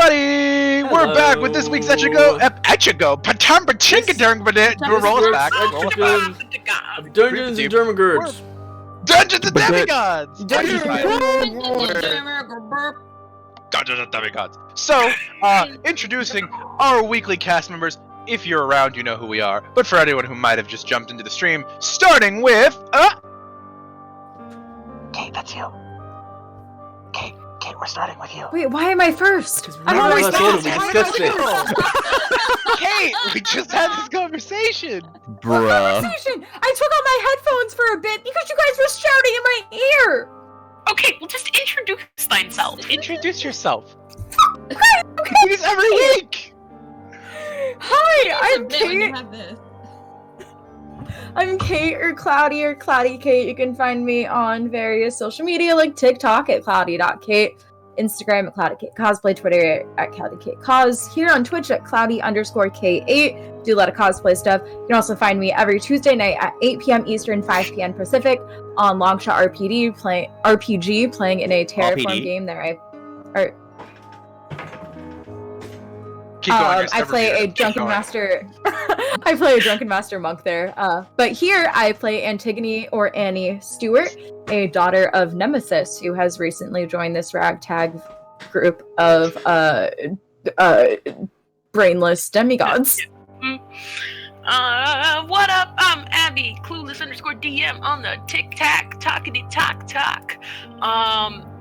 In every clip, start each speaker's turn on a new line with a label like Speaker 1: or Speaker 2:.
Speaker 1: everybody!
Speaker 2: Hello.
Speaker 1: We're back with this week's Echigo. Roll us back.
Speaker 2: Dungeons and Demigods.
Speaker 1: Dungeons and Demigods!
Speaker 2: Dungeons
Speaker 1: Dungeons and Demigods. So, introducing our weekly cast members. If you're around, you know who we are. But for anyone who might have just jumped into the stream, starting with, Kate, that's you. Kate, we're starting with you.
Speaker 3: Wait, why am I first?
Speaker 2: I'm always last. We discussed this.
Speaker 1: Kate, we just had this conversation.
Speaker 3: Bruh. I took out my headphones for a bit because you guys were shouting in my ear.
Speaker 4: Okay, well just introduce thyself.
Speaker 1: Introduce yourself.
Speaker 3: Okay.
Speaker 1: Do this every week.
Speaker 3: Hi, I'm Kate. I'm Kate or Cloudy Kate. You can find me on various social media like TikTok at cloudy.kate, Instagram at cloudykatecosplay, Twitter at cloudykatecos, here on Twitch at cloudy_K8. Do a lot of cosplay stuff. You can also find me every Tuesday night at 8 p.m. Eastern, 5 p.m. Pacific on Longshot RPG, playing in a Terraform game there. I play a drunken master. I play a drunken master monk there. But here I play Antigone or Annie Stewart, a daughter of Nemesis, who has recently joined this ragtag group of brainless demigods.
Speaker 4: What up? I'm Abby, clueless_DM on the TikTok, talkity-talk.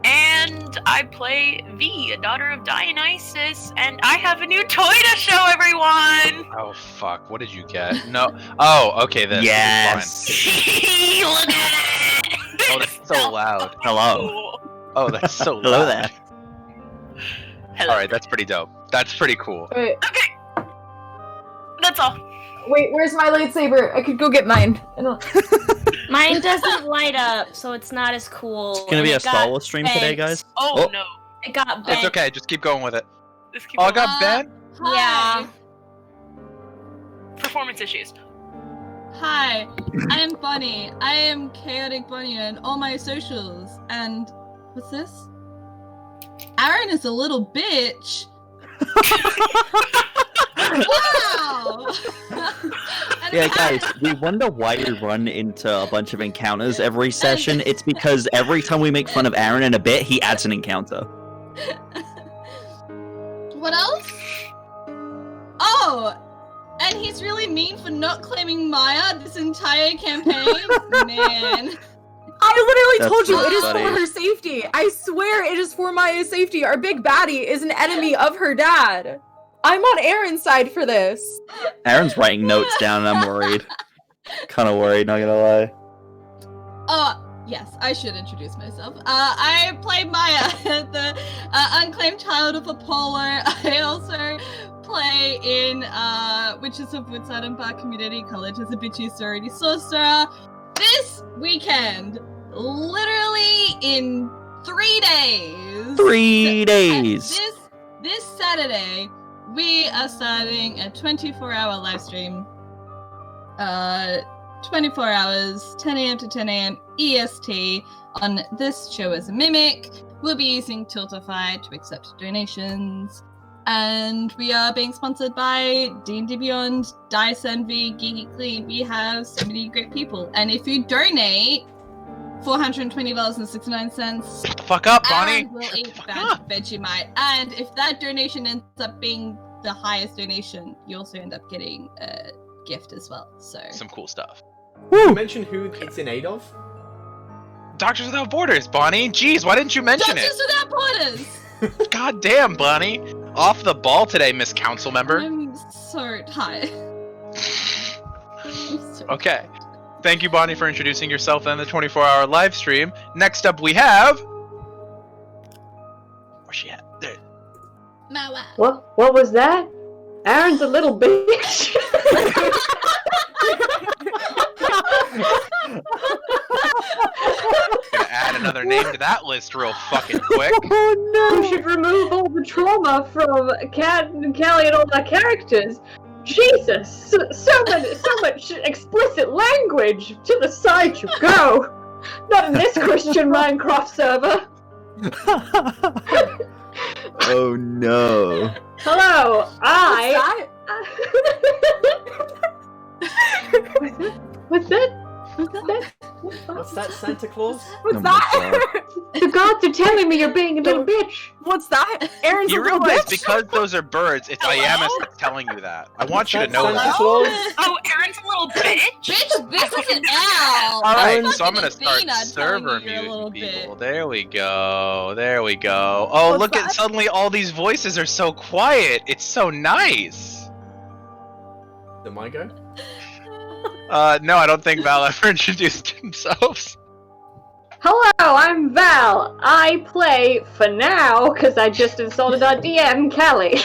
Speaker 4: And I play V, a daughter of Dionysus, and I have a new toy to show everyone!
Speaker 1: Oh, fuck. What did you get? No. Oh, okay, then.
Speaker 2: Yes!
Speaker 4: Look at it!
Speaker 1: Oh, that's so loud.
Speaker 2: Hello.
Speaker 4: Cool.
Speaker 1: Oh, that's so loud.
Speaker 2: Hello there.
Speaker 4: Hello.
Speaker 1: Alright, that's pretty dope. That's pretty cool.
Speaker 3: Wait,
Speaker 4: Okay. That's all.
Speaker 3: where's my lightsaber? I could go get mine.
Speaker 5: Mine doesn't light up, so it's not as cool.
Speaker 2: It's gonna be a Star Wars stream today, guys.
Speaker 4: Oh, no.
Speaker 5: It got bent.
Speaker 1: It's okay, just keep going with it.
Speaker 4: Just keep
Speaker 1: Oh, I
Speaker 4: going.
Speaker 1: got Ben?
Speaker 5: Yeah.
Speaker 4: Performance issues.
Speaker 6: Hi, I am Bunny. I am Chaotic Bunny on all my socials. And what's this? Aaron is a little bitch. Wow!
Speaker 2: Yeah, guys, we wonder why we run into a bunch of encounters every session. It's because every time we make fun of Aaron in a bit, he adds an encounter.
Speaker 6: What else? Oh! And he's really mean for not claiming Maya this entire campaign? Man.
Speaker 3: I literally
Speaker 2: That's
Speaker 3: told you
Speaker 2: so
Speaker 3: it is
Speaker 2: funny.
Speaker 3: for her safety. I swear it is for Maya's safety. Our big baddie is an enemy of her dad. I'm on Aaron's side for this.
Speaker 2: Aaron's writing notes down and I'm worried. Kind of worried, not gonna lie.
Speaker 6: Yes, I should introduce myself. I play Maya, the unclaimed child of Apollo. I also play in Witches of Woodside and Park Community College as a bitchy sorority sorcerer. This weekend, literally in 3 days.
Speaker 2: 3 days!
Speaker 6: This Saturday, we are starting a 24-hour live stream. 24 hours, 10 a.m. to 10 a.m. EST on this show as a mimic. We'll be using Tiltify to accept donations. And we are being sponsored by D&D Beyond, Dice Envy, Geeky Clean. We have so many great people. And if you donate $420.69,
Speaker 1: Shut the fuck up, Bonnie!
Speaker 6: Aaron will eat that Vegemite. And if that donation ends up being the highest donation, you also end up getting a gift as well. So
Speaker 1: Some cool stuff.
Speaker 7: You mention who it's in aid of?
Speaker 1: Doctors Without Borders, Bonnie! Jeez, why didn't you mention
Speaker 6: Doctors Without Borders!
Speaker 1: it? God damn, Bonnie! Off the ball today, Miss Council Member.
Speaker 6: I'm so tired.
Speaker 1: Okay. Thank you, Bonnie, for introducing yourself and the 24-hour live stream. Next up, we have... Where's she at? There.
Speaker 6: My wife.
Speaker 8: What was that? Aaron's a little bitch.
Speaker 1: Gonna add another name to that list real fucking quick.
Speaker 2: Oh no!
Speaker 8: You should remove all the trauma from Cat and Callie and all their characters. Jesus, so much explicit language. To the side you go. Not in this Christian Minecraft server.
Speaker 2: Oh no.
Speaker 8: Hello, What's that?
Speaker 7: What's that, Santa Claus?
Speaker 3: What's
Speaker 2: Oh my
Speaker 3: that?
Speaker 8: The gods are telling me you're being a little bitch.
Speaker 3: What's that? Aaron's
Speaker 1: You
Speaker 3: a little
Speaker 1: realize
Speaker 3: bitch.
Speaker 1: because those are birds, it's Iamus that's telling you that. I want you to know
Speaker 7: Santa
Speaker 1: that.
Speaker 7: Claus?
Speaker 4: Oh, Aaron's a little bitch.
Speaker 6: Bitch, this is an L.
Speaker 1: Alright,
Speaker 7: Aaron-
Speaker 1: so I'm gonna start
Speaker 6: Athena telling
Speaker 1: server
Speaker 6: you you're a little
Speaker 1: muting people.
Speaker 6: bit.
Speaker 1: There we go. There we go. Oh,
Speaker 3: What's
Speaker 1: look at
Speaker 3: that?
Speaker 1: suddenly all these voices are so quiet. It's so nice.
Speaker 7: The my go?
Speaker 1: No, I don't think Val ever introduced themselves.
Speaker 8: Hello, I'm Val. I play, for now, because I just installed our DM, Callie.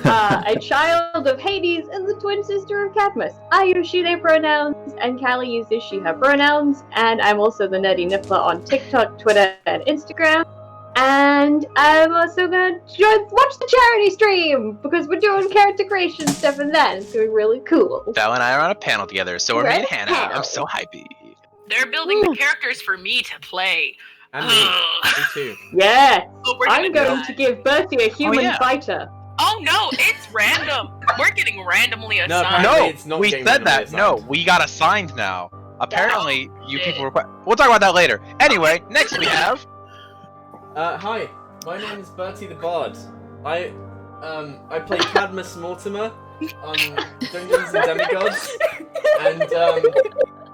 Speaker 8: A child of Hades and the twin sister of Cadmus. I use she, they pronouns, and Callie uses she, her pronouns, and I'm also the nerdy niffler on TikTok, Twitter, and Instagram. And I'm also gonna watch the charity stream, because we're doing character creation stuff in that. It's gonna be really cool.
Speaker 1: Val and I are on a panel together, so are me and
Speaker 8: Red
Speaker 1: Hannah.
Speaker 8: panel.
Speaker 1: I'm so hypey.
Speaker 4: They're building the characters for me to play.
Speaker 7: And me. Me too.
Speaker 8: Yeah,
Speaker 4: Oh, we're gonna
Speaker 8: I'm
Speaker 4: do
Speaker 8: going
Speaker 4: that.
Speaker 8: to give Bertie a human
Speaker 1: yeah.
Speaker 8: fighter.
Speaker 4: Oh no, it's random. We're getting randomly
Speaker 7: No,
Speaker 4: assigned.
Speaker 7: apparently
Speaker 1: No,
Speaker 7: it's not
Speaker 1: we
Speaker 7: getting
Speaker 1: said that.
Speaker 7: randomly
Speaker 1: No,
Speaker 7: assigned.
Speaker 1: we got assigned now. Apparently, you people were. We'll talk about that later. Anyway, next we have.
Speaker 7: Hi, my name is Bertie the Bard. I play Cadmus Mortimer on Dungeons and Demigods, and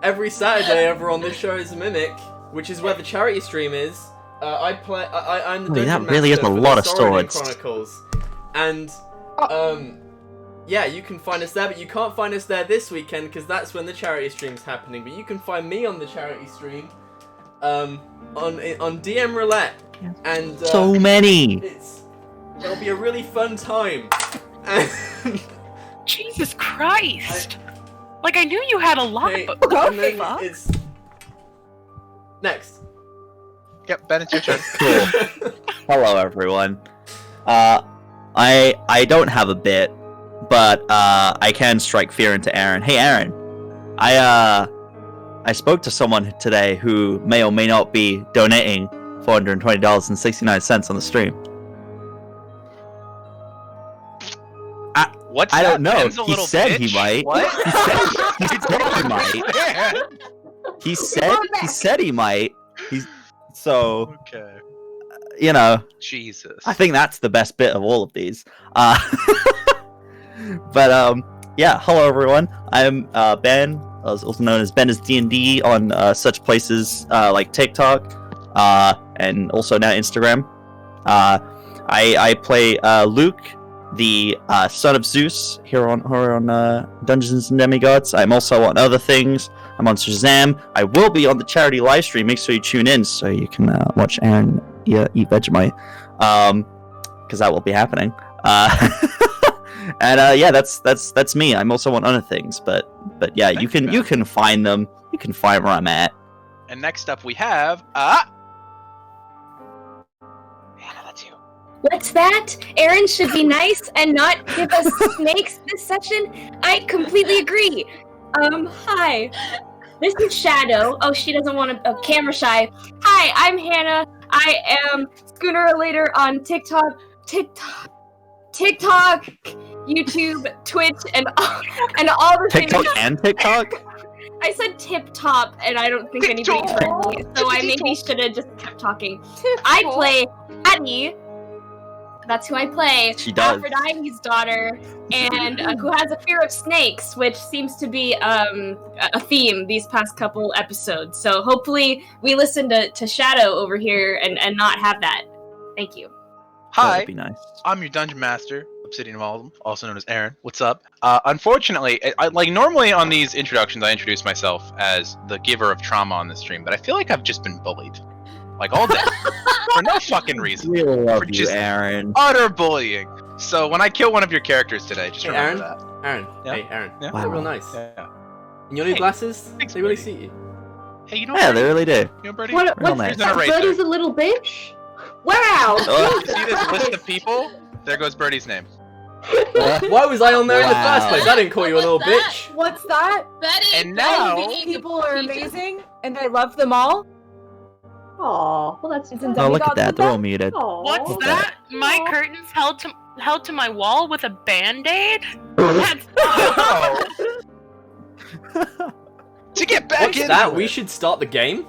Speaker 7: every Saturday over on this show is a Mimic, which is where the charity stream is. I'm the
Speaker 2: Wait,
Speaker 7: dungeon
Speaker 2: that really is
Speaker 7: master
Speaker 2: a
Speaker 7: for
Speaker 2: lot
Speaker 7: the
Speaker 2: of
Speaker 7: Saurian
Speaker 2: swords.
Speaker 7: Chronicles, and yeah, you can find us there, but you can't find us there this weekend because that's when the charity stream's happening. But you can find me on the charity stream, on DM Roulette, and
Speaker 2: So many.
Speaker 7: it'll be a really fun time. And
Speaker 4: Jesus Christ! Like I knew you had a lot,
Speaker 7: hey,
Speaker 4: but
Speaker 7: and then it's next.
Speaker 1: Yep, Ben, it's your turn.
Speaker 2: Cool. Hello, everyone. I don't have a bit, but I can strike fear into Aaron. Hey, Aaron. I spoke to someone today who may or may not be donating $420.69 on the stream.
Speaker 1: What's
Speaker 2: I
Speaker 1: that?
Speaker 2: don't know.
Speaker 1: Ben's a
Speaker 2: He
Speaker 1: little
Speaker 2: said
Speaker 1: bitch?
Speaker 2: he might.
Speaker 1: What?
Speaker 2: He said he might. He said he might. So,
Speaker 1: Okay.
Speaker 2: you know,
Speaker 1: Jesus.
Speaker 2: I think that's the best bit of all of these. But yeah, hello everyone. I'm Ben, also known as Ben is D&D on such places like TikTok, and also now Instagram. I play Luke, the son of Zeus, here on Dungeons and Demigods. I'm also on other things. I'm on Shazam. I will be on the charity live stream. Make sure you tune in so you can watch Aaron eat Vegemite, because that will be happening. And yeah, that's me. I'm also on other things, but yeah, you can find them. You can find where I'm at.
Speaker 1: And next up we have Hannah, that's you.
Speaker 5: What's that? Aaron should be nice and not give us snakes this session. I completely agree. Hi. This is Shadow. Oh, she doesn't want to. Camera shy. Hi, I'm Hannah. I am Schooner Relator on TikTok, YouTube, Twitch, and all the
Speaker 2: TikTok
Speaker 5: things.
Speaker 2: and TikTok.
Speaker 5: I said tip top, and I don't think anybody heard me, so I maybe should have just kept talking. I play Addie. That's who I play.
Speaker 2: She does.
Speaker 5: Aphrodite's daughter, and who has a fear of snakes, which seems to be a theme these past couple episodes. So hopefully we listen to Shadow over here and not have that. Thank you.
Speaker 1: Hi,
Speaker 2: That'd be nice.
Speaker 1: I'm your dungeon master, Obsidian Walden, also known as Aaron. What's up? Unfortunately, like normally on these introductions, I introduce myself as the giver of trauma on the stream, but I feel like I've just been bullied, like all day, for no fucking reason.
Speaker 2: We love
Speaker 1: For
Speaker 2: you,
Speaker 1: just
Speaker 2: Aaron.
Speaker 1: Utter bullying. So when I kill one of your characters today, just
Speaker 7: Hey,
Speaker 1: remember
Speaker 7: Aaron?
Speaker 1: that.
Speaker 7: Aaron.
Speaker 1: Yeah.
Speaker 7: Hey, Aaron.
Speaker 1: Yeah.
Speaker 7: They're
Speaker 2: Wow.
Speaker 7: real nice.
Speaker 1: Yeah.
Speaker 7: And your new
Speaker 1: Hey,
Speaker 7: glasses,
Speaker 1: thanks,
Speaker 7: they really
Speaker 1: buddy.
Speaker 7: suit you.
Speaker 1: Hey, you know
Speaker 2: Yeah,
Speaker 1: what?
Speaker 2: they really do.
Speaker 1: You know, Birdie?
Speaker 8: What?
Speaker 2: Real
Speaker 8: What's
Speaker 2: nice.
Speaker 8: that?
Speaker 1: He's an
Speaker 8: Birdie's
Speaker 1: eraser.
Speaker 8: a little bitch. Wow.
Speaker 2: Oh.
Speaker 1: You see this list of people? There goes Birdie's name.
Speaker 7: Why was I on there in the
Speaker 2: Wow.
Speaker 7: first place? I didn't call you a little
Speaker 6: What's that?
Speaker 7: bitch.
Speaker 3: What's that?
Speaker 6: Betty,
Speaker 1: And now-
Speaker 6: Betty being
Speaker 3: People
Speaker 6: the
Speaker 3: are
Speaker 6: teacher.
Speaker 3: amazing, and I love them all.
Speaker 8: Aw, well that's
Speaker 3: It's in
Speaker 2: Oh, look at
Speaker 3: Demigods
Speaker 2: that.
Speaker 3: with
Speaker 2: They're all
Speaker 3: them?
Speaker 2: muted.
Speaker 8: Aw.
Speaker 4: What's
Speaker 2: What's
Speaker 4: that? My
Speaker 8: Aw.
Speaker 4: curtains held to my wall with a band-aid? That's
Speaker 1: To get back
Speaker 7: What's
Speaker 1: into
Speaker 7: that?
Speaker 1: it.
Speaker 7: We should start the game.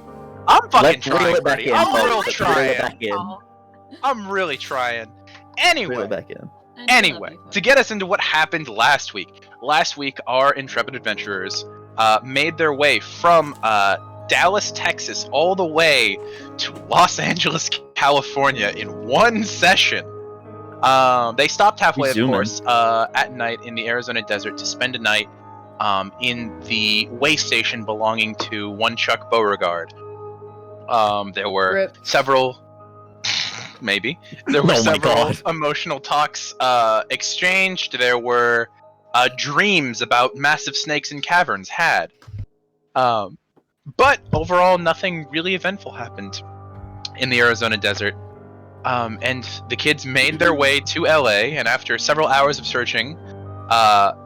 Speaker 1: I'm fucking
Speaker 2: Let's reel
Speaker 1: trying,
Speaker 2: it back
Speaker 1: buddy.
Speaker 2: in.
Speaker 1: I'm
Speaker 2: folks.
Speaker 1: real
Speaker 2: Let's reel it
Speaker 1: trying.
Speaker 2: back in.
Speaker 1: I'm really trying.
Speaker 2: Reel
Speaker 1: Anyway,
Speaker 2: it back in.
Speaker 1: Anyway, to get us into what happened last week. Last week, our intrepid adventurers made their way from Dallas, Texas, all the way to Los Angeles, California in one session. They stopped halfway, of
Speaker 2: Zooming.
Speaker 1: course, at night in the Arizona desert to spend a night in the way station belonging to one Chuck Beauregard. There were
Speaker 3: Rip.
Speaker 1: several... Maybe. There were
Speaker 2: Oh my
Speaker 1: several
Speaker 2: God.
Speaker 1: emotional talks exchanged. There were dreams about massive snakes in caverns had. But overall, nothing really eventful happened in the Arizona desert. And the kids made their way to LA, and after several hours of searching,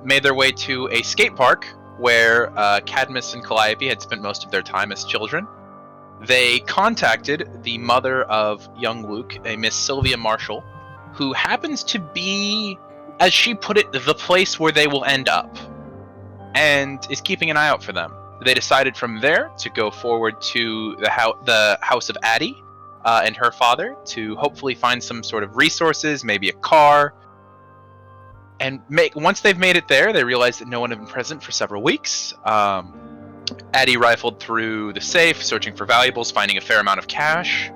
Speaker 1: made their way to a skate park where Cadmus and Calliope had spent most of their time as children. They contacted the mother of young Luke, a Miss Sylvia Marshall, who happens to be, as she put it, the place where they will end up, and is keeping an eye out for them. They decided from there to go forward to the house of Addie and her father to hopefully find some sort of resources, maybe a car. And once they've made it there, they realize that no one had been present for several weeks. Addie rifled through the safe, searching for valuables, finding a fair amount of cash,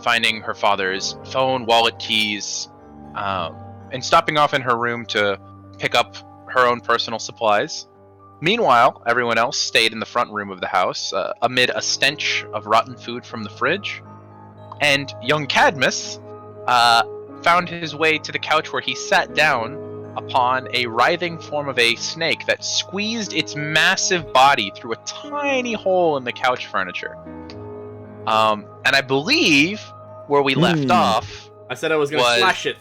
Speaker 1: finding her father's phone, wallet, keys, and stopping off in her room to pick up her own personal supplies. Meanwhile, everyone else stayed in the front room of the house, amid a stench of rotten food from the fridge. And young Cadmus found his way to the couch where he sat down upon a writhing form of a snake that squeezed its massive body through a tiny hole in the couch furniture. And I believe where we left off,
Speaker 7: I said I was going to slash it.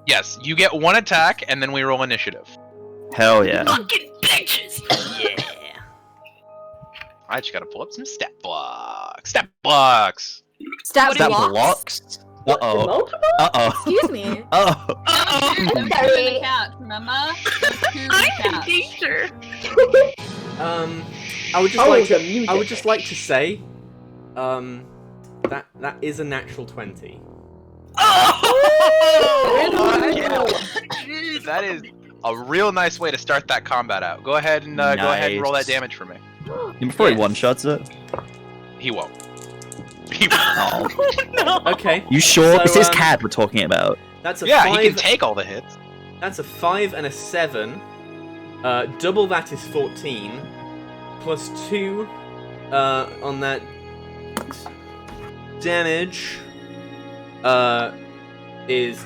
Speaker 1: yes, you get one attack and then we roll initiative.
Speaker 2: Hell yeah.
Speaker 4: fucking bitches! Yeah.
Speaker 1: I just gotta pull up some stat blocks. Stat blocks!
Speaker 3: Stat
Speaker 4: What
Speaker 2: That
Speaker 4: blocks?
Speaker 2: blocks? Uh-oh.
Speaker 8: Multiple?
Speaker 2: Uh-oh.
Speaker 3: Excuse me.
Speaker 2: Uh-oh.
Speaker 4: Uh-oh.
Speaker 6: Two on the couch, remember? Two on the
Speaker 4: I'm the
Speaker 6: couch.
Speaker 4: teacher.
Speaker 7: I would just
Speaker 8: Oh,
Speaker 7: like
Speaker 8: the
Speaker 7: to,
Speaker 8: music.
Speaker 7: I would just like to say, that is a natural 20.
Speaker 1: Oh, yeah. That is a real nice way to start that combat out. Go ahead and go ahead and roll that
Speaker 2: Nice.
Speaker 1: damage for me.
Speaker 2: Before he
Speaker 7: Yes.
Speaker 2: one-shots it.
Speaker 1: He won't. He won't.
Speaker 2: Oh.
Speaker 7: Okay,
Speaker 2: You sure?
Speaker 7: So,
Speaker 2: It's his cat we're talking about.
Speaker 7: that's a
Speaker 1: Yeah,
Speaker 7: 5.
Speaker 1: he can take all the hits.
Speaker 7: That's a 5 and a 7. Double that is 14. Plus 2 on that damage is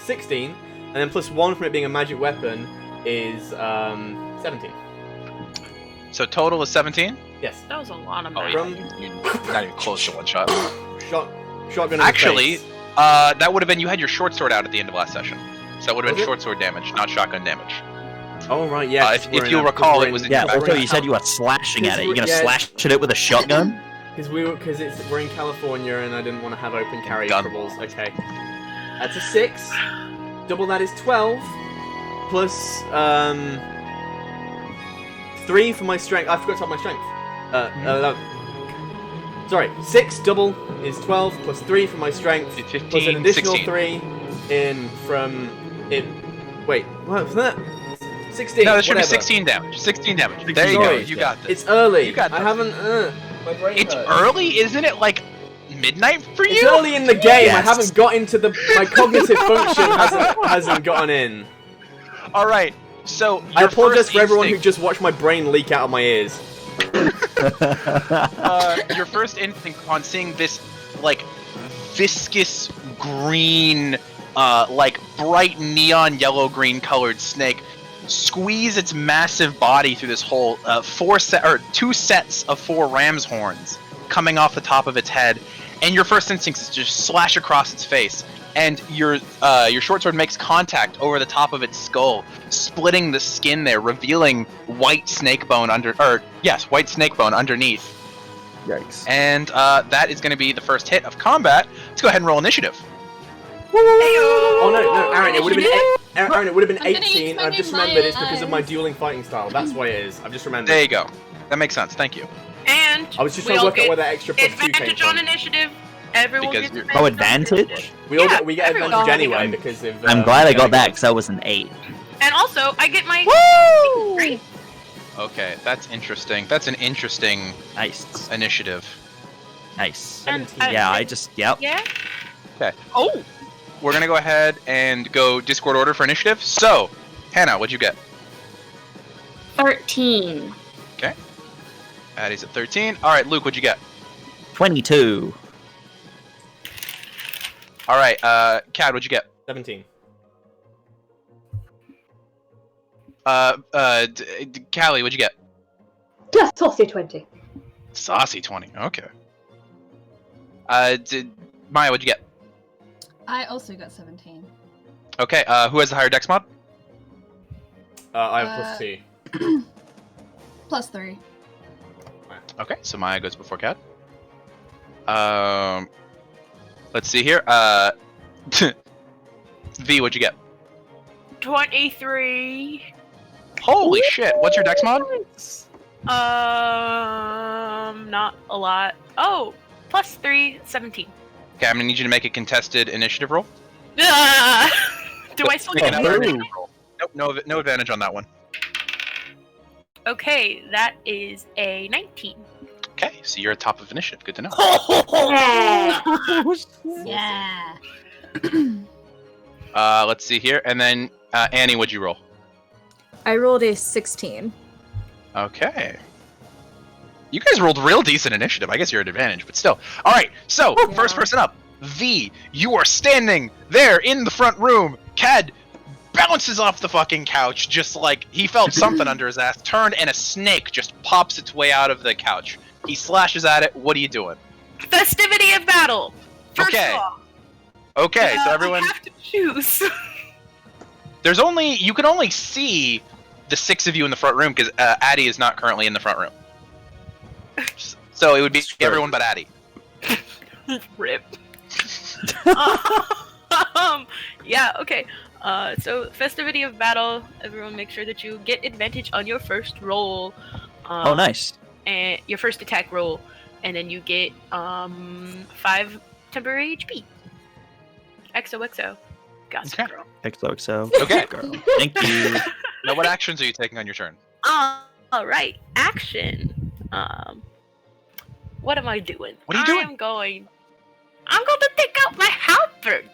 Speaker 7: 16. And then plus 1 from it being a magic weapon is 17.
Speaker 1: So total is 17?
Speaker 7: Yes.
Speaker 4: That was a lot of
Speaker 1: Oh,
Speaker 4: math.
Speaker 1: yeah.
Speaker 7: From
Speaker 1: You're not even close to one shot.
Speaker 7: shotgun in the
Speaker 1: Actually,
Speaker 7: face.
Speaker 1: that would have been, you had your short sword out at the end of last session. So that would have been
Speaker 7: Was it?
Speaker 1: short sword damage, not shotgun damage.
Speaker 7: Oh, right, yeah.
Speaker 1: if you'll recall, it was in
Speaker 2: Yeah,
Speaker 1: your
Speaker 2: also you said you were slashing at it. You're gonna
Speaker 7: Yeah.
Speaker 2: slash at it with a shotgun?
Speaker 7: Because we're in California and I didn't want to have open carry
Speaker 1: Gun
Speaker 7: troubles. Okay. That's a 6. Double that is 12. Plus 3 for my strength. I forgot to have my strength. Sorry, 6 double is 12 plus 3 for my strength.
Speaker 1: 15,
Speaker 7: Plus an additional
Speaker 1: 16.
Speaker 7: 3 in from it. Wait, what was that? 16.
Speaker 1: No, there should
Speaker 7: whatever.
Speaker 1: be 16 damage. 16 damage. There you
Speaker 7: Sorry.
Speaker 1: go. You got this.
Speaker 7: It's early.
Speaker 1: You got
Speaker 7: I
Speaker 1: this.
Speaker 7: haven't. My brain
Speaker 1: It's
Speaker 7: hurts.
Speaker 1: early, isn't it? Like midnight for
Speaker 7: It's
Speaker 1: you?
Speaker 7: early in the game. I
Speaker 2: Yes.
Speaker 7: haven't got into my cognitive function hasn't gotten in.
Speaker 1: All right. So
Speaker 7: I
Speaker 1: your
Speaker 7: apologize
Speaker 1: first
Speaker 7: for everyone who
Speaker 1: instinct-
Speaker 7: just watched my brain leak out of my ears.
Speaker 1: your first instinct on seeing this like viscous green, like bright neon yellow green colored snake squeeze its massive body through this hole, 2 sets of 4 ram's horns coming off the top of its head, and your first instinct is to just slash across its face. And your short sword makes contact over the top of its skull, splitting the skin there, revealing white snake bone underneath.
Speaker 2: Yikes.
Speaker 1: And that is going to be the first hit of combat. Let's go ahead and roll initiative.
Speaker 7: Oh no, Aaron, it would have been Aaron, it would have been
Speaker 6: I'm gonna
Speaker 7: 18.
Speaker 6: use my
Speaker 7: I've just
Speaker 6: new
Speaker 7: remembered it's because
Speaker 6: eyes.
Speaker 7: of my dueling fighting style. That's why it is. I've just remembered.
Speaker 1: There you go. That makes sense. Thank you.
Speaker 4: And
Speaker 7: I was just
Speaker 4: we
Speaker 7: trying to
Speaker 4: all
Speaker 7: work out
Speaker 4: get
Speaker 7: where that extra +2 came
Speaker 4: advantage on
Speaker 7: from.
Speaker 4: initiative. Everyone
Speaker 1: Because
Speaker 4: gets
Speaker 1: you're-
Speaker 2: Oh,
Speaker 4: advantage on
Speaker 2: advantage?
Speaker 4: initiative.
Speaker 7: We all
Speaker 4: Yeah,
Speaker 7: get
Speaker 4: everyone.
Speaker 7: advantage
Speaker 3: Oh,
Speaker 7: anyway
Speaker 2: I'm-
Speaker 7: because of.
Speaker 2: I'm glad I got that
Speaker 7: Demigods.
Speaker 2: because that was an 8.
Speaker 4: And also, I get my
Speaker 3: Woo!
Speaker 1: Okay, that's interesting. That's an interesting
Speaker 2: Nice.
Speaker 1: initiative.
Speaker 2: Nice.
Speaker 4: And,
Speaker 7: 17.
Speaker 2: Yeah, I just, yep.
Speaker 4: Yeah.
Speaker 1: Okay.
Speaker 4: Oh,
Speaker 1: We're going to go ahead and go Discord order for initiative. So, Hannah, what'd you get?
Speaker 5: 13.
Speaker 1: Addie's at 13. All right, Luke, what'd you get?
Speaker 2: 22.
Speaker 1: All right, Cad, what'd you get?
Speaker 7: 17.
Speaker 1: Callie, what'd you get?
Speaker 8: Just saucy 20.
Speaker 1: Saucy 20. Okay. Maya, what'd you get?
Speaker 6: I also got 17.
Speaker 1: Okay, who has the higher dex mod?
Speaker 7: I have +2.
Speaker 6: +3.
Speaker 1: Okay, so Maya goes before Cad. Let's see here. V, what'd you get?
Speaker 4: 23.
Speaker 1: Holy shit! What's your dex mod?
Speaker 4: Not a lot. Oh, +3, 17.
Speaker 1: Okay, I'm gonna need you to make a contested initiative roll.
Speaker 4: Ah! Do I still
Speaker 1: Make
Speaker 4: get
Speaker 1: another
Speaker 4: advantage?
Speaker 1: initiative roll. Nope, no advantage on that one.
Speaker 4: Okay, that is a 19.
Speaker 1: Okay, so you're at top of initiative. Good to know.
Speaker 6: Yeah.
Speaker 1: Let's see here, and then Annie, what'd you roll?
Speaker 3: I rolled a 16.
Speaker 1: Okay. You guys rolled real decent initiative. I guess you're at advantage, but still. All right. So first person up, V. You are standing there in the front room. Cad bounces off the fucking couch, just like he felt something under his ass. Turned, and a snake just pops its way out of the couch. He slashes at it. What are you doing?
Speaker 4: Festivity of battle. First
Speaker 1: Okay.
Speaker 4: off,
Speaker 1: Okay, so everyone.
Speaker 4: I have to choose.
Speaker 1: You can only see the 6 of you in the front room because Addie is not currently in the front room. So it would be everyone but Addie.
Speaker 4: Rip. Yeah. Okay. So festivity of battle. Everyone, make sure that you get advantage on your first roll.
Speaker 2: Oh, nice.
Speaker 4: And your first attack roll, and then you get 5 temporary HP. XOXO. Gotcha,
Speaker 1: Okay.
Speaker 4: girl.
Speaker 2: XOXO.
Speaker 1: Okay.
Speaker 2: Girl. Thank you.
Speaker 1: Now, what actions are you taking on your turn?
Speaker 4: All right. Action. What am I doing?
Speaker 1: What are you doing?
Speaker 4: I'm going to take out my halberd.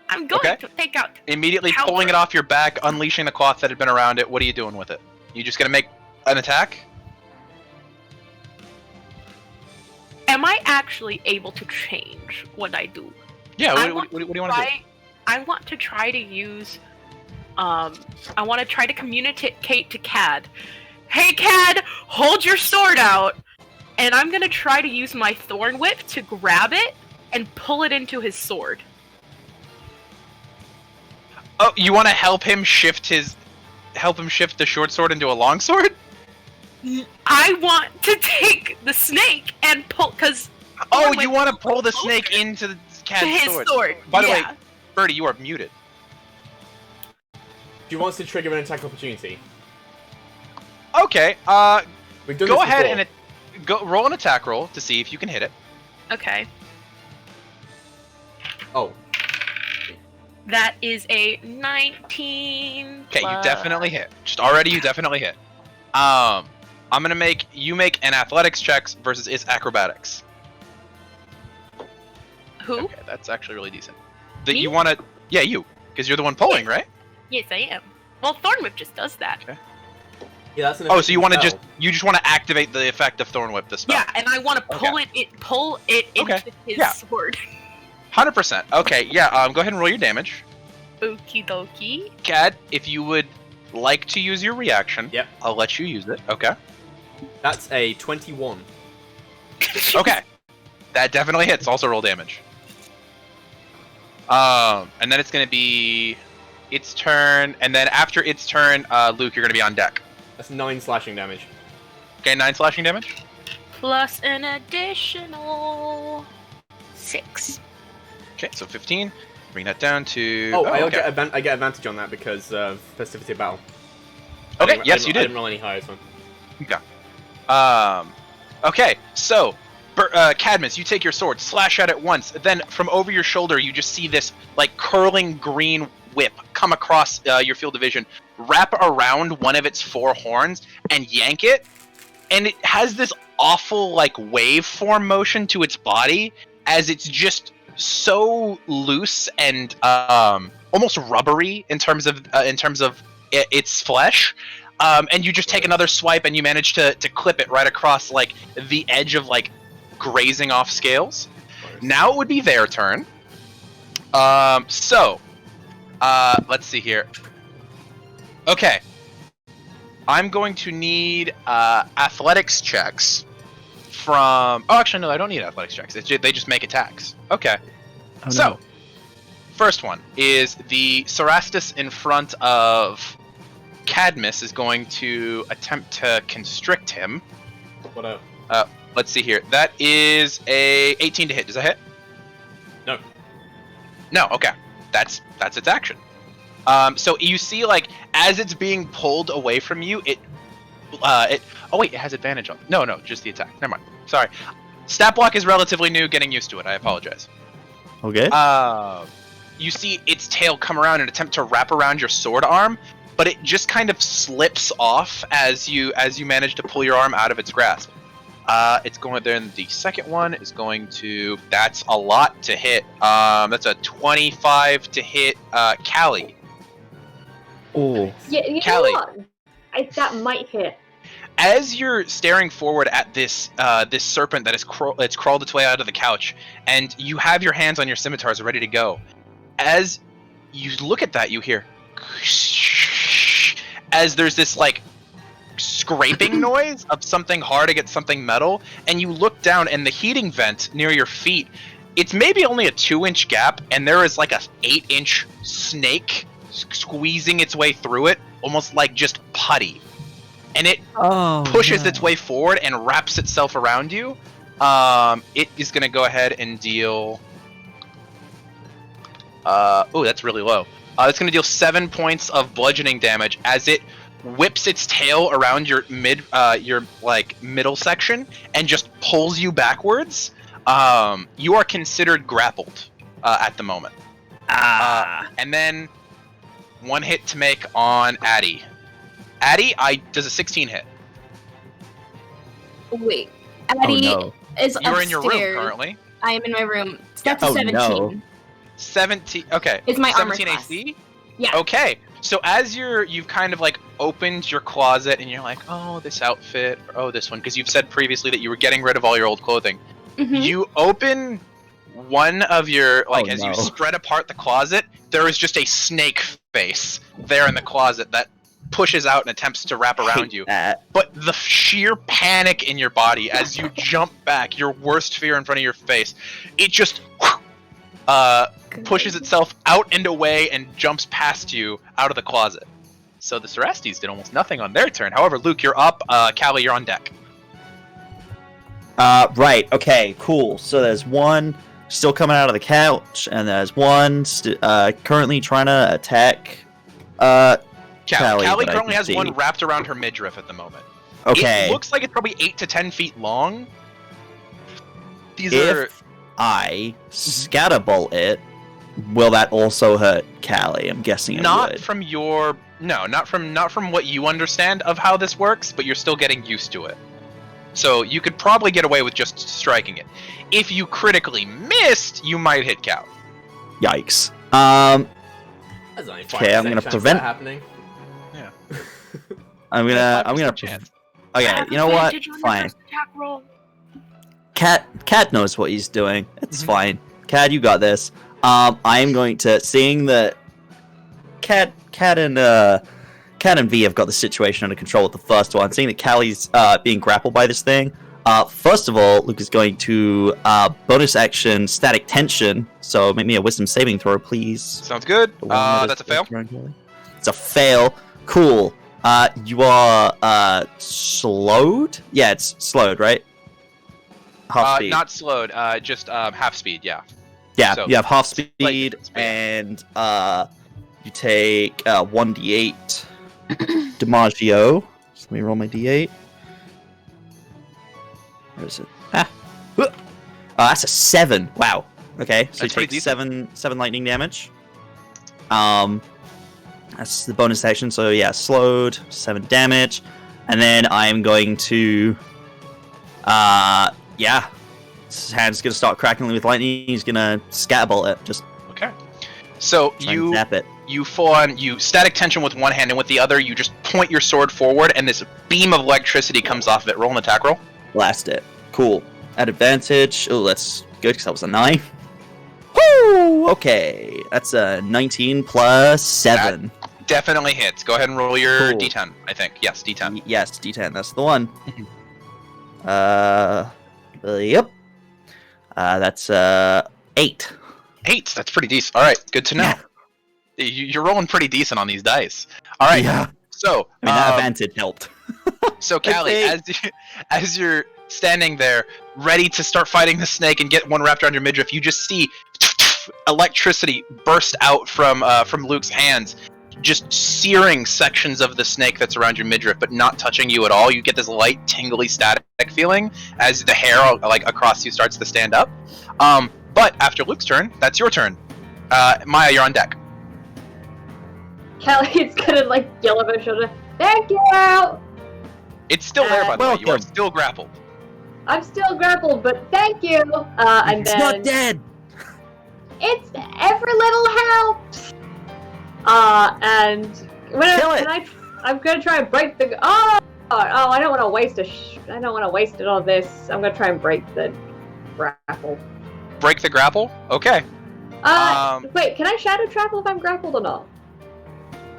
Speaker 4: I'm going
Speaker 1: Okay.
Speaker 4: to take out.
Speaker 1: Immediately
Speaker 4: Halberd.
Speaker 1: pulling it off your back, unleashing the cloth that had been around it. What are you doing with it? You just gonna make an attack?
Speaker 4: Am I actually able to change what I do?
Speaker 1: Yeah.
Speaker 4: I
Speaker 1: What do you want to do?
Speaker 4: I want to try to use. I want to try to communicate to Cad. Hey, Cad, hold your sword out, and I'm gonna try to use my thorn whip to grab it and pull it into his sword.
Speaker 1: Oh, you want to help him shift the short sword into a long sword?
Speaker 4: I want to take the snake and pull, cause
Speaker 1: Oh,
Speaker 4: Thorn
Speaker 1: you
Speaker 4: whip
Speaker 1: want to pull the
Speaker 4: closer
Speaker 1: snake into the
Speaker 4: to
Speaker 1: Cad's
Speaker 4: his
Speaker 1: sword.
Speaker 4: sword.
Speaker 1: By the way,
Speaker 4: Yeah.
Speaker 1: Birdie, you are muted.
Speaker 7: Do you want us to trigger an attack opportunity?
Speaker 1: Okay.
Speaker 7: We've done
Speaker 1: Go
Speaker 7: this
Speaker 1: ahead
Speaker 7: before.
Speaker 1: and go roll an attack roll to see if you can hit it.
Speaker 4: Okay,
Speaker 7: Oh,
Speaker 4: that is a 19.
Speaker 1: Okay, you
Speaker 4: plus-
Speaker 1: definitely hit. Just already, you definitely hit. I'm gonna make you make an athletics checks versus its acrobatics.
Speaker 4: Who?
Speaker 1: Okay, that's actually really decent. That
Speaker 4: Me?
Speaker 1: you want to, yeah, you, because you're the one pulling, right?
Speaker 4: Yes, I am. Well, thorn whip just does that.
Speaker 1: Okay.
Speaker 7: yeah, that's an.
Speaker 1: Oh, so you want to
Speaker 7: effective
Speaker 1: just want to activate the effect of Thorn Whip, the spell.
Speaker 4: Yeah, and I want to pull it into
Speaker 1: Okay,
Speaker 4: his
Speaker 1: yeah.
Speaker 4: sword.
Speaker 1: 100%. Okay, yeah. Go ahead and roll your damage.
Speaker 4: Okie dokie.
Speaker 1: Cad, if you would like to use your reaction,
Speaker 7: Yep.
Speaker 1: I'll let you use it. Okay.
Speaker 7: spell. That's a 21.
Speaker 1: Okay. That definitely hits. Also roll damage. And then it's gonna be its turn, and then after its turn, Luke, you're gonna be on deck.
Speaker 7: That's 9 slashing damage.
Speaker 1: Okay, 9 slashing damage.
Speaker 4: plus an additional 6.
Speaker 1: Okay, so 15. Bring that down to.
Speaker 7: I
Speaker 1: okay.
Speaker 7: get advantage on that because of Festivity of Battle.
Speaker 1: Okay, yes, you
Speaker 7: I
Speaker 1: did.
Speaker 7: didn't roll any higher this one.
Speaker 1: Okay, so Cadmus, you take your sword, slash at it once. Then from over your shoulder, you just see this like curling green whip come across your field of vision, wrap around one of its 4 horns, and yank it. And it has this awful like waveform motion to its body as it's just so loose and almost rubbery in terms of its flesh. And you just take another swipe and you manage to clip it right across like the edge of like grazing off scales. Now it would be their turn. So let's see here. Okay. I'm going to need athletics checks from... Oh, actually, no, I don't need athletics checks. They just make attacks. Okay.
Speaker 2: Oh,
Speaker 1: So,
Speaker 2: no.
Speaker 1: first one is the Cerastus in front of Cadmus is going to attempt to constrict him.
Speaker 7: What up?
Speaker 1: Let's see here. That is a 18 to hit. Does that hit?
Speaker 7: No.
Speaker 1: No, okay. That's its action. So you see, like, as it's being pulled away from you, it oh wait, it has advantage on. No, just the attack. Never mind. Sorry. Stat block is relatively new. Getting used to it. I apologize.
Speaker 2: Okay.
Speaker 1: You see its tail come around and attempt to wrap around your sword arm, but it just kind of slips off as you manage to pull your arm out of its grasp. It's going there, and the second one is going to. That's a lot to hit. That's a 25 to hit. Callie.
Speaker 2: Oh.
Speaker 8: Yeah, you know
Speaker 1: Callie.
Speaker 8: what? That might hit.
Speaker 1: As you're staring forward at this serpent that is it's crawled its way out of the couch, and you have your hands on your scimitars ready to go, as you look at that, you hear as there's this like scraping noise of something hard against something metal, and you look down, and the heating vent near your feet, it's maybe only a 2-inch gap, and there is like a 8-inch snake squeezing its way through it, almost like just putty. And it pushes its way forward and wraps itself around you. It is going to go ahead and deal... oh, that's really low. It's going to deal 7 points of bludgeoning damage as it whips its tail around your middle section and just pulls you backwards. You are considered grappled at the moment. And then 1 hit to make on Addie. Addie, does a 16 hit?
Speaker 5: Wait, Addie is upstairs.
Speaker 1: You're in your room currently.
Speaker 5: I am in my room. That's a
Speaker 2: Oh,
Speaker 5: 17.
Speaker 2: no.
Speaker 1: 17. Okay.
Speaker 5: It's my armor
Speaker 1: 17
Speaker 5: class.
Speaker 1: AC.
Speaker 5: Yeah.
Speaker 1: Okay. So as you've kind of like opened your closet and you're like, oh, this outfit, or oh, this one, because you've said previously that you were getting rid of all your old clothing.
Speaker 5: Mhm.
Speaker 1: You open one of your as
Speaker 2: no.
Speaker 1: you spread apart the closet, there is just a snake face there in the closet that pushes out and attempts to wrap around you. But the sheer panic in your body as you jump back, your worst fear in front of your face, it just pushes itself out and away and jumps past you out of the closet. So the Cerastes did almost nothing on their turn. However, Luke, you're up. Callie, you're on deck.
Speaker 2: Right. Okay. Cool. So there's one still coming out of the couch, and there's one currently trying to attack. Callie,
Speaker 1: Callie
Speaker 2: but I
Speaker 1: currently
Speaker 2: can
Speaker 1: has
Speaker 2: see.
Speaker 1: one wrapped around her midriff at the moment.
Speaker 2: Okay.
Speaker 1: It looks like it's probably 8 to 10 feet long. These are...
Speaker 2: If I scatterbolt it, will that also hurt Callie? I'm guessing it
Speaker 1: Not
Speaker 2: would.
Speaker 1: from your... No, not from what you understand of how this works, but you're still getting used to it. So you could probably get away with just striking it. If you critically missed, you might hit Cal.
Speaker 2: Yikes.
Speaker 7: That's only 5%
Speaker 2: Okay, I'm gonna
Speaker 7: chance of
Speaker 2: prevent-
Speaker 7: that happening.
Speaker 1: Yeah.
Speaker 2: I'm gonna.
Speaker 1: Chance.
Speaker 2: Okay, you know what? Fine. Cat knows what he's doing. It's fine. Cat, you got this. I'm going to, seeing that Cat and V have got the situation under control with the first one. Seeing that Callie's being grappled by this thing. First of all, Luke is going to bonus action static tension. So make me a wisdom saving throw, please.
Speaker 1: Sounds good.
Speaker 2: The one that
Speaker 1: That's a
Speaker 2: is
Speaker 1: fail.
Speaker 2: around Callie. It's a fail. Cool. You are slowed? Yeah, it's slowed, right? half speed.
Speaker 1: Not slowed. Just half speed. Yeah.
Speaker 2: Yeah,
Speaker 1: so-
Speaker 2: you have half
Speaker 1: slight
Speaker 2: speed,
Speaker 1: difference,
Speaker 2: and you take 1d8 DiMaggio. So let me roll my d8. Where is it? That's a 7. Wow. Okay, so
Speaker 1: That's
Speaker 2: you
Speaker 1: pretty
Speaker 2: take 7 lightning damage. That's the bonus action. So yeah, slowed, 7 damage, and then I'm going to, his hand's gonna start crackling with lightning. He's gonna scatterbolt it. Just
Speaker 1: Okay. So
Speaker 2: try and zap it.
Speaker 1: you full on static tension with one hand, and with the other you just point your sword forward, and this beam of electricity comes off of it. Roll an attack roll.
Speaker 2: Blast it. Cool. At advantage. Oh, that's good because that was a 9. Woo! Okay, that's a 19 plus 7.
Speaker 1: Definitely hits. Go ahead and roll your
Speaker 2: Cool.
Speaker 1: d10. I think yes, d10.
Speaker 2: Yes, D10. That's the one. Yep. That's 8.
Speaker 1: 8. That's pretty decent. All right, good to know.
Speaker 2: Yeah.
Speaker 1: You're rolling pretty decent on these dice. All right.
Speaker 2: Yeah.
Speaker 1: So
Speaker 2: I mean, that advantage helped.
Speaker 1: So Callie, as you're standing there, ready to start fighting the snake and get one wrapped around your midriff, you just see electricity burst out from Luke's hands, just searing sections of the snake that's around your midriff, but not touching you at all. You get this light, tingly, static feeling as the hair like across you starts to stand up. But after Luke's turn, that's your turn. Maya, you're on deck.
Speaker 8: Callie's gonna like yell over her shoulder, "Thank you!"
Speaker 1: It's still there, by the way. You are
Speaker 2: welcome.
Speaker 1: still grappled.
Speaker 8: I'm still grappled, but thank you. And
Speaker 2: It's
Speaker 8: then
Speaker 2: not dead.
Speaker 8: it's every little helps. And
Speaker 2: Kill it.
Speaker 8: I'm gonna try and break the. Oh, I don't want to waste I don't want to waste it on this. I'm gonna try and break the grapple.
Speaker 1: Break the grapple? Okay.
Speaker 8: Wait, can I shadow travel if I'm grappled or not?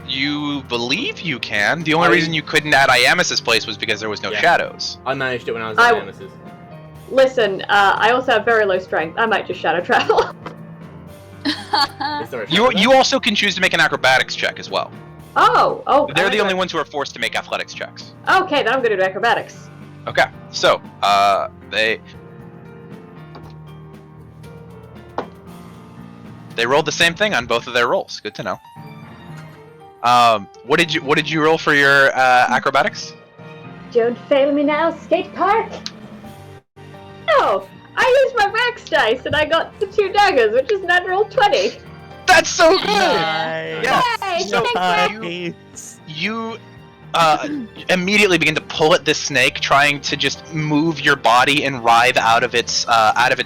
Speaker 1: You believe you can. The only reason you couldn't at Iamis's place was because there was no shadows.
Speaker 7: I managed it when I was at Nemesis.
Speaker 8: Listen, I also have very low strength. I might just shadow travel.
Speaker 7: Is there a shadow
Speaker 1: You also can choose to make an acrobatics check as well.
Speaker 8: Oh.
Speaker 1: They're the only ones who are forced to make athletics checks.
Speaker 8: Okay, then I'm gonna do acrobatics.
Speaker 1: Okay, so they rolled the same thing on both of their rolls. Good to know. What did you roll for your acrobatics?
Speaker 8: Don't fail me now, skate park. No, I used my max dice and I got the 2 daggers, which is natural 20.
Speaker 1: That's so good.
Speaker 2: Nice.
Speaker 1: Yeah.
Speaker 8: Yay,
Speaker 1: So
Speaker 8: thank
Speaker 1: you immediately begin to pull at this snake, trying to just move your body and writhe out of its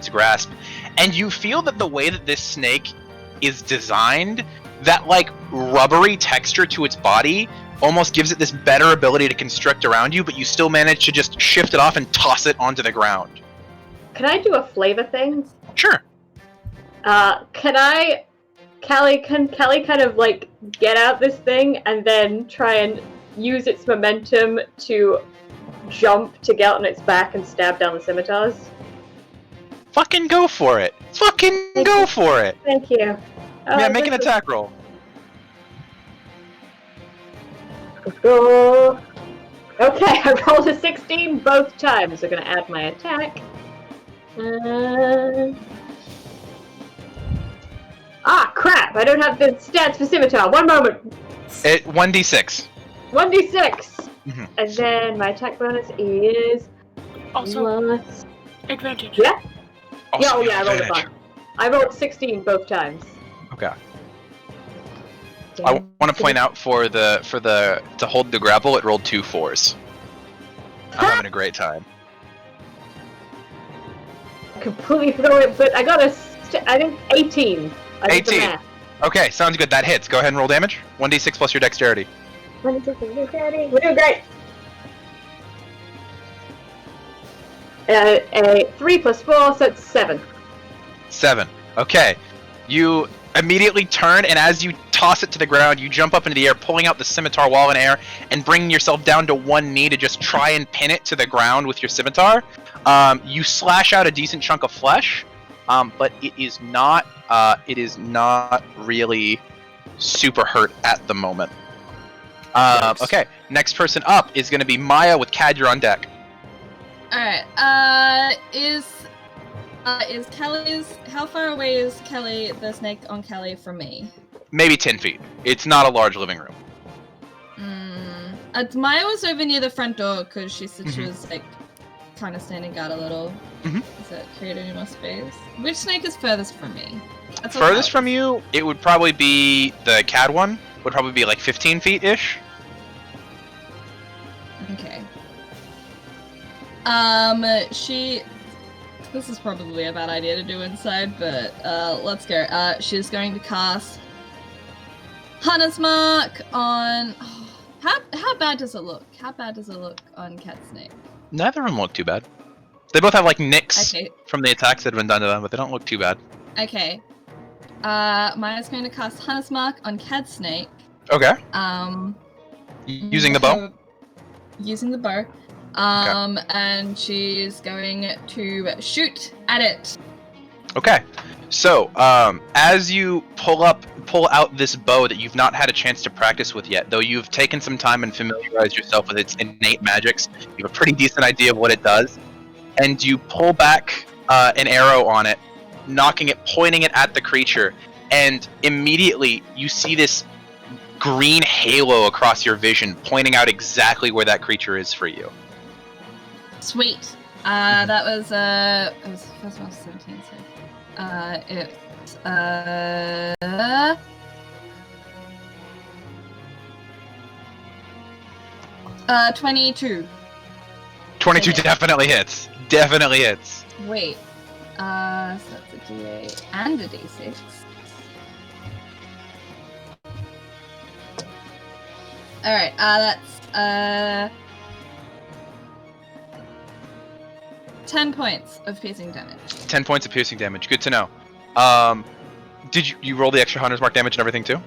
Speaker 1: grasp, and you feel that the way that this snake is designed, that like rubbery texture to its body almost gives it this better ability to constrict around you, but you still manage to just shift it off and toss it onto the ground.
Speaker 8: Can I do a flavor thing?
Speaker 1: Sure.
Speaker 8: Can Callie kind of like get out this thing and then try and use its momentum to jump to get on its back and stab down the scimitars?
Speaker 1: Fucking go for it. Fucking
Speaker 8: Thank
Speaker 1: go
Speaker 8: you.
Speaker 1: for it.
Speaker 8: Thank you.
Speaker 1: Yeah, make an attack roll.
Speaker 8: Go. Okay, I rolled a 16 both times. I'm gonna add my attack. Crap! I don't have the stats for scimitar. One moment.
Speaker 1: 1d6.
Speaker 8: 1d6.
Speaker 1: Mhm.
Speaker 8: And then my attack bonus is
Speaker 4: Also,
Speaker 8: plus.
Speaker 4: advantage.
Speaker 8: Yeah.
Speaker 1: Also
Speaker 8: I rolled a
Speaker 1: advantage.
Speaker 8: 5. I rolled 16 both times.
Speaker 1: Okay. I want to point out to hold the grapple, it rolled 2 4s. I'm having a great time.
Speaker 8: Completely forgot it, but I got I think 18. I did the
Speaker 1: 18.
Speaker 8: math.
Speaker 1: Okay, sounds good. That hits. Go ahead and roll damage. 1d6 plus your dexterity.
Speaker 8: We're doing great. A 3 plus 4, so it's 7.
Speaker 1: 7. Okay. You immediately turn, and as you toss it to the ground, you jump up into the air, pulling out the scimitar while in air, and bringing yourself down to one knee to just try and pin it to the ground with your scimitar. You slash out a decent chunk of flesh, but it is not really super hurt at the moment. Okay, next person up is going to be Maya with Cad. You're on deck.
Speaker 6: Alright, is Is Kelly's... How far away is Kelly, the snake on Kelly, from me?
Speaker 1: Maybe 10 feet. It's not a large living room.
Speaker 6: Maya was over near the front door because she said she was like kind of standing guard a little. Does that create any more space? Which snake is furthest from me? That's what
Speaker 1: Furthest from you, it would probably be the CAD one. Would probably be like 15 feet-ish.
Speaker 6: Okay. This is probably a bad idea to do inside, but let's go. She's going to cast Hunter's Mark on... How bad does it look? How bad does it look on Cat Snake?
Speaker 1: Neither of them look too bad. They both have like nicks
Speaker 6: Okay.
Speaker 1: from the attacks that have been done to them, but they don't look too bad.
Speaker 6: Okay. Maya's going to cast Hunter's Mark on Cat Snake.
Speaker 1: Okay. Using the bow?
Speaker 6: Using the bow. And she's going to shoot at it.
Speaker 1: Okay. So, as you pull out this bow that you've not had a chance to practice with yet, though you've taken some time and familiarized yourself with its innate magics, you have a pretty decent idea of what it does, and you pull back an arrow on it, pointing it at the creature, and immediately you see this green halo across your vision, pointing out exactly where that creature is for you.
Speaker 6: Sweet. That was it was first one 17, so it's 22.
Speaker 1: 22 definitely hits. Definitely hits.
Speaker 6: Wait. So that's a D8 and a D6. Alright, that's 10 points of piercing damage.
Speaker 1: 10 points of piercing damage. Good to know. Did you roll the extra Hunter's Mark damage and everything too?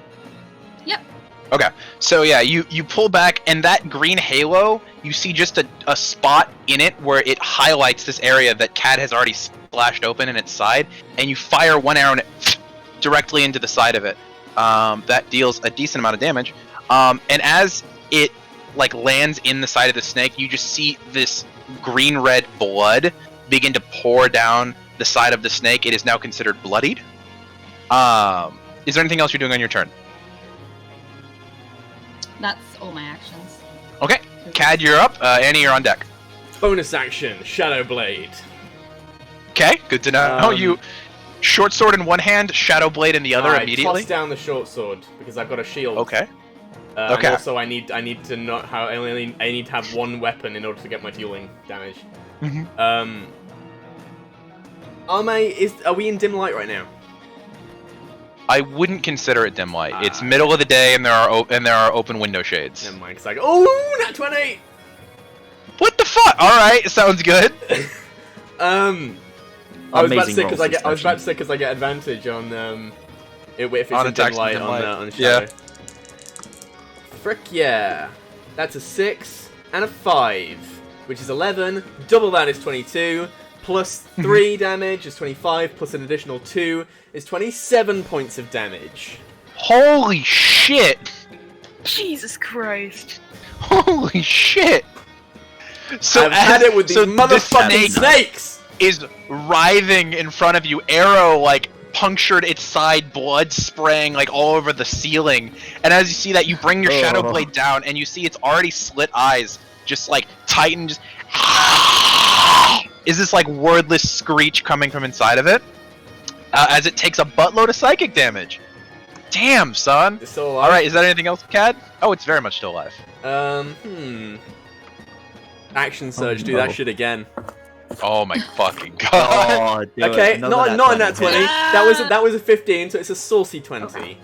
Speaker 6: Yep.
Speaker 1: Okay. So yeah, you pull back, and that green halo, you see just a spot in it where it highlights this area that Cad has already splashed open in its side, and you fire one arrow and it directly into the side of it. That deals a decent amount of damage. And as it like lands in the side of the snake, you just see this green-red blood begin to pour down the side of the snake. It is now considered bloodied. Is there anything else you're doing on your turn?
Speaker 6: That's all my actions.
Speaker 1: Okay. Cad, you're up. Annie, you're on deck.
Speaker 7: Bonus action, Shadow Blade.
Speaker 1: Okay, good to know. You short sword in one hand, shadow blade in the other immediately.
Speaker 7: Toss down the short sword because I've got a shield.
Speaker 1: Okay.
Speaker 7: And also, I need to not have. I need to have one weapon in order to get my dueling damage. Are we in dim light right now?
Speaker 1: I wouldn't consider it dim light. It's middle of the day, and there are open window shades.
Speaker 7: Never mind. It's like, oh, nat 20.
Speaker 1: What the fuck? All right, sounds good.
Speaker 7: I was about to say because I get advantage on if it's in dim light on the shadow. Yeah. Frick yeah. That's a 6 and a 5, which is 11. Double that is 22. Plus 3 damage is 25. Plus an additional 2 is 27 points of damage.
Speaker 1: Holy shit!
Speaker 4: Jesus Christ.
Speaker 1: Holy shit! So
Speaker 7: I've had it with these motherfucking snakes!
Speaker 1: Is writhing in front of you, arrow like punctured its side, blood spraying like all over the ceiling. And as you see that, you bring your shadow blade down, and you see its already slit eyes just like tighten. Just is this like wordless screech coming from inside of it as it takes a buttload of psychic damage. Damn, son.
Speaker 7: It's still alive.
Speaker 1: All right, is that anything else, Cad? Oh, it's very much still alive.
Speaker 7: Action surge. Do that shit again.
Speaker 1: Oh my fucking god.
Speaker 7: Okay, not in that 20. That was a 15, so it's a saucy 20.
Speaker 1: Okay.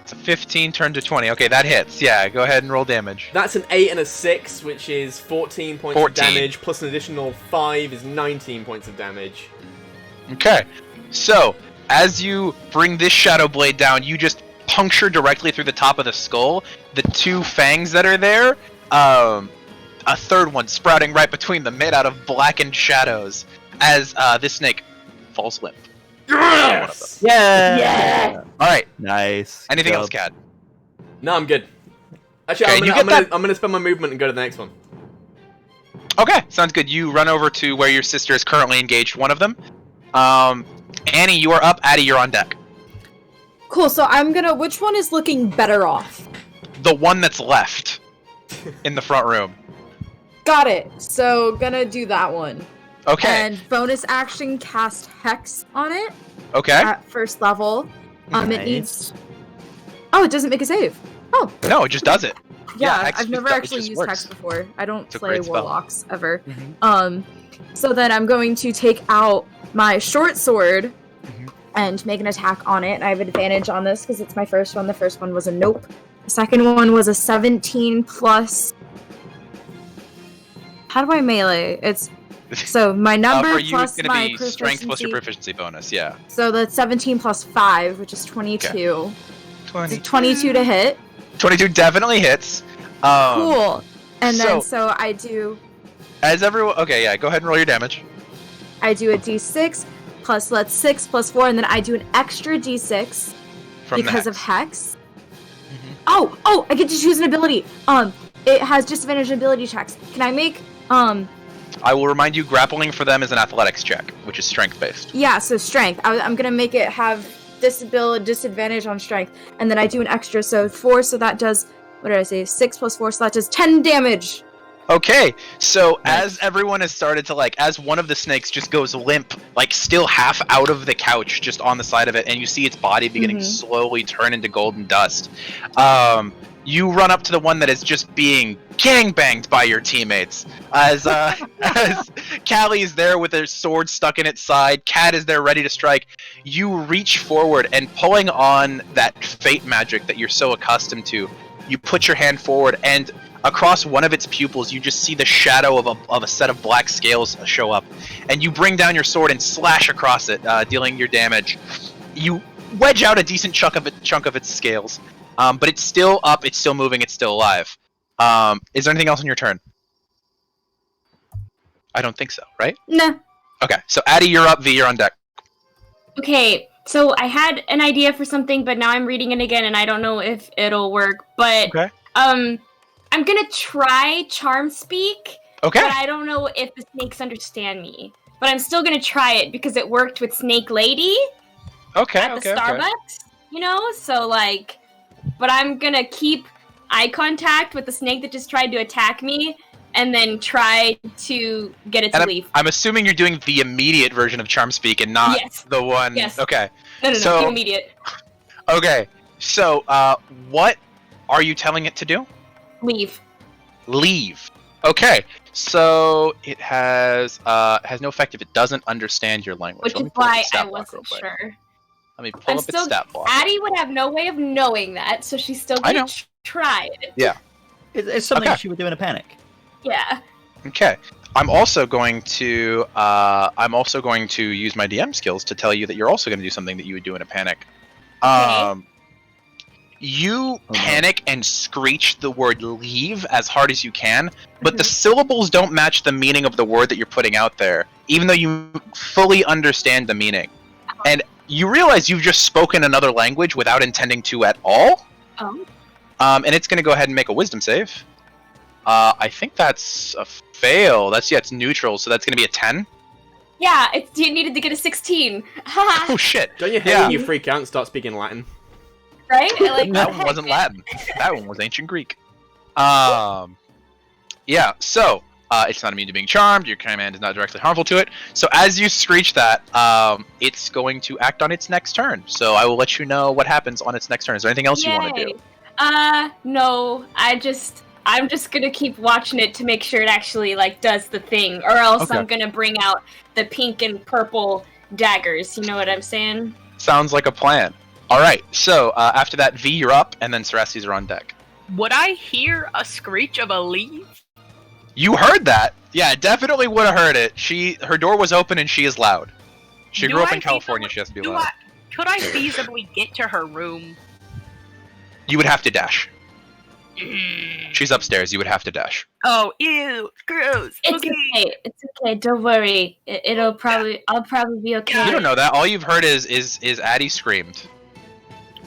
Speaker 1: It's a 15 turned to 20. Okay, that hits. Yeah, go ahead and roll damage.
Speaker 7: That's an 8 and a 6, which is 14 points of damage, plus an additional 5 is 19 points of damage.
Speaker 1: Okay, so as you bring this shadow blade down, you just puncture directly through the top of the skull. The 2 fangs that are there, a third one sprouting right between them, made out of blackened shadows, as this snake falls limp.
Speaker 7: Yes!
Speaker 2: Yeah!
Speaker 1: Alright.
Speaker 2: Nice.
Speaker 1: Anything else, Cad?
Speaker 7: No, I'm good. Actually, I'm gonna spend my movement and go to the next one.
Speaker 1: Okay, sounds good. You run over to where your sister is currently engaged, one of them. Annie, you are up. Addie, you're on deck.
Speaker 3: Cool, so which one is looking better off?
Speaker 1: The one that's left in the front room.
Speaker 3: Got it. So, gonna do that one.
Speaker 1: Okay.
Speaker 3: And bonus action, cast Hex on it.
Speaker 1: Okay.
Speaker 3: At first level. It needs... Oh, it doesn't make a save. Oh.
Speaker 1: No, it just does it.
Speaker 3: Yeah,
Speaker 1: Hex
Speaker 3: I've never actually used
Speaker 1: works.
Speaker 3: Hex before. I don't
Speaker 1: It's a
Speaker 3: play
Speaker 1: great spell.
Speaker 3: Warlocks ever. So then I'm going to take out my short sword and make an attack on it. And I have advantage on this because it's my first one. The first one was a nope. The second one was a 17 plus... How do I melee? It's... So my number
Speaker 1: for you,
Speaker 3: plus
Speaker 1: it's gonna
Speaker 3: my
Speaker 1: be
Speaker 3: proficiency.
Speaker 1: strength plus your proficiency bonus, yeah.
Speaker 3: So that's 17 plus 5, which is 22.
Speaker 1: Okay.
Speaker 3: 22 to hit.
Speaker 1: 22 definitely hits.
Speaker 3: Cool. And then,
Speaker 1: so-
Speaker 3: so I do...
Speaker 1: As everyone... Okay, yeah, go ahead and roll your damage.
Speaker 3: I do a d6, plus that's 6, plus 4, and then I do an extra d6
Speaker 1: From
Speaker 3: because
Speaker 1: the
Speaker 3: of Hex. Oh, I get to choose an ability. It has disadvantage on ability checks. Can I make,
Speaker 1: I will remind you, grappling for them is an athletics check, which is strength-based.
Speaker 3: Yeah, so strength. I'm gonna make it have disadvantage on strength, and then I do an extra, so 4, so that does, what did I say, 6 plus 4, so that does 10 damage.
Speaker 1: Okay, so as everyone has started to, as one of the snakes just goes limp, still half out of the couch, just on the side of it, and you see its body beginning to slowly turn into golden dust, you run up to the one that is just being gangbanged by your teammates. As Callie is there with her sword stuck in its side, Cat is there ready to strike. You reach forward, and pulling on that fate magic that you're so accustomed to, you put your hand forward, and across one of its pupils, you just see the shadow of a set of black scales show up. And you bring down your sword and slash across it, dealing your damage. You wedge out a decent chunk of its scales. But it's still up, it's still moving, it's still alive. Is there anything else on your turn? I don't think so, right?
Speaker 5: Nah.
Speaker 1: Okay, so Addie, you're up, V, you're on deck.
Speaker 5: Okay, so I had an idea for something, but now I'm reading it again, and I don't know if it'll work. But
Speaker 1: Okay.
Speaker 5: I'm gonna try Charm Speak.
Speaker 1: Okay.
Speaker 5: But I don't know if the snakes understand me. But I'm still gonna try it because it worked with Snake Lady at the Starbucks. You know, so but I'm gonna keep eye contact with the snake that just tried to attack me, and then try to get it to leave.
Speaker 1: I'm assuming you're doing the immediate version of Charm Speak and not the one.
Speaker 5: Yes.
Speaker 1: Okay.
Speaker 5: No, the immediate.
Speaker 1: Okay. So, what are you telling it to do?
Speaker 5: Leave.
Speaker 1: Leave. Okay. So it has no effect if it doesn't understand your language.
Speaker 5: Which is why I wasn't sure.
Speaker 1: Let me pull up its stat block.
Speaker 5: Addie would have no way of knowing that, so she's still gonna try it.
Speaker 1: Yeah.
Speaker 2: It's something she would do in a panic.
Speaker 5: Yeah.
Speaker 1: Okay. I'm also going to use my DM skills to tell you that you're also going to do something that you would do in a panic. You panic and screech the word leave as hard as you can, but the syllables don't match the meaning of the word that you're putting out there, even though you fully understand the meaning. And you realize you've just spoken another language without intending to at all.
Speaker 5: Oh.
Speaker 1: And it's going to go ahead and make a wisdom save. I think that's a fail. It's neutral, so that's going to be a 10.
Speaker 5: Yeah, you needed to get a 16.
Speaker 1: Oh shit!
Speaker 7: Don't you hate when you freak out and start speaking Latin?
Speaker 5: Right?
Speaker 1: That one wasn't Latin. That one was ancient Greek. Yeah. So it's not immune to being charmed. Your command is not directly harmful to it. So as you screech that, it's going to act on its next turn. So I will let you know what happens on its next turn. Is there anything else you want to do?
Speaker 5: No. I'm just gonna keep watching it to make sure it actually does the thing, or else I'm gonna bring out the pink and purple daggers. You know what I'm saying?
Speaker 1: Sounds like a plan. All right. So after that, V, you're up, and then Cerastes are on deck.
Speaker 4: Would I hear a screech of a leave?
Speaker 1: You heard that? Yeah, definitely would have heard it. Her door was open and she is loud. She grew up in California. She has to be loud.
Speaker 4: Could I feasibly get to her room?
Speaker 1: You would have to dash. She's upstairs. You would have to dash.
Speaker 4: Oh, ew, gross.
Speaker 5: It's okay. It's okay. Don't worry. I'll probably be okay.
Speaker 1: You don't know that. All you've heard is Addie screamed.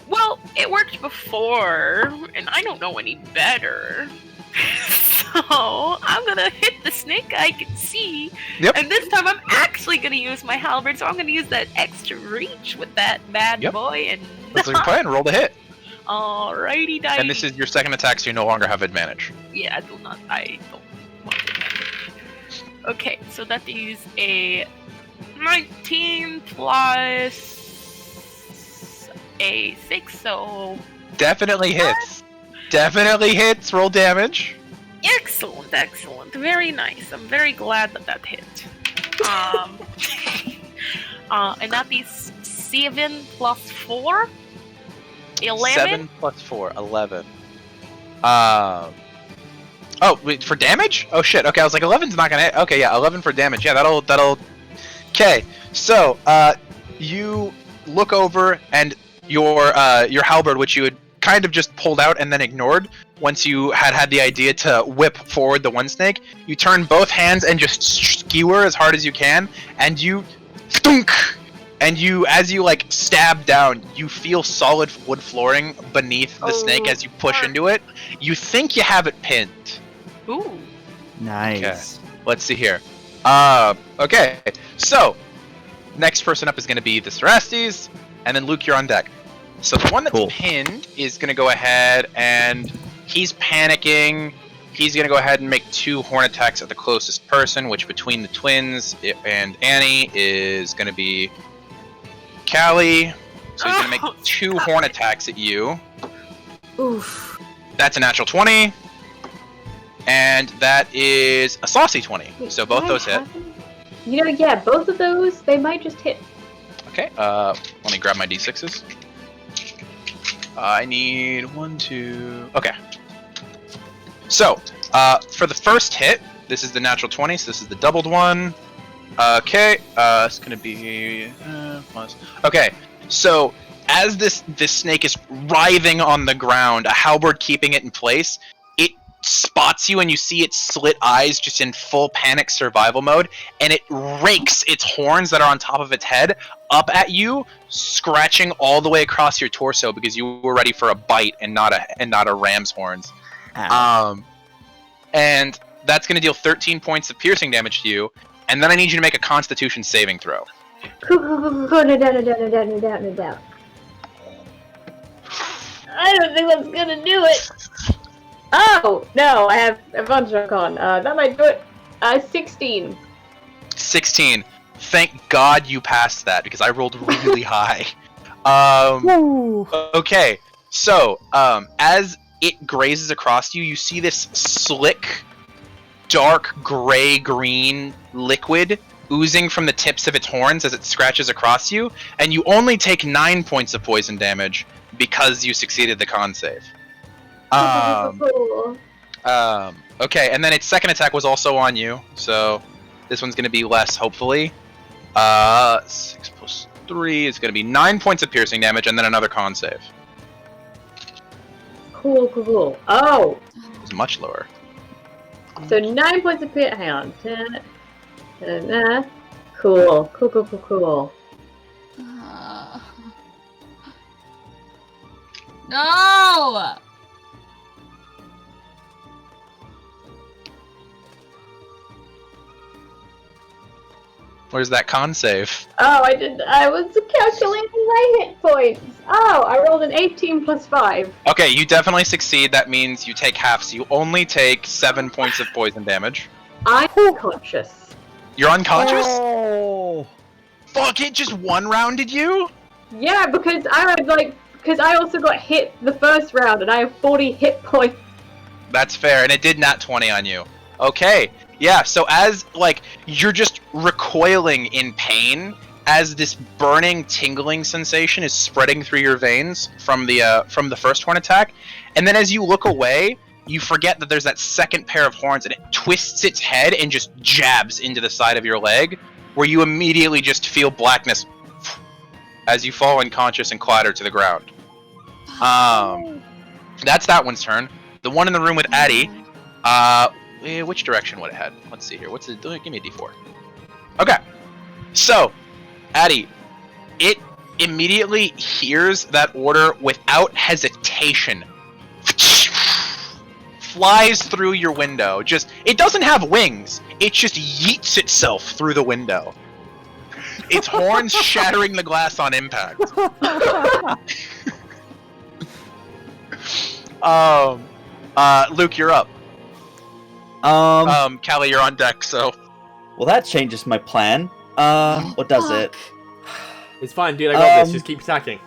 Speaker 4: Well, it worked before, and I don't know any better. So I'm gonna hit the snake I can see.
Speaker 1: Yep.
Speaker 4: And this time I'm actually gonna use my halberd, so I'm gonna use that extra reach with that bad boy and
Speaker 1: That's like a plan. Roll the hit.
Speaker 4: alrighty dice.
Speaker 1: And this is your second attack, so you no longer have advantage.
Speaker 4: Yeah, I don't want advantage. Okay, so that is a 19 plus a 6, so
Speaker 1: Definitely hits. Definitely hits. Roll damage.
Speaker 4: excellent, excellent. Very nice. I'm very glad that hit. And that is 7 plus 4. 11.
Speaker 1: 7 plus 4, 11. Oh, wait, for damage? Oh shit. Okay, I was like 11's not gonna hit. Okay, yeah, 11 for damage. Yeah, that'll. Okay, so you look over and your halberd, which you had kind of just pulled out and then ignored once you had the idea to whip forward the one snake, you turn both hands and just skewer as hard as you can, and you thunk. And as you like stab down, you feel solid wood flooring beneath the snake as you push into it. You think you have it pinned.
Speaker 4: Ooh.
Speaker 2: Nice.
Speaker 1: Okay. Let's see here. Okay. So, next person up is going to be the Cerastes, and then Luke, you're on deck. So the one that's pinned is going to go ahead and he's panicking. He's going to go ahead and make 2 horn attacks at the closest person, which between the twins and Annie is going to be Callie. So he's going to make 2 horn attacks at you.
Speaker 3: Oof.
Speaker 1: That's a natural 20. And that is a saucy 20. So both those hit.
Speaker 8: You know, yeah, both of those, they might just hit.
Speaker 1: Okay, let me grab my d6s. I need 1, 2... Okay. So, for the first hit, this is the natural 20, so this is the doubled one. Okay, it's gonna be... plus. Okay, so as this snake is writhing on the ground, a halberd keeping it in place, it spots you and you see its slit eyes just in full panic survival mode, and it rakes its horns that are on top of its head up at you, scratching all the way across your torso because you were ready for a bite and not a ram's horns.
Speaker 2: Ow.
Speaker 1: And that's going to deal 13 points of piercing damage to you, and then I need you to make a Constitution saving throw.
Speaker 8: No doubt. I don't think that's gonna do it. Oh, no, I have a bunch of con. That might do it. 16.
Speaker 1: 16. Thank God you passed that, because I rolled really high. Okay, so, as it grazes across you, you see this slick, dark gray-green liquid oozing from the tips of its horns as it scratches across you, and you only take 9 points of poison damage because you succeeded the con save. Okay, and then its second attack was also on you, so this one's going to be less, hopefully. 6 plus 3 is going to be 9 points of piercing damage, and then another con save.
Speaker 8: Cool. Oh!
Speaker 1: It's much lower.
Speaker 8: So 9 points of piercing. Hang on. 10. Cool.
Speaker 6: No!
Speaker 1: Where's that con save?
Speaker 8: Oh, I was calculating my hit points. Oh, I rolled an 18 plus 5.
Speaker 1: Okay, you definitely succeed. That means you take half, so you only take 7 points of poison damage.
Speaker 8: I'm unconscious.
Speaker 1: You're unconscious?
Speaker 2: Oh.
Speaker 1: Fuck, it just one-rounded you?
Speaker 8: Yeah, because I also got hit the first round and I have 40 hit points.
Speaker 1: That's fair, and it did nat 20 on you. Okay, yeah, so as, you're just recoiling in pain as this burning, tingling sensation is spreading through your veins from the first horn attack, and then as you look away, you forget that there's that second pair of horns, and it twists its head and just jabs into the side of your leg, where you immediately just feel blackness as you fall unconscious and clatter to the ground. That's that one's turn. The one in the room with Addie, which direction would it head? Let's see here. Give me a d4. Okay. So, Addie, it immediately hears that order without hesitation. flies through your window. It doesn't have wings. It just yeets itself through the window. Its horns shattering the glass on impact. Luke, you're up. Callie, you're on deck, so.
Speaker 2: Well, that changes my plan. What does it?
Speaker 7: It's fine, dude. I got this. Just keep attacking.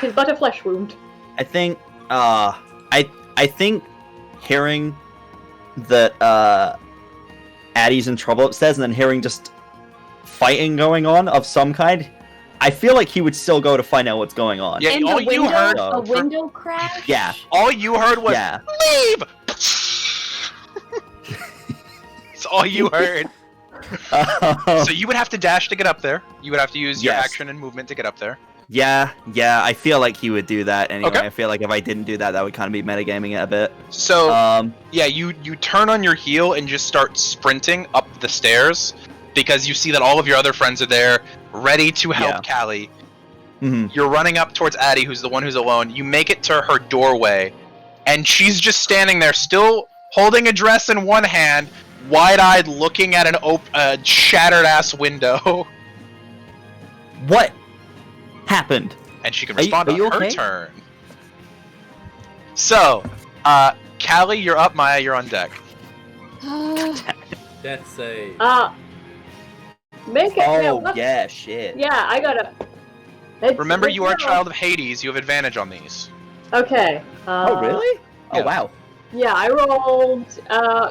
Speaker 8: His but a flesh wound.
Speaker 2: I think, I think hearing that, Addie's in trouble upstairs and then hearing just fighting going on of some kind, I feel like he would still go to find out what's going on.
Speaker 1: Yeah,
Speaker 5: And
Speaker 1: all
Speaker 5: the
Speaker 1: you
Speaker 5: window,
Speaker 1: heard.
Speaker 5: a window crash?
Speaker 2: Yeah.
Speaker 1: All you heard was
Speaker 2: Yeah.
Speaker 1: leave. That's all you heard. So you would have to dash to get up there. You would have to use your
Speaker 2: Yes.
Speaker 1: action and movement to get up there.
Speaker 2: Yeah, I feel like he would do that anyway.
Speaker 1: Okay.
Speaker 2: I feel like if I didn't do that, that would kind of be metagaming it a bit.
Speaker 1: So
Speaker 2: Yeah,
Speaker 1: you turn on your heel and just start sprinting up the stairs because you see that all of your other friends are there, ready to help Callie. You're running up towards Addie, who's the one who's alone. You make it to her doorway, and she's just standing there, still holding a dress in one hand, wide-eyed, looking at an shattered-ass window.
Speaker 2: What happened?
Speaker 1: And she can
Speaker 2: Are you-
Speaker 1: respond
Speaker 2: are
Speaker 1: on
Speaker 2: you
Speaker 1: her
Speaker 2: okay?
Speaker 1: turn. So, Callie, you're up. Maya, you're on deck.
Speaker 7: Death save.
Speaker 8: Make it.
Speaker 2: Oh,
Speaker 8: what?
Speaker 2: yeah, shit.
Speaker 8: Yeah, I gotta.
Speaker 1: Remember, you are a child of Hades. You have advantage on these.
Speaker 8: Okay.
Speaker 2: Oh, really? Oh,
Speaker 1: yeah.
Speaker 2: wow.
Speaker 8: Yeah, I rolled.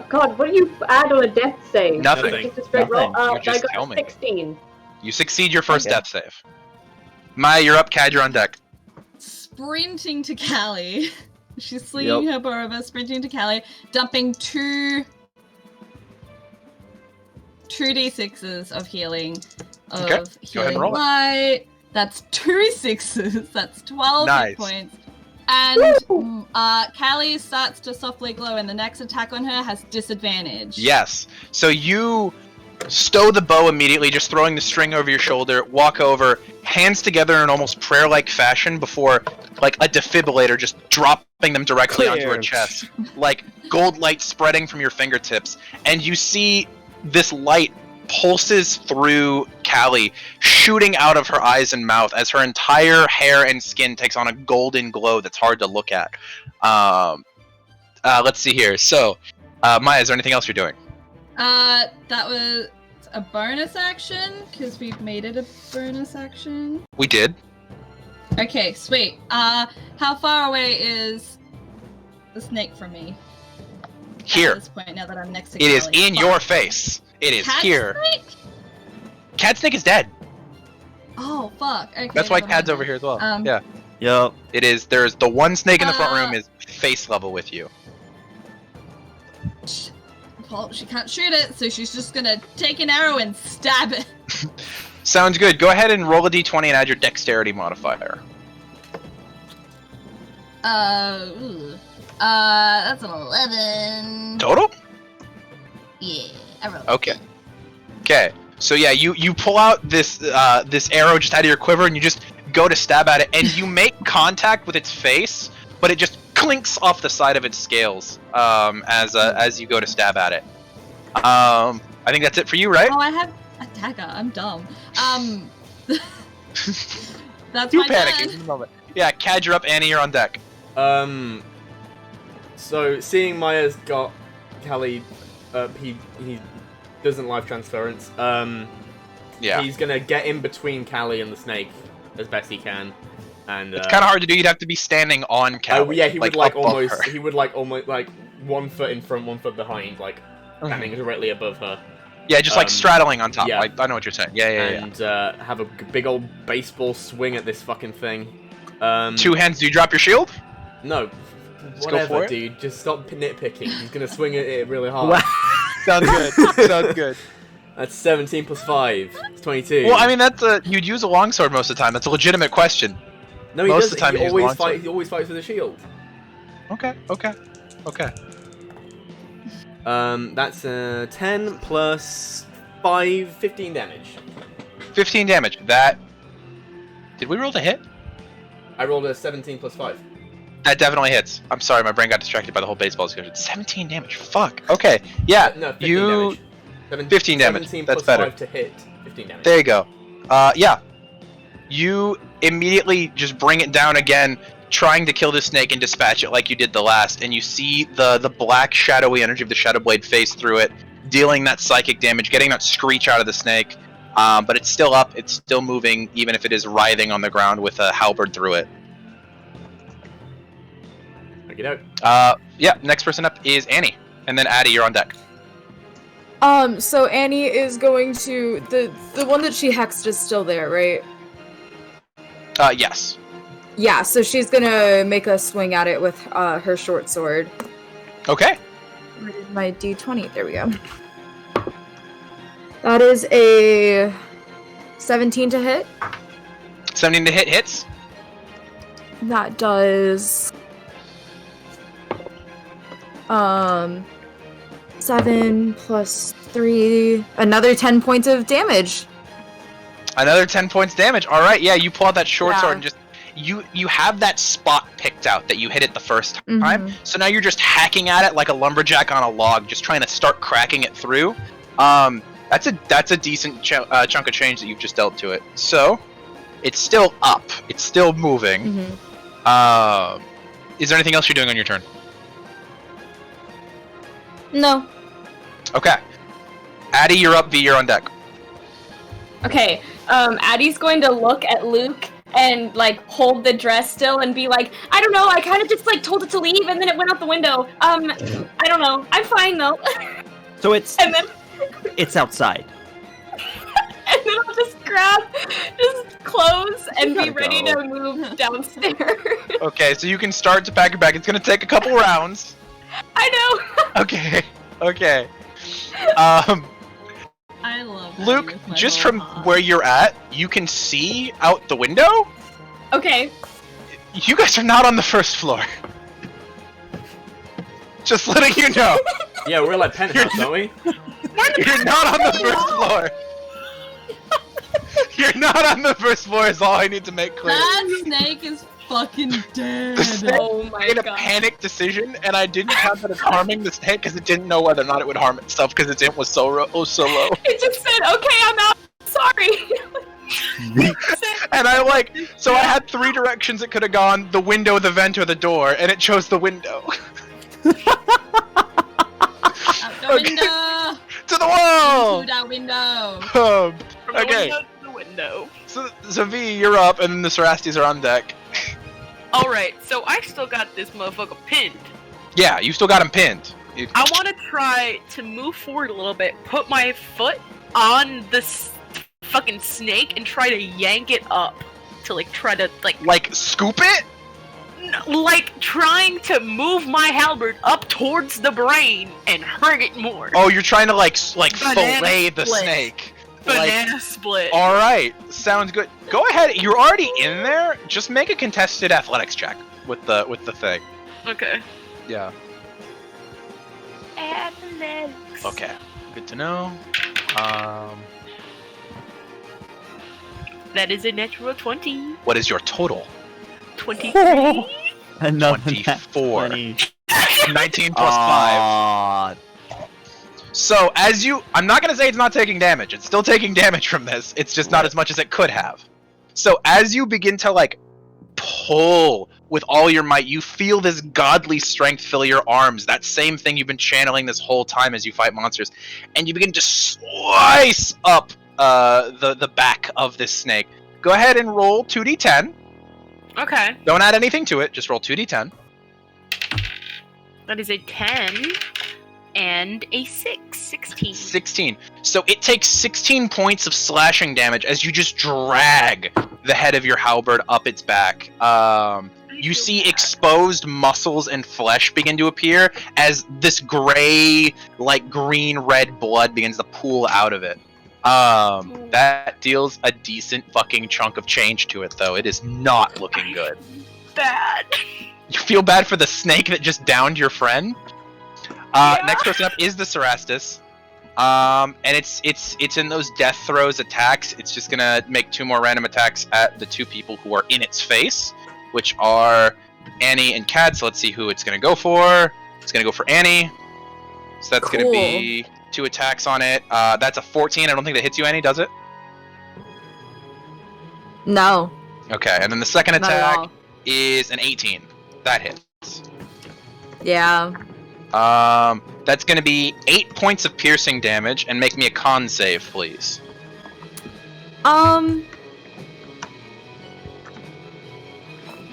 Speaker 8: God, what do you add on a death save?
Speaker 1: Nothing.
Speaker 8: Just a straight roll.
Speaker 2: Nothing.
Speaker 1: You just
Speaker 8: I
Speaker 1: tell
Speaker 8: got
Speaker 1: me.
Speaker 8: 16.
Speaker 1: You succeed your first
Speaker 2: Okay.
Speaker 1: death save. Maya, you're up. Cad, you're on deck.
Speaker 6: Sprinting to Callie. She's slinging her bow over, sprinting to Callie, dumping two 2d6s of healing.
Speaker 1: Okay, go ahead and
Speaker 6: Healing
Speaker 1: roll it.
Speaker 6: light. That's 2 6s. That's 12
Speaker 1: Nice.
Speaker 6: hit points. And Callie starts to softly glow, and the next attack on her has disadvantage.
Speaker 1: Yes. So you stow the bow immediately, just throwing the string over your shoulder, walk over, hands together in an almost prayer-like fashion before, like, a defibrillator, just dropping them directly onto her
Speaker 2: Clear.
Speaker 1: chest. Like, gold light spreading from your fingertips. And you see this light pulses through Callie, shooting out of her eyes and mouth as her entire hair and skin takes on a golden glow that's hard to look at. Let's see here. So, Maya, is there anything else you're doing?
Speaker 6: That was a bonus action, because we've made it a bonus action.
Speaker 1: We did.
Speaker 6: Okay, sweet. How far away is the snake from me?
Speaker 1: Here.
Speaker 6: At this point, now that I'm next to
Speaker 1: It is
Speaker 6: Callie?
Speaker 1: in
Speaker 6: Fuck.
Speaker 1: your face. It is
Speaker 6: Cat
Speaker 1: here.
Speaker 6: snake?
Speaker 1: Cat Snake is dead.
Speaker 6: Oh, fuck. Okay,
Speaker 1: That's why
Speaker 6: never
Speaker 1: Cad's
Speaker 6: mind
Speaker 1: over here as well.
Speaker 6: then.
Speaker 1: Yeah.
Speaker 2: Yup.
Speaker 1: It is. There's the one snake in the front room
Speaker 6: Uh,
Speaker 1: is face level with you.
Speaker 6: Well, she can't shoot it, so she's just gonna take an arrow and stab it.
Speaker 1: Sounds good. Go ahead and roll a d20 and add your dexterity modifier.
Speaker 6: That's an 11.
Speaker 1: Total?
Speaker 6: Yeah, I rolled.
Speaker 1: Okay. Okay. So yeah, you pull out this this arrow just out of your quiver and you just go to stab at it and you make contact with its face, but it just clinks off the side of its scales as you go to stab at it. I think that's it for you, right?
Speaker 6: Oh, I have a dagger. I'm dumb. That's
Speaker 1: You
Speaker 6: my
Speaker 1: panicking
Speaker 6: turn.
Speaker 1: in the moment. Yeah, Cad, you're up. Annie, you're on deck.
Speaker 7: So seeing Maya's got Callie, he doesn't life transference.
Speaker 1: Yeah.
Speaker 7: He's gonna get in between Callie and the snake as best he can, and
Speaker 1: It's kind of hard to do. You'd have to be standing on Callie.
Speaker 7: Oh yeah, he would like
Speaker 1: above
Speaker 7: almost.
Speaker 1: her.
Speaker 7: He would like almost like 1 foot in front, 1 foot behind, like standing directly above her,
Speaker 1: Yeah, just like straddling on top.
Speaker 7: yeah.
Speaker 1: I know what you're saying. Yeah.
Speaker 7: and have a big old baseball swing at this fucking thing.
Speaker 1: Two hands. Do you drop your shield?
Speaker 7: No,
Speaker 1: go
Speaker 7: whatever,
Speaker 1: for it.
Speaker 7: dude. Just stop nitpicking. He's gonna swing at it really hard.
Speaker 1: Sounds good. Sounds good.
Speaker 7: That's 17 plus 5. It's 22.
Speaker 1: Well, I mean, you'd use a longsword most of the time. That's a legitimate question.
Speaker 7: no, he
Speaker 1: most of
Speaker 7: doesn't.
Speaker 1: the time
Speaker 7: he
Speaker 1: you use
Speaker 7: always
Speaker 1: longsword.
Speaker 7: fight. He always fights with a shield.
Speaker 1: Okay.
Speaker 7: That's 10 plus 5, 15 damage.
Speaker 1: 15 damage. That Did we roll the hit?
Speaker 7: I rolled a 17 plus 5.
Speaker 1: That definitely hits. I'm sorry, my brain got distracted by the whole baseball discussion. 17 damage. Fuck. Okay. Yeah.
Speaker 7: No, 15
Speaker 1: you.
Speaker 7: damage.
Speaker 1: 15 damage.
Speaker 7: 17
Speaker 1: That's
Speaker 7: plus
Speaker 1: better.
Speaker 7: 5 to hit. 15 damage.
Speaker 1: There you go. Yeah. You immediately just bring it down again, trying to kill the snake and dispatch it like you did the last, and you see the black shadowy energy of the Shadow Blade phase through it, dealing that psychic damage, getting that screech out of the snake. But it's still up, it's still moving, even if it is writhing on the ground with a halberd through it.
Speaker 7: Get out.
Speaker 1: Yeah, next person up is Annie. And then Addie, you're on deck.
Speaker 3: So Annie is going to the one that she hexed is still there, right?
Speaker 1: Yes.
Speaker 3: Yeah, so she's gonna make a swing at it with her short sword.
Speaker 1: Okay.
Speaker 3: Where did my D20? There we go. That is a 17 to hit.
Speaker 1: 17 to hit hits.
Speaker 3: That does 7 plus 3, another 10 points of damage.
Speaker 1: Another 10 points damage. All right, yeah, you pull out that short
Speaker 3: Yeah.
Speaker 1: sword and just you have that spot picked out that you hit it the first time. So now you're just hacking at it like a lumberjack on a log, just trying to start cracking it through. That's a decent chunk of change that you've just dealt to it. So it's still up. It's still moving. Is there anything else you're doing on your turn?
Speaker 5: No.
Speaker 1: Okay. Addie, you're up. V, you're on deck.
Speaker 5: Okay, Addie's going to look at Luke and, like, hold the dress still and be like, I don't know, I kind of just, like, told it to leave and then it went out the window. I don't know. I'm fine, though.
Speaker 2: So it's
Speaker 5: And then
Speaker 2: outside.
Speaker 5: and then I'll just grab just clothes and be
Speaker 2: gotta
Speaker 5: ready
Speaker 2: go.
Speaker 5: to move downstairs.
Speaker 1: Okay, so you can start to pack your bag. It's gonna take a couple rounds.
Speaker 5: I know.
Speaker 1: Okay. Okay.
Speaker 6: I love Addie
Speaker 1: Luke,
Speaker 6: with my
Speaker 1: just
Speaker 6: whole
Speaker 1: from
Speaker 6: heart.
Speaker 1: where you're at, you can see out the window.
Speaker 5: Okay.
Speaker 1: You guys are not on the first floor. Just letting you know.
Speaker 7: Yeah, we're like penthouse, aren't we?
Speaker 1: You're not on the first floor. You're not on the first floor is all I need to make clear.
Speaker 6: That snake is fucking dead.
Speaker 1: The snake
Speaker 5: Oh my
Speaker 1: made a
Speaker 5: god.
Speaker 1: panic decision, and I didn't count that as harming the snake because it didn't know whether or not it would harm itself because its int was so low.
Speaker 5: It just said, okay, I'm out. Sorry.
Speaker 1: And I so I had 3 directions it could have gone: the window, the vent, or the door, and it chose the window.
Speaker 6: Out the
Speaker 1: Okay.
Speaker 6: window.
Speaker 1: To the wall.
Speaker 6: Into that window.
Speaker 1: Um,
Speaker 4: From the
Speaker 1: Okay.
Speaker 4: window to the window.
Speaker 1: so V, you're up, and then the Cerastes are on deck.
Speaker 4: Alright, so I still got this motherfucker pinned.
Speaker 1: Yeah, you still got him pinned.
Speaker 4: I want to try to move forward a little bit, put my foot on this fucking snake, and try to yank it up. To, try to,
Speaker 1: Like, scoop it?
Speaker 4: trying to move my halberd up towards the brain and hurt it more.
Speaker 1: Oh, you're trying to,
Speaker 4: Banana
Speaker 1: fillet the
Speaker 4: split.
Speaker 1: snake.
Speaker 4: Banana split.
Speaker 1: Alright, sounds good. Go ahead, you're already in there. Just make a contested athletics check with the thing.
Speaker 4: Okay.
Speaker 1: Yeah.
Speaker 4: Athletics.
Speaker 1: Okay. Good to know.
Speaker 4: That is a natural 20.
Speaker 1: What is your total?
Speaker 4: 23.
Speaker 2: Another
Speaker 1: 24.
Speaker 2: 20.
Speaker 1: 19 plus 5.
Speaker 2: Aw,
Speaker 1: So, I'm not gonna say it's not taking damage. It's still taking damage from this. It's just not as much as it could have. So, as you begin to, pull with all your might, you feel this godly strength fill your arms. That same thing you've been channeling this whole time as you fight monsters. And you begin to slice up the back of this snake. Go ahead and roll 2d10.
Speaker 4: Okay.
Speaker 1: Don't add anything to it. Just roll 2d10.
Speaker 4: That is a 10 and a 6. 16.
Speaker 1: 16. So it takes 16 points of slashing damage as you just drag the head of your halberd up its back. You see exposed muscles and flesh begin to appear as this gray, green-red blood begins to pool out of it. That deals a decent fucking chunk of change to it, though. It is not looking good.
Speaker 4: Bad.
Speaker 1: You feel bad for the snake that just downed your friend?
Speaker 4: Yeah.
Speaker 1: Next person up is the Cerastes. And it's in those death throes attacks. It's just gonna make 2 more random attacks at the 2 people who are in its face, which are Annie and Cad. So let's see who it's gonna go for. It's gonna go for Annie. So that's gonna be 2 attacks on it. That's a 14. I don't think that hits you, Annie, does it?
Speaker 3: No.
Speaker 1: Okay, and then the second
Speaker 3: Not at
Speaker 1: attack
Speaker 3: all.
Speaker 1: is an 18. That hits.
Speaker 3: Yeah.
Speaker 1: That's gonna be 8 points of piercing damage, and make me a con save, please.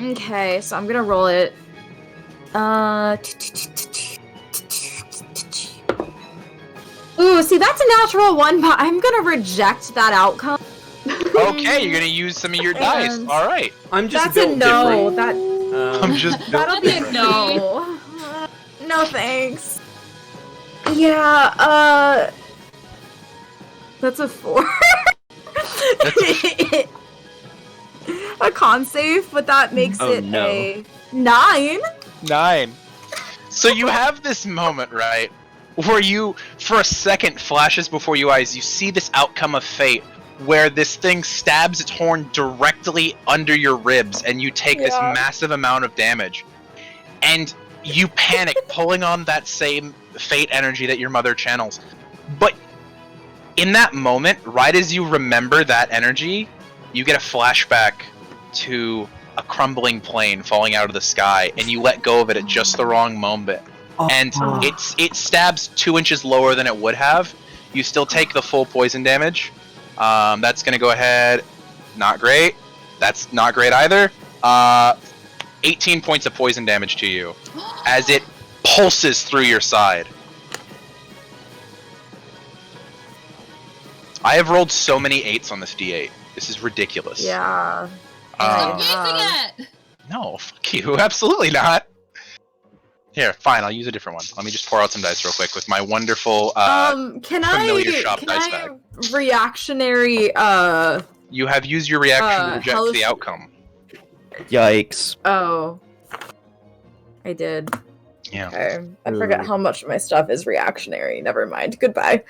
Speaker 3: Okay, so I'm gonna roll it. Ooh, see, that's a natural 1, but I'm gonna reject that outcome.
Speaker 1: Okay, you're gonna use some of your dice.
Speaker 3: And-
Speaker 1: All right.
Speaker 7: I'm just
Speaker 3: That's
Speaker 7: built
Speaker 3: a no.
Speaker 7: different.
Speaker 1: I'm just
Speaker 3: That'll be a
Speaker 6: different.
Speaker 3: no. No thanks. Yeah, that's a 4. A con save, but that makes
Speaker 2: Oh,
Speaker 3: it
Speaker 2: no.
Speaker 3: a 9.
Speaker 1: 9. So you have this moment, right, where you, for a second, flashes before your eyes, you see this outcome of fate, where this thing stabs its horn directly under your ribs, and you take this
Speaker 3: Yeah.
Speaker 1: massive amount of damage. And you panic, pulling on that same fate energy that your mother channels. But in that moment, right as you remember that energy, you get a flashback to a crumbling plane falling out of the sky, and you let go of it at just the wrong moment. And it stabs 2 inches lower than it would have. You still take the full poison damage. That's gonna go ahead. Not great. That's not great either. 18 points of poison damage to you as it pulses through your side. I have rolled so many 8s on this D8. This is ridiculous.
Speaker 3: Yeah.
Speaker 6: Stop
Speaker 1: Um,
Speaker 6: using it!
Speaker 1: no, fuck you. Absolutely not. Here, fine. I'll use a different one. Let me just pour out some dice real quick with my wonderful.
Speaker 3: Can
Speaker 1: familiar shop
Speaker 3: can
Speaker 1: dice
Speaker 3: I
Speaker 1: bag.
Speaker 3: reactionary
Speaker 1: You have used your reaction to reject
Speaker 3: hellish-
Speaker 1: the outcome.
Speaker 2: Yikes.
Speaker 3: oh. I did.
Speaker 1: Yeah.
Speaker 3: Okay. I forget how much of my stuff is reactionary. Never mind. Goodbye.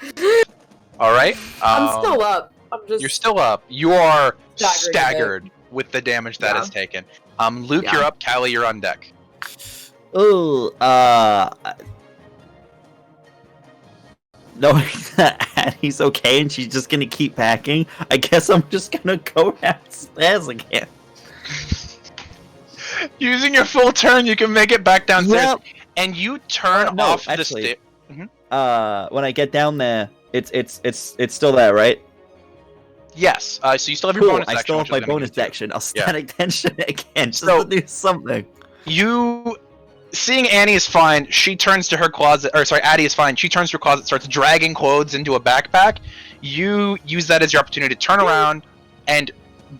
Speaker 1: All right.
Speaker 3: I'm still up. I'm just
Speaker 1: You're still up. You are
Speaker 3: Staggered a bit.
Speaker 1: staggered with the damage that
Speaker 3: Yeah.
Speaker 1: is taken. Luke,
Speaker 3: Yeah.
Speaker 1: you're up. Callie, you're on deck.
Speaker 2: Ooh, knowing that Addie's okay and she's just gonna keep packing, I guess I'm just gonna go downstairs again.
Speaker 1: Using your full turn, you can make it back downstairs,
Speaker 2: Yep.
Speaker 1: and you turn
Speaker 2: No,
Speaker 1: off the
Speaker 2: actually,
Speaker 1: stair.
Speaker 2: when I get down there, it's still there, right?
Speaker 1: Yes. So you still have your
Speaker 2: Cool.
Speaker 1: bonus
Speaker 2: I
Speaker 1: action.
Speaker 2: still have
Speaker 1: which
Speaker 2: my
Speaker 1: is gonna
Speaker 2: bonus
Speaker 1: get to.
Speaker 2: action. I'll static tension it again just
Speaker 1: So-
Speaker 2: to do something.
Speaker 1: You, seeing Annie is fine, she turns to her closet. Or sorry, Addie is fine. She turns to her closet, starts dragging clothes into a backpack. You use that as your opportunity to turn around and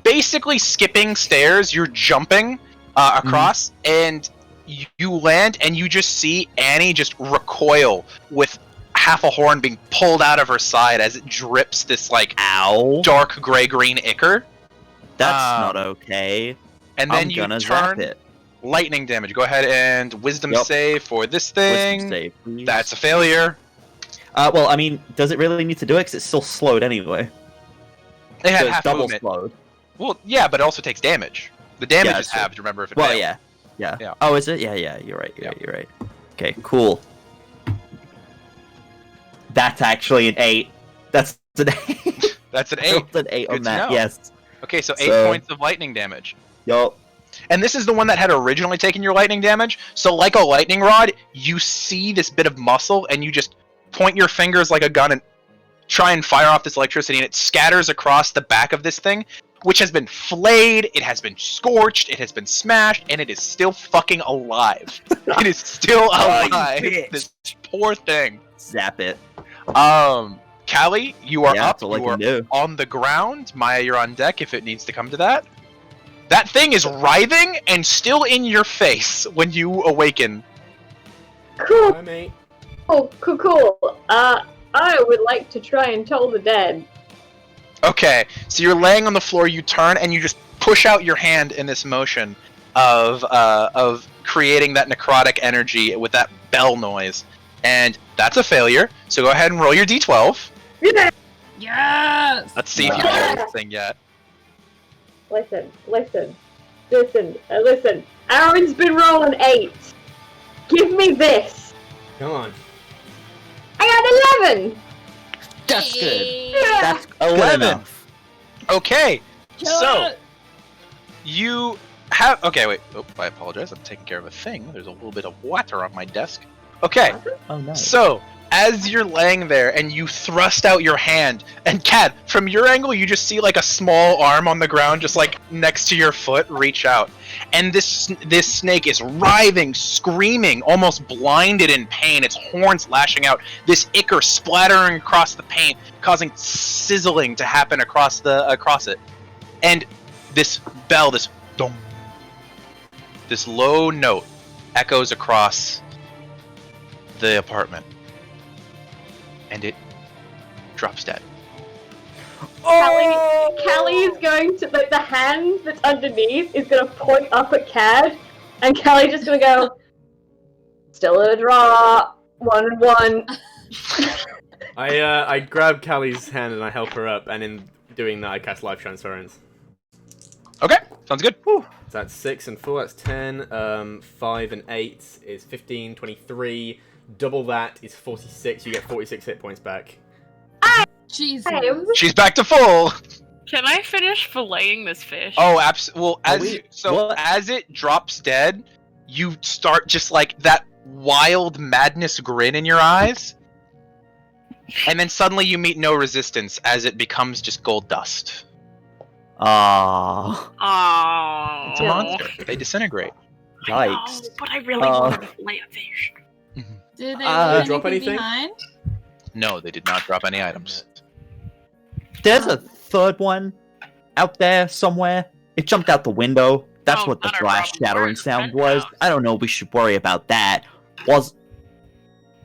Speaker 1: basically skipping stairs. You're jumping across, and you land, and you just see Annie just recoil with half a horn being pulled out of her side as it drips this like
Speaker 2: Ow.
Speaker 1: dark gray-green ichor.
Speaker 2: That's not okay.
Speaker 1: And then
Speaker 2: I'm
Speaker 1: you
Speaker 2: gonna zap
Speaker 1: turn
Speaker 2: it.
Speaker 1: lightning damage. Go ahead and wisdom
Speaker 2: Yep.
Speaker 1: save for this thing.
Speaker 2: Wisdom save, please.
Speaker 1: That's a failure.
Speaker 2: Well, I mean, does it really need to do it? Because it's still slowed anyway.
Speaker 1: They had
Speaker 2: So it's
Speaker 1: half
Speaker 2: double
Speaker 1: movement.
Speaker 2: slowed.
Speaker 1: Well, yeah, but it also takes damage. The damage
Speaker 2: Yeah,
Speaker 1: is
Speaker 2: that's true.
Speaker 1: halved. Remember if it
Speaker 2: Well,
Speaker 1: fails.
Speaker 2: yeah.
Speaker 1: Yeah.
Speaker 2: Oh, is it? Yeah. You're right. You're right. Okay, cool. That's actually an 8. That's an 8.
Speaker 1: That's an
Speaker 2: I
Speaker 1: 8.
Speaker 2: rolled an 8
Speaker 1: Good
Speaker 2: on
Speaker 1: to
Speaker 2: that.
Speaker 1: know.
Speaker 2: Yes.
Speaker 1: Okay, so 8
Speaker 2: So-
Speaker 1: points of lightning damage.
Speaker 2: Yup.
Speaker 1: And this is the one that had originally taken your lightning damage. So like a lightning rod, you see this bit of muscle, and you just point your fingers like a gun and try and fire off this electricity, and it scatters across the back of this thing, which has been flayed, it has been scorched, it has been smashed, and it is still fucking alive. It is still
Speaker 2: Oh, you
Speaker 1: alive.
Speaker 2: bitch.
Speaker 1: This poor thing.
Speaker 2: Zap it.
Speaker 1: Callie, you are
Speaker 2: Yeah,
Speaker 1: up.
Speaker 2: that's all I
Speaker 1: You
Speaker 2: can
Speaker 1: are
Speaker 2: do.
Speaker 1: on the ground. Maya, you're on deck if it needs to come to that. That thing is writhing and still in your face when you awaken.
Speaker 8: Cool,
Speaker 7: Hi, mate.
Speaker 8: cool. I would like to try and toll the dead.
Speaker 1: Okay, so you're laying on the floor, you turn, and you just push out your hand in this motion of creating that necrotic energy with that bell noise. And that's a failure. So go ahead and roll your d12.
Speaker 6: Yes!
Speaker 1: Let's see if you can do this thing yet.
Speaker 8: Listen. Aaron's been rolling 8. Give me this.
Speaker 7: Come on.
Speaker 8: I got 11.
Speaker 2: That's good.
Speaker 6: Yeah.
Speaker 2: That's good
Speaker 1: 11.
Speaker 2: enough.
Speaker 1: Okay,
Speaker 6: Kill
Speaker 1: so
Speaker 6: it.
Speaker 1: you have. Okay, wait. Oh, I apologize. I'm taking care of a thing. There's a little bit of water on my desk. Okay,
Speaker 2: Oh no.
Speaker 1: so as you're laying there and you thrust out your hand, and Kat, from your angle, you just see like a small arm on the ground, just like next to your foot, reach out, and this snake is writhing, screaming, almost blinded in pain. Its horns lashing out, this ichor splattering across the paint, causing sizzling to happen across it, and this bell, this dong, this low note, echoes across the apartment. And it drops dead.
Speaker 8: Callie is going to, like, the hand that's underneath is going to point up at Cad, and Callie's just going to go, still a draw, 1-1.
Speaker 7: I grab Callie's hand and I help her up, and in doing that I cast Life Transference.
Speaker 1: Okay, sounds good. Whew.
Speaker 7: So that's 6 and 4, that's 10. 5 and 8 is 15, 23. Double that is 46. You get 46 hit points back.
Speaker 6: Jesus.
Speaker 8: Hey,
Speaker 1: She's back to full.
Speaker 4: Can I finish filleting this fish?
Speaker 1: Oh, absolutely. Well,
Speaker 2: what?
Speaker 1: as it drops dead, you start just like that wild madness grin in your eyes, and then suddenly you meet no resistance as it becomes just gold dust.
Speaker 2: Ah,
Speaker 4: Oh.
Speaker 1: It's a monster. They disintegrate.
Speaker 4: I know,
Speaker 2: yikes.
Speaker 4: but I really wanted to fillet a fish.
Speaker 6: Did they
Speaker 2: Uh,
Speaker 6: leave
Speaker 7: drop anything?
Speaker 6: behind?
Speaker 1: No, they did not drop any items.
Speaker 2: There's a third one out there somewhere. It jumped out the window. That's
Speaker 4: Oh,
Speaker 2: what the
Speaker 4: not our
Speaker 2: glass
Speaker 4: problem.
Speaker 2: shattering
Speaker 4: We're in
Speaker 2: sound
Speaker 4: the
Speaker 2: was.
Speaker 4: penthouse.
Speaker 2: I don't know. We should worry about that. Was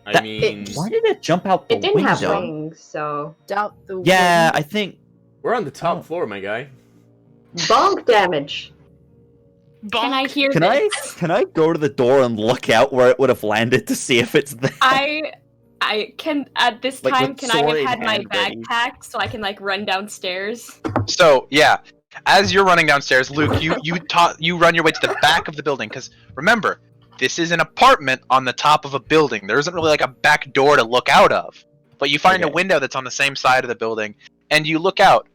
Speaker 7: I
Speaker 2: That-
Speaker 7: mean,
Speaker 2: why did it jump out the
Speaker 8: it didn't have
Speaker 2: window?
Speaker 8: wings, so...
Speaker 3: Doubt the
Speaker 2: Yeah,
Speaker 3: wind.
Speaker 2: I think.
Speaker 7: we're on the top
Speaker 2: Oh.
Speaker 7: floor, my guy.
Speaker 8: Bonk damage.
Speaker 5: Can I hear
Speaker 2: Can
Speaker 5: this?
Speaker 2: I go to the door and look out where it would have landed to see if it's there?
Speaker 5: I can at this
Speaker 2: Like,
Speaker 5: time.
Speaker 2: with
Speaker 5: Can I
Speaker 2: sword
Speaker 5: have
Speaker 2: in
Speaker 5: had my
Speaker 2: hand
Speaker 5: bag
Speaker 2: ready.
Speaker 5: packed so I can like run downstairs?
Speaker 1: So yeah, as you're running downstairs, Luke, you run your way to the back of the building, because remember, this is an apartment on the top of a building. There isn't really like a back door to look out of, but you find a
Speaker 2: Okay.
Speaker 1: window that's on the same side of the building, and you look out,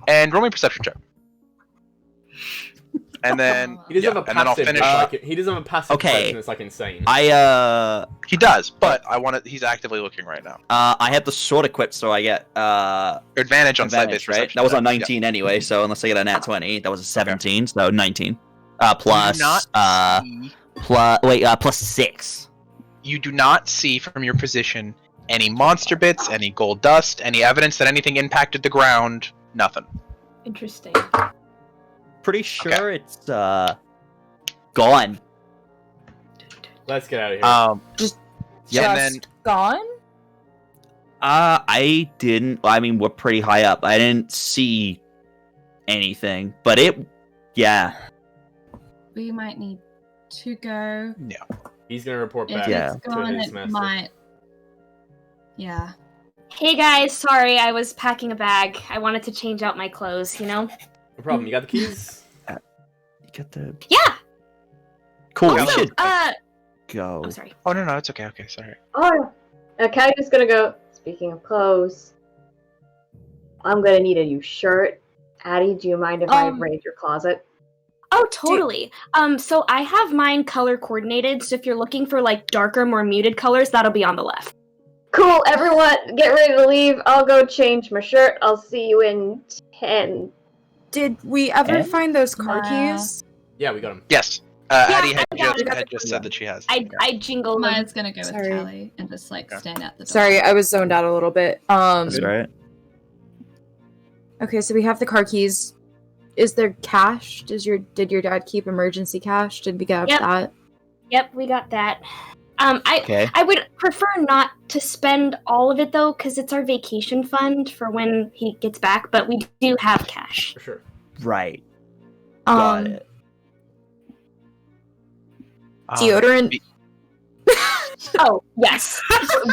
Speaker 1: and roll me a perception check. And then
Speaker 7: He doesn't have a
Speaker 1: and then I'll
Speaker 7: passive.
Speaker 1: finish.
Speaker 7: Like, he doesn't have a passive
Speaker 2: Okay.
Speaker 7: perception that's like insane.
Speaker 1: He does, but he's actively looking right now.
Speaker 2: I have the sword equipped, so I get
Speaker 1: Advantage on
Speaker 2: advantage,
Speaker 1: side-based
Speaker 2: right?
Speaker 1: perception
Speaker 2: That was a
Speaker 1: check.
Speaker 2: 19 anyway, so unless I get a nat 20, that was a 17, so 19. Plus plus 6.
Speaker 1: You do not see from your position any monster bits, any gold dust, any evidence that anything impacted the ground. Nothing.
Speaker 5: Interesting.
Speaker 2: Pretty sure it's gone.
Speaker 7: Let's get out of here.
Speaker 3: Just
Speaker 2: Yeah,
Speaker 1: and then
Speaker 3: gone?
Speaker 2: I didn't. I mean, we're pretty high up. I didn't see anything, but yeah.
Speaker 6: We might need to go.
Speaker 7: He's gonna report
Speaker 6: If
Speaker 7: back
Speaker 2: Yeah.
Speaker 6: it's
Speaker 7: to
Speaker 6: gone,
Speaker 7: his
Speaker 6: it
Speaker 7: master.
Speaker 6: might. Yeah.
Speaker 5: Hey guys, sorry, I was packing a bag. I wanted to change out my clothes, you know?
Speaker 7: No problem. You got the keys.
Speaker 2: You got the
Speaker 5: Yeah!
Speaker 2: cool. We
Speaker 5: Also,
Speaker 2: should go.
Speaker 5: I'm sorry.
Speaker 1: Oh no, it's okay. Okay, sorry.
Speaker 8: Oh, okay, just gonna go, speaking of clothes, I'm gonna need a new shirt. Addie, do you mind if I raid your closet?
Speaker 5: Oh, totally. So I have mine color coordinated, so if you're looking for like darker, more muted colors, that'll be on the left.
Speaker 8: Cool, everyone, get ready to leave. I'll go change my shirt. I'll see you in 10.
Speaker 3: Did we ever
Speaker 2: Eh?
Speaker 3: find those car
Speaker 6: Nah.
Speaker 3: keys?
Speaker 7: Yeah, we got him.
Speaker 1: Yes.
Speaker 5: Yeah,
Speaker 1: Addie had
Speaker 5: I got it.
Speaker 1: just said that she has.
Speaker 5: I jingle them.
Speaker 6: Maya's gonna go with
Speaker 3: Sorry.
Speaker 6: Callie and just like
Speaker 1: Okay.
Speaker 6: stand at the door.
Speaker 3: Sorry, I was zoned out a little bit.
Speaker 2: That's right.
Speaker 3: Okay, so we have the car keys. Is there cash? Did your dad keep emergency cash? Did we get
Speaker 5: Yep.
Speaker 3: that?
Speaker 5: Yep, we got that.
Speaker 2: Okay.
Speaker 5: I would prefer not to spend all of it though, because it's our vacation fund for when he gets back. But we do have cash.
Speaker 7: For sure.
Speaker 2: Right. Got
Speaker 3: Um,
Speaker 2: it.
Speaker 3: Deodorant.
Speaker 5: Oh, yes.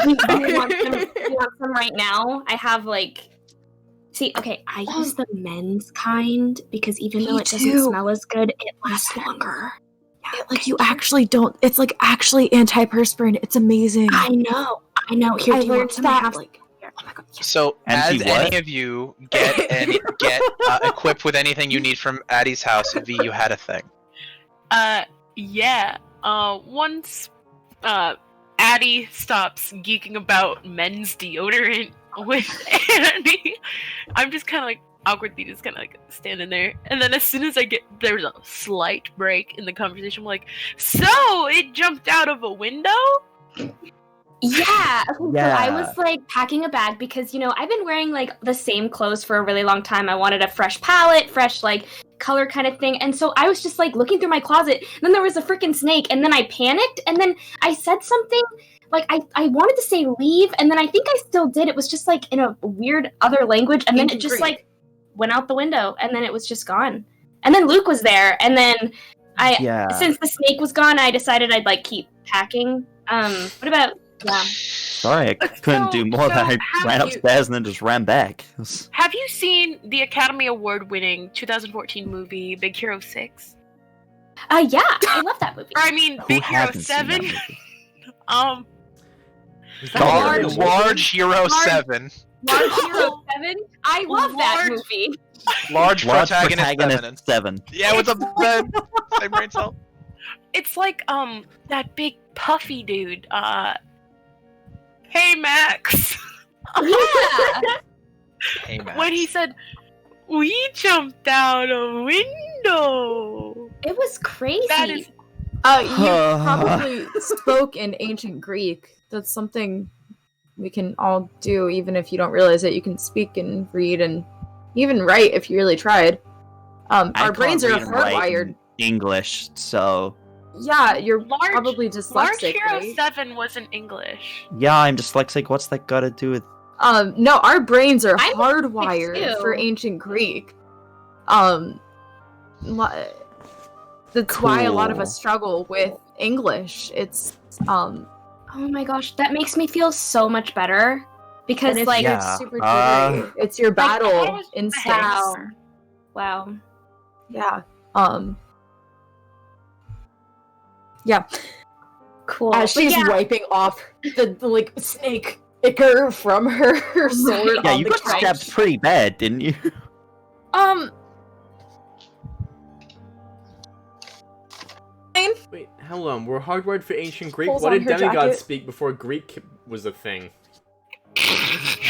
Speaker 5: Do you want some right now? I have, like... See, okay, I use the men's kind, because even though it doesn't smell as good, it lasts longer.
Speaker 3: Yeah, like, you actually don't... It's, like, actually antiperspirant. It's amazing.
Speaker 5: I know. Here,
Speaker 3: I
Speaker 5: do you want
Speaker 3: learned
Speaker 5: some?
Speaker 3: that,
Speaker 5: I have,
Speaker 3: like...
Speaker 5: here. Oh my god, yes.
Speaker 1: So, as
Speaker 2: Anti-what?
Speaker 1: any of you get equipped with anything you need from Addie's house, V, you had a thing.
Speaker 4: Yeah. Once, Addie stops geeking about men's deodorant with Annie, I'm just kind of like awkwardly just kind of like standing there. And then as soon as there's a slight break in the conversation, I'm like, so it jumped out of a window?
Speaker 5: Yeah. Okay,
Speaker 2: Yeah.
Speaker 5: So I was like packing a bag because, I've been wearing like the same clothes for a really long time. I wanted a fresh palette, fresh like color kind of thing. And so I was just like looking through my closet. And then there was a freaking snake. And then I panicked. And then I said something like I wanted to say leave. And then I think I still did. It was just like in a weird other language. And then it just like went out the window. And then it was just gone. And then Luke was there. And then since the snake was gone, I decided I'd like keep packing. What about... Yeah.
Speaker 2: Sorry, I couldn't do more than I ran upstairs and then just ran back.
Speaker 4: Have you seen the Academy Award-winning 2014 movie Big Hero 6?
Speaker 5: Yeah, I love that movie.
Speaker 4: Or I mean, Big Hero 7.
Speaker 1: Large Hero 7.
Speaker 5: Large Hero 7? I love that movie.
Speaker 1: Large protagonist 7. Yeah, what's up, Ben? Same brain cell.
Speaker 4: It's like, that big puffy dude, Hey, Max.
Speaker 5: Yeah.
Speaker 1: Hey, Max.
Speaker 4: When he said, we jumped out a window.
Speaker 5: It was crazy.
Speaker 4: That is...
Speaker 3: You probably spoke in ancient Greek. That's something we can all do, even if you don't realize it. You can speak and read and even write if you really tried. Our brains are hardwired.
Speaker 2: English, so...
Speaker 3: Yeah, you're probably dyslexic,
Speaker 4: Large Hero
Speaker 3: right?
Speaker 4: 7 wasn't English.
Speaker 2: Yeah, I'm dyslexic. What's that got to do with...
Speaker 3: No, our brains are
Speaker 5: I'm
Speaker 3: hardwired
Speaker 5: dyslexic too.
Speaker 3: for ancient Greek. That's why a lot of us struggle with English. It's,
Speaker 5: Oh my gosh, that makes me feel so much better. Because,
Speaker 3: it's
Speaker 5: like...
Speaker 3: your super jittery. It's your battle instincts.
Speaker 5: Wow.
Speaker 3: Yeah. Yeah.
Speaker 5: Cool.
Speaker 3: As she's wiping off the like snake ichor from her sword.
Speaker 2: Yeah,
Speaker 3: on
Speaker 2: you
Speaker 3: the
Speaker 2: got
Speaker 3: couch.
Speaker 2: stabbed pretty bad, didn't you?
Speaker 7: Wait, hold on. We're hardwired for ancient Greek.
Speaker 3: Pulls
Speaker 7: What
Speaker 3: on
Speaker 7: did
Speaker 3: her
Speaker 7: demigods
Speaker 3: jacket.
Speaker 7: speak before Greek was a thing?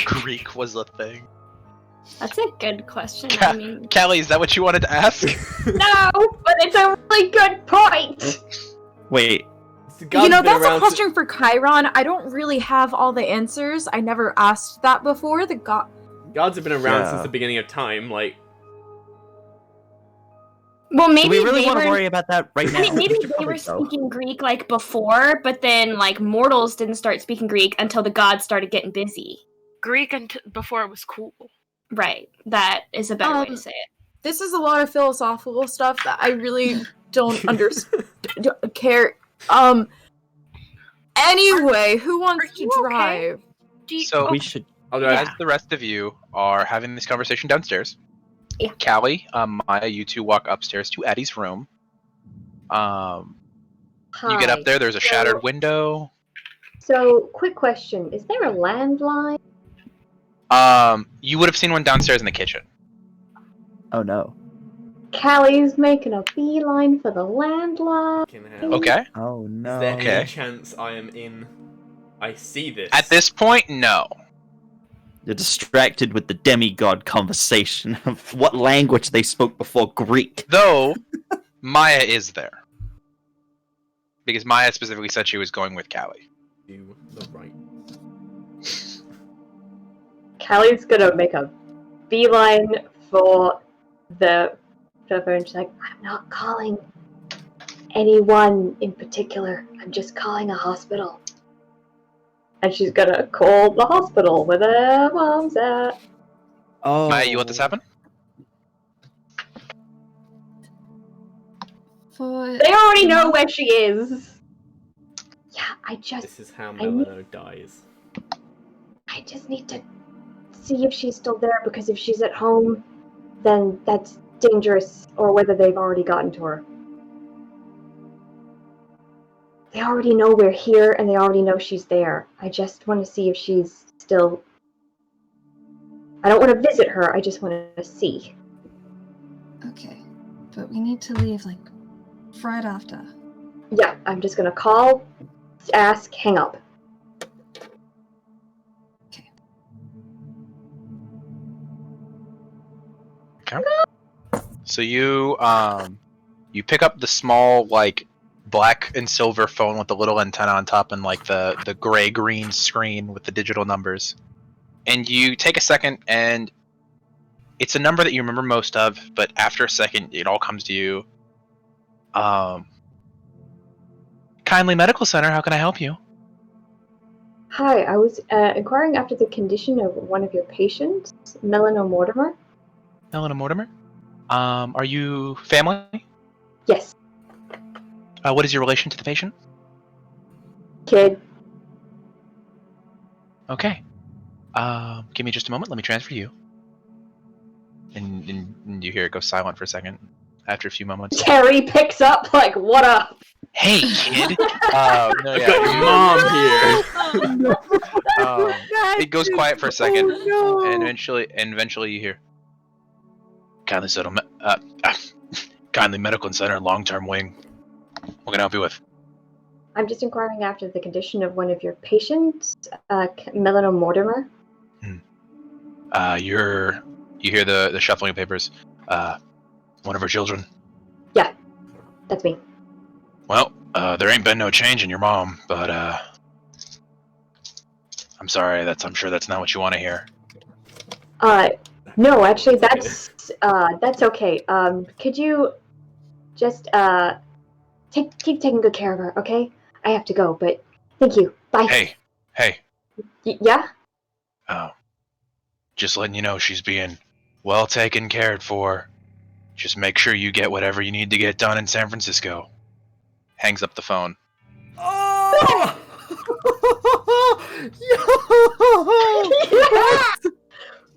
Speaker 1: Greek was a thing.
Speaker 5: That's a good question. I mean...
Speaker 1: Callie, is that what you wanted to ask?
Speaker 8: No, but it's a really good point.
Speaker 2: Wait.
Speaker 3: That's a question for Chiron. I don't really have all the answers. I never asked that before.
Speaker 7: Gods have been around since the beginning of time, like...
Speaker 5: Well, maybe
Speaker 2: Do we really
Speaker 5: they
Speaker 2: want to
Speaker 5: were...
Speaker 2: worry about that right now?
Speaker 5: I mean, maybe
Speaker 2: We should
Speaker 5: they
Speaker 2: probably
Speaker 5: were
Speaker 2: go.
Speaker 5: speaking Greek, like, before, but then, like, mortals didn't start speaking Greek until the gods started getting busy.
Speaker 4: Greek before it was cool.
Speaker 5: Right. That is a better way to say it.
Speaker 3: This is a lot of philosophical stuff that I really don't care. Anyway, who wants to
Speaker 4: you okay?
Speaker 3: drive?
Speaker 1: So
Speaker 2: We should...
Speaker 1: as the rest of you are having this conversation downstairs,
Speaker 5: Yeah.
Speaker 1: Callie, Maya, you two walk upstairs to Addie's room. You get up there, there's a shattered window.
Speaker 8: So, quick question. Is there a landline?
Speaker 1: You would have seen one downstairs in the kitchen.
Speaker 2: Oh no.
Speaker 8: Callie's making a beeline for the landline.
Speaker 1: Okay.
Speaker 2: Oh no.
Speaker 7: Is there
Speaker 1: Okay.
Speaker 7: any chance I am in... I see this?
Speaker 1: At this point, no.
Speaker 2: You're distracted with the demigod conversation of what language they spoke before Greek.
Speaker 1: Though, Maya is there. Because Maya specifically said she was going with Callie.
Speaker 7: Do the right.
Speaker 8: Callie's gonna make a beeline for the phone. She's like, I'm not calling anyone in particular. I'm just calling a hospital. And she's gonna call the hospital where their mom's at.
Speaker 2: Oh.
Speaker 1: Maya, you let this happen?
Speaker 6: For...
Speaker 8: They already know where she is. Yeah,
Speaker 7: This is how Melano dies.
Speaker 8: I just need to see if she's still there, because if she's at home, then that's dangerous, or whether they've already gotten to her. They already know we're here, and they already know she's there. I just want to see if she's still... I don't want to visit her, I just want to see.
Speaker 6: Okay, but we need to leave, like, right after.
Speaker 8: Yeah, I'm just gonna call, ask, hang up.
Speaker 6: Okay.
Speaker 1: So you pick up the small like black and silver phone with the little antenna on top and like the gray green screen with the digital numbers, and you take a second, and it's a number that you remember most of, but after a second it all comes to you. Kindly Medical Center, how can I help you?
Speaker 8: Hi, I was inquiring after the condition of one of your patients, Melano Mortimer.
Speaker 1: Melana Mortimer? Are you family?
Speaker 8: Yes,
Speaker 1: What is your relation to the patient?
Speaker 8: kid.
Speaker 1: Okay. Give me just a moment. Let me transfer you. And you hear it go silent for a second. After a few moments.
Speaker 8: Terry picks up, like, what up?
Speaker 1: Hey, kid. No,
Speaker 7: I've got your mom here.
Speaker 1: It goes quiet for a second, and eventually you hear. Kindly Medical Center, long-term wing. What can I help you with?
Speaker 8: I'm just inquiring after the condition of one of your patients, Melano Mortimer.
Speaker 1: You hear the shuffling of papers. One of her children.
Speaker 8: Yeah, that's me.
Speaker 1: Well, there ain't been no change in your mom, but I'm sorry. I'm sure that's not what you want to hear.
Speaker 8: No, actually, that's okay. Could you just keep taking good care of her, okay? I have to go, but thank you. Bye.
Speaker 1: Hey.
Speaker 8: Yeah?
Speaker 1: Just letting you know she's being well taken cared for. Just make sure you get whatever you need to get done in San Francisco. Hangs up the phone.
Speaker 7: Oh!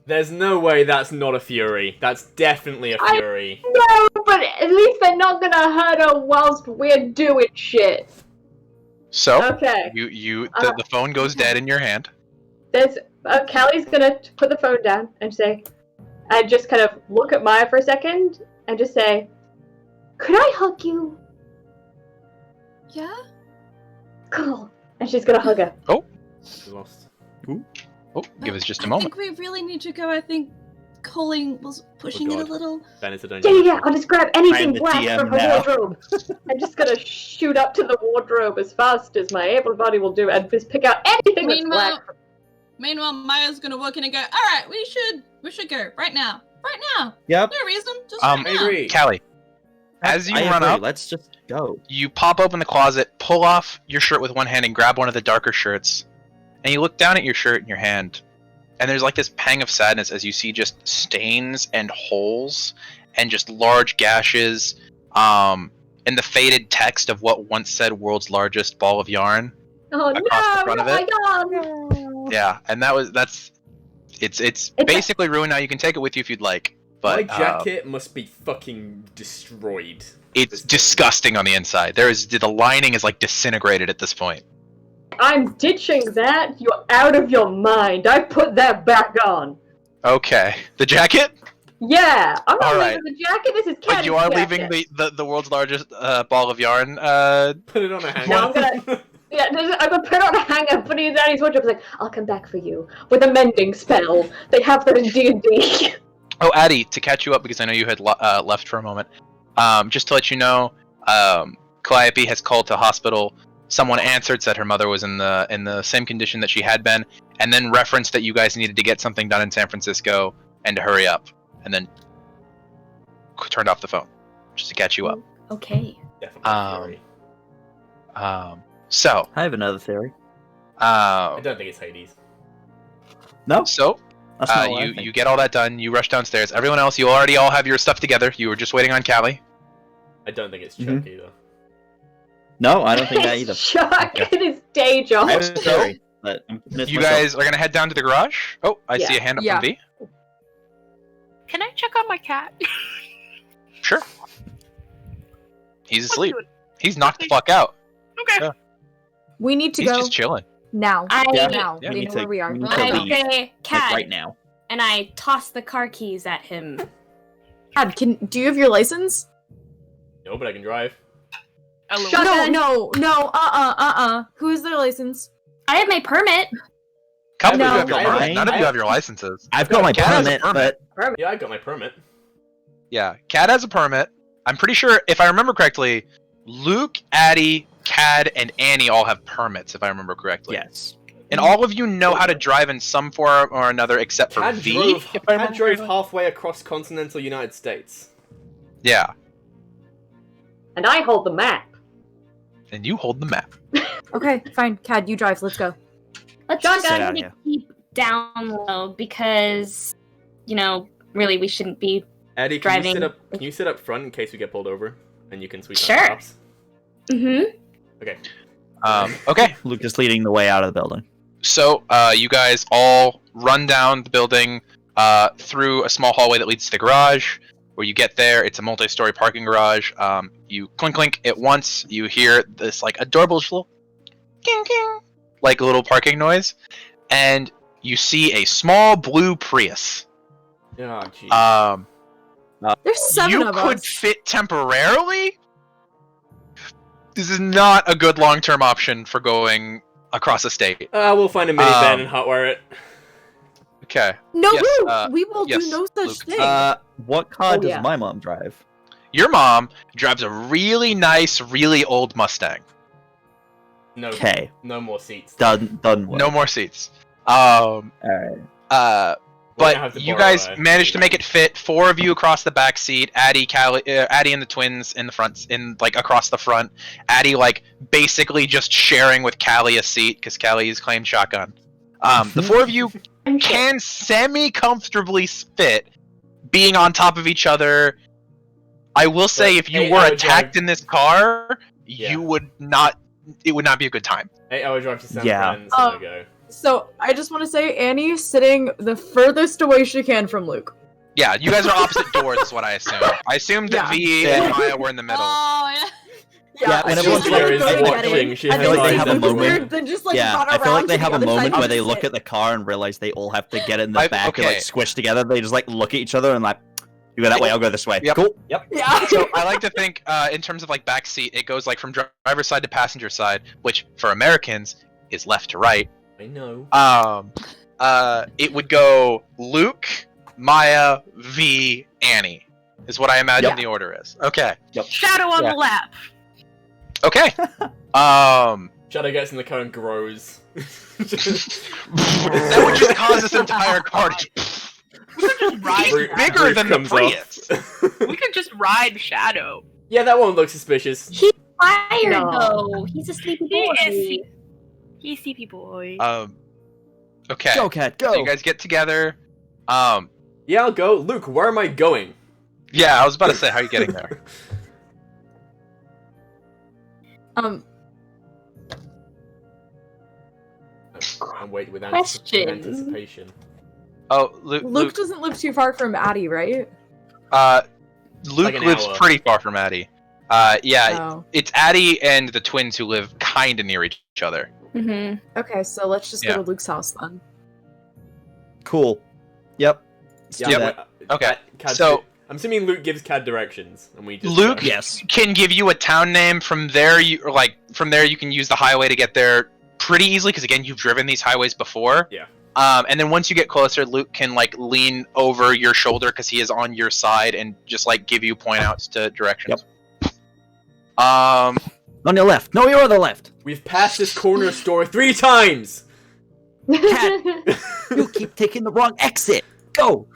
Speaker 7: There's no way that's not a Fury. That's definitely a Fury.
Speaker 8: No, but at least they're not gonna hurt her whilst we're doing shit.
Speaker 1: So,
Speaker 8: Okay.
Speaker 1: the phone goes dead in your hand.
Speaker 8: There's Callie's gonna put the phone down and say, I just kind of look at Maya for a second and just say, could I hug you?
Speaker 6: Yeah?
Speaker 8: Cool. And she's gonna hug her.
Speaker 7: Lost.
Speaker 1: Give us just a
Speaker 6: I
Speaker 1: moment.
Speaker 6: think we really need to go. I think Colleen was pushing it a
Speaker 7: God.
Speaker 6: little.
Speaker 7: Ben is a
Speaker 8: Yeah, I'll just grab anything
Speaker 2: I'm the
Speaker 8: black
Speaker 2: DM
Speaker 8: from her
Speaker 2: now.
Speaker 8: wardrobe. I'm just gonna shoot up to the wardrobe as fast as my able body will do and just pick out anything that's black.
Speaker 6: Meanwhile, Maya's gonna walk in and go, alright, we should go. Right now.
Speaker 2: Yep.
Speaker 6: No reason. Just right
Speaker 7: I
Speaker 6: now.
Speaker 7: agree.
Speaker 1: Callie, as you
Speaker 2: I
Speaker 1: run
Speaker 2: agree.
Speaker 1: up,
Speaker 2: Let's just go.
Speaker 1: you pop open the closet, pull off your shirt with one hand, and grab one of the darker shirts. And you look down at your shirt in your hand, and there's like this pang of sadness as you see just stains and holes and just large gashes in the faded text of what once said "world's largest ball of yarn."
Speaker 8: Oh
Speaker 1: across the front
Speaker 8: no!
Speaker 1: of
Speaker 8: Oh
Speaker 1: it.
Speaker 8: my god!
Speaker 1: Yeah, and it's basically ruined now. You can take it with you if you'd like, but
Speaker 7: My jacket must be fucking destroyed.
Speaker 1: it's disgusting on the inside. The lining is like disintegrated at this point.
Speaker 8: I'm ditching that. You're out of your mind. I put that back on.
Speaker 1: Okay, the jacket.
Speaker 8: Yeah, I'm not
Speaker 1: All
Speaker 8: leaving
Speaker 1: right.
Speaker 8: the jacket. This is
Speaker 1: But
Speaker 8: Caddy's
Speaker 1: you are
Speaker 8: jacket.
Speaker 1: leaving the world's largest ball of yarn.
Speaker 7: Put it on a hanger.
Speaker 8: No, I'm gonna- Yeah, I'm gonna put it on a hanger, put it in Daddy's wardrobe. Like, I'll come back for you with a mending spell. They have that in D&D.
Speaker 1: Oh, Addie, to catch you up because I know you had left for a moment. Just to let you know, Calliope has called to hospital. Someone answered, said her mother was in the same condition that she had been, and then referenced that you guys needed to get something done in San Francisco and to hurry up, and then turned off the phone just to catch you up.
Speaker 5: Okay.
Speaker 7: Definitely a Fury.
Speaker 1: So,
Speaker 2: I have another theory.
Speaker 7: I don't think it's Hades.
Speaker 2: No,
Speaker 1: so
Speaker 2: that's not what I
Speaker 1: you
Speaker 2: think.
Speaker 1: get all that done. You rush downstairs. Everyone else, you already all have your stuff together. You were just waiting on Callie.
Speaker 7: I don't think it's Chuck
Speaker 2: Mhm.
Speaker 7: either.
Speaker 2: No, I don't think that either.
Speaker 8: Chuck in his day job.
Speaker 2: I have a theory, but I'm convinced
Speaker 1: You
Speaker 2: myself.
Speaker 1: guys are gonna head down to the garage? Oh, I see a hand up
Speaker 3: Yeah.
Speaker 1: from V.
Speaker 4: Can I check on my cat?
Speaker 1: Sure. He's
Speaker 4: What's
Speaker 1: asleep.
Speaker 4: doing?
Speaker 1: He's knocked the fuck out.
Speaker 4: Okay.
Speaker 1: Yeah.
Speaker 3: We need to
Speaker 1: He's
Speaker 3: go
Speaker 1: just chilling.
Speaker 3: now.
Speaker 2: Yeah.
Speaker 3: Now.
Speaker 1: Yeah,
Speaker 3: We
Speaker 2: we
Speaker 3: know
Speaker 2: need
Speaker 3: where we are.
Speaker 2: we need to
Speaker 5: I
Speaker 2: leave,
Speaker 5: say,
Speaker 2: like,
Speaker 5: Cad,
Speaker 2: right now.
Speaker 5: and I toss the car keys at him.
Speaker 3: Cad, do you have your license?
Speaker 7: No, but I can drive.
Speaker 4: Hello.
Speaker 8: Shut-
Speaker 3: No. Who is their license?
Speaker 5: I have my permit.
Speaker 1: Couple
Speaker 3: No.
Speaker 1: of you have your
Speaker 7: I-
Speaker 1: permit. None of
Speaker 7: I-
Speaker 1: you have your licenses.
Speaker 2: I've got my
Speaker 1: Cat has a
Speaker 2: permit, but
Speaker 7: Yeah, I got my permit.
Speaker 1: Yeah, Cad has a permit. I'm pretty sure, if I remember correctly, Luke, Addie, Cad, and Annie all have permits, if I remember correctly.
Speaker 2: yes.
Speaker 1: And all of you know how to drive in some form or another, except for
Speaker 7: Cad
Speaker 1: V.
Speaker 7: drove,
Speaker 1: if I
Speaker 7: Cad
Speaker 1: remember
Speaker 7: drove
Speaker 1: correctly.
Speaker 7: halfway across continental United States.
Speaker 1: Yeah,
Speaker 8: And I hold the map.
Speaker 1: and you hold the map.
Speaker 3: Okay, fine. Cad, you drive. Let's go.
Speaker 5: Let's
Speaker 8: Shotgun.
Speaker 5: just
Speaker 2: Get
Speaker 5: try
Speaker 2: out of
Speaker 5: to
Speaker 2: here.
Speaker 5: keep down low because, really we shouldn't be.
Speaker 7: Eddie,
Speaker 5: Driving.
Speaker 7: Can you sit up front in case we get pulled over, and you can sweep
Speaker 5: Sure.
Speaker 7: up cops?
Speaker 5: Mm-hmm.
Speaker 7: Okay.
Speaker 1: Okay,
Speaker 2: Luke is leading the way out of the building.
Speaker 1: so you guys all run down the building through a small hallway that leads to the garage. Where you get there, it's a multi-story parking garage. You clink clink it once. You hear this like adorable little king king, like a little parking noise, and you see a small blue Prius.
Speaker 7: Oh, jeez.
Speaker 3: There's 7
Speaker 1: You
Speaker 3: of
Speaker 1: could
Speaker 3: us.
Speaker 1: fit temporarily. This is not a good long-term option for going across a state.
Speaker 7: We'll find a minivan
Speaker 1: Um,
Speaker 7: and hotwire it.
Speaker 1: Okay.
Speaker 3: No,
Speaker 1: Yes,
Speaker 3: we will
Speaker 1: yes,
Speaker 3: do no such
Speaker 1: Luke.
Speaker 3: thing.
Speaker 2: What car
Speaker 8: Oh,
Speaker 2: does
Speaker 8: yeah.
Speaker 2: my mom drive?
Speaker 1: Your mom drives a really nice, really old Mustang.
Speaker 7: No,
Speaker 2: Okay,
Speaker 7: no more seats.
Speaker 2: done. Work.
Speaker 1: No more seats.
Speaker 2: All right.
Speaker 7: We're gonna have
Speaker 1: But
Speaker 7: to
Speaker 1: you
Speaker 7: borrow
Speaker 1: guys
Speaker 7: a
Speaker 1: managed to make
Speaker 7: minivan.
Speaker 1: it fit. 4 of you across the back seat. Addie and the twins in the front, across the front. Addie basically just sharing with Callie a seat because Callie's claimed shotgun. The 4 of you can semi-comfortably fit, being on top of each other. I will say,
Speaker 7: But
Speaker 1: if you
Speaker 7: 8
Speaker 1: were
Speaker 7: hour
Speaker 1: attacked
Speaker 7: drive-
Speaker 1: in this car,
Speaker 7: Yeah.
Speaker 1: you would not. It would not be a good time.
Speaker 7: 8-hour drive to San
Speaker 2: Yeah.
Speaker 7: Fran, so no go.
Speaker 3: So I just want to say, Annie's sitting the furthest away she can from Luke.
Speaker 1: Yeah, you guys are opposite doors, is what I assume. I assumed that
Speaker 3: Yeah.
Speaker 1: V and Maya were in the middle.
Speaker 6: Oh, yeah.
Speaker 2: Yeah,
Speaker 3: I
Speaker 2: when
Speaker 3: just
Speaker 2: everyone's
Speaker 3: wanted to
Speaker 7: there
Speaker 3: go
Speaker 7: is
Speaker 3: to get
Speaker 7: watching,
Speaker 3: in,
Speaker 7: she
Speaker 3: and
Speaker 7: has
Speaker 3: then
Speaker 2: eyes
Speaker 3: see
Speaker 2: on
Speaker 3: who's
Speaker 2: the moment.
Speaker 3: weird, then just
Speaker 2: Yeah,
Speaker 3: run
Speaker 2: I feel
Speaker 3: around
Speaker 2: like they
Speaker 3: to
Speaker 2: have
Speaker 3: the
Speaker 2: a
Speaker 3: other
Speaker 2: moment
Speaker 3: side
Speaker 2: where
Speaker 3: to
Speaker 2: they
Speaker 3: sit.
Speaker 2: look at the car and realize they all have to get in the
Speaker 1: I-
Speaker 2: back and
Speaker 1: okay.
Speaker 2: squish together. They just look at each other and you go that way, I'll go this way.
Speaker 1: Yep.
Speaker 2: Cool. Yep.
Speaker 3: Yeah.
Speaker 1: So I like to think, in terms of back seat, it goes from driver's side to passenger side, which for Americans is left to right.
Speaker 7: I know.
Speaker 1: It would go Luke, Maya, V, Annie, is what I imagine
Speaker 2: Yep.
Speaker 1: the order is. Okay.
Speaker 4: Shadow on
Speaker 1: Yeah.
Speaker 4: the lap.
Speaker 1: Okay.
Speaker 7: Shadow gets in the car and grows.
Speaker 1: That would just cause this entire car to
Speaker 4: We could just ride.
Speaker 7: Fruit-
Speaker 4: Shadow.
Speaker 1: bigger
Speaker 7: fruit
Speaker 1: than the
Speaker 7: comes off.
Speaker 1: Prius.
Speaker 4: We could just ride Shadow.
Speaker 7: Yeah, that won't look suspicious.
Speaker 5: Tired
Speaker 8: No.
Speaker 5: though. He's a sleepy
Speaker 4: He
Speaker 5: boy.
Speaker 4: is. He's CP boy.
Speaker 1: Okay.
Speaker 2: Go, cat,
Speaker 1: So
Speaker 2: go.
Speaker 1: you guys get together.
Speaker 7: Yeah, I'll go. Luke, where am I going?
Speaker 1: Yeah, I was about to say, how are you getting there?
Speaker 7: I'm waiting with
Speaker 5: Question.
Speaker 7: anticipation.
Speaker 1: Oh, Luke.
Speaker 3: Luke doesn't live too far from Addie, right?
Speaker 1: Luke
Speaker 7: Like an
Speaker 1: lives
Speaker 7: hour.
Speaker 1: pretty far from Addie. Yeah,
Speaker 3: Oh.
Speaker 1: it's Addie and the twins who live kind of near each other.
Speaker 5: Mm-hmm.
Speaker 3: Okay, so let's just
Speaker 1: Yeah.
Speaker 3: go to Luke's house then.
Speaker 2: Cool. Yep. Let's do
Speaker 1: Yep.
Speaker 2: that.
Speaker 1: Okay,
Speaker 7: Cad-
Speaker 1: so-
Speaker 7: I'm assuming Luke gives Cad directions, and we just
Speaker 1: Luke-
Speaker 2: Yes.
Speaker 1: Can give you a town name from there. You can use the highway to get there pretty easily because again, you've driven these highways before.
Speaker 7: Yeah.
Speaker 1: And then once you get closer, Luke can lean over your shoulder because he is on your side and just give you point outs to directions.
Speaker 2: On your left. No, you're on the left.
Speaker 7: We've passed this corner store 3 times.
Speaker 2: You keep taking the wrong exit. Go.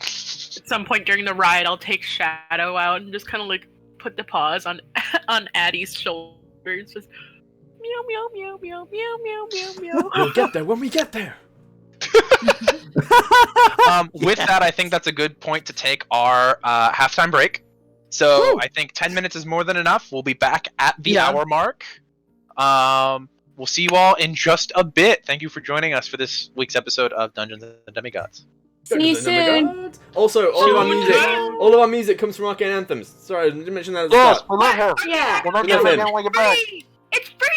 Speaker 4: At some point during the ride, I'll take Shadow out and just kind of put the paws on on Addie's shoulders. Just meow meow meow meow meow meow meow meow.
Speaker 7: We'll get there when we get there.
Speaker 1: With that, I think that's a good point to take our halftime break. So
Speaker 2: Woo.
Speaker 1: I think 10 minutes is more than enough. We'll be back at the
Speaker 2: Yeah.
Speaker 1: hour mark. We'll see you all in just a bit. Thank you for joining us for this week's episode of Dungeons and Demigods.
Speaker 5: See you soon.
Speaker 7: Also, all of our music comes from Arcane Anthems. Sorry, I didn't mention that at the start.
Speaker 1: we love her.
Speaker 8: Yeah.
Speaker 1: We love
Speaker 7: you when
Speaker 1: we get back.
Speaker 4: Free! It's free!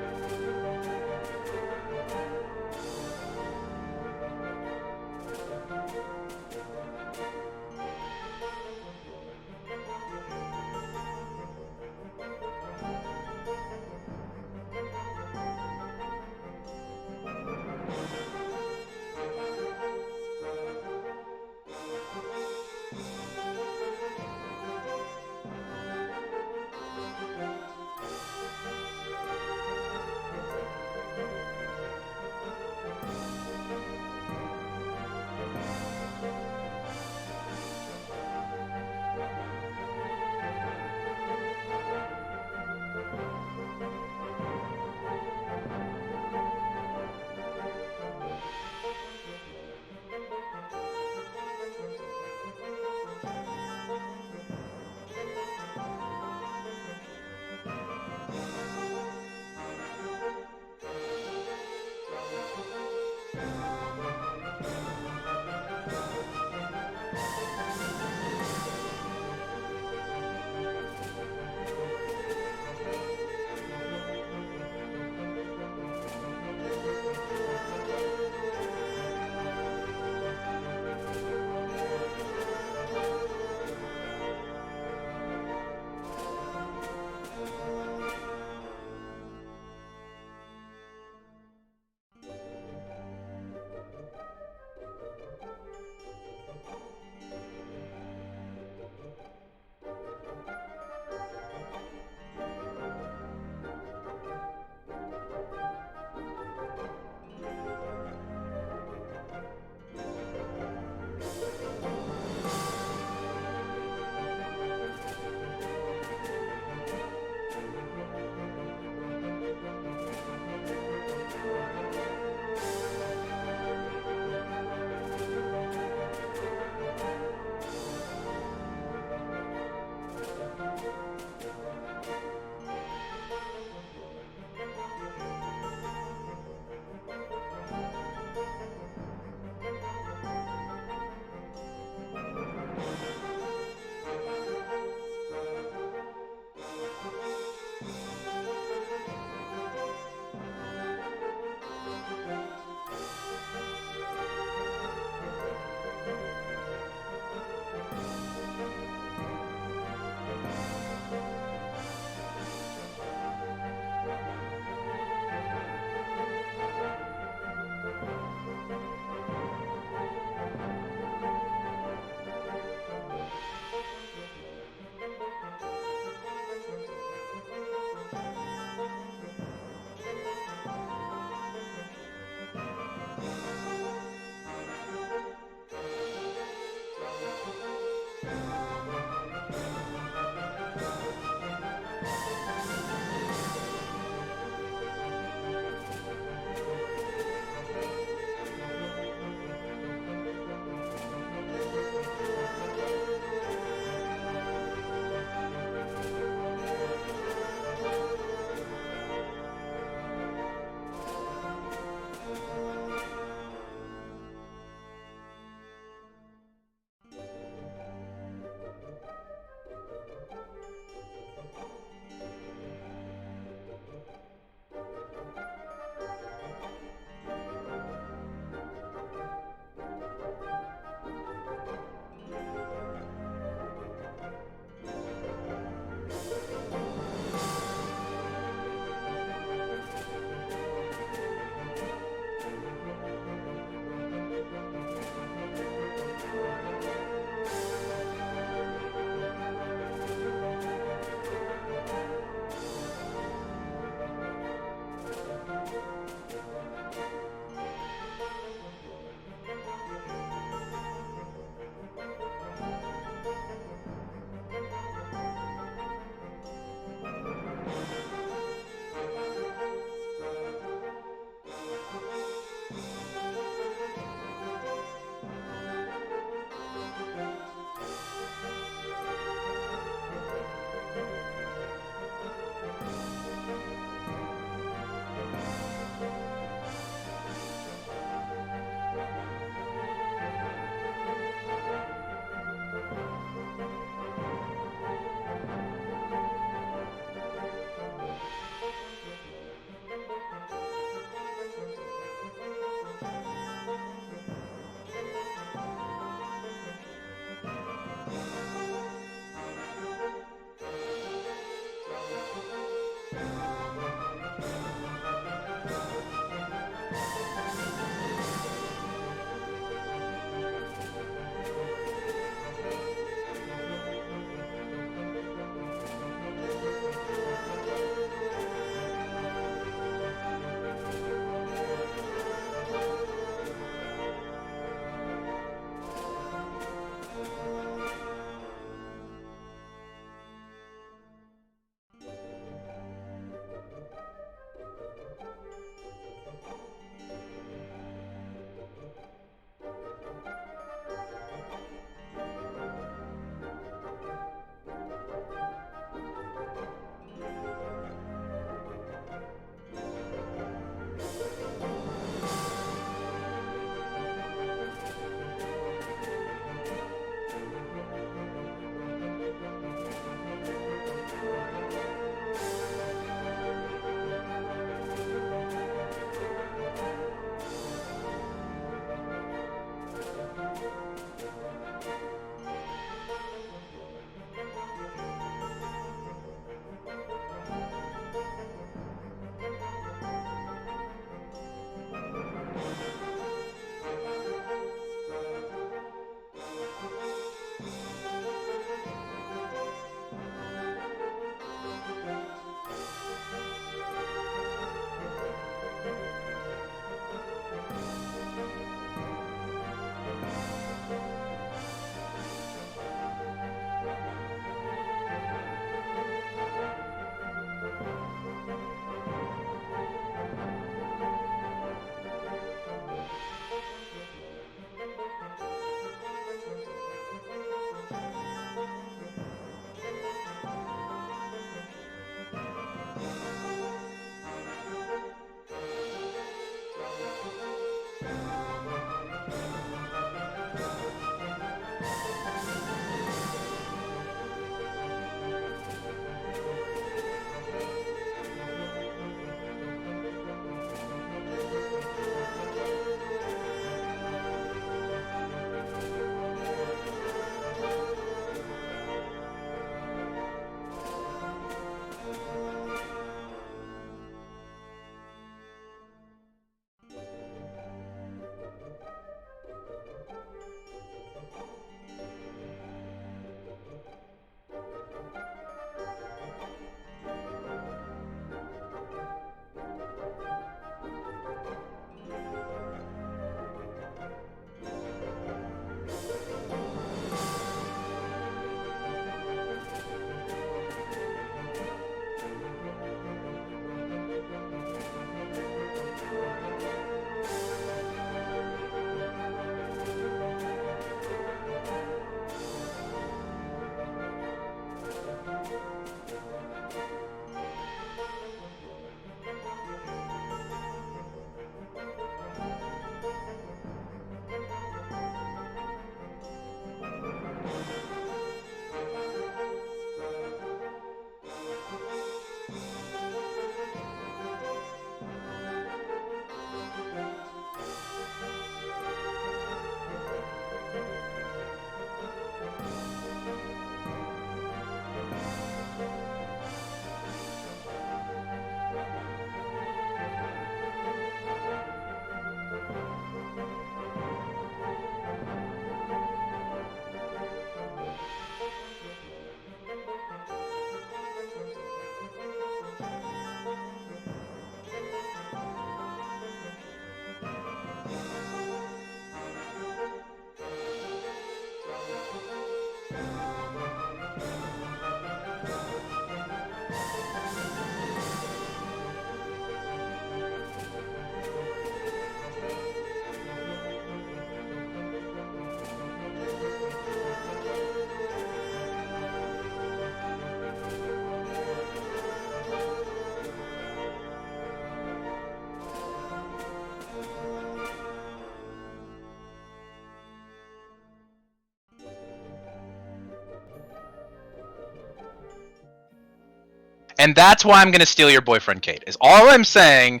Speaker 1: And that's why I'm gonna steal your boyfriend, Kate. Is all I'm saying.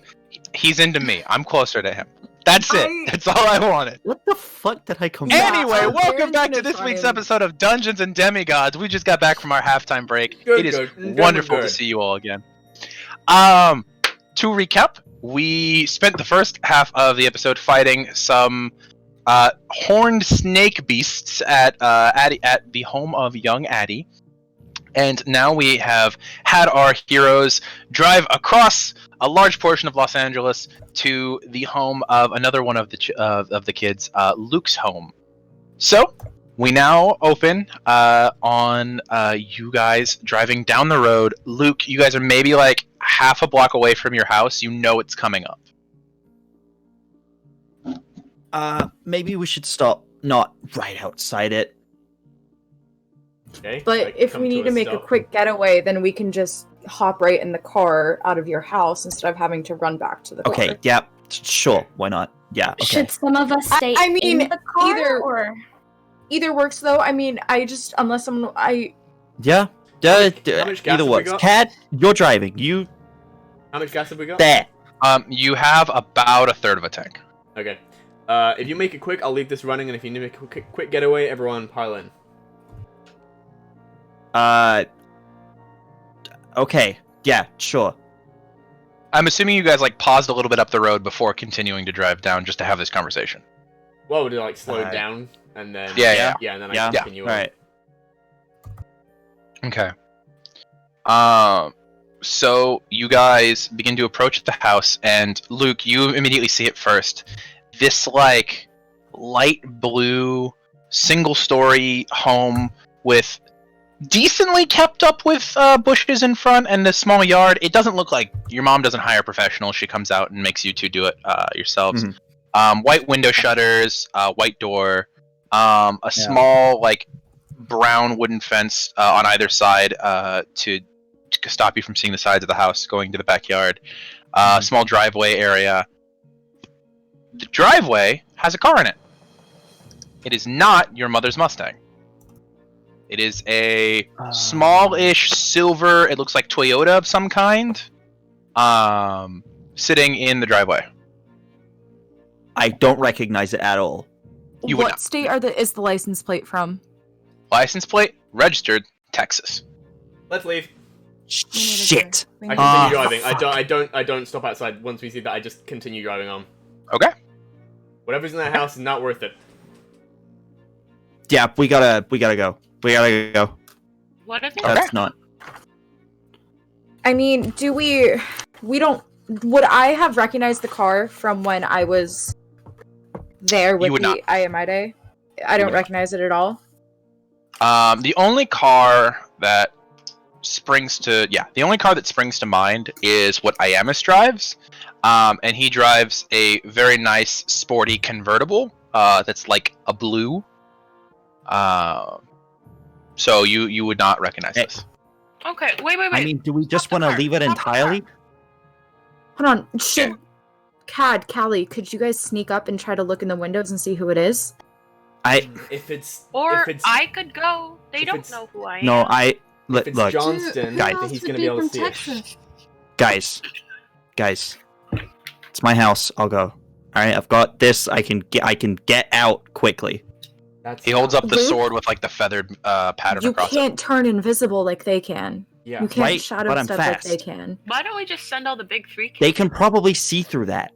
Speaker 1: He's into me. I'm closer to him. That's it. That's all I wanted.
Speaker 2: What the fuck did I come
Speaker 1: Anyway,
Speaker 3: Yeah,
Speaker 1: welcome
Speaker 3: Aaron's
Speaker 1: back to
Speaker 3: gonna
Speaker 1: this
Speaker 3: try
Speaker 1: week's
Speaker 3: and-
Speaker 1: episode of Dungeons and Demigods. We just got back from our halftime break.
Speaker 7: Good,
Speaker 1: It is
Speaker 7: good.
Speaker 1: wonderful to
Speaker 7: Good.
Speaker 1: see you all again. To recap, we spent the first half of the episode fighting some horned snake beasts at the home of young Addie. And now we have had our heroes drive across a large portion of Los Angeles to the home of another one of the kids, Luke's home. So we now open on you guys driving down the road. Luke, you guys are maybe like half a block away from your house. You know it's coming up.
Speaker 2: Maybe we should stop not right outside it.
Speaker 7: Okay.
Speaker 3: But
Speaker 7: like,
Speaker 3: if
Speaker 7: come
Speaker 3: we need
Speaker 7: a
Speaker 3: to make a
Speaker 7: stop.
Speaker 3: quick getaway, then we can just hop right in the car out of your house instead of having to run back to the car.
Speaker 2: Okay, yeah, sure, why not? Yeah, okay.
Speaker 5: Should some of us stay
Speaker 3: I mean,
Speaker 5: in the car
Speaker 3: either-
Speaker 5: or
Speaker 3: Either works though. I mean, unless someone
Speaker 2: Yeah,
Speaker 7: How much gas
Speaker 2: either
Speaker 7: have we
Speaker 2: works.
Speaker 7: got?
Speaker 2: Cad, you're driving. You
Speaker 7: How much gas have we got?
Speaker 2: there.
Speaker 1: You have about a third of a tank.
Speaker 7: Okay. If you make it quick, I'll leave this running, and if you need to make a quick getaway, everyone pile in.
Speaker 2: Okay, yeah, sure.
Speaker 1: I'm assuming you guys like paused a little bit up the road before continuing to drive down just to have this conversation.
Speaker 7: Well, would it like slow
Speaker 2: Uh,
Speaker 7: down and then
Speaker 1: Yeah.
Speaker 7: and then
Speaker 2: Yeah.
Speaker 7: I continue on.
Speaker 2: Right.
Speaker 1: Okay. So you guys begin to approach the house, and Luke, you immediately see it first. This like light blue single-story home with decently kept up with bushes in front and a small yard. It doesn't look like your mom doesn't hire professionals. She comes out and makes you two do it yourselves. White window shutters, white door, a small like brown wooden fence on either side to stop you from seeing the sides of the house going to the backyard. Small driveway area. The driveway has a car in it. It is not your mother's Mustang. It is a small-ish silver, it looks like Toyota of some kind, sitting in the driveway.
Speaker 2: I don't recognize it at all.
Speaker 1: You would
Speaker 3: what
Speaker 1: not.
Speaker 3: state is the license plate from?
Speaker 1: License plate, registered, Texas.
Speaker 7: Let's leave.
Speaker 2: Shit.
Speaker 7: I
Speaker 2: Ah,
Speaker 7: continue driving. I don't stop outside once we see that. I just continue driving on.
Speaker 1: Okay.
Speaker 7: Whatever's in that house is not worth it.
Speaker 2: Yeah, we gotta go. We gotta go.
Speaker 4: What is it?
Speaker 1: Okay.
Speaker 2: That's not.
Speaker 3: I mean, we don't. Would I have recognized the car from when I was there with
Speaker 1: would not.
Speaker 3: the IMID? I don't
Speaker 1: would not.
Speaker 3: recognize it at all.
Speaker 1: The only car that springs to mind is what Iamus drives. And he drives a very nice, sporty convertible that's like a blue. So you would not recognize this.
Speaker 4: Okay, wait.
Speaker 2: I mean, do we just want to leave it entirely?
Speaker 3: Hold on. Should Callie, could you guys sneak up and try to look in the windows and see who it is?
Speaker 7: If it's
Speaker 4: I could go. They
Speaker 7: if
Speaker 4: don't
Speaker 7: it's-
Speaker 4: know who I am.
Speaker 2: No,
Speaker 7: if
Speaker 2: look,
Speaker 7: it's Johnston,
Speaker 2: guys,
Speaker 7: then he's gonna be able to see it.
Speaker 2: guys, it's my house. I'll go. All right, I've got this. I can get out quickly.
Speaker 7: That's
Speaker 1: He holds up the
Speaker 3: Luke?
Speaker 1: sword with like the feathered pattern
Speaker 3: You
Speaker 1: across it.
Speaker 3: can't turn invisible like they can.
Speaker 7: Yeah.
Speaker 3: You can't
Speaker 2: Right,
Speaker 3: shadow
Speaker 2: but I'm
Speaker 3: stuff
Speaker 2: fast.
Speaker 3: like they can.
Speaker 4: Why don't we just send all the big three kids?
Speaker 2: They can probably see through that.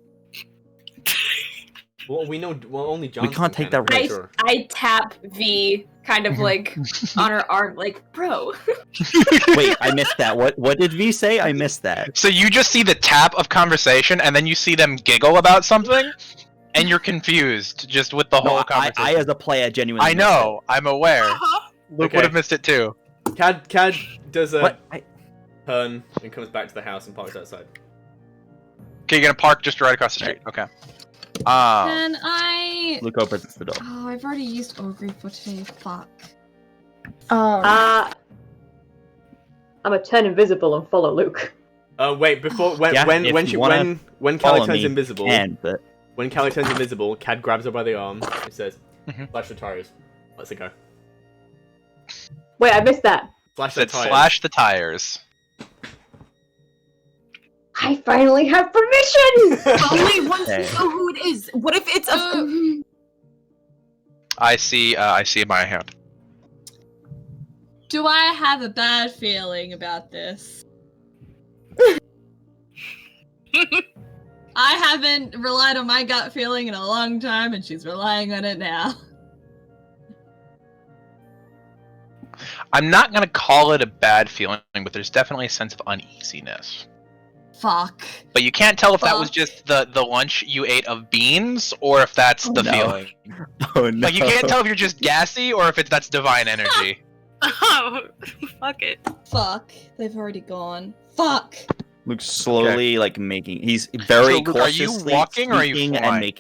Speaker 7: Well, we know. Well, only Johnston.
Speaker 2: can't take
Speaker 7: can,
Speaker 2: that
Speaker 7: I'm
Speaker 2: risk.
Speaker 7: sure.
Speaker 5: I tap V kind of like on her arm, like, bro.
Speaker 2: Wait, I missed that. What did V say? I missed that.
Speaker 1: So you just see the tap of conversation, and then you see them giggle about something, and you're confused just with the whole
Speaker 2: No,
Speaker 1: conversation.
Speaker 2: I as a player genuinely.
Speaker 1: I know, I'm aware. Luke
Speaker 7: Okay.
Speaker 1: would have missed it too.
Speaker 7: Cad does a
Speaker 2: What?
Speaker 7: turn and comes back to the house and parks outside.
Speaker 1: Okay, you're gonna park just right across the street. Okay.
Speaker 6: Can I?
Speaker 2: Luke opens the door.
Speaker 6: Oh, I've already used Ogre for today. Fuck.
Speaker 8: I'm gonna turn invisible and follow Luke.
Speaker 7: Wait, before when
Speaker 2: Yeah,
Speaker 7: when
Speaker 2: if
Speaker 7: when
Speaker 2: you
Speaker 7: she
Speaker 2: wanna
Speaker 7: when
Speaker 2: Follow
Speaker 7: Callie turns
Speaker 2: me,
Speaker 7: invisible,
Speaker 2: can, but
Speaker 7: when Callie turns invisible, Cad grabs her by the arm and says,
Speaker 1: Mhm.
Speaker 7: "Slash the tires." Let's go.
Speaker 8: Wait, I missed that.
Speaker 7: Slash the
Speaker 1: Said
Speaker 7: tires.
Speaker 1: slash the tires.
Speaker 8: I finally have permission!
Speaker 3: Only once
Speaker 2: Okay.
Speaker 3: you know who it is. What if it's a...
Speaker 1: I see in my hand.
Speaker 6: Do I have a bad feeling about this? I haven't relied on my gut feeling in a long time, and she's relying on it now.
Speaker 1: I'm not gonna call it a bad feeling, but there's definitely a sense of uneasiness.
Speaker 6: Fuck.
Speaker 1: But you can't tell if that was
Speaker 6: Fuck.
Speaker 1: just the lunch you ate of beans, or if that's the
Speaker 2: no.
Speaker 1: feeling.
Speaker 2: Oh no.
Speaker 1: Like you can't tell if you're just gassy, or if that's divine energy.
Speaker 4: Oh, fuck it.
Speaker 6: Fuck. They've already gone. Fuck.
Speaker 2: Luke's slowly he's very
Speaker 1: So, Luke, are you
Speaker 2: cautiously
Speaker 1: walking or are you
Speaker 2: sneaking
Speaker 1: flying?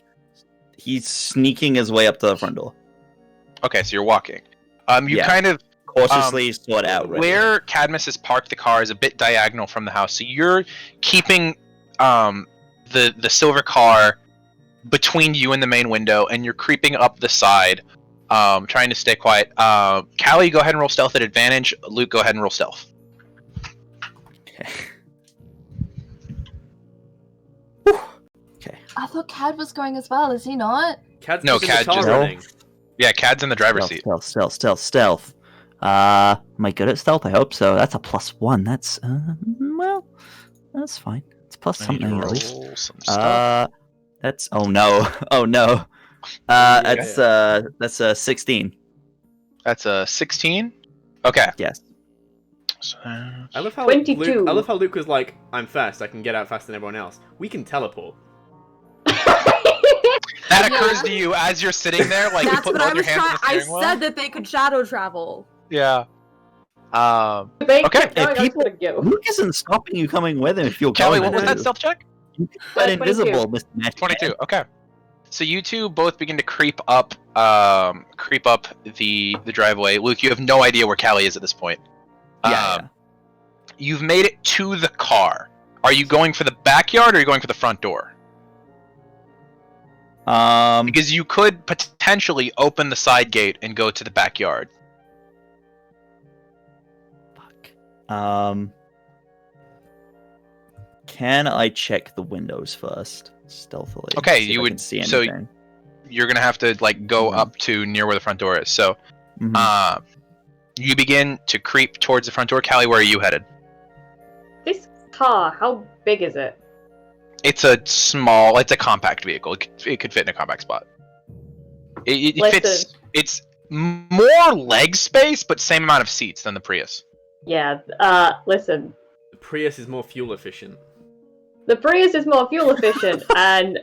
Speaker 2: he's sneaking his way up to the front door.
Speaker 1: Okay, so you're walking. You
Speaker 2: Yeah.
Speaker 1: kind of
Speaker 2: Cautiously sort out. Ready.
Speaker 1: where Cadmus has parked the car is a bit diagonal from the house, so you're keeping the silver car between you and the main window, and you're creeping up the side, trying to stay quiet. Callie, go ahead and roll stealth at advantage. Luke, go ahead and roll stealth.
Speaker 2: Okay. Okay.
Speaker 9: I thought Cad was going as well, is he not?
Speaker 7: Cad's
Speaker 1: No,
Speaker 7: in the
Speaker 1: Cad
Speaker 7: car
Speaker 1: just-
Speaker 7: running.
Speaker 1: Yeah, Cad's in the driver's seat.
Speaker 2: Stealth. Am I good at stealth? I hope so. That's a +1. That's well, that's fine. It's plus
Speaker 1: I need to
Speaker 2: something at
Speaker 1: roll
Speaker 2: least.
Speaker 1: some stuff.
Speaker 2: That's oh no. That's a 16.
Speaker 1: That's a 16. Okay.
Speaker 2: Yes.
Speaker 1: So,
Speaker 7: I love how
Speaker 8: 22.
Speaker 7: I love how Luke was like, "I'm fast. I can get out faster than everyone else. We can teleport."
Speaker 1: that occurs to you as you're sitting there, like you
Speaker 3: That's
Speaker 1: put
Speaker 3: what I
Speaker 1: both your
Speaker 3: was
Speaker 1: hands on
Speaker 3: trying...
Speaker 1: the
Speaker 3: I
Speaker 1: steering wheel.
Speaker 3: said that they could shadow travel.
Speaker 1: Yeah.
Speaker 8: They
Speaker 1: Okay,
Speaker 8: kept going, I was
Speaker 2: people-
Speaker 8: gonna go.
Speaker 2: Luke isn't stopping you coming with him if you're
Speaker 1: Kelly,
Speaker 2: going
Speaker 1: what was
Speaker 2: to.
Speaker 1: that stealth check?
Speaker 2: But
Speaker 8: 22.
Speaker 2: invisible, Mr. Magic.
Speaker 1: 22. Okay. So you two both begin to creep up the driveway. Luke, you have no idea where Callie is at this point.
Speaker 2: Yeah.
Speaker 1: You've made it to the car. Are you going for the backyard or are you going for the front door? Because you could potentially open the side gate and go to the backyard.
Speaker 2: Fuck. Can I check the windows first, stealthily?
Speaker 1: Okay,
Speaker 2: see if
Speaker 1: you
Speaker 2: I
Speaker 1: would-
Speaker 2: can see
Speaker 1: so-
Speaker 2: anything.
Speaker 1: You're gonna have to go
Speaker 2: Mhm.
Speaker 1: up to near where the front door is. So
Speaker 2: Mhm.
Speaker 1: you begin to creep towards the front door. Callie, where are you headed?
Speaker 8: This car, how big is it?
Speaker 1: It's a compact vehicle. It could fit in a compact spot. It
Speaker 8: Listen.
Speaker 1: fits. It's more leg space, but same amount of seats than the Prius.
Speaker 8: Yeah, listen.
Speaker 7: The Prius is more fuel efficient.
Speaker 8: The Prius is more fuel efficient, and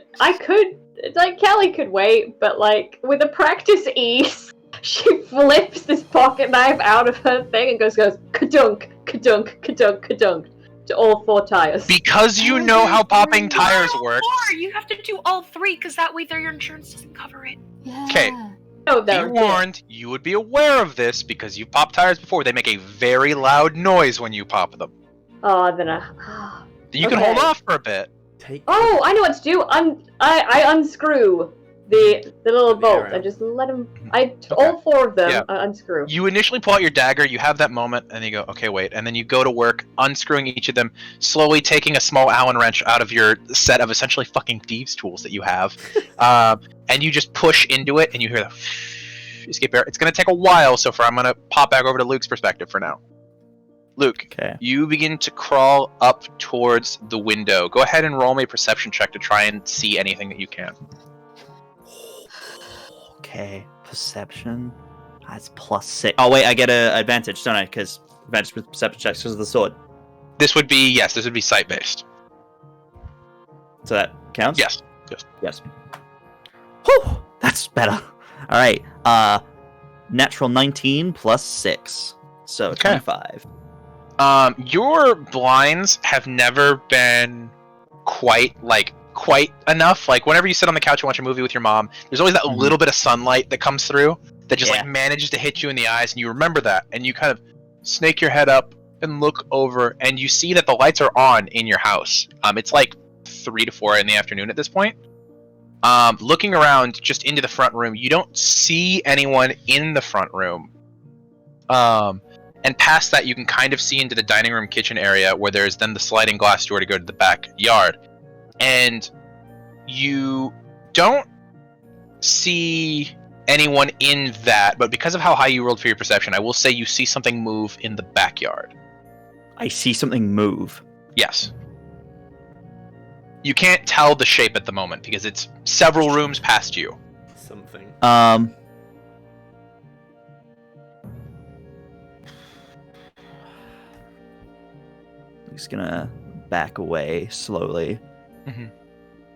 Speaker 8: Kelly could wait, but with a practice ease, she flips this pocket knife out of her thing and goes ka-dunk, ka-dunk, ka-dunk, ka-dunk to all 4 tires.
Speaker 1: Because you know how popping tires work.
Speaker 4: Or you have to do all 3, because that way your insurance doesn't cover it.
Speaker 9: Yeah.
Speaker 1: 'Kay.
Speaker 8: Oh,
Speaker 1: Be
Speaker 8: no.
Speaker 1: warned, you would be aware of this because you've popped tires before. They make a very loud noise when you pop them.
Speaker 8: Oh, then
Speaker 1: You can
Speaker 8: Okay.
Speaker 1: hold off for a bit.
Speaker 7: Take.
Speaker 8: Oh, I know what to do. I unscrew the little
Speaker 7: The
Speaker 8: bolt
Speaker 7: arrow.
Speaker 8: and just let them.
Speaker 1: Okay.
Speaker 8: All 4 of them
Speaker 1: Yeah.
Speaker 8: I unscrew.
Speaker 1: You initially pull out your dagger, you have that moment, and you go, okay, wait. And then you go to work, unscrewing each of them, slowly taking a small Allen wrench out of your set of essentially fucking thieves' tools that you have. And you just push into it, and you hear the escape air. It's going to take a while, so I'm going to pop back over to Luke's perspective for now. Luke,
Speaker 2: Okay.
Speaker 1: you begin to crawl up towards the window. Go ahead and roll me a perception check to try and see anything that you can.
Speaker 2: Okay. Perception. That's +6. Oh wait, I get an advantage, don't I? Because advantage with perception checks because of the sword.
Speaker 1: This would be sight-based.
Speaker 2: So that counts.
Speaker 1: Yes.
Speaker 2: Yes. Whew, that's better. All right. Natural 19 +6, so
Speaker 1: Okay.
Speaker 2: 25.
Speaker 1: Your blinds have never been quite enough. Like whenever you sit on the couch and watch a movie with your mom, there's always that
Speaker 2: Mhm.
Speaker 1: little bit of sunlight that comes through that just
Speaker 2: Yeah.
Speaker 1: manages to hit you in the eyes, and you remember that, and you kind of snake your head up and look over, and you see that the lights are on in your house. It's like 3 to 4 in the afternoon at this point. Looking around just into the front room, you don't see anyone in the front room. and past that you can kind of see into the dining room kitchen area where there's then the sliding glass door to go to the backyard. And you don't see anyone in that, but because of how high you rolled for your perception, I will say you see something move in the backyard.
Speaker 2: I see something move.
Speaker 1: Yes. You can't tell the shape at the moment because it's several rooms past you.
Speaker 7: Something.
Speaker 2: I'm just gonna back away slowly.
Speaker 1: Mhm.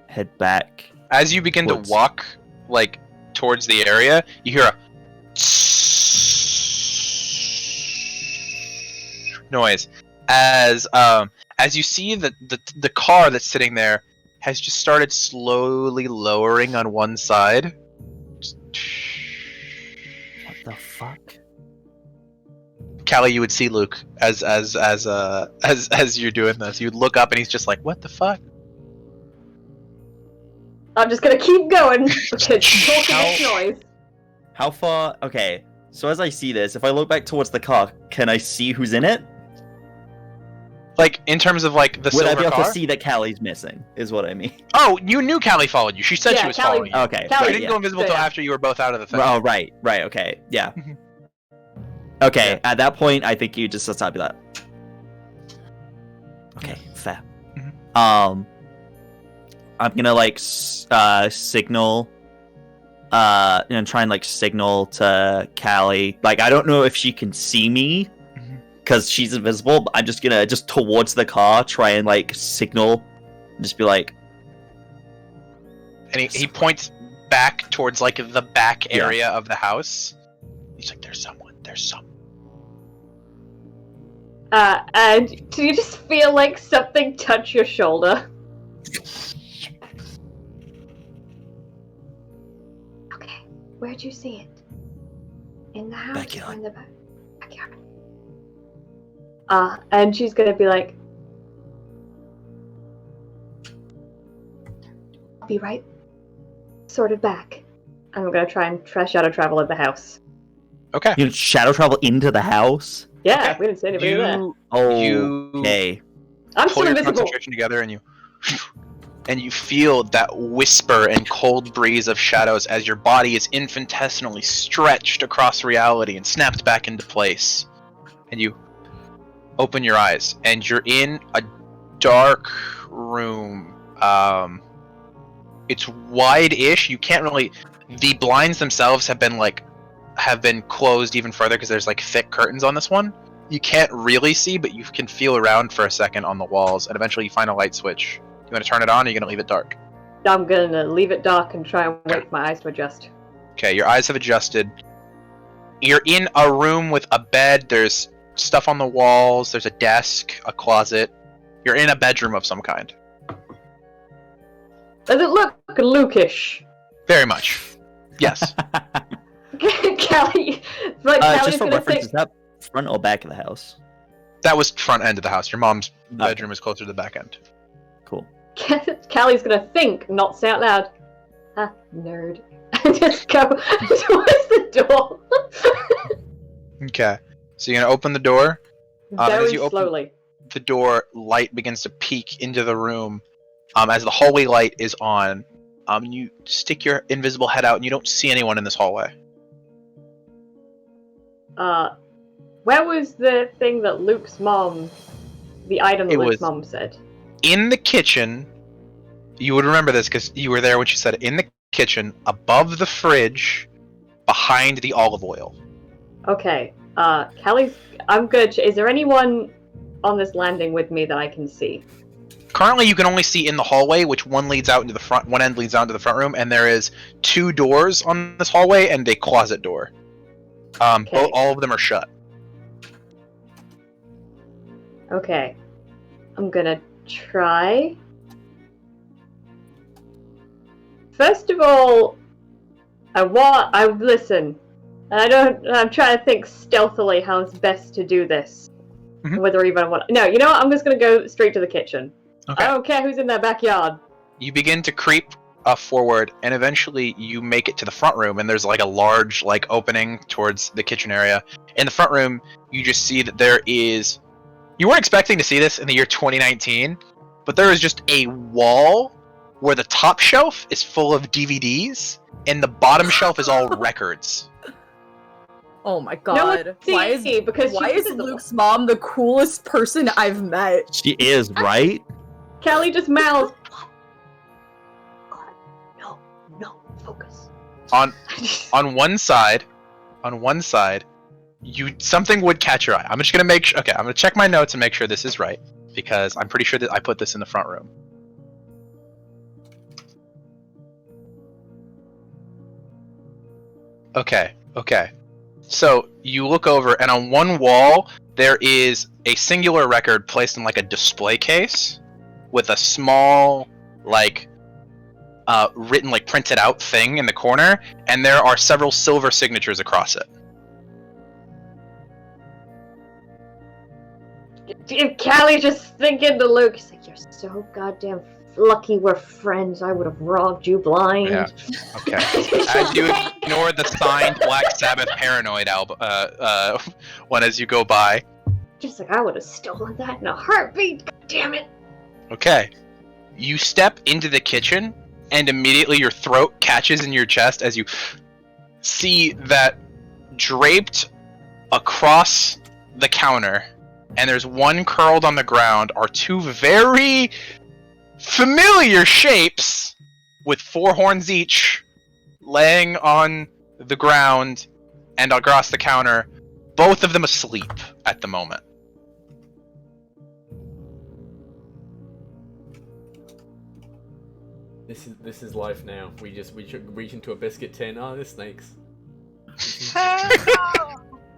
Speaker 2: Head back.
Speaker 1: As you begin
Speaker 2: Towards-
Speaker 1: to walk, like, towards the area, you hear a noise as you see that the car that's sitting there has just started slowly lowering on one side.
Speaker 2: What the fuck?
Speaker 1: Callie, you would see Luke as you're doing this. You'd look up and he's just like, "What the fuck?"
Speaker 8: I'm just gonna keep going because talking this noise.
Speaker 2: How far? Okay, so as I see this, if I look back towards the car, can I see who's in it?
Speaker 1: Like, in terms of, like, the
Speaker 2: Would I
Speaker 1: silver
Speaker 2: be able
Speaker 1: car?
Speaker 2: to see that Callie's missing, is what I mean.
Speaker 1: Oh, you knew Callie followed you. She said
Speaker 8: Yeah,
Speaker 1: she was
Speaker 8: Callie-
Speaker 1: following you.
Speaker 2: Okay.
Speaker 8: Callie-
Speaker 1: She didn't go invisible until
Speaker 8: Yeah.
Speaker 1: after you were both out of the thing.
Speaker 2: Oh, right, okay, yeah. Okay,
Speaker 1: Yeah.
Speaker 2: at that point, I think you just stop that. Okay, fair.
Speaker 1: Mhm.
Speaker 2: I'm gonna, like, signal, and try and, like, signal to Callie. Like, I don't know if she can see me, because she's invisible, but I'm just gonna, just towards the car, try and, like, signal, and just be like...
Speaker 1: And he points back towards, like, the back
Speaker 2: Yeah.
Speaker 1: area of the house. He's like, there's someone.
Speaker 8: And do you just feel like something touch your shoulder? Okay, where'd you see it? In the house
Speaker 2: Backyard.
Speaker 8: or in the backyard? And she's gonna be like, I'll be right sort of back. I'm gonna try and shadow travel in the house.
Speaker 1: Okay.
Speaker 2: You shadow travel into the house?
Speaker 8: Yeah,
Speaker 1: Okay.
Speaker 8: we didn't see anybody there.
Speaker 2: Okay.
Speaker 8: I'm
Speaker 1: Pull
Speaker 8: still
Speaker 1: your
Speaker 8: invisible.
Speaker 1: concentration together and you feel that whisper and cold breeze of shadows as your body is infinitesimally stretched across reality and snapped back into place. And you open your eyes and you're in a dark room. It's wide-ish. You can't really... The blinds themselves have been closed even further because there's, like, thick curtains on this one. You can't really see, but you can feel around for a second on the walls, and eventually you find a light switch. You want to turn it on, or are you going to leave it dark?
Speaker 8: I'm gonna leave it dark and try and wait for my eyes to adjust.
Speaker 1: Okay, your eyes have adjusted. You're in a room with a bed, there's stuff on the walls, there's a desk, a closet. You're in a bedroom of some kind.
Speaker 8: Does it look Luke-ish?
Speaker 1: Very much. Yes.
Speaker 8: Kelly, like Kelly's
Speaker 2: Just for
Speaker 8: gonna
Speaker 2: reference,
Speaker 8: think.
Speaker 2: is that front or back of the house?
Speaker 1: That was front end of the house. Your mom's
Speaker 2: Okay.
Speaker 1: bedroom is closer to the back end.
Speaker 2: Cool.
Speaker 8: Kelly's gonna think, not say out loud. Ah, nerd. And just go towards the door.
Speaker 1: Okay. So you're going to open the door.
Speaker 8: Very
Speaker 1: as you open-
Speaker 8: slowly.
Speaker 1: The door, light begins to peek into the room. As the hallway light is on, you stick your invisible head out and you don't see anyone in this hallway.
Speaker 8: Where was the thing that Luke's mom, the item that
Speaker 1: It
Speaker 8: Luke's
Speaker 1: was-
Speaker 8: mom said?
Speaker 1: In the kitchen, you would remember this because you were there when she said it. In the kitchen, above the fridge, behind the olive oil.
Speaker 8: Okay, Kelly's, I'm good. Is there anyone on this landing with me that I can see?
Speaker 1: Currently, you can only see in the hallway, which one leads out into the front, one end leads out into the front room, and there is 2 doors on this hallway and a closet door.
Speaker 8: Okay.
Speaker 1: All of them are shut.
Speaker 8: Okay. I'm gonna try. First of all, listen. I'm trying to think stealthily how it's best to do this.
Speaker 1: Mhm.
Speaker 8: Whether even I want. No, you know what? I'm just gonna go straight to the kitchen.
Speaker 1: Okay.
Speaker 8: I don't care who's in their backyard.
Speaker 1: You begin to creep forward, and eventually you make it to the front room, and there's like a large like opening towards the kitchen area. In the front room, you just see that there is. You weren't expecting to see this in the year 2019, but there is just a wall where the top shelf is full of DVDs, and the bottom shelf is all records.
Speaker 3: Oh my
Speaker 8: No one
Speaker 3: god.
Speaker 8: see
Speaker 3: Why is
Speaker 8: because
Speaker 3: why
Speaker 8: she's
Speaker 3: is
Speaker 8: invisible.
Speaker 3: Luke's mom the coolest person I've met?
Speaker 2: She is, right?
Speaker 8: Callie just mouthed. No, focus.
Speaker 1: On one side, something would catch your eye. I'm just gonna make sure. Okay, I'm gonna check my notes and make sure this is right, because I'm pretty sure that I put this in the front room. Okay. So you look over, and on one wall there is a singular record placed in like a display case with a small, like, written, like, printed out thing in the corner, and there are several silver signatures across it.
Speaker 8: Callie just thinking to Luke, he's like, "You're so goddamn lucky we're friends. I would have robbed you blind."
Speaker 1: Yeah. Okay. As you ignore the signed Black Sabbath Paranoid album, one as you go by.
Speaker 8: Just like, I would have stolen that in a heartbeat. God damn it.
Speaker 1: Okay. You step into the kitchen, and immediately your throat catches in your chest as you see that draped across the counter, and there's one curled on the ground, are two very familiar shapes with 4 horns each laying on the ground and across the counter, both of them asleep at the moment.
Speaker 7: This is life now. We reach into a biscuit tin. Oh, there's snakes.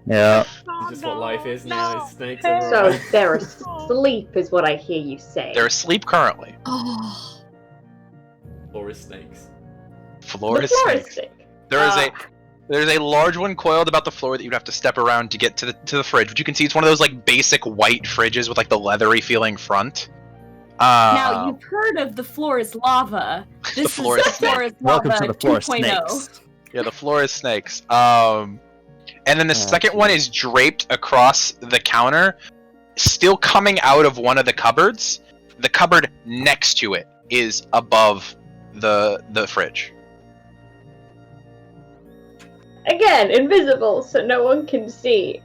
Speaker 2: Yeah.
Speaker 7: It's just what life is now. There's snakes
Speaker 8: So
Speaker 7: everywhere.
Speaker 8: they're asleep, is what I hear you say.
Speaker 1: They're asleep currently.
Speaker 9: Oh.
Speaker 7: Or is snakes.
Speaker 1: Floor
Speaker 8: the
Speaker 1: is
Speaker 8: floor
Speaker 1: snakes.
Speaker 8: is sick.
Speaker 1: There's a large one coiled about the floor that you'd have to step around to get to the fridge. But you can see it's one of those like basic white fridges with like the leathery feeling front.
Speaker 5: Now, you've heard of the floor is lava. This
Speaker 1: floor
Speaker 5: is
Speaker 1: is
Speaker 5: the floor is lava
Speaker 2: Welcome to the floor of
Speaker 5: 2.0.
Speaker 2: snakes.
Speaker 1: Yeah, the floor is snakes. And then the second one is draped across the counter, still coming out of one of the cupboards. The cupboard next to it is above the fridge.
Speaker 8: Again, invisible, so no one can see.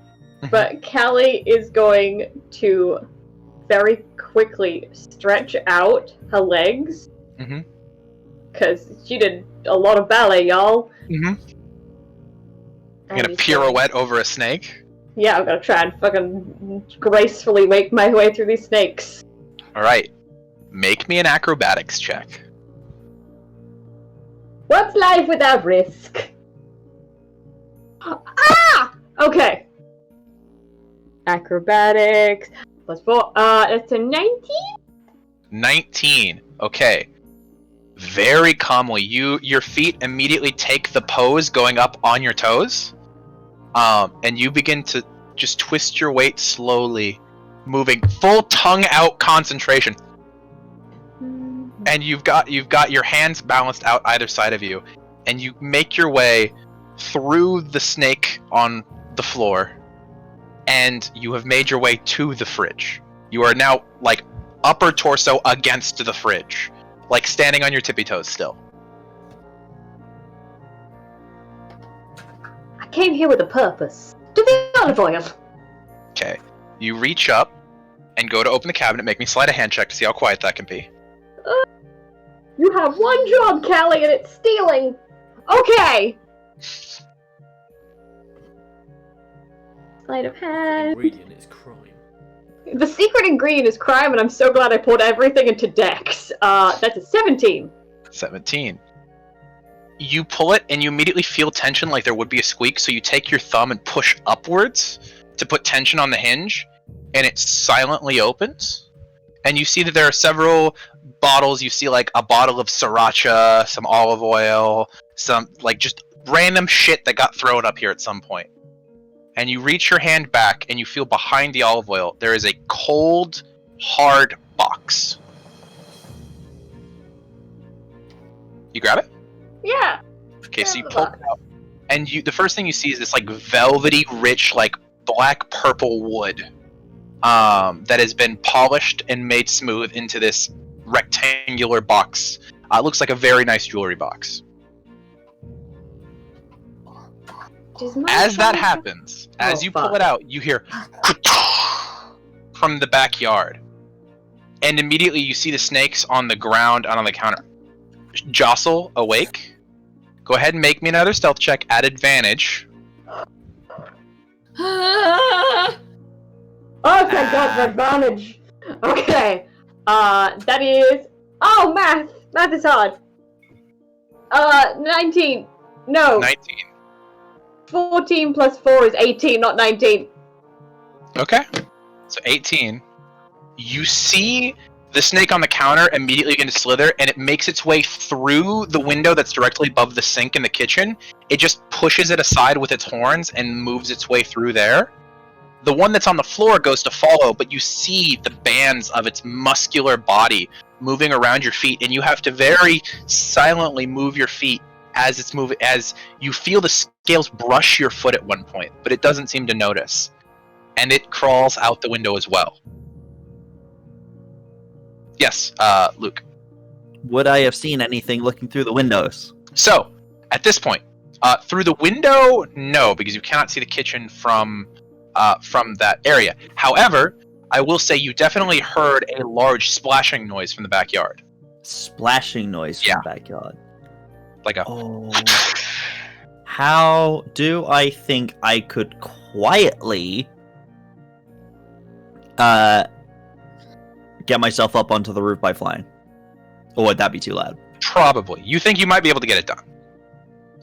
Speaker 8: But Callie is going to very quickly stretch out her legs.
Speaker 1: Mhm.
Speaker 8: Because she did a lot of ballet, y'all.
Speaker 1: Mhm.
Speaker 8: And
Speaker 1: You're gonna pirouette over a snake.
Speaker 8: Yeah, I'm gonna try and fucking gracefully make my way through these snakes.
Speaker 1: Alright. Make me an acrobatics check.
Speaker 8: What's life without risk? Ah! Okay. Acrobatics. +4. That's a 19?
Speaker 1: 19. Okay. Very calmly, your feet immediately take the pose going up on your toes. And you begin to just twist your weight slowly, moving full tongue out concentration. And you've got your hands balanced out either side of you, and you make your way through the snake on the floor, and you have made your way to the fridge. You are now like upper torso against the fridge, like standing on your tippy toes still.
Speaker 8: I came here with a purpose. To the olive oil.
Speaker 1: Okay. You reach up and go to open the cabinet. Make me slide a hand check to see how quiet that can be.
Speaker 8: You have one job, Callie, and it's stealing. Okay. Sleight of hand.
Speaker 7: Ingredient is crime.
Speaker 8: The secret ingredient is crime, and I'm so glad I poured everything into Dex. That's a 17.
Speaker 1: 17. You pull it, and you immediately feel tension like there would be a squeak, so you take your thumb and push upwards to put tension on the hinge, and it silently opens. And you see that there are several bottles. You see, like, a bottle of sriracha, some olive oil, some, like, just random shit that got thrown up here at some point. And you reach your hand back, and you feel behind the olive oil, there is a cold, hard box. You grab it?
Speaker 8: Yeah.
Speaker 1: Okay, so you
Speaker 8: Grab the
Speaker 1: pull it out, and the first thing you see is this like velvety, rich, like black purple wood that has been polished and made smooth into this rectangular box. It looks like a very nice jewelry box. As that happens, as you pull it out, you hear from the backyard, and immediately you see the snakes on the ground and on the counter jostle awake. Go ahead and make me another stealth check at advantage.
Speaker 8: Oh, thank God for advantage. Okay. That is... Oh, math! Math is hard. 19. No.
Speaker 1: 19.
Speaker 8: 14 plus 4 is 18, not 19.
Speaker 1: Okay. So 18. You see the snake on the counter immediately begin to slither, and it makes its way through the window that's directly above the sink in the kitchen. It just pushes it aside with its horns and moves its way through there. The one that's on the floor goes to follow, but you see the bands of its muscular body moving around your feet, and you have to very silently move your feet as it's moving, as you feel the scales brush your foot at one point, but it doesn't seem to notice. And it crawls out the window as well. Yes, Luke.
Speaker 2: Would I have seen anything looking through the windows?
Speaker 1: So, at this point, through the window, no, because you cannot see the kitchen from that area. However, I will say you definitely heard a large splashing noise from the backyard.
Speaker 2: Splashing noise from the backyard.
Speaker 1: Like a...
Speaker 2: Oh. How do I think I could quietly get myself up onto the roof by flying? Or would that be too loud?
Speaker 1: Probably. You think you might be able to get it done.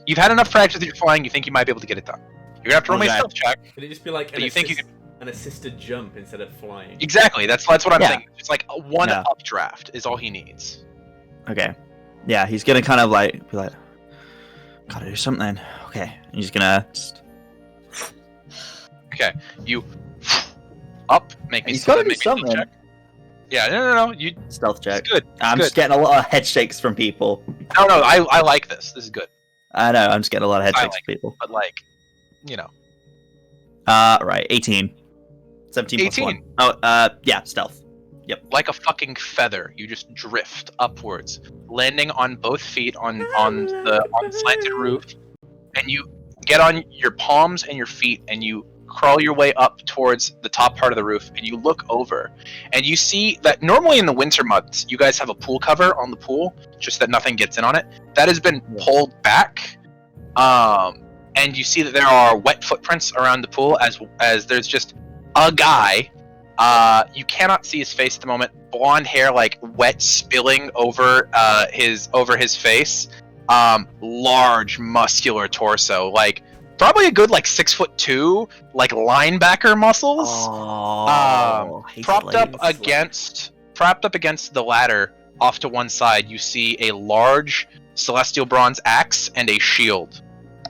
Speaker 1: You've had enough practice with your flying, you think you might be able to get it done. You're gonna have to roll my stealth check.
Speaker 7: Could it just be like an assisted jump instead of flying?
Speaker 1: Exactly, that's what I'm thinking. It's like a one updraft is all he needs.
Speaker 2: Okay. Yeah, he's gonna kind of like be like, gotta do something. Okay. And he's gonna just...
Speaker 1: Okay. You up, make me
Speaker 2: He's gotta do
Speaker 1: make me stealth
Speaker 2: something.
Speaker 1: check. Yeah, no. You
Speaker 2: stealth check.
Speaker 1: It's good.
Speaker 2: I'm
Speaker 1: good.
Speaker 2: just getting a lot of head shakes from people.
Speaker 1: No, I like this. This is good.
Speaker 2: I know, I'm just getting a lot of head
Speaker 1: I
Speaker 2: shakes
Speaker 1: like
Speaker 2: from people.
Speaker 1: But like, you know.
Speaker 2: Right, 18. 17 plus
Speaker 1: 18.
Speaker 2: 1. Oh, yeah, stealth. Yep.
Speaker 1: Like a fucking feather, you just drift upwards, landing on both feet on the slanted roof, and you get on your palms and your feet, and you crawl your way up towards the top part of the roof, and you look over, and you see that normally in the winter months, you guys have a pool cover on the pool, just that nothing gets in on it. That has been pulled back, and you see that there are wet footprints around the pool, as there's just a guy. You cannot see his face at the moment. Blonde hair, like wet, spilling over his face. Large, muscular torso, like probably a good like 6'2", like linebacker muscles.
Speaker 2: Oh,
Speaker 1: propped up against the ladder off to one side, you see a large celestial bronze axe and a shield.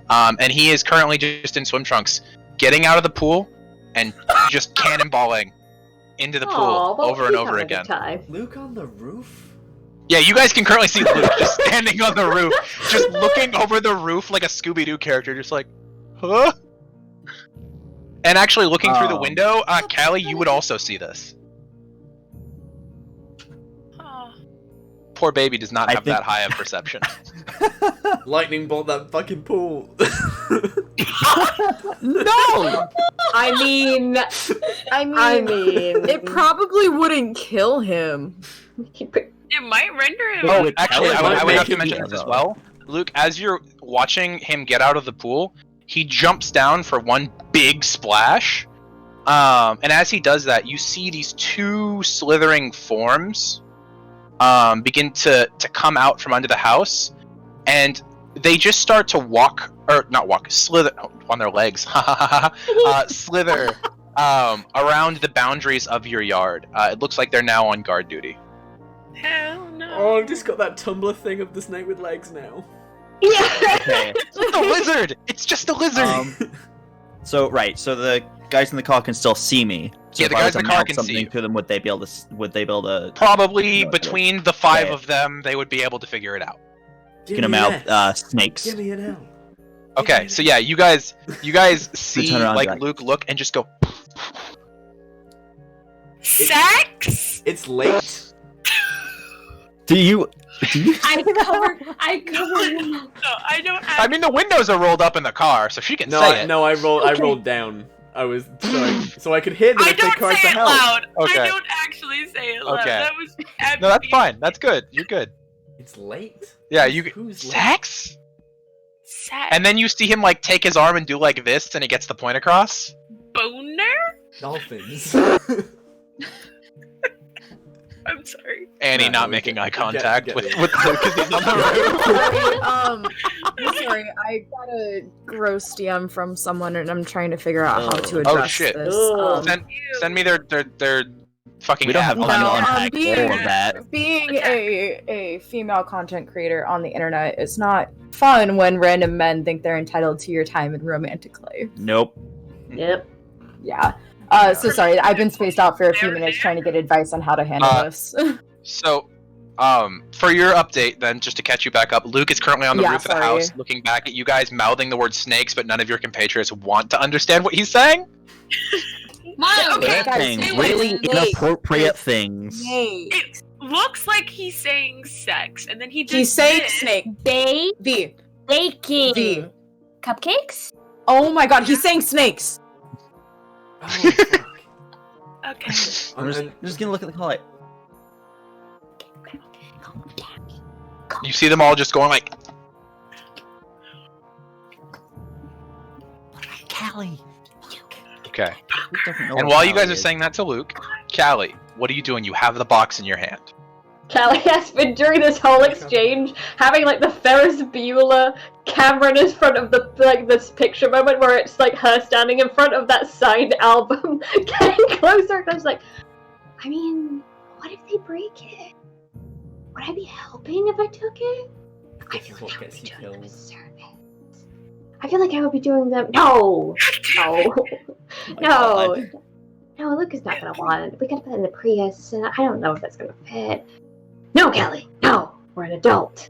Speaker 1: And he is currently just in swim trunks, getting out of the pool and just cannonballing into the pool over and over again.
Speaker 7: Luke on the roof?
Speaker 1: Yeah, you guys can currently see Luke just standing on the roof, just looking over the roof like a Scooby-Doo character, just like, huh? And actually looking through the window, Callie, you would also see this. Poor baby does not have that high of perception.
Speaker 7: Lightning bolt that fucking pool.
Speaker 2: No!
Speaker 3: I mean, it probably wouldn't kill him.
Speaker 4: It might render him.
Speaker 1: Oh, actually, I would have to
Speaker 2: him
Speaker 1: mention
Speaker 2: heal,
Speaker 1: this as
Speaker 2: though.
Speaker 1: well. Luke, as you're watching him get out of the pool, he jumps down for one big splash. And as he does that, you see these two slithering forms begin to come out from under the house. And they just start to slither on their legs. Slither around the boundaries of your yard. It looks like they're now on guard duty.
Speaker 4: Hell no.
Speaker 7: Oh, I've just got that Tumblr thing of the snake with legs now.
Speaker 2: Okay.
Speaker 1: It's a lizard! It's just a lizard!
Speaker 2: So the guys in the car can still see me. So
Speaker 1: Yeah,
Speaker 2: if
Speaker 1: the
Speaker 2: I
Speaker 1: guys
Speaker 2: was
Speaker 1: in
Speaker 2: to
Speaker 1: the car
Speaker 2: mouth
Speaker 1: can
Speaker 2: something
Speaker 1: see you.
Speaker 2: to them, would they be able to?
Speaker 1: Probably
Speaker 2: No,
Speaker 1: between the five
Speaker 2: Okay.
Speaker 1: of them, they would be able to figure it out.
Speaker 2: gonna mouth snakes.
Speaker 7: Give me an L.
Speaker 1: Okay, so yeah, you guys see
Speaker 2: turn around,
Speaker 1: like
Speaker 2: like-
Speaker 1: Luke look and just go.
Speaker 4: Sex?
Speaker 7: It's late.
Speaker 2: Do you?
Speaker 5: I covered.
Speaker 4: No, I don't.
Speaker 1: I mean, the windows are rolled up in the car, so she can say it.
Speaker 7: I rolled down. I was so I could hear them
Speaker 4: I
Speaker 7: if they
Speaker 4: don't
Speaker 7: cried
Speaker 4: say
Speaker 7: for
Speaker 4: it
Speaker 7: help.
Speaker 4: loud.
Speaker 1: Okay.
Speaker 4: I don't actually say it loud.
Speaker 1: Okay.
Speaker 4: That was Abby.
Speaker 1: No, that's fine. That's good. You're good.
Speaker 7: It's late.
Speaker 1: Yeah, you
Speaker 7: Who's late?
Speaker 1: sex.
Speaker 4: Sex.
Speaker 1: And then you see him like take his arm and do like this, and he gets the point across.
Speaker 4: Boner?
Speaker 7: Dolphins.
Speaker 4: I'm sorry.
Speaker 1: Annie
Speaker 7: No,
Speaker 1: not
Speaker 7: we
Speaker 1: making
Speaker 7: get-
Speaker 1: eye
Speaker 7: we get-
Speaker 1: contact
Speaker 7: we
Speaker 1: with
Speaker 7: get
Speaker 1: Luke because he's on the roof.
Speaker 3: Sorry, I got a gross DM from someone, and I'm trying to figure out how to address
Speaker 1: Oh, shit.
Speaker 3: this.
Speaker 8: Ugh.
Speaker 1: Send me their fucking.
Speaker 2: We don't have
Speaker 1: app.
Speaker 2: time to
Speaker 3: No,
Speaker 2: unpack
Speaker 3: being-
Speaker 2: all of that.
Speaker 3: Being a female content creator on the internet is not fun when random men think they're entitled to your time and romantic life.
Speaker 2: Nope.
Speaker 8: Yep.
Speaker 3: Yeah. So sorry, I've been spaced out for a few minutes trying to get advice on how to handle this.
Speaker 1: So, for your update, then, just to catch you back up, Luke is currently on the
Speaker 3: Yeah,
Speaker 1: roof of the
Speaker 3: sorry.
Speaker 1: house, looking back at you guys, mouthing the word snakes, but none of your compatriots want to understand what he's saying.
Speaker 6: Miles.
Speaker 3: Okay,
Speaker 2: They're
Speaker 3: guys,
Speaker 2: saying
Speaker 3: stay
Speaker 2: really
Speaker 3: with me.
Speaker 2: inappropriate things.
Speaker 3: Yay.
Speaker 4: It looks like he's saying sex, and then he just
Speaker 3: He's saying
Speaker 4: did.
Speaker 3: snake.
Speaker 5: baking.
Speaker 3: V.
Speaker 5: Cupcakes?
Speaker 3: Oh my god, he's saying snakes.
Speaker 7: Oh, fuck.
Speaker 4: Okay.
Speaker 2: I'm just gonna look at the call. Like,
Speaker 1: You see them all just going like,
Speaker 2: Callie.
Speaker 1: okay.
Speaker 2: Luke doesn't know
Speaker 1: And
Speaker 2: what
Speaker 1: while you guys
Speaker 2: Callie
Speaker 1: are
Speaker 2: is.
Speaker 1: saying that to Luke, Callie, what are you doing? You have the box in your hand.
Speaker 8: Callie has been during this whole exchange having like the Ferris Bueller camera in front of the this picture moment where it's like her standing in front of that signed album, getting closer. And I was like, I mean, what if they break it? Would I be helping if I took it? I
Speaker 7: This
Speaker 8: feel
Speaker 7: is
Speaker 8: like
Speaker 7: what
Speaker 8: I would
Speaker 7: gets
Speaker 8: be
Speaker 7: you
Speaker 8: doing them a
Speaker 7: killed.
Speaker 8: service. I feel like I would be doing them. No, no, no. No, Luca's not gonna want it. We gotta put it in the Prius, and I don't know if that's gonna fit. No, Kelly, no, we're an adult.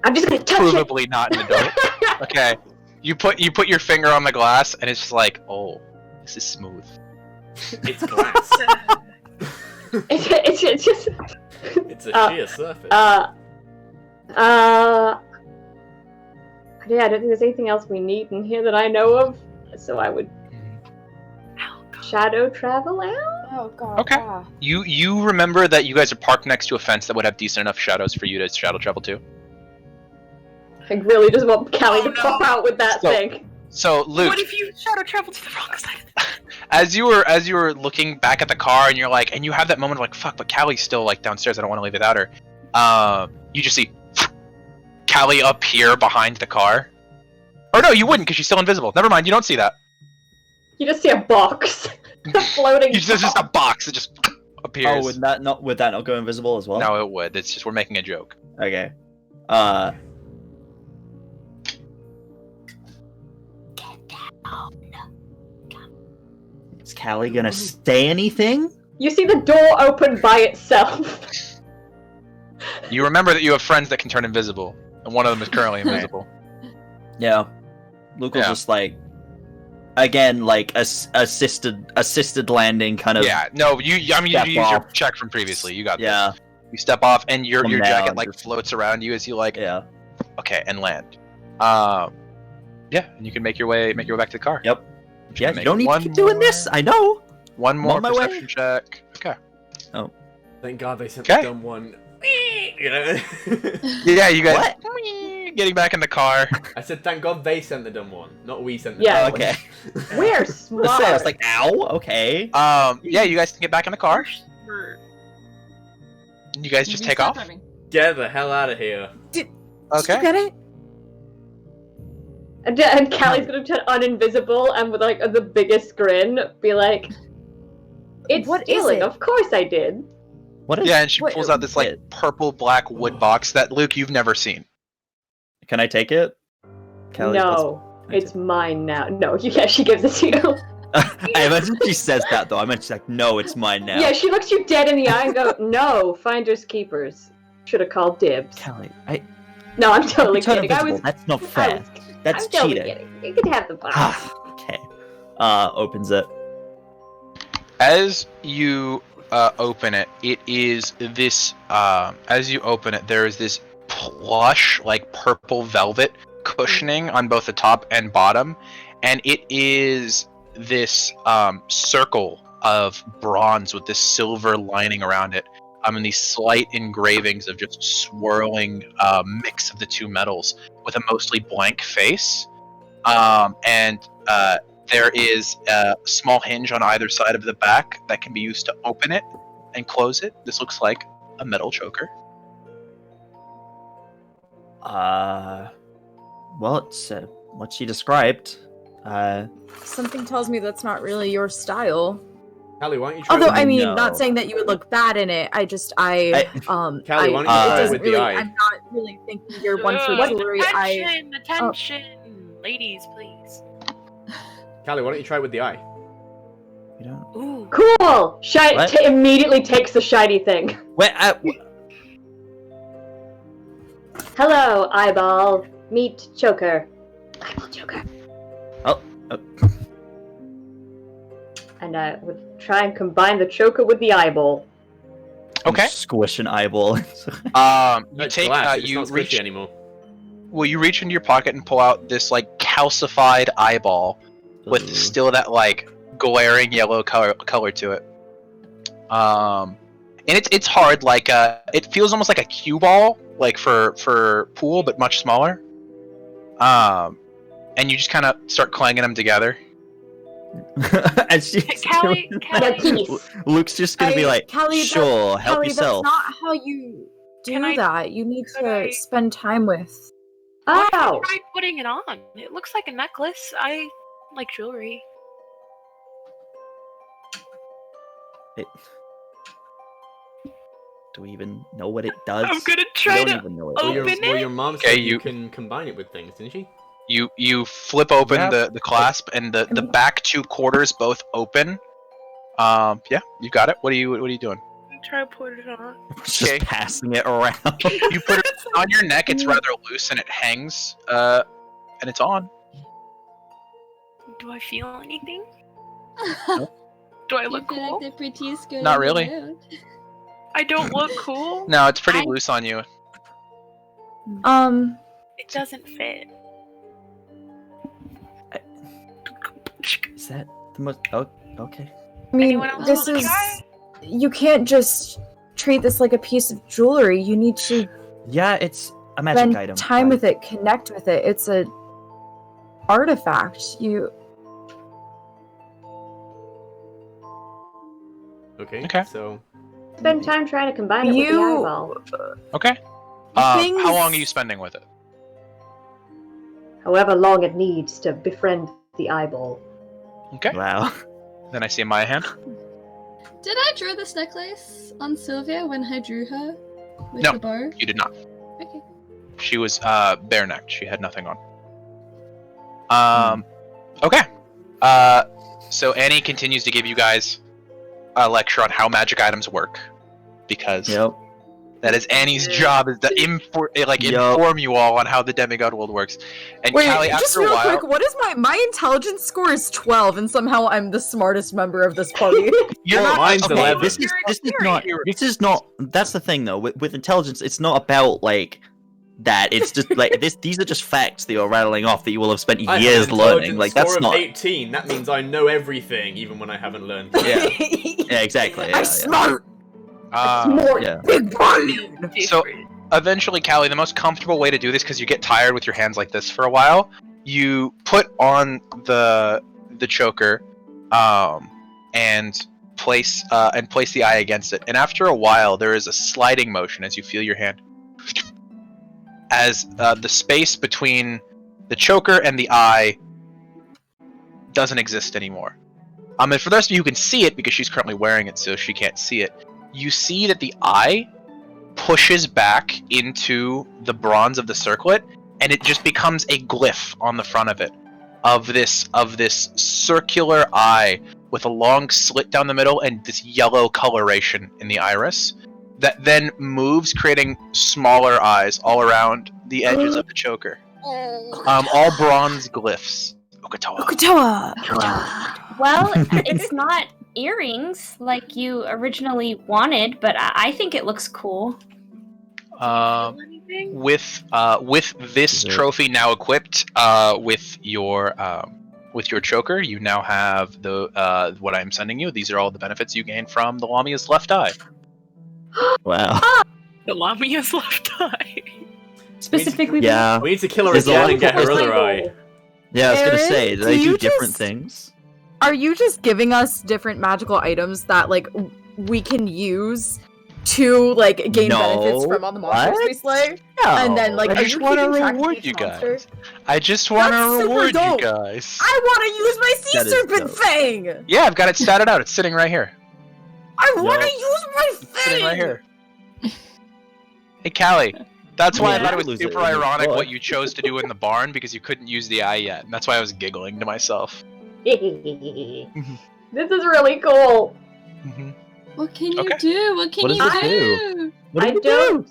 Speaker 8: I'm just gonna touch
Speaker 1: Provably not an adult. Okay. You put your finger on the glass, and it's just like, oh, this is smooth.
Speaker 7: It's glass.
Speaker 8: it. It's just.
Speaker 7: It's a sheer surface.
Speaker 8: Yeah, I don't think there's anything else we need in here that I know of, so I would shadow travel out.
Speaker 3: Oh god.
Speaker 1: Okay.
Speaker 3: yeah.
Speaker 1: You remember that you guys are parked next to a fence that would have decent enough shadows for you to shadow travel to?
Speaker 8: I really just want Callie
Speaker 4: Oh,
Speaker 8: to pop
Speaker 4: no.
Speaker 8: out with that
Speaker 1: So-
Speaker 8: thing.
Speaker 1: So Luke,
Speaker 4: What if you shadow travel to the wrong side?
Speaker 1: as you were looking back at the car, and you're like, and you have that moment of like, fuck, but Callie's still like downstairs. I don't want to leave without her. You just see Callie up here behind the car. Or no, you wouldn't, because she's still invisible. Never mind, you don't see that.
Speaker 8: You just see a box. A floating
Speaker 1: There's just a
Speaker 8: box.
Speaker 1: box that just appears.
Speaker 2: Oh, would that not go invisible as well?
Speaker 1: No, it would. It's just we're making a joke.
Speaker 2: Okay. Is Callie gonna say anything?
Speaker 8: You see the door open by itself.
Speaker 1: You remember that you have friends that can turn invisible, and one of them is currently invisible.
Speaker 2: Yeah. Luke was
Speaker 1: Yeah.
Speaker 2: just like, again, like assisted landing kind of.
Speaker 1: Yeah, no, you use
Speaker 2: Step
Speaker 1: your
Speaker 2: off.
Speaker 1: check from previously. You got this.
Speaker 2: Yeah.
Speaker 1: You step off, and your
Speaker 2: Come
Speaker 1: jacket
Speaker 2: down,
Speaker 1: like
Speaker 2: just-
Speaker 1: floats around you as you like,
Speaker 2: Yeah.
Speaker 1: okay, and land. Yeah, and you can make your way back to the car.
Speaker 2: Yep.
Speaker 1: Just
Speaker 2: Yeah.
Speaker 1: make
Speaker 2: You don't need to
Speaker 1: one
Speaker 2: keep doing this.
Speaker 1: more-
Speaker 2: I know.
Speaker 1: One more
Speaker 2: on my way.
Speaker 1: perception check. Okay.
Speaker 7: Thank God they sent
Speaker 1: Okay.
Speaker 7: the dumb one. You know?
Speaker 1: Yeah, you guys
Speaker 2: What?
Speaker 1: getting back in the car.
Speaker 7: I said thank God they sent the dumb one, not we sent the
Speaker 8: Yeah.
Speaker 7: dumb
Speaker 2: Okay.
Speaker 8: We're
Speaker 2: I
Speaker 8: smart.
Speaker 2: was like, ow. Okay.
Speaker 1: Yeah, you guys can get back in the car. You guys just take off.
Speaker 7: one. Get the hell out of here.
Speaker 3: Did
Speaker 1: Okay.
Speaker 3: you get it?
Speaker 8: And Callie's gonna turn uninvisible and with like the biggest grin be like, "It's
Speaker 3: What is
Speaker 8: stealing.
Speaker 3: it?
Speaker 8: Of course I did."
Speaker 2: What is?
Speaker 1: Yeah, and she
Speaker 3: Wait,
Speaker 1: pulls out this like
Speaker 2: wait.
Speaker 1: purple black wood box that Luke you've never seen.
Speaker 2: Can I take it? Callie,
Speaker 8: No, it's mine now. No, yeah, she gives it to you.
Speaker 2: I imagine she says that though. I meant she's like, no, it's mine now.
Speaker 8: Yeah, she looks you dead in the eye and goes, "No, finders keepers." should have called dibs.
Speaker 2: Callie,
Speaker 8: No, I'm totally
Speaker 2: turn
Speaker 8: kidding. I
Speaker 2: invisible.
Speaker 8: was.
Speaker 2: That's not fair. That's
Speaker 8: I'm totally
Speaker 2: cheating.
Speaker 8: kidding. You can have the box.
Speaker 2: Ah, okay. Opens it.
Speaker 1: As you open it, it is this. As you open it, there is this plush, like purple velvet cushioning on both the top and bottom, and it is this circle of bronze with this silver lining around it. And these slight engravings of just swirling mix of the two metals with a mostly blank face. And there is a small hinge on either side of the back that can be used to open it and close it. This looks like a metal choker.
Speaker 2: Well, it's what she described.
Speaker 3: Something tells me that's not really your style.
Speaker 7: Callie, why don't you try
Speaker 3: Although,
Speaker 7: with
Speaker 3: I mean,
Speaker 2: No.
Speaker 3: not saying that you would look bad in it.
Speaker 7: Callie, why don't you
Speaker 3: it
Speaker 7: try
Speaker 3: doesn't
Speaker 7: with the
Speaker 3: really,
Speaker 7: eye?
Speaker 3: I'm not really thinking you're one for
Speaker 4: Good.
Speaker 3: jewelry.
Speaker 4: Attention, ladies, please.
Speaker 7: Callie, why don't you try with the eye?
Speaker 2: You don't.
Speaker 4: Ooh.
Speaker 8: Cool.
Speaker 2: What?
Speaker 8: Immediately takes the shiny thing.
Speaker 2: Wait.
Speaker 8: Hello, eyeball. Meet choker. Eyeball choker.
Speaker 2: Oh.
Speaker 8: And I would try and combine the choker with the eyeball.
Speaker 1: Okay.
Speaker 2: Squish an eyeball.
Speaker 1: You
Speaker 7: It's
Speaker 1: take
Speaker 7: glass, it's
Speaker 1: you
Speaker 7: not squishy
Speaker 1: reach
Speaker 7: anymore.
Speaker 1: well, you reach into your pocket and pull out this like calcified eyeball with
Speaker 2: Ooh.
Speaker 1: still that like glaring yellow color to it. And it's hard, like it feels almost like a cue ball, like for pool, but much smaller. And you just kind of start clanging them together.
Speaker 2: And she's
Speaker 4: Callie,
Speaker 8: Yeah,
Speaker 4: Callie,
Speaker 8: peace.
Speaker 2: Luke's just gonna be like,
Speaker 3: Callie,
Speaker 2: sure, help
Speaker 3: Callie,
Speaker 2: yourself.
Speaker 3: that's not how you do
Speaker 4: Can I-
Speaker 3: that. You need
Speaker 4: could I-
Speaker 3: to spend time with.
Speaker 4: why don't
Speaker 8: Ow!
Speaker 4: you try putting it on? It looks like a necklace. I like jewelry.
Speaker 2: Do we even know what it does?
Speaker 4: I'm gonna
Speaker 2: We
Speaker 4: try
Speaker 2: don't
Speaker 4: to
Speaker 2: even know it.
Speaker 4: open
Speaker 7: Well,
Speaker 4: it?
Speaker 7: your mom
Speaker 1: Okay,
Speaker 7: said you
Speaker 1: you-
Speaker 7: can combine it with things, didn't she?
Speaker 1: You flip open
Speaker 2: Yeah.
Speaker 1: the clasp, and the back two quarters both open. Yeah, you got it. What are you doing?
Speaker 4: try to put it on.
Speaker 2: Just
Speaker 1: Okay.
Speaker 2: passing it around.
Speaker 1: You put it on your neck. It's rather loose, and it hangs. And it's on.
Speaker 4: Do I feel anything?
Speaker 2: Nope.
Speaker 4: Do I look cool?
Speaker 9: The prettiest girl
Speaker 1: Not
Speaker 9: in the
Speaker 1: really.
Speaker 9: world.
Speaker 4: I don't look cool.
Speaker 1: No, it's pretty
Speaker 4: I-
Speaker 1: loose on you.
Speaker 4: It doesn't fit.
Speaker 2: Is that the most? Oh, okay.
Speaker 3: I mean,
Speaker 4: Anyone else
Speaker 3: this
Speaker 4: wanna
Speaker 3: is.
Speaker 4: try?
Speaker 3: You can't just treat this like a piece of jewelry. You need to
Speaker 2: Yeah, it's a magic
Speaker 3: spend
Speaker 2: item.
Speaker 3: time
Speaker 2: like-
Speaker 3: with it, connect with it. It's a artifact.
Speaker 1: Okay.
Speaker 7: So
Speaker 8: Spend time trying to combine it with the
Speaker 3: You-
Speaker 8: eyeball.
Speaker 1: Okay.
Speaker 3: Things-
Speaker 1: How long are you spending with it?
Speaker 8: However long it needs to befriend the eyeball.
Speaker 1: Okay.
Speaker 2: Wow.
Speaker 1: Then I see my hand.
Speaker 9: Did I draw this necklace on Sylvia when I drew her with
Speaker 1: No.
Speaker 9: the bow?
Speaker 1: You did not.
Speaker 9: Okay.
Speaker 1: She was bare necked. She had nothing on. Okay. So Annie continues to give you guys a lecture on how magic items work, because
Speaker 2: Yep.
Speaker 1: that is Annie's job, is to
Speaker 2: Yup.
Speaker 1: inform you all on how the demigod world works. And
Speaker 3: Wait,
Speaker 1: Callie,
Speaker 3: just
Speaker 1: after a
Speaker 3: real
Speaker 1: while,
Speaker 3: quick, what is my intelligence score is 12, and somehow I'm the smartest member of this party.
Speaker 1: you're
Speaker 7: Well,
Speaker 1: not.
Speaker 7: mine's
Speaker 1: okay,
Speaker 7: 11.
Speaker 2: This is not. This is not. That's the thing, though. With intelligence, it's not about like that. It's just like this. These are just facts that you're rattling off that you will have spent
Speaker 7: I have
Speaker 2: years
Speaker 7: an
Speaker 2: learning.
Speaker 7: intelligence
Speaker 2: Like that's
Speaker 7: score
Speaker 2: not.
Speaker 7: of 18. That means I know everything, even when I haven't learned.
Speaker 2: Yeah. Yeah. Exactly. Yeah,
Speaker 3: I'm
Speaker 2: yeah.
Speaker 3: smart.
Speaker 8: More
Speaker 2: Yeah.
Speaker 3: Big brain.
Speaker 1: So eventually, Callie, the most comfortable way to do this, because you get tired with your hands like this for a while, you put on the choker, and place the eye against it. And after a while, there is a sliding motion as you feel your hand, as the space between the choker and the eye doesn't exist anymore. And for the rest of you who can see it, because she's currently wearing it, so she can't see it, you see that the eye pushes back into the bronze of the circlet, and it just becomes a glyph on the front of it, of this circular eye with a long slit down the middle and this yellow coloration in the iris. that then moves, creating smaller eyes all around the edges of the choker. All bronze glyphs.
Speaker 3: Okatoa.
Speaker 5: Well, it's not earrings like you originally wanted, but I think it looks cool.
Speaker 1: With this trophy now equipped, with your choker, you now have the what I'm sending you. These are all the benefits you gain from the Lamia's left eye.
Speaker 2: Wow.
Speaker 4: The Lamia's left eye.
Speaker 5: Specifically,
Speaker 2: Yeah.
Speaker 7: We need to kill her
Speaker 2: There's a
Speaker 7: again
Speaker 2: lot
Speaker 7: and get her
Speaker 3: of
Speaker 7: other eye.
Speaker 2: Yeah, I was gonna
Speaker 3: Aaron,
Speaker 2: say, do
Speaker 3: do
Speaker 2: they do
Speaker 3: you
Speaker 2: different
Speaker 3: just-
Speaker 2: things?
Speaker 3: Are you just giving us different magical items that like we can use to like gain benefits from all the monsters we
Speaker 2: What?
Speaker 3: slay?
Speaker 2: No.
Speaker 3: And then like,
Speaker 1: I
Speaker 3: are
Speaker 1: just
Speaker 3: you
Speaker 1: want to
Speaker 3: keeping track of
Speaker 1: reward
Speaker 3: each
Speaker 1: you
Speaker 3: monster?
Speaker 1: guys. I just want
Speaker 3: That's
Speaker 1: to
Speaker 3: super
Speaker 1: reward you
Speaker 3: dope.
Speaker 1: guys.
Speaker 3: I want to use my sea
Speaker 2: That is
Speaker 3: serpent
Speaker 2: dope.
Speaker 3: fang.
Speaker 1: Yeah, I've got it statted out. It's sitting right here.
Speaker 3: I want to
Speaker 2: Yup.
Speaker 3: use my
Speaker 1: It's sitting right
Speaker 3: fang.
Speaker 1: here. Hey, Callie. That's why I
Speaker 2: Yeah.
Speaker 1: thought it was
Speaker 2: Lose it
Speaker 1: super
Speaker 2: in the
Speaker 1: ironic
Speaker 2: book.
Speaker 1: what you chose to do in the barn because you couldn't use the eye yet. And that's why I was giggling to myself.
Speaker 8: This is really cool.
Speaker 9: What can you
Speaker 1: Okay.
Speaker 9: do? What can
Speaker 2: What
Speaker 9: you
Speaker 2: does it
Speaker 9: do?
Speaker 2: What
Speaker 8: I
Speaker 2: do you
Speaker 8: don't.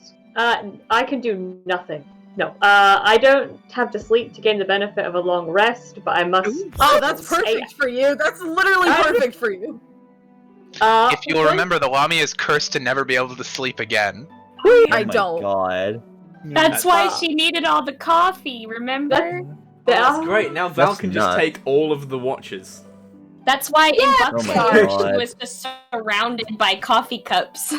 Speaker 8: I can do nothing. No. I don't have to sleep to gain the benefit of a long rest, but I must.
Speaker 3: Oh, that's perfect for you. That's literally perfect for you.
Speaker 1: If you'll remember, the Lamia is cursed to never be able to sleep again.
Speaker 2: Oh
Speaker 3: I
Speaker 2: my
Speaker 3: don't.
Speaker 2: God.
Speaker 5: that's why she needed all the coffee, remember?
Speaker 7: That's great. Now Val
Speaker 2: That's
Speaker 7: can just
Speaker 2: nuts.
Speaker 7: take all of the watches.
Speaker 5: That's why in
Speaker 2: Oh my
Speaker 5: Buckstar
Speaker 2: God.
Speaker 5: she was just surrounded by coffee cups.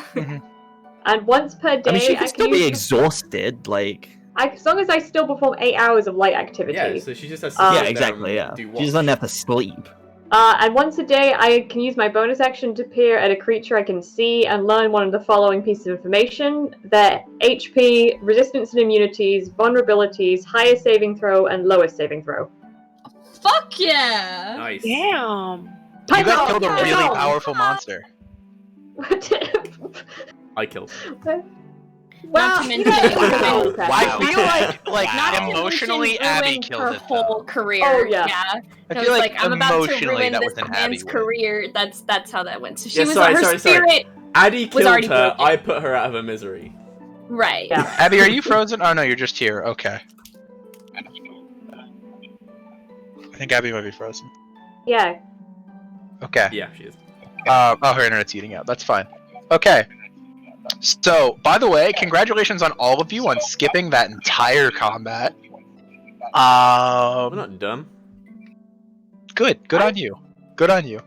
Speaker 8: And once per day,
Speaker 2: I mean, she
Speaker 8: I
Speaker 2: can still
Speaker 8: can
Speaker 2: be
Speaker 8: use.
Speaker 2: exhausted, like...
Speaker 8: As long as I still perform 8 hours of light activity.
Speaker 7: Yeah, so she just has to
Speaker 8: Yeah,
Speaker 7: sit
Speaker 2: yeah,
Speaker 7: down
Speaker 2: exactly,
Speaker 7: and
Speaker 2: yeah.
Speaker 7: do
Speaker 2: She
Speaker 7: watch.
Speaker 2: doesn't have to sleep.
Speaker 8: And once a day, I can use my bonus action to peer at a creature I can see and learn one of the following pieces of information: their HP, resistance and immunities, vulnerabilities, highest saving throw, and lowest saving throw.
Speaker 9: Fuck yeah!
Speaker 7: Nice.
Speaker 4: Damn.
Speaker 1: You guys killed a really powerful monster.
Speaker 7: I killed.
Speaker 8: Well,
Speaker 5: to
Speaker 8: you
Speaker 5: mention-
Speaker 8: know,
Speaker 5: Wow.
Speaker 1: I feel like
Speaker 5: Not to
Speaker 1: emotionally
Speaker 5: mention
Speaker 1: Abby
Speaker 5: ruin
Speaker 1: killed
Speaker 5: her
Speaker 1: it
Speaker 5: whole
Speaker 1: though.
Speaker 5: career.
Speaker 8: Oh, yeah.
Speaker 1: I
Speaker 5: It
Speaker 1: feel
Speaker 5: was
Speaker 1: like
Speaker 5: I'm about to
Speaker 1: emotionally
Speaker 5: ruin
Speaker 1: that
Speaker 5: this
Speaker 1: was an Abby
Speaker 5: man's
Speaker 1: win.
Speaker 5: career. That's how that went. So she
Speaker 7: Yeah,
Speaker 5: was
Speaker 7: sorry,
Speaker 5: her
Speaker 7: sorry.
Speaker 5: spirit.
Speaker 7: Addie
Speaker 5: was
Speaker 7: killed
Speaker 5: already
Speaker 7: her.
Speaker 5: broken.
Speaker 7: I put her out of her misery.
Speaker 5: Right.
Speaker 8: Yeah.
Speaker 1: Abby, are you frozen? Oh no, you're just here. Okay. I think Abby might be frozen.
Speaker 8: Yeah.
Speaker 1: Okay.
Speaker 7: Yeah, she is.
Speaker 1: Oh, her internet's eating out. That's fine. Okay. So, by the way, congratulations on all of you on skipping that entire combat.
Speaker 7: We're not dumb.
Speaker 1: Good on you. Good on you.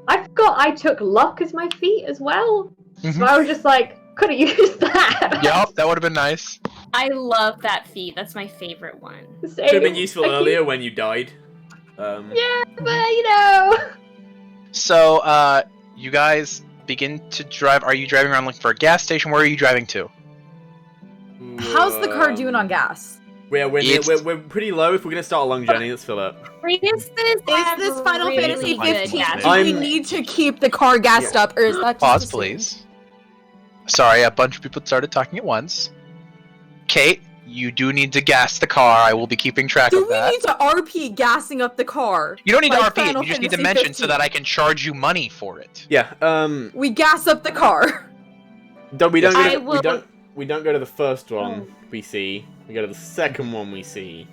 Speaker 8: I forgot I took luck as my feat as well. So
Speaker 1: Mhm.
Speaker 8: I was just like, could have used that.
Speaker 1: Yep, that would have been nice.
Speaker 5: I love that feat. That's my favorite one.
Speaker 8: Same.
Speaker 7: Could have been useful
Speaker 8: I keep-
Speaker 7: earlier when you died.
Speaker 8: Yeah, but you know.
Speaker 1: So, you guys begin to drive. Are you driving around looking for a gas station? Where are you driving to?
Speaker 3: How's the car doing on gas?
Speaker 7: We're
Speaker 1: It's-
Speaker 7: pretty low. If we're gonna start a long journey, let's fill up.
Speaker 5: Is
Speaker 3: Is this Final Fantasy 15? Do we
Speaker 7: I'm-
Speaker 3: need to keep the car gassed up, or is that just
Speaker 1: Pause,
Speaker 3: assumed?
Speaker 1: please. Sorry, a bunch of people started talking at once. Kate, you do need to gas the car. I will be keeping track
Speaker 3: Do
Speaker 1: of
Speaker 3: we
Speaker 1: that.
Speaker 3: need to RP gassing up the car?
Speaker 1: You don't need to
Speaker 3: like
Speaker 1: RP it.
Speaker 3: Final
Speaker 1: You just need to
Speaker 3: Fantasy
Speaker 1: mention so
Speaker 3: 15?
Speaker 1: that I can charge you money for it.
Speaker 7: Yeah.
Speaker 3: We gas up the car.
Speaker 7: We don't go
Speaker 5: I
Speaker 7: to,
Speaker 5: will-
Speaker 7: we don't go to the first one we see. We go to the second one we see.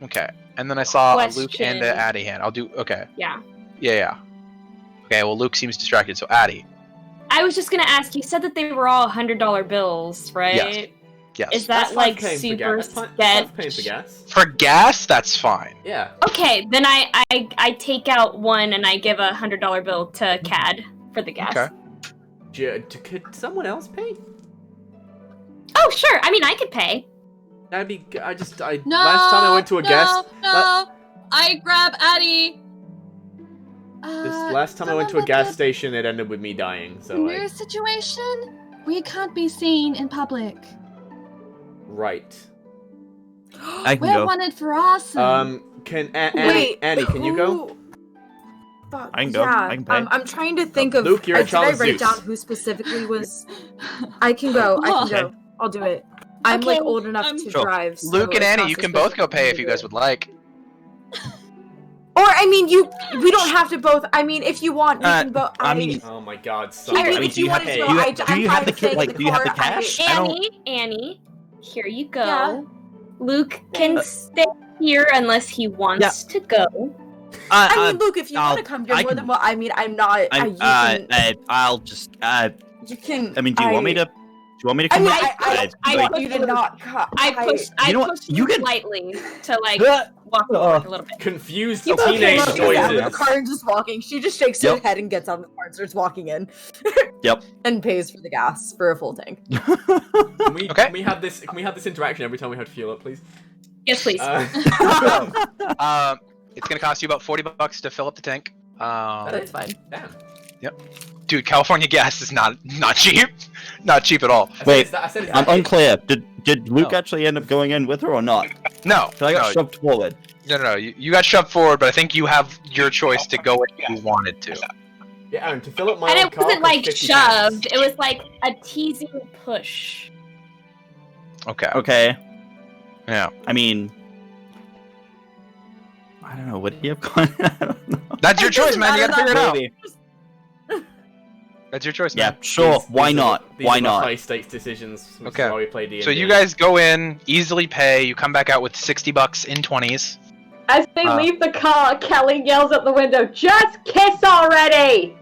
Speaker 1: Okay. And then I saw a Luke
Speaker 5: Question.
Speaker 1: and a Addie hand. I'll do. Okay.
Speaker 5: Yeah.
Speaker 1: Yeah. Okay. Well, Luke seems distracted, so Addie.
Speaker 5: I was just gonna ask. You said that they were all $100 bills, right?
Speaker 1: Yes.
Speaker 5: Is
Speaker 7: That's
Speaker 5: that like
Speaker 7: paying for
Speaker 5: super
Speaker 7: gas. That's paying for
Speaker 5: sketch?
Speaker 7: gas.
Speaker 1: For gas, that's fine.
Speaker 7: Yeah.
Speaker 5: Okay, then I take out one and I give a $100 bill to Cad for the gas.
Speaker 1: Okay.
Speaker 7: Could someone else pay?
Speaker 5: Oh sure. I mean, I could pay.
Speaker 7: That'd be.
Speaker 9: No.
Speaker 7: Last time I went to a gas.
Speaker 9: No. I grab Addie.
Speaker 7: Last time I went to a gas station, it ended with me dying. So
Speaker 9: New situation. We can't be seen in public.
Speaker 7: right.
Speaker 2: I can
Speaker 9: We're
Speaker 2: go.
Speaker 9: wanted for awesome.
Speaker 7: Can
Speaker 3: Wait,
Speaker 7: Annie? Can you go?
Speaker 3: who- Fuck,
Speaker 2: I can go.
Speaker 3: Yeah,
Speaker 2: I can pay.
Speaker 3: I'm trying to think of.
Speaker 7: Luke, you're in
Speaker 3: did I
Speaker 7: charge of
Speaker 3: write
Speaker 7: Zeus.
Speaker 3: down who specifically was? I can go. I can
Speaker 2: Okay.
Speaker 3: go. I'll do it. I'm
Speaker 5: Okay,
Speaker 3: like old enough to
Speaker 2: Sure.
Speaker 3: drive. so
Speaker 1: Luke and
Speaker 3: it's
Speaker 1: Annie,
Speaker 3: not
Speaker 1: you
Speaker 3: so
Speaker 1: can both go
Speaker 3: specific
Speaker 1: pay
Speaker 3: to
Speaker 1: if you
Speaker 3: do
Speaker 1: guys
Speaker 3: it.
Speaker 1: would like.
Speaker 3: Or I mean, we don't have to both. I mean, if you want, we can both.
Speaker 2: I mean,
Speaker 7: Oh my God!
Speaker 3: I mean,
Speaker 7: Stop.
Speaker 3: if you want to
Speaker 2: do
Speaker 3: go,
Speaker 2: you
Speaker 3: I'm
Speaker 2: have
Speaker 3: fine
Speaker 2: the
Speaker 3: staying in
Speaker 2: like? Do you have the
Speaker 3: car.
Speaker 2: cash? I don't.
Speaker 5: Annie, here you go.
Speaker 3: Yeah.
Speaker 5: Luke can stay here unless he wants to go.
Speaker 3: I mean, Luke, if you want to come, you're
Speaker 2: I
Speaker 3: more
Speaker 2: can-
Speaker 3: than well. I mean, I'm not.
Speaker 2: I'll just.
Speaker 3: You can.
Speaker 2: I mean, do you want me to? Do you want me to
Speaker 3: I
Speaker 2: come?
Speaker 3: mean,
Speaker 2: back?
Speaker 3: I
Speaker 5: like-
Speaker 3: want you to not.
Speaker 5: I pushed
Speaker 2: You
Speaker 5: Luke
Speaker 2: can-
Speaker 5: lightly to like walk forward a little bit.
Speaker 7: Confused
Speaker 3: You okay,
Speaker 7: teenage
Speaker 3: she's out of the
Speaker 7: noises.
Speaker 3: car and just walking. She just shakes her
Speaker 2: Yep.
Speaker 3: head and gets out of the car and starts walking in.
Speaker 2: Yep.
Speaker 3: And pays for the gas for a full tank.
Speaker 7: Can we have this interaction every time we have to fuel up, please?
Speaker 5: Yes, please.
Speaker 1: It's gonna cost you about $40 to fill up the tank.
Speaker 3: That's fine.
Speaker 7: Damn.
Speaker 1: Dude, California gas is not cheap. Not cheap at all.
Speaker 2: Wait,
Speaker 7: I said it's
Speaker 2: I'm
Speaker 7: that-
Speaker 2: unclear. Did Luke
Speaker 1: No.
Speaker 2: actually end up going in with her or not?
Speaker 1: No,
Speaker 2: Because I got
Speaker 1: no,
Speaker 2: shoved forward.
Speaker 1: no. You got shoved forward, but I think you have your choice to go if you wanted to.
Speaker 7: Yeah, Aaron, to fill up my
Speaker 5: And
Speaker 7: own
Speaker 5: it
Speaker 7: car
Speaker 5: wasn't
Speaker 7: costs
Speaker 5: like
Speaker 7: 50
Speaker 5: shoved.
Speaker 7: pounds.
Speaker 5: It was like a teasing push.
Speaker 1: Okay.
Speaker 2: Okay.
Speaker 1: Yeah.
Speaker 2: I mean, I don't know. Would he have gone? I don't know.
Speaker 1: That's your
Speaker 3: It
Speaker 1: choice,
Speaker 3: doesn't
Speaker 1: man. You gotta
Speaker 3: matter
Speaker 1: figure it out.
Speaker 2: Maybe.
Speaker 1: That's your choice,
Speaker 2: Yeah,
Speaker 1: man.
Speaker 2: sure.
Speaker 7: These-
Speaker 2: Why
Speaker 7: these are
Speaker 2: not?
Speaker 7: the-
Speaker 2: Why
Speaker 7: these are the
Speaker 2: not?
Speaker 7: high stakes decisions. Which
Speaker 1: Okay.
Speaker 7: Is why we play D&D.
Speaker 1: So you guys go in, easily pay. You come back out with $60 in 20s.
Speaker 8: As they leave the car, Kelly yells at the window, "Just kiss already!"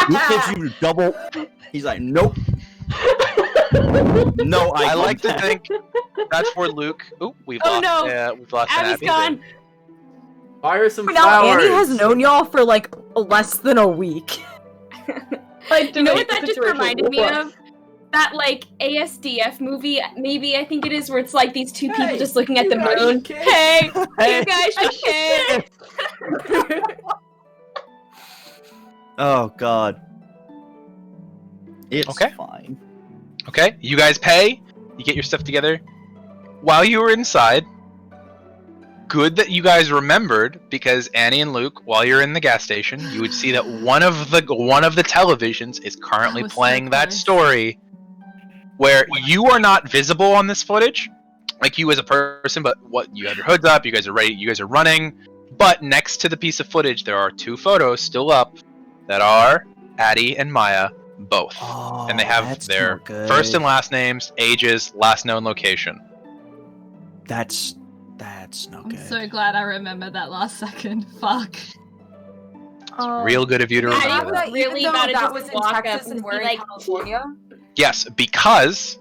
Speaker 2: Luke gives you double. He's like, nope. No,
Speaker 1: I like to think that's for Luke. Ooh, we've
Speaker 5: Oh,
Speaker 1: lost.
Speaker 5: no.
Speaker 1: We've lost an
Speaker 5: Abby's
Speaker 1: Abby.
Speaker 5: gone.
Speaker 7: Buy her some
Speaker 3: Now,
Speaker 7: flowers.
Speaker 3: Annie has known y'all for like less than a week.
Speaker 8: Like,
Speaker 5: You know
Speaker 8: make
Speaker 5: what that
Speaker 8: the
Speaker 5: just
Speaker 8: situation
Speaker 5: reminded me
Speaker 8: worse.
Speaker 5: of? That like ASDF movie, maybe I think it is, where it's like these two people
Speaker 7: Hey,
Speaker 5: just looking at
Speaker 7: you
Speaker 5: the
Speaker 7: guys
Speaker 5: moon.
Speaker 7: should kiss.
Speaker 5: Hey,
Speaker 2: Hey.
Speaker 5: you guys should kiss.
Speaker 2: Oh God. It's
Speaker 1: Okay.
Speaker 2: fine.
Speaker 1: Okay, you guys pay. You get your stuff together. While you were inside, good that you guys remembered, because Annie and Luke, while you're in the gas station, you would see that one of the televisions is currently
Speaker 6: That was so
Speaker 1: playing that
Speaker 6: close.
Speaker 1: story, where you are not visible on this footage, like you as a person, but what you have your hoods up, you guys are ready, you guys are running. But next to the piece of footage, there are two photos still up that are Addie and Maya both.
Speaker 2: Oh,
Speaker 1: And they have
Speaker 2: that's
Speaker 1: their
Speaker 2: not good.
Speaker 1: first and last names, ages, last known location.
Speaker 2: That's no
Speaker 6: I'm
Speaker 2: good.
Speaker 6: so glad I remember that last second. Fuck.
Speaker 1: Real good of you to
Speaker 5: Addie
Speaker 1: remember.
Speaker 5: was really about to
Speaker 3: that
Speaker 5: just
Speaker 3: was in
Speaker 5: walk up
Speaker 3: Texas
Speaker 5: and
Speaker 3: and
Speaker 5: be
Speaker 3: we're in
Speaker 5: like,
Speaker 3: California.
Speaker 1: Yes, because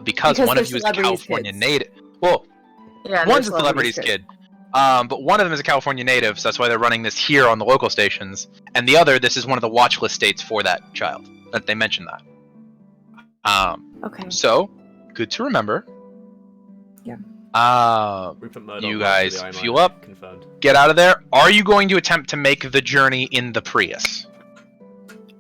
Speaker 3: Because
Speaker 1: one
Speaker 3: they're
Speaker 1: of you is a
Speaker 3: celebrities'
Speaker 1: California
Speaker 3: kids.
Speaker 1: native. Well,
Speaker 3: Yeah,
Speaker 1: one's a celebrity's kid. But one of them is a California native, so that's why they're running this here on the local stations. And the other, this is one of the watch list states for that child. That they mentioned that.
Speaker 3: Okay.
Speaker 1: So, good to remember.
Speaker 3: Yeah.
Speaker 7: Rupert Murdoch
Speaker 1: You
Speaker 7: after
Speaker 1: guys
Speaker 7: the I-9
Speaker 1: fuel up.
Speaker 7: Confirmed.
Speaker 1: Get out of there. Are you going to attempt to make the journey in the Prius?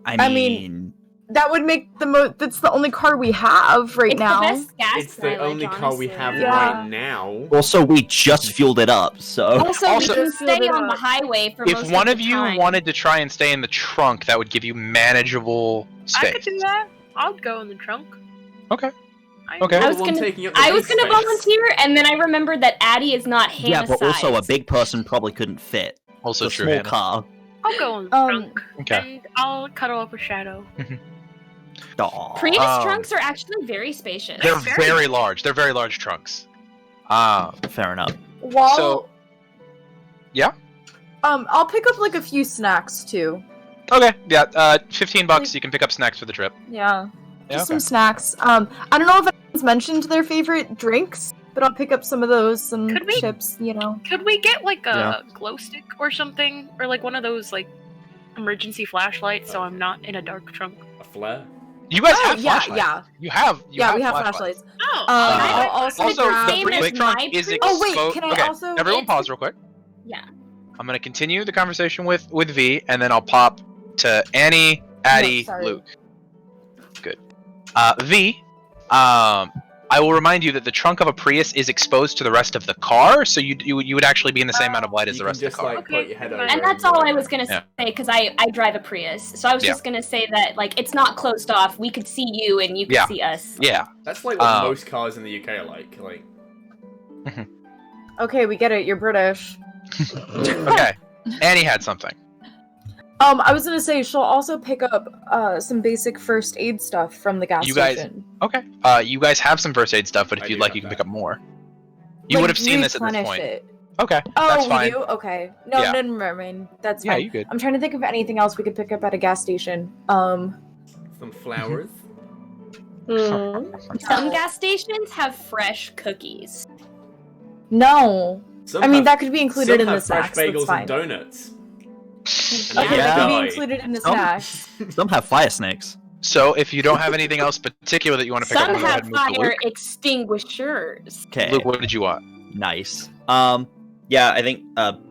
Speaker 3: I mean, that would make the most. That's the only car we have right
Speaker 5: it's
Speaker 3: now.
Speaker 5: the best gas
Speaker 7: It's the
Speaker 5: mileage,
Speaker 7: only car we
Speaker 5: honestly.
Speaker 7: have
Speaker 3: Yeah.
Speaker 7: right now.
Speaker 2: also we just fueled it up, so
Speaker 5: Also,
Speaker 1: Also-
Speaker 5: we can stay on the highway for most
Speaker 1: If one
Speaker 5: of
Speaker 1: of
Speaker 5: the
Speaker 1: you
Speaker 5: time.
Speaker 1: wanted to try and stay in the trunk, that would give you manageable
Speaker 4: I could
Speaker 1: space.
Speaker 4: do that. I'll go in the trunk.
Speaker 1: Okay.
Speaker 4: I
Speaker 1: Okay.
Speaker 7: You're
Speaker 5: I was
Speaker 7: the one
Speaker 5: gonna-
Speaker 7: taking up the
Speaker 5: I was
Speaker 7: base
Speaker 5: gonna
Speaker 7: space.
Speaker 5: volunteer, and then I remembered that Addie is not Hannah
Speaker 2: yeah, but also a
Speaker 5: size.
Speaker 2: big person probably couldn't fit.
Speaker 1: Also
Speaker 2: It's a
Speaker 1: true,
Speaker 2: small
Speaker 1: Hannah.
Speaker 2: car.
Speaker 4: I'll go in the
Speaker 3: Um,
Speaker 4: trunk.
Speaker 1: Okay.
Speaker 4: And I'll cuddle up with Shadow.
Speaker 2: Aw.
Speaker 5: Prius
Speaker 1: Um,
Speaker 5: trunks are actually very spacious.
Speaker 1: They're
Speaker 4: Very-
Speaker 1: very large. They're very large trunks.
Speaker 2: Fair enough.
Speaker 3: While,
Speaker 1: So- Yeah?
Speaker 3: I'll pick up like a few snacks too.
Speaker 1: Okay, yeah, $15. You can pick up snacks for the trip.
Speaker 3: Yeah.
Speaker 1: Yeah,
Speaker 3: Just
Speaker 1: okay.
Speaker 3: some snacks. I don't know if anyone's mentioned their favorite drinks, but I'll pick up some of those, some
Speaker 4: Could we-
Speaker 3: chips, you know.
Speaker 4: Could we get like a
Speaker 2: Yeah.
Speaker 4: glow stick or something? Or like one of those like emergency flashlights so I'm not in a dark trunk?
Speaker 7: A flare?
Speaker 1: You guys
Speaker 3: Oh,
Speaker 1: have
Speaker 3: yeah,
Speaker 1: flashlights.
Speaker 3: yeah.
Speaker 1: You have.
Speaker 3: Yeah, we have flashlights.
Speaker 4: Oh,
Speaker 3: I'll also
Speaker 1: Also,
Speaker 3: grab...
Speaker 1: the
Speaker 5: Same
Speaker 1: Prius
Speaker 5: as
Speaker 1: trunk
Speaker 5: my
Speaker 1: is
Speaker 5: Prius.
Speaker 3: Oh, wait,
Speaker 1: exposed.
Speaker 3: can I
Speaker 1: Okay,
Speaker 3: also-
Speaker 1: everyone
Speaker 5: it's-
Speaker 1: pause real quick.
Speaker 5: Yeah.
Speaker 1: I'm gonna continue the conversation with V, and then I'll pop to Annie, Addie,
Speaker 3: sorry.
Speaker 1: Luke. Good. V, I will remind you that the trunk of a Prius is exposed to the rest of the car, so you would actually be in the same amount of light as
Speaker 7: You
Speaker 1: the
Speaker 7: can
Speaker 1: rest of
Speaker 7: just
Speaker 1: the car.
Speaker 7: like put your head over.
Speaker 5: And that's all I was gonna
Speaker 1: Yeah.
Speaker 5: say, because I drive a Prius. So I was
Speaker 1: Yeah.
Speaker 5: just gonna say that, like, it's not closed off. We could see you, and you could
Speaker 1: Yeah.
Speaker 5: see us.
Speaker 1: Yeah.
Speaker 7: That's like what
Speaker 1: Um,
Speaker 7: most cars in the UK are like. Like,
Speaker 3: Okay, we get it. You're British.
Speaker 1: Okay. Annie had something.
Speaker 3: I was gonna say she'll also pick up some basic first aid stuff from the gas
Speaker 1: You guys-
Speaker 3: station.
Speaker 1: Okay. You guys have some first aid stuff, but if
Speaker 7: I
Speaker 1: you'd
Speaker 7: do
Speaker 1: like,
Speaker 7: have
Speaker 1: you can
Speaker 7: that.
Speaker 1: pick up more. You
Speaker 3: Like,
Speaker 1: would have seen this at this
Speaker 3: replenish
Speaker 1: point.
Speaker 3: it.
Speaker 1: Okay.
Speaker 3: Oh,
Speaker 1: that's
Speaker 3: we
Speaker 1: fine.
Speaker 3: do? Okay. No,
Speaker 1: Yeah.
Speaker 3: never mind. That's
Speaker 1: Yeah,
Speaker 3: fine.
Speaker 1: you good.
Speaker 3: I'm trying to think of anything else we could pick up at a gas station.
Speaker 7: Some flowers.
Speaker 5: Some gas stations have fresh cookies.
Speaker 3: No.
Speaker 7: Some
Speaker 3: I mean,
Speaker 7: have-
Speaker 3: that could be included
Speaker 7: some
Speaker 3: in the
Speaker 7: have fresh
Speaker 3: snacks. That's
Speaker 7: bagels
Speaker 3: fine.
Speaker 7: and donuts.
Speaker 3: Okay,
Speaker 2: Yeah.
Speaker 3: that could be
Speaker 7: Die.
Speaker 3: included in the
Speaker 2: Some-
Speaker 3: snacks.
Speaker 2: Some have fire snakes.
Speaker 1: So if you don't have anything else particular that you want to pick
Speaker 5: Some
Speaker 1: up, we'll go ahead
Speaker 5: have
Speaker 1: and move to
Speaker 5: fire
Speaker 1: Luke.
Speaker 5: extinguishers.
Speaker 2: Okay.
Speaker 1: Luke, what did you want?
Speaker 2: Nice. Yeah, I think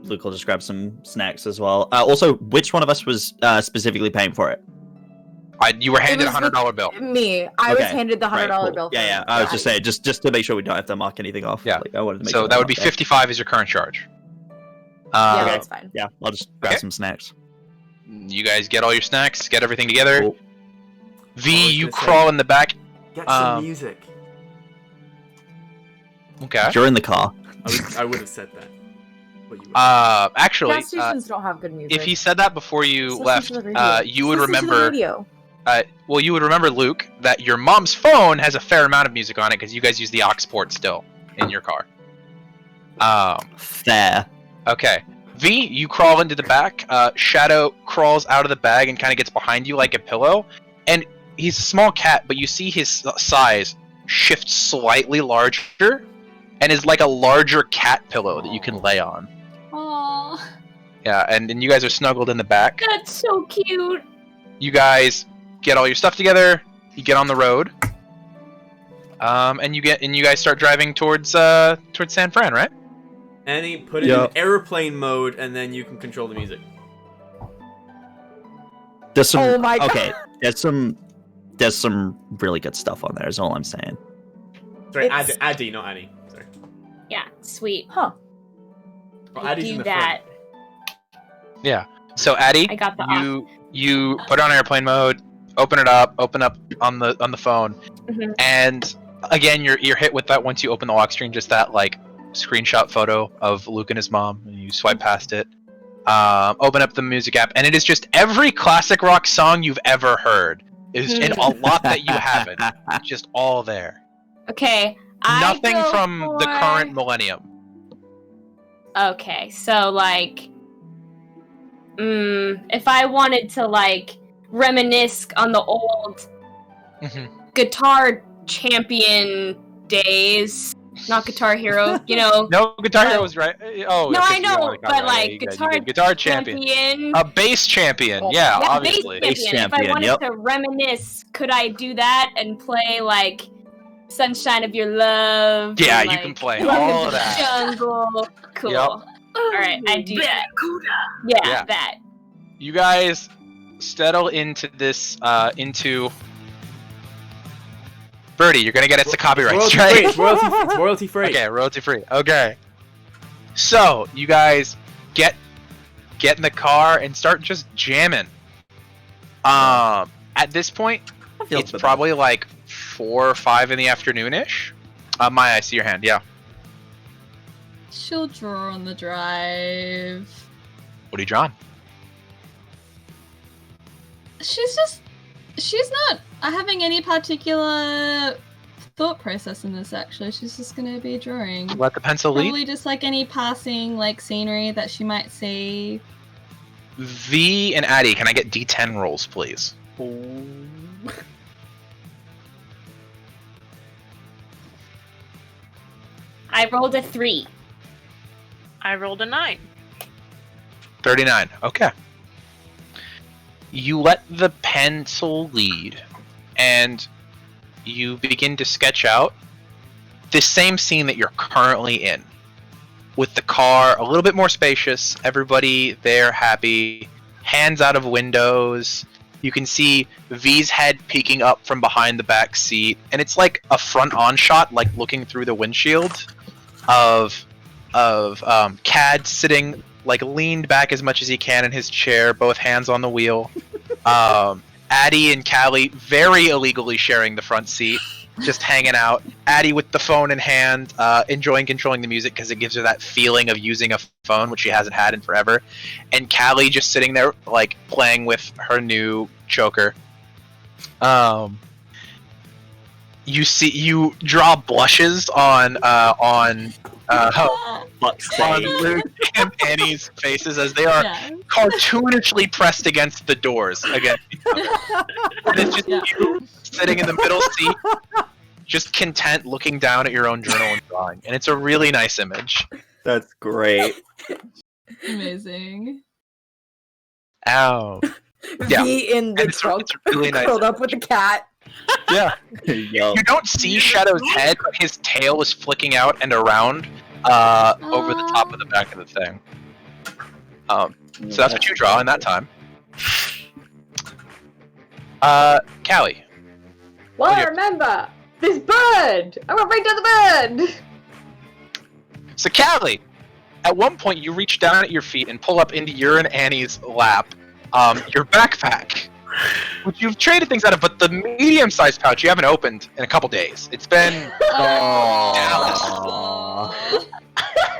Speaker 2: Luke will just grab some snacks as well. Also, which one of us was specifically paying for it?
Speaker 1: You were handed a
Speaker 3: was the-
Speaker 1: $100 bill.
Speaker 3: Me. I was
Speaker 2: Okay.
Speaker 3: handed the $100
Speaker 2: Right, cool.
Speaker 3: bill.
Speaker 2: Yeah,
Speaker 3: for
Speaker 2: I was just
Speaker 3: that.
Speaker 2: saying, just to make sure we don't have to mark anything off.
Speaker 1: Yeah.
Speaker 2: Like, I wanted to make
Speaker 1: So
Speaker 2: sure
Speaker 1: that would be
Speaker 2: I'm not
Speaker 1: 55 is your current charge.
Speaker 3: Yeah, that's fine.
Speaker 2: there. Yeah, I'll just grab
Speaker 1: Okay.
Speaker 2: some snacks.
Speaker 1: You guys get all your snacks, get everything together.
Speaker 2: Cool.
Speaker 1: V,
Speaker 7: I was
Speaker 1: you
Speaker 7: gonna say-
Speaker 1: crawl in the back.
Speaker 7: Get
Speaker 1: Um,
Speaker 7: some music.
Speaker 1: Okay.
Speaker 2: You're in the car.
Speaker 7: I would have said that. But you
Speaker 1: Actually,
Speaker 3: Gas stations don't have good music.
Speaker 1: if he said that before you
Speaker 3: Just
Speaker 1: left,
Speaker 3: listen to the radio.
Speaker 1: you would
Speaker 3: Just listen to the
Speaker 1: remember.
Speaker 3: radio.
Speaker 1: Well, you would remember, Luke, that your mom's phone has a fair amount of music on it because you guys use the aux port still in your car.
Speaker 2: Fair.
Speaker 1: Okay. V, you crawl into the back. Shadow crawls out of the bag and kind of gets behind you like a pillow. And he's a small cat, but you see his size shift slightly larger and is like a larger cat pillow that you can lay on.
Speaker 9: Aww.
Speaker 1: Yeah, and you guys are snuggled in the back.
Speaker 5: That's so cute.
Speaker 1: You guys get all your stuff together. You get on the road. And you guys start driving towards San Fran, right?
Speaker 7: Annie, put it
Speaker 2: Yeah.
Speaker 7: in airplane mode, and then you can control the music.
Speaker 2: There's some.
Speaker 3: Oh my God.
Speaker 2: Okay, there's some really good stuff on there. Is all I'm saying.
Speaker 7: Sorry,
Speaker 3: It's-
Speaker 7: Addy, not Annie. Sorry.
Speaker 5: Yeah, sweet.
Speaker 3: Huh.
Speaker 7: Oh, Addy's in
Speaker 5: Do
Speaker 7: the
Speaker 5: that.
Speaker 1: Yeah. So Addie,
Speaker 5: I got the off.
Speaker 1: you put it on airplane mode, open up on the phone,
Speaker 5: Mhm.
Speaker 1: and again you're hit with that once you open the lock screen, just that like screenshot photo of Luke and his mom, and you swipe past it. Open up the music app, and it is just every classic rock song you've ever heard. Is and a lot that you haven't. Just all there.
Speaker 5: Okay. I
Speaker 1: Nothing
Speaker 5: go
Speaker 1: from the
Speaker 5: for-
Speaker 1: current millennium.
Speaker 5: Okay, so like, if I wanted to like reminisce on the old Guitar Champion days, not Guitar Hero, you know.
Speaker 1: No, Guitar Hero was right. Oh,
Speaker 5: No,
Speaker 1: okay,
Speaker 5: I
Speaker 1: you
Speaker 5: know,
Speaker 1: wanna call
Speaker 5: but
Speaker 1: it-
Speaker 5: like
Speaker 1: you guys-
Speaker 5: Guitar
Speaker 1: you did. Guitar champion. A bass champion, yeah,
Speaker 5: Yeah,
Speaker 1: obviously.
Speaker 5: Bass champion. If I
Speaker 2: champion,
Speaker 5: wanted
Speaker 2: yep.
Speaker 5: to reminisce, could I do that and play like Sunshine of Your Love?
Speaker 1: Yeah,
Speaker 5: and,
Speaker 1: you
Speaker 5: like,
Speaker 1: can play
Speaker 5: Welcome
Speaker 1: all
Speaker 5: to
Speaker 1: of
Speaker 5: the
Speaker 1: that.
Speaker 5: Jungle. Cool.
Speaker 1: Yep.
Speaker 5: All right, I do that. Yeah,
Speaker 1: Yeah.
Speaker 5: that.
Speaker 1: You guys settle into this, into... Birdie, you're gonna get us the copyright
Speaker 7: Royalty
Speaker 1: strike.
Speaker 7: free. It's royalty free.
Speaker 1: Okay, royalty free. Okay. So, you guys get in the car and start just jamming. At this point,
Speaker 2: Feels
Speaker 1: it's
Speaker 2: better.
Speaker 1: probably like 4 or 5 in the afternoon-ish. Maya, I see your hand, yeah.
Speaker 9: She'll draw on the drive.
Speaker 1: What are you drawing?
Speaker 9: She's not having any particular thought process in this, actually. She's just gonna be drawing.
Speaker 1: Let the pencil lead.
Speaker 9: Probably just like any passing like scenery that she might see.
Speaker 1: V and Addie, can I get D10 rolls, please?
Speaker 5: I rolled a 3.
Speaker 4: I rolled a 9.
Speaker 1: 39. Okay. You let the pencil lead, and you begin to sketch out this same scene that you're currently in. With the car a little bit more spacious, everybody there happy, hands out of windows. You can see V's head peeking up from behind the back seat, and it's like a front-on shot, like looking through the windshield of Cad sitting like leaned back as much as he can in his chair, both hands on the wheel. Addie and Callie very illegally sharing the front seat. just hanging out. Addie with the phone in hand, enjoying controlling the music because it gives her that feeling of using a phone, which she hasn't had in forever. And Callie just sitting there, like, playing with her new choker. You draw blushes on Luke and Annie's faces as they are cartoonishly pressed against the doors against each other. And it's just you sitting in the middle seat, just content looking down at your own journal and drawing. And it's a really nice image.
Speaker 2: That's great.
Speaker 9: Amazing.
Speaker 1: Ow. Yeah.
Speaker 3: V in the trunk,
Speaker 1: it's really nice.
Speaker 3: curled up with the cat.
Speaker 1: Yeah.
Speaker 2: Yo.
Speaker 1: You don't see Shadow's head, but his tail is flicking out and around over the top of the back of the thing. So that's what you draw in that time. Callie.
Speaker 8: Well, remember this bird. I went right to the bird.
Speaker 1: So Callie, at one point you reach down at your feet and pull up into your and Annie's lap your backpack, which you've traded things out of, but the medium-sized pouch you haven't opened in a couple days. It's been Dallas.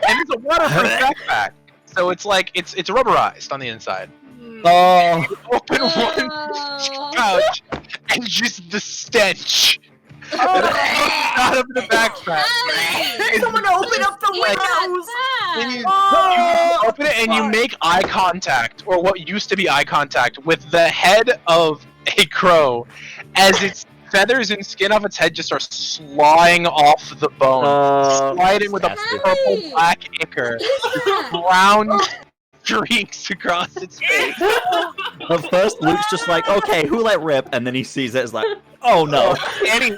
Speaker 1: And it's a waterproof backpack, so it's like it's rubberized on the inside.
Speaker 2: Oh.
Speaker 1: You open one pouch and just the stench out of the backpack.
Speaker 3: Someone open up the windows!
Speaker 1: And you open it and you make eye contact, or what used to be eye contact, with the head of a crow as its feathers and skin off its head just are sliding off the bone, sliding with a purple black ichor, brown streaks across its face.
Speaker 2: But first, Luke's just like, okay, who let rip? And then he sees it, it's like, oh no.
Speaker 1: Addie,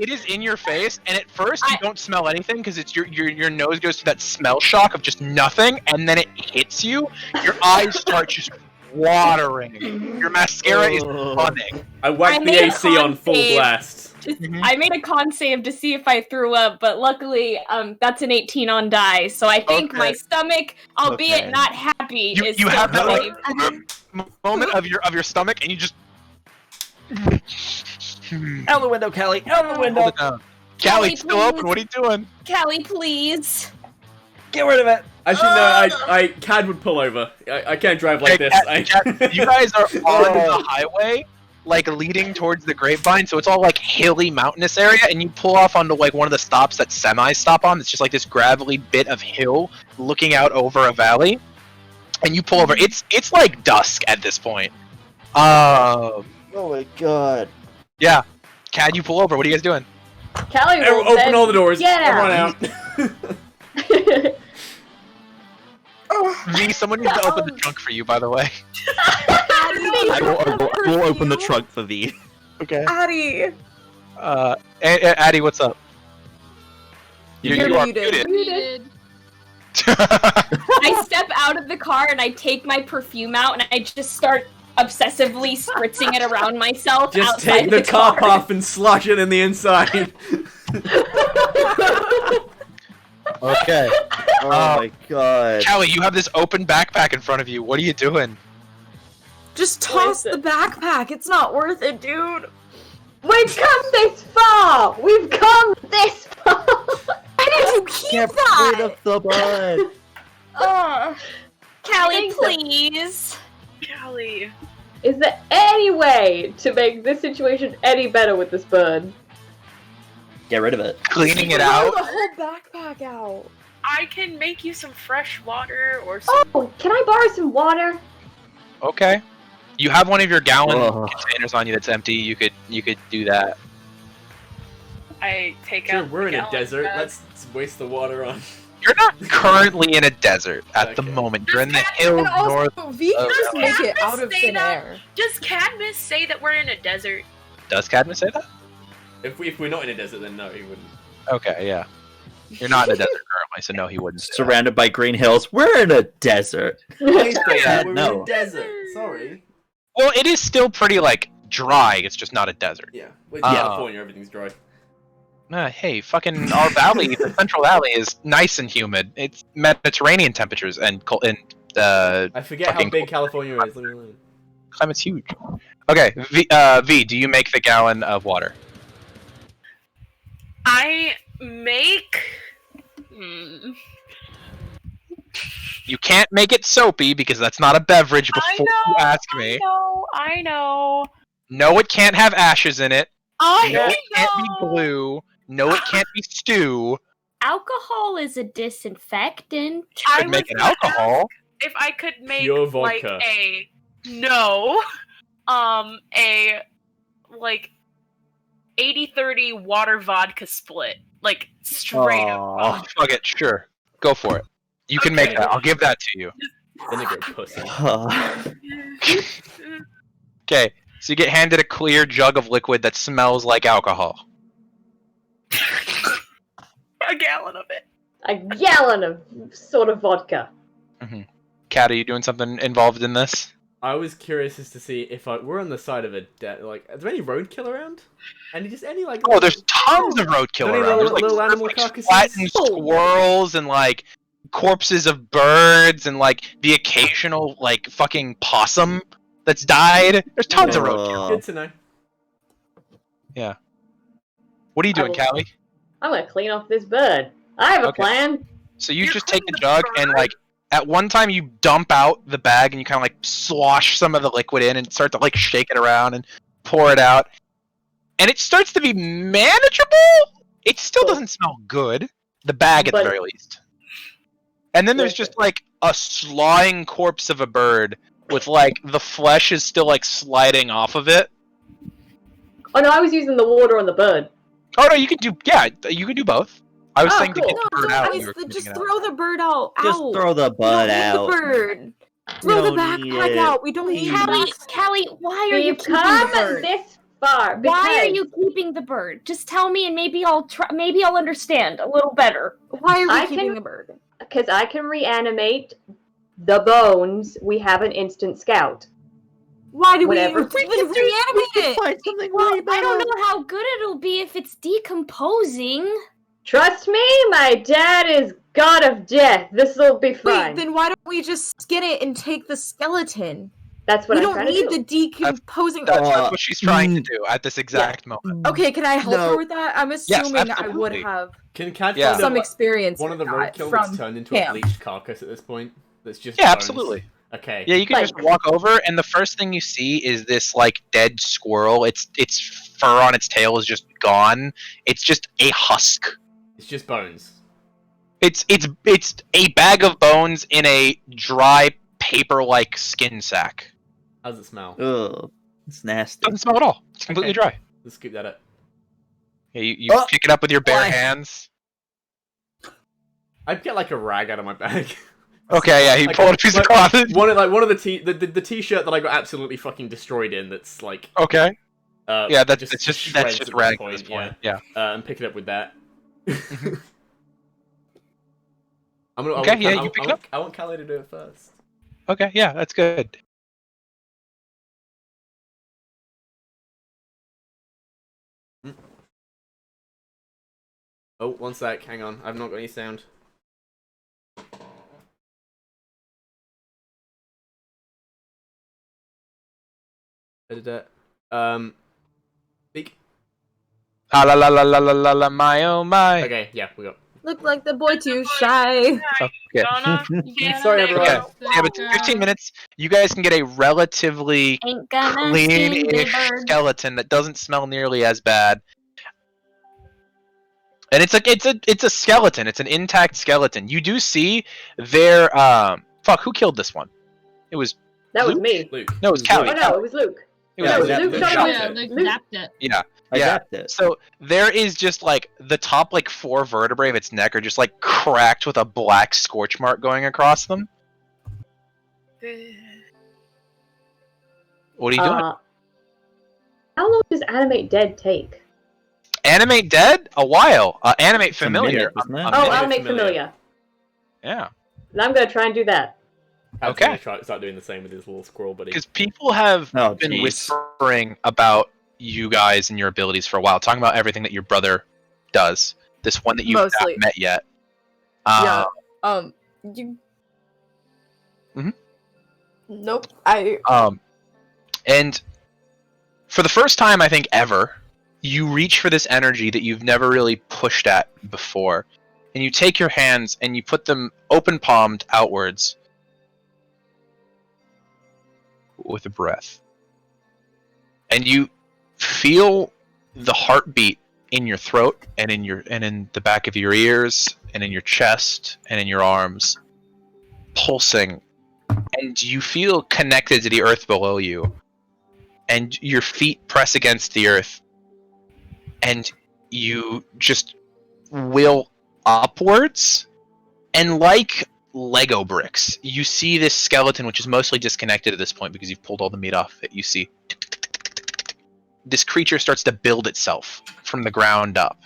Speaker 1: it is in your face, and at first you don't smell anything because it's your nose goes through that smell shock of just nothing, and then it hits you. Your eyes start just watering. Your mascara is running.
Speaker 7: I whacked the AC on full blast.
Speaker 5: I made a con save to see if I threw up, but luckily, that's an 18 on die, so I think my stomach, albeit not happy, is
Speaker 1: you have that
Speaker 5: saved.
Speaker 1: moment of your stomach, and you just
Speaker 2: Out the window, Callie! Out the window!
Speaker 1: Callie, still open. What are you doing?
Speaker 5: Callie, please.
Speaker 2: Get rid of it!
Speaker 7: Actually, no, Cad would pull over. I can't drive like this.
Speaker 1: You guys are on the highway, like leading towards the grapevine, so it's all like hilly, mountainous area, and you pull off onto like one of the stops that semis stop on. It's just like this gravelly bit of hill looking out over a valley, and you pull over. It's like dusk at this point.
Speaker 2: Oh my god.
Speaker 1: Yeah. Cad, you pull over. What are you guys doing?
Speaker 8: Callie will
Speaker 7: open all the doors.
Speaker 8: Get
Speaker 7: Everyone
Speaker 8: out.
Speaker 1: V, someone needs to open the trunk for you, by the way.
Speaker 2: I will open the trunk for V.
Speaker 1: Okay.
Speaker 3: Addie!
Speaker 1: Addie, what's up?
Speaker 3: You're
Speaker 1: are
Speaker 3: muted.
Speaker 1: muted.
Speaker 5: I step out of the car and I take my perfume out and I just start obsessively spritzing it around myself.
Speaker 7: Just
Speaker 5: outside
Speaker 7: take the top
Speaker 5: car.
Speaker 7: off and slosh it in the inside.
Speaker 1: Okay.
Speaker 2: Oh my god.
Speaker 1: Callie, you have this open backpack in front of you. What are you doing?
Speaker 3: Just toss the backpack. It's not worth it, dude.
Speaker 8: We've come this far. We've come this far.
Speaker 3: Why did you keep
Speaker 2: Get
Speaker 3: that?
Speaker 2: rid of the bud.
Speaker 5: Callie, please.
Speaker 4: Callie.
Speaker 8: Is there any way to make this situation any better with this bird?
Speaker 2: Get rid of it.
Speaker 1: Cleaning it
Speaker 3: Throw
Speaker 1: out?
Speaker 3: the whole backpack out.
Speaker 4: I can make you some fresh water or some.
Speaker 8: Oh, can I borrow some water?
Speaker 1: Okay. You have one of your gallon
Speaker 2: Ugh.
Speaker 1: containers on you that's empty. You could do that.
Speaker 4: I take
Speaker 7: Sure,
Speaker 4: out.
Speaker 7: we're in
Speaker 4: the
Speaker 7: a
Speaker 4: gallon
Speaker 7: desert.
Speaker 4: jug.
Speaker 7: Let's waste the water on.
Speaker 1: You're not currently in a desert at the
Speaker 7: Okay.
Speaker 1: moment. You're in the hills
Speaker 3: And also,
Speaker 1: north.
Speaker 3: V can
Speaker 1: of
Speaker 3: just make it
Speaker 4: Cadmus
Speaker 3: out of
Speaker 4: say
Speaker 3: thin
Speaker 4: that?
Speaker 3: air.
Speaker 4: Does Cadmus say that we're in a desert?
Speaker 1: Does Cadmus say that?
Speaker 7: If we're not in a desert, then no, he wouldn't.
Speaker 1: Okay, yeah. You're not in a desert currently, so no, he wouldn't. say that.
Speaker 2: Surrounded by green hills. We're in a desert.
Speaker 1: Yeah,
Speaker 7: we're in
Speaker 2: no.
Speaker 7: a desert. Sorry.
Speaker 1: Well, it is still pretty like dry. It's just not a desert.
Speaker 7: Yeah. With
Speaker 1: Uh,
Speaker 7: California, everything's dry.
Speaker 1: Hey, fucking our valley, the Central Valley, is nice and humid. It's Mediterranean temperatures and
Speaker 7: I forget how
Speaker 1: fucking
Speaker 7: big California is. Let me
Speaker 1: climate's huge. Okay, V, do you make the gallon of water?
Speaker 4: I make.
Speaker 1: You can't make it soapy because that's not a beverage before you ask me.
Speaker 4: I know.
Speaker 1: No, it can't have ashes in it.
Speaker 4: I
Speaker 1: No,
Speaker 4: know.
Speaker 1: it can't be blue. No, it can't be stew.
Speaker 5: Alcohol is a disinfectant.
Speaker 1: You could make it alcohol.
Speaker 4: If I could make
Speaker 7: Pure
Speaker 4: like
Speaker 7: vodka.
Speaker 4: a 80-30 water vodka split, like straight up.
Speaker 2: Aw.
Speaker 1: Fuck it, sure. Go for it. You can make
Speaker 4: Okay.
Speaker 1: that. I'll give that to you.
Speaker 7: Vinegar pussy.
Speaker 1: Okay, so you get handed a clear jug of liquid that smells like alcohol.
Speaker 4: A gallon of it.
Speaker 8: A gallon of sort of vodka.
Speaker 1: Kat, are you doing something involved in this?
Speaker 7: I was curious as to see if we're on the side of a like. Is there any roadkill around? And just any like?
Speaker 1: Oh, there's tons of roadkill
Speaker 7: Any
Speaker 1: around. There's
Speaker 7: little
Speaker 1: like,
Speaker 7: animal
Speaker 1: like
Speaker 7: carcasses?
Speaker 1: flattened squirrels and like corpses of birds and like the occasional like fucking possum that's died. There's tons of roadkill.
Speaker 7: Good to know.
Speaker 1: What are you doing,
Speaker 8: I will-
Speaker 1: Callie?
Speaker 8: I'm gonna clean off this bird. I have a
Speaker 1: Okay.
Speaker 8: plan.
Speaker 1: So you
Speaker 4: You're
Speaker 1: just take the
Speaker 4: cleaning the
Speaker 1: jug and like at one time you dump out the bag and you kind of like slosh some of the liquid in and start to like shake it around and pour it out. And it starts to be manageable. It still doesn't smell good. The bag at the
Speaker 8: But-
Speaker 1: very least. And then there's
Speaker 8: Listen.
Speaker 1: just like a slawing corpse of a bird with like the flesh is still like sliding off of it.
Speaker 8: Oh no, I was using the water on the bird.
Speaker 1: Oh no, you can do you can do both. I was
Speaker 8: Oh,
Speaker 1: saying
Speaker 8: cool.
Speaker 1: to get
Speaker 3: No,
Speaker 1: the bird
Speaker 3: don't
Speaker 1: out.
Speaker 3: guys,
Speaker 1: you were
Speaker 3: just
Speaker 1: cleaning it
Speaker 3: throw the bird out.
Speaker 2: Just
Speaker 3: out.
Speaker 2: throw the
Speaker 3: We
Speaker 2: bud
Speaker 3: don't need
Speaker 2: out.
Speaker 3: the bird. Throw
Speaker 2: don't
Speaker 3: the
Speaker 2: need
Speaker 3: backpack
Speaker 2: it.
Speaker 3: out. We don't need
Speaker 5: Callie,
Speaker 3: the
Speaker 5: Callie, why are you
Speaker 8: We've
Speaker 5: keeping the
Speaker 8: come
Speaker 5: bird?
Speaker 8: this far.
Speaker 5: Why are
Speaker 8: because
Speaker 5: you keeping the bird? Just tell me, and maybe I'll try. Maybe I'll understand a little better.
Speaker 3: Why are we
Speaker 8: I
Speaker 3: keeping
Speaker 8: can-
Speaker 3: the bird?
Speaker 8: Because I can reanimate the bones. We have an instant scout.
Speaker 3: Why do
Speaker 8: Whatever.
Speaker 3: we even reanimate it?
Speaker 2: Find something
Speaker 5: Well,
Speaker 2: way
Speaker 5: I
Speaker 2: better.
Speaker 5: don't know how good it'll be if it's decomposing.
Speaker 8: Trust me, my dad is god of death. This will be fine.
Speaker 3: Wait, then why don't we just skin it and take the skeleton?
Speaker 8: That's what
Speaker 3: We
Speaker 8: I'm
Speaker 3: don't
Speaker 8: trying to
Speaker 3: need
Speaker 8: do.
Speaker 3: the decomposing.
Speaker 1: That's what she's trying to do at this exact moment.
Speaker 3: Okay, can I help
Speaker 2: No.
Speaker 3: her with that? I'm assuming I would
Speaker 1: absolutely.
Speaker 3: have
Speaker 7: Can Cad
Speaker 1: Yeah.
Speaker 7: find
Speaker 3: some
Speaker 7: a,
Speaker 3: experience
Speaker 7: one of the
Speaker 3: with that
Speaker 7: roadkill
Speaker 3: from
Speaker 7: that's turned into
Speaker 3: him.
Speaker 7: a bleached carcass at this point? That's just
Speaker 1: Yeah,
Speaker 7: bones?
Speaker 1: absolutely.
Speaker 7: Okay.
Speaker 1: Yeah, you can
Speaker 8: Like-
Speaker 1: just walk over, and the first thing you see is this like dead squirrel. Its fur on its tail is just gone. It's just a husk.
Speaker 7: It's just bones.
Speaker 1: It's a bag of bones in a dry paper-like skin sack.
Speaker 7: How does it smell?
Speaker 2: Ugh, it's nasty.
Speaker 1: Doesn't smell at all. It's completely
Speaker 7: Okay.
Speaker 1: dry.
Speaker 7: Let's scoop that up.
Speaker 1: Yeah, you
Speaker 2: Oh,
Speaker 1: pick it up with your bare
Speaker 2: why?
Speaker 1: hands.
Speaker 7: I'd get like a rag out of my bag.
Speaker 1: Okay, yeah, you
Speaker 7: Like,
Speaker 1: pull out a piece of
Speaker 7: like,
Speaker 1: cloth.
Speaker 7: one of the t-shirt that I got absolutely fucking destroyed in. That's like
Speaker 1: Okay. Yeah, that's
Speaker 7: just
Speaker 1: it's just
Speaker 7: shreds
Speaker 1: that's
Speaker 7: at
Speaker 1: just
Speaker 7: this
Speaker 1: rag at
Speaker 7: point,
Speaker 1: this point. Yeah.
Speaker 7: and pick it up with that.
Speaker 1: Mhm.
Speaker 7: I'm gonna.
Speaker 1: Okay, yeah, you pick it up.
Speaker 7: I want Callie to do it first.
Speaker 1: Okay, yeah, that's good.
Speaker 7: Oh, one sec. Hang on. I've not got any sound. Speak.
Speaker 1: Ah la la la la la la la my oh my.
Speaker 7: Okay, yeah, we got.
Speaker 3: Look like the boy too shy.
Speaker 1: Okay.
Speaker 4: Gonna get
Speaker 7: Sorry,
Speaker 4: a
Speaker 7: everyone.
Speaker 1: Okay. Yeah, but 15 minutes, you guys can get a relatively
Speaker 5: Ain't gonna skin the
Speaker 1: clean-ish
Speaker 5: bird.
Speaker 1: skeleton that doesn't smell nearly as bad. And it's a skeleton. It's an intact skeleton. You do see their fuck. Who killed this one? It was
Speaker 8: That was
Speaker 1: Luke?
Speaker 8: me.
Speaker 7: Luke.
Speaker 1: no, it was Callie.
Speaker 8: Oh no, it was Luke.
Speaker 1: It was
Speaker 8: No,
Speaker 1: Luke.
Speaker 8: Luke
Speaker 7: Luke
Speaker 8: shot
Speaker 7: shot
Speaker 8: him
Speaker 7: it.
Speaker 9: Yeah,
Speaker 8: with-
Speaker 9: Luke
Speaker 8: Luke-
Speaker 9: zapped it.
Speaker 1: Yeah.
Speaker 2: I
Speaker 1: Yeah.
Speaker 2: zapped it.
Speaker 1: So there is just like the top like 4 vertebrae of its neck are just like cracked with a black scorch mark going across them. What are you doing?
Speaker 8: How long does animate dead take?
Speaker 1: Animate dead? A while. Animate
Speaker 2: It's a
Speaker 1: familiar.
Speaker 2: minute, isn't it?
Speaker 1: A
Speaker 8: Oh,
Speaker 1: minute.
Speaker 8: animate
Speaker 7: familiar.
Speaker 8: familiar.
Speaker 1: Yeah.
Speaker 8: And I'm gonna try and do that.
Speaker 7: Cad's
Speaker 1: Okay.
Speaker 7: gonna try start doing the same with his little squirrel buddy.
Speaker 1: Because people have
Speaker 2: Oh,
Speaker 1: been
Speaker 2: jeez.
Speaker 1: whispering about you guys and your abilities for a while, talking about everything that your brother does. This one that you've
Speaker 3: Mostly.
Speaker 1: not met yet.
Speaker 3: Yeah. You.
Speaker 1: Mhm.
Speaker 3: Nope.
Speaker 1: And for the first time, I think ever, you reach for this energy that you've never really pushed at before, and you take your hands and you put them open palmed outwards with a breath, and you feel the heartbeat in your throat and in the back of your ears and in your chest and in your arms pulsing, and you feel connected to the earth below you, and your feet press against the earth, and you just will upwards, and like Lego bricks, you see this skeleton, which is mostly disconnected at this point because you've pulled all the meat off it. You see this creature starts to build itself from the ground up.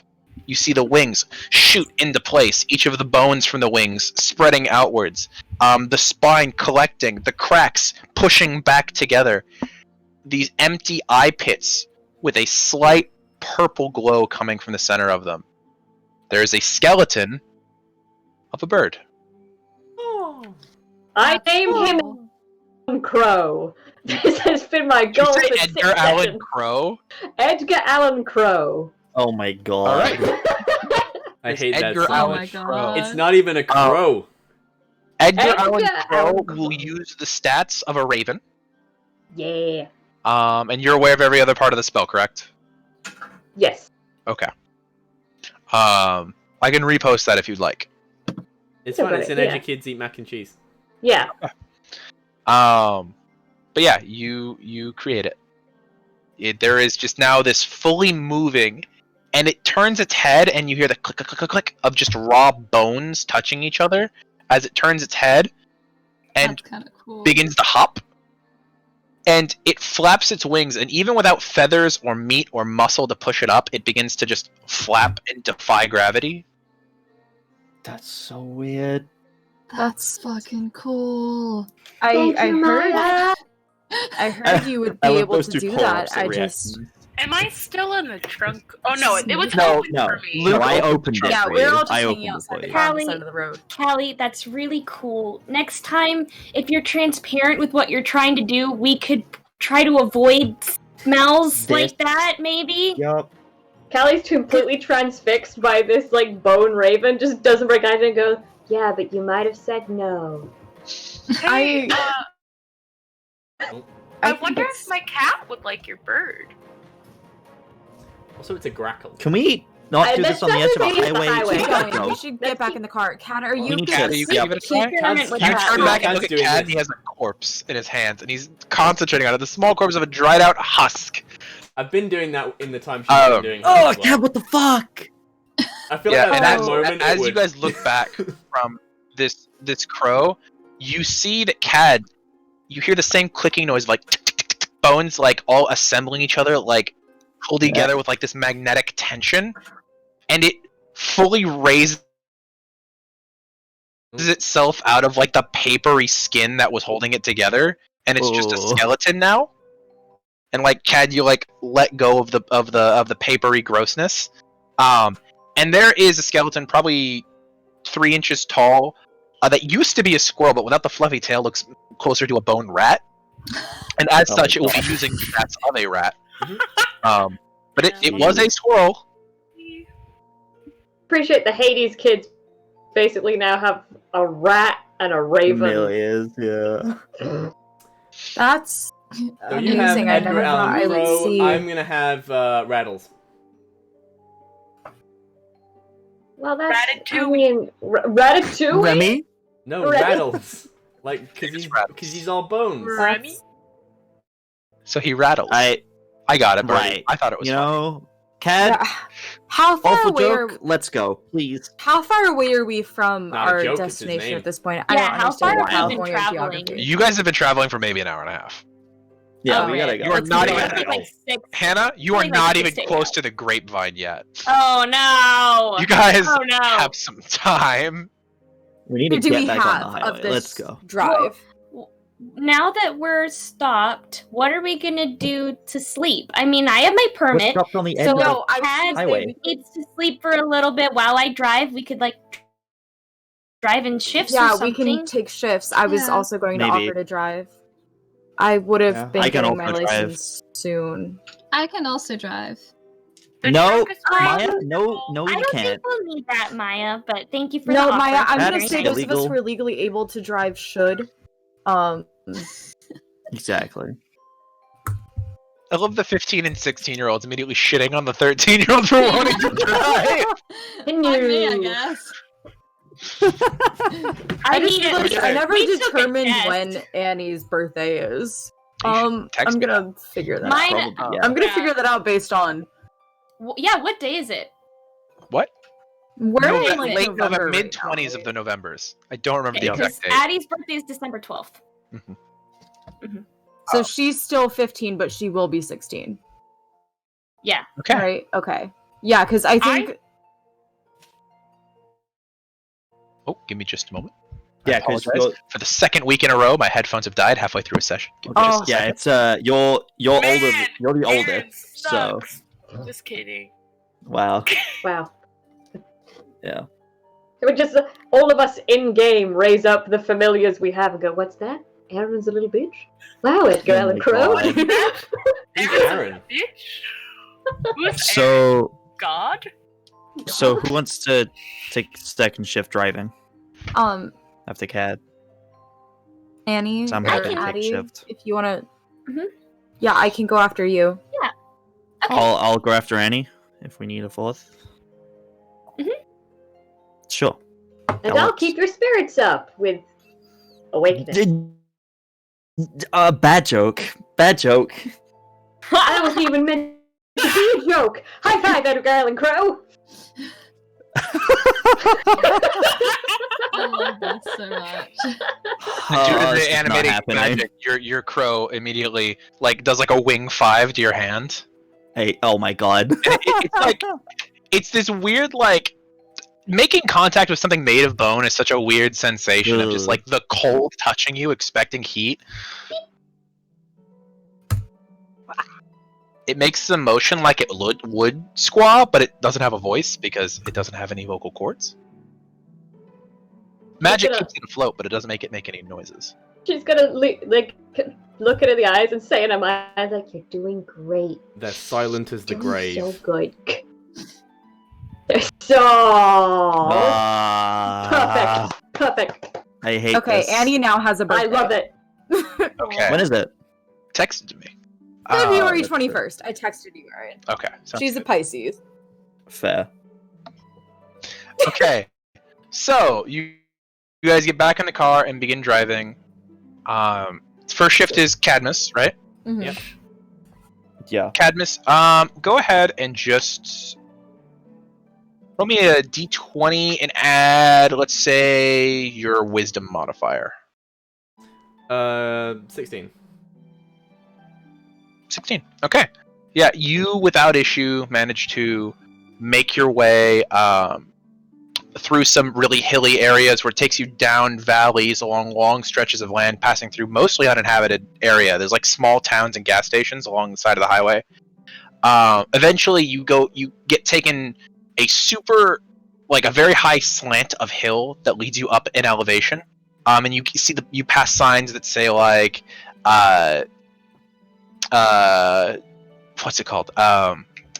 Speaker 1: You see the wings shoot into place, each of the bones from the wings spreading outwards, the spine collecting, the cracks pushing back together, these empty eye pits with a slight purple glow coming from the center of them. There is a skeleton of a bird.
Speaker 8: I named him Crow. This has been my goal
Speaker 1: Did you
Speaker 8: for
Speaker 1: say
Speaker 8: 6
Speaker 1: Edgar Allan
Speaker 8: sessions.
Speaker 1: Crow?
Speaker 8: Edgar Allan Crow.
Speaker 2: Oh my god.
Speaker 1: All right.
Speaker 7: I
Speaker 1: It's
Speaker 7: hate
Speaker 1: Edgar
Speaker 7: that so
Speaker 1: Allan
Speaker 7: much.
Speaker 1: Crow.
Speaker 7: It's not even a crow.
Speaker 1: Edgar
Speaker 8: Edgar
Speaker 1: Allan Crow
Speaker 8: Allan Crow.
Speaker 1: will use the stats of a raven.
Speaker 8: Yeah.
Speaker 1: And you're aware of every other part of the spell, correct?
Speaker 8: Yes.
Speaker 1: Okay. I can repost that if you'd like.
Speaker 7: It's fine. It's an
Speaker 8: Yeah.
Speaker 7: Edge Kids Eat Mac and Cheese.
Speaker 8: Yeah.
Speaker 1: But yeah, you create it. There is just now this fully moving, and it turns its head, and you hear the click, click, click, click of just raw bones touching each other as it turns its head and
Speaker 9: That's kind of cool.
Speaker 1: begins to hop. And it flaps its wings, and even without feathers or meat or muscle to push it up, it begins to just flap and defy gravity.
Speaker 2: That's so weird.
Speaker 9: That's fucking cool.
Speaker 3: I
Speaker 8: Thank you,
Speaker 3: heard
Speaker 8: Maya.
Speaker 3: I heard you would be
Speaker 2: I love
Speaker 3: able
Speaker 2: those
Speaker 3: to
Speaker 2: two
Speaker 3: do
Speaker 2: corpse
Speaker 3: that. I
Speaker 2: reactions.
Speaker 3: just
Speaker 4: Am I still in the trunk? Oh no, it was
Speaker 2: No,
Speaker 4: open
Speaker 2: no.
Speaker 4: for me.
Speaker 2: No, I opened it
Speaker 3: yeah,
Speaker 2: for
Speaker 3: we're
Speaker 2: you.
Speaker 3: all just
Speaker 2: I
Speaker 3: hanging
Speaker 2: opened it
Speaker 3: outside
Speaker 2: for
Speaker 3: the
Speaker 2: you.
Speaker 3: car on the
Speaker 5: Callie.
Speaker 3: side of the road.
Speaker 5: Callie, that's really cool. Next time, if you're transparent with what you're trying to do, we could try to avoid smells
Speaker 2: This-
Speaker 5: like that, maybe?
Speaker 2: Yup.
Speaker 8: Callie's completely transfixed by this like bone raven, just doesn't recognize it and goes, yeah, but you might have said no.
Speaker 4: Hey, I
Speaker 3: think
Speaker 4: wonder
Speaker 3: it's-
Speaker 4: if my cat would like your bird.
Speaker 7: Also, it's a grackle.
Speaker 2: Can we not do
Speaker 8: this
Speaker 2: this on the edge of a
Speaker 8: doesn't mean
Speaker 2: highway?
Speaker 8: highway.
Speaker 2: We
Speaker 3: Keep
Speaker 2: gotta
Speaker 3: going.
Speaker 2: go.
Speaker 3: We should
Speaker 8: Let's
Speaker 3: get back
Speaker 8: keep-
Speaker 3: in the car. Cat, are
Speaker 2: We
Speaker 3: you
Speaker 2: need
Speaker 3: good?
Speaker 2: to-
Speaker 1: You
Speaker 2: yeah.
Speaker 1: give it a try?
Speaker 5: Experiment with
Speaker 1: You
Speaker 5: that.
Speaker 1: turn back and look at
Speaker 7: Doing
Speaker 1: Cad,
Speaker 7: this.
Speaker 1: and he has a corpse in his hands, and he's concentrating on it. The small corpse of a dried out husk.
Speaker 7: I've been doing that in the time she's
Speaker 1: Oh.
Speaker 7: been doing.
Speaker 2: Oh,
Speaker 7: as well.
Speaker 2: Cad, what the fuck?
Speaker 7: I feel
Speaker 1: Yeah,
Speaker 7: like
Speaker 1: and
Speaker 7: at that
Speaker 1: as,
Speaker 7: moment,
Speaker 1: as
Speaker 7: it
Speaker 1: you
Speaker 7: would...
Speaker 1: guys look back from this crow, you see that Cad, you hear the same clicking noise, like tick, tick, tick, tick, bones like all assembling each other, like pulled together with like this magnetic tension, and it fully raises itself out of like the papery skin that was holding it together, and it's just a
Speaker 2: Oh.
Speaker 1: skeleton now. And like Cad, you like let go of the papery grossness. And there is a skeleton, probably 3 inches tall, that used to be a squirrel, but without the fluffy tail, looks closer to a bone rat. And as
Speaker 2: Oh
Speaker 1: such,
Speaker 2: my
Speaker 1: it will be
Speaker 2: God.
Speaker 1: using the stats of a rat.
Speaker 7: Mhm.
Speaker 1: But it was a squirrel.
Speaker 8: Appreciate the Hades kids basically now have a rat and a raven.
Speaker 2: Millions, yeah.
Speaker 3: That's
Speaker 7: So you have
Speaker 3: amazing. I
Speaker 7: Edgar
Speaker 3: never thought I
Speaker 7: Allan
Speaker 3: would
Speaker 7: Crow.
Speaker 3: see.
Speaker 7: I'm gonna have Rattles.
Speaker 8: Well, that's. I
Speaker 4: Ratatouille.
Speaker 8: mean, Ratatouille?
Speaker 2: Remy?
Speaker 7: No,
Speaker 8: Right.
Speaker 7: Rattles. Like,
Speaker 1: It's
Speaker 7: cause
Speaker 1: Rattles.
Speaker 7: he's all bones.
Speaker 4: Remy?
Speaker 1: So he rattles. I got it, Bernie.
Speaker 2: Right.
Speaker 1: I thought it was
Speaker 2: You
Speaker 1: fun.
Speaker 2: know, Cad,
Speaker 3: Yeah. How far
Speaker 2: awful
Speaker 3: away
Speaker 2: joke.
Speaker 3: are
Speaker 2: Let's go, please.
Speaker 3: How far away are we from
Speaker 7: Not a
Speaker 3: our
Speaker 7: joke, it's his
Speaker 3: destination
Speaker 7: name.
Speaker 3: at this point? I
Speaker 5: Yeah,
Speaker 3: don't
Speaker 5: how
Speaker 3: understand
Speaker 5: far have we been
Speaker 3: California
Speaker 5: traveling?
Speaker 3: geography.
Speaker 1: You guys have been traveling for maybe an hour and a half.
Speaker 2: Yeah,
Speaker 3: Oh,
Speaker 2: we gotta
Speaker 3: right.
Speaker 2: go.
Speaker 1: You are
Speaker 3: Let's
Speaker 1: not
Speaker 3: do
Speaker 1: even
Speaker 3: it.
Speaker 5: Like 6.
Speaker 1: Hannah, you are
Speaker 5: Only like
Speaker 1: not
Speaker 5: 6
Speaker 1: even
Speaker 5: days
Speaker 1: close
Speaker 5: out.
Speaker 1: to the grapevine yet.
Speaker 5: Oh no!
Speaker 1: You guys
Speaker 5: Oh no!
Speaker 1: have some time.
Speaker 2: We need to
Speaker 3: What do
Speaker 2: get
Speaker 3: we
Speaker 2: back on
Speaker 3: have
Speaker 2: the
Speaker 3: of
Speaker 2: highway.
Speaker 3: this
Speaker 2: Let's go.
Speaker 3: drive?
Speaker 5: Now that we're stopped, what are we gonna do to sleep? I mean, I have my
Speaker 2: We're
Speaker 5: permit.
Speaker 2: stopped on the edge
Speaker 5: So
Speaker 2: of the
Speaker 3: No, I was
Speaker 5: Cad
Speaker 3: gonna say
Speaker 2: highway.
Speaker 3: we-
Speaker 5: needs to sleep for a little bit while I drive. We could like drive in shifts or
Speaker 3: Yeah, we
Speaker 5: something.
Speaker 3: can take shifts. I was
Speaker 9: Yeah.
Speaker 3: also going to
Speaker 2: Maybe.
Speaker 3: offer to drive. I would have
Speaker 2: Yeah.
Speaker 3: been
Speaker 2: I can
Speaker 3: getting my
Speaker 2: also drive.
Speaker 3: license soon.
Speaker 9: I can also drive.
Speaker 4: The
Speaker 2: No,
Speaker 4: drunkest
Speaker 2: Maya,
Speaker 4: person
Speaker 2: no,
Speaker 4: of all.
Speaker 2: no,
Speaker 5: I
Speaker 2: you
Speaker 5: don't
Speaker 2: can't.
Speaker 5: think we'll need that, Maya, but thank you for
Speaker 3: No,
Speaker 5: the offer.
Speaker 3: Maya, I'm
Speaker 2: That's
Speaker 3: gonna say
Speaker 5: Very
Speaker 3: those of us
Speaker 2: illegal.
Speaker 3: who are legally able to drive should.
Speaker 2: Exactly.
Speaker 1: I love the 15 and 16-year-olds immediately shitting on the 13-year-olds for wanting to drive.
Speaker 6: Fuck me, I guess.
Speaker 3: I
Speaker 5: mean,
Speaker 3: I never
Speaker 5: we took a
Speaker 3: determined
Speaker 5: test.
Speaker 3: when Annie's birthday is.
Speaker 1: You should text
Speaker 3: I'm
Speaker 1: me
Speaker 3: gonna figure that
Speaker 5: Mine-
Speaker 3: out.
Speaker 2: Probably, yeah.
Speaker 3: I'm gonna
Speaker 4: Yeah.
Speaker 3: figure that out based on
Speaker 5: Yeah, what day is it?
Speaker 1: What?
Speaker 3: we're
Speaker 5: Nove-
Speaker 3: in like
Speaker 1: Late
Speaker 3: November
Speaker 1: November,
Speaker 3: right
Speaker 1: mid
Speaker 3: now,
Speaker 1: 20s of the Novembers. I don't remember the
Speaker 5: Because
Speaker 1: exact date.
Speaker 5: Addie's birthday is December 12th.
Speaker 3: So she's still 15, but she will be 16.
Speaker 5: Yeah.
Speaker 1: Okay.
Speaker 3: Right? Okay. Yeah, because I think
Speaker 1: Oh, give me just a moment.
Speaker 2: Yeah,
Speaker 1: I
Speaker 2: because
Speaker 1: apologize. For the second week in a row, my headphones have died halfway through a session. Give me just a
Speaker 2: yeah,
Speaker 1: second.
Speaker 2: it's you're older.
Speaker 4: Man,
Speaker 2: You're the
Speaker 4: Aaron
Speaker 2: oldest, so
Speaker 4: sucks. Just kidding.
Speaker 2: wow.
Speaker 8: Wow.
Speaker 2: Yeah.
Speaker 8: It would just all of us in game raise up the familiars we have and go, "What's that? Aaron's a little bitch." Wow, Edgar
Speaker 2: Oh
Speaker 8: Allan
Speaker 2: my
Speaker 8: Crow.
Speaker 2: God.
Speaker 7: Who's
Speaker 4: Aaron's a
Speaker 7: Aaron?
Speaker 4: bitch? Who's Aaron?
Speaker 2: So
Speaker 4: God?
Speaker 2: who wants to take second shift driving after CAD?
Speaker 3: Annie
Speaker 2: So I'm
Speaker 3: or
Speaker 2: happy to take
Speaker 3: Addie,
Speaker 2: shift.
Speaker 3: if you want to.
Speaker 5: Mhm.
Speaker 3: Yeah, I can go after you.
Speaker 5: Okay.
Speaker 2: I'll go after Annie if we need a fourth.
Speaker 5: Mhm.
Speaker 2: Sure.
Speaker 8: And
Speaker 2: That
Speaker 8: I'll
Speaker 2: works.
Speaker 8: keep your spirits up with awakening.
Speaker 2: Bad joke. Bad joke.
Speaker 8: That wasn't even meant to be a joke. High five, Edgar Allan Crow.
Speaker 6: I love this so much.
Speaker 1: Due to
Speaker 2: Oh, this
Speaker 1: the
Speaker 2: is not
Speaker 1: animating
Speaker 2: happening.
Speaker 1: magic, your crow immediately does like a wing 5 to your hand.
Speaker 2: Hey, oh my god.
Speaker 1: And it's like it's this weird making contact with something made of bone is such a weird sensation of just
Speaker 2: Ugh.
Speaker 1: like the cold touching you, expecting heat. It makes the motion like it would squaw, but it doesn't have a voice because it doesn't have any vocal cords. Magic
Speaker 8: gonna-
Speaker 1: keeps it afloat, but it doesn't make it make any noises.
Speaker 8: She's gonna look it in the eyes and say in her mind, like, "You're doing great.
Speaker 7: They're silent as the
Speaker 8: Doing
Speaker 7: grave.
Speaker 8: so good." They're so
Speaker 2: Ah,
Speaker 8: perfect.
Speaker 2: I hate
Speaker 3: Okay,
Speaker 2: this.
Speaker 3: Annie now has a
Speaker 8: I
Speaker 3: birthday.
Speaker 8: love it.
Speaker 1: Okay.
Speaker 2: When is it?
Speaker 1: Text it to me.
Speaker 3: February
Speaker 2: that's
Speaker 3: 21st. I texted you, Aaron.
Speaker 1: Okay. sounds
Speaker 3: She's a
Speaker 1: good.
Speaker 3: Pisces.
Speaker 2: Fair.
Speaker 1: Okay. So you guys get back in the car and begin driving. First shift is Cadmus, right?
Speaker 3: Mhm.
Speaker 7: Yeah.
Speaker 2: Yeah.
Speaker 1: Cadmus, go ahead and just roll me a d20 and add, let's say, your wisdom modifier.
Speaker 7: 16.
Speaker 1: 16. Okay. Yeah, you without issue manage to make your way through some really hilly areas where it takes you down valleys along long stretches of land, passing through mostly uninhabited area. There's like small towns and gas stations along the side of the highway. Eventually, you get taken a a very high slant of hill that leads you up in elevation. And you see you pass signs that say like, what's it called?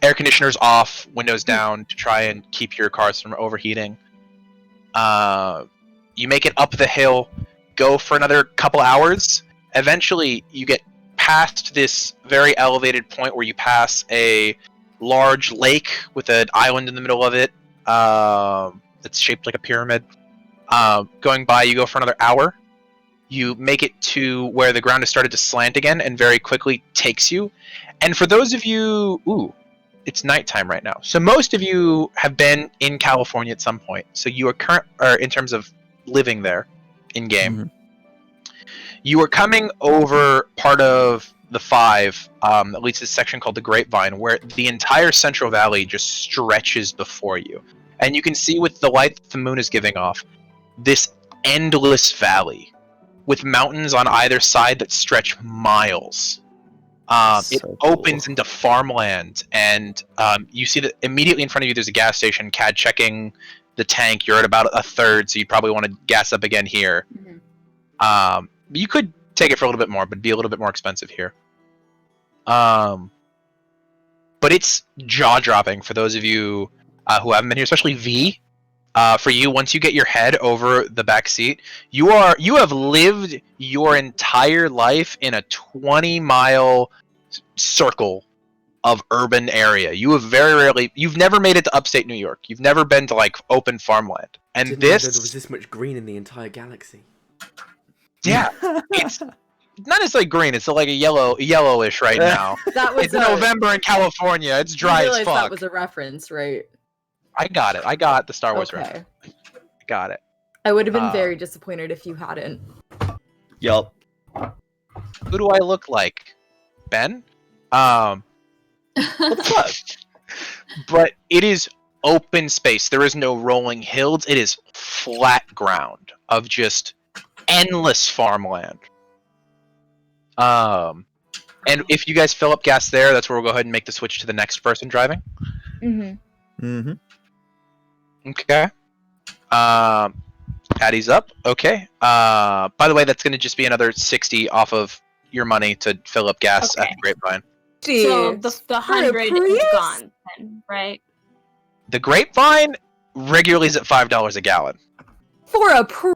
Speaker 1: Air conditioners off, windows down to try and keep your cars from overheating. You make it up the hill, go for another couple hours. Eventually, you get past this very elevated point where you pass a large lake with an island in the middle of it that's shaped like a pyramid. Going by, you go for another hour. You make it to where the ground has started to slant again and very quickly takes you. And for those of you... it's nighttime right now. So most of you have been in California at some point. So you are in terms of living there in game.
Speaker 2: Mhm.
Speaker 1: You are coming over part of the 5 that leads to this section called the Grapevine, where the entire Central Valley just stretches before you. And you can see with the light that the moon is giving off, this endless valley with mountains on either side that stretch miles. It
Speaker 2: So
Speaker 1: opens
Speaker 2: cool.
Speaker 1: into farmland, and you see that immediately in front of you there's a gas station. CAD checking the tank. You're at about a third, so you probably want to gas up again here.
Speaker 5: Mhm.
Speaker 1: You could take it for a little bit more, but it'd be a little bit more expensive here. but it's jaw-dropping for those of you who haven't been here, especially V. For you, once you get your head over the back seat, you have lived your entire life in a 20-mile circle of urban area. You've never made it to upstate New York. You've never been to like open farmland. And
Speaker 7: Didn't know
Speaker 1: this,
Speaker 7: there was this much green in the entire galaxy.
Speaker 1: yeah, it's not necessarily green. It's like a yellowish right now.
Speaker 10: That was
Speaker 1: It's November in California. It's dry as fuck.
Speaker 10: That was a reference, right?
Speaker 1: I got it. I got the Star Wars
Speaker 10: Okay.
Speaker 1: reference. I got it.
Speaker 10: I would have been very disappointed if you hadn't.
Speaker 2: Yup.
Speaker 1: Who do I look like? Ben? What the fuck? But it is open space. There is no rolling hills. It is flat ground of just endless farmland. And if you guys fill up gas there, that's where we'll go ahead and make the switch to the next person driving.
Speaker 2: Mm-hmm.
Speaker 1: Okay. Patty's up. Okay. By the way, that's going to just be another 60 off of your money to fill up gas at the Grapevine.
Speaker 5: So the 100 is gone then, right?
Speaker 1: The Grapevine regularly is at $5 a gallon.
Speaker 3: For a Prius?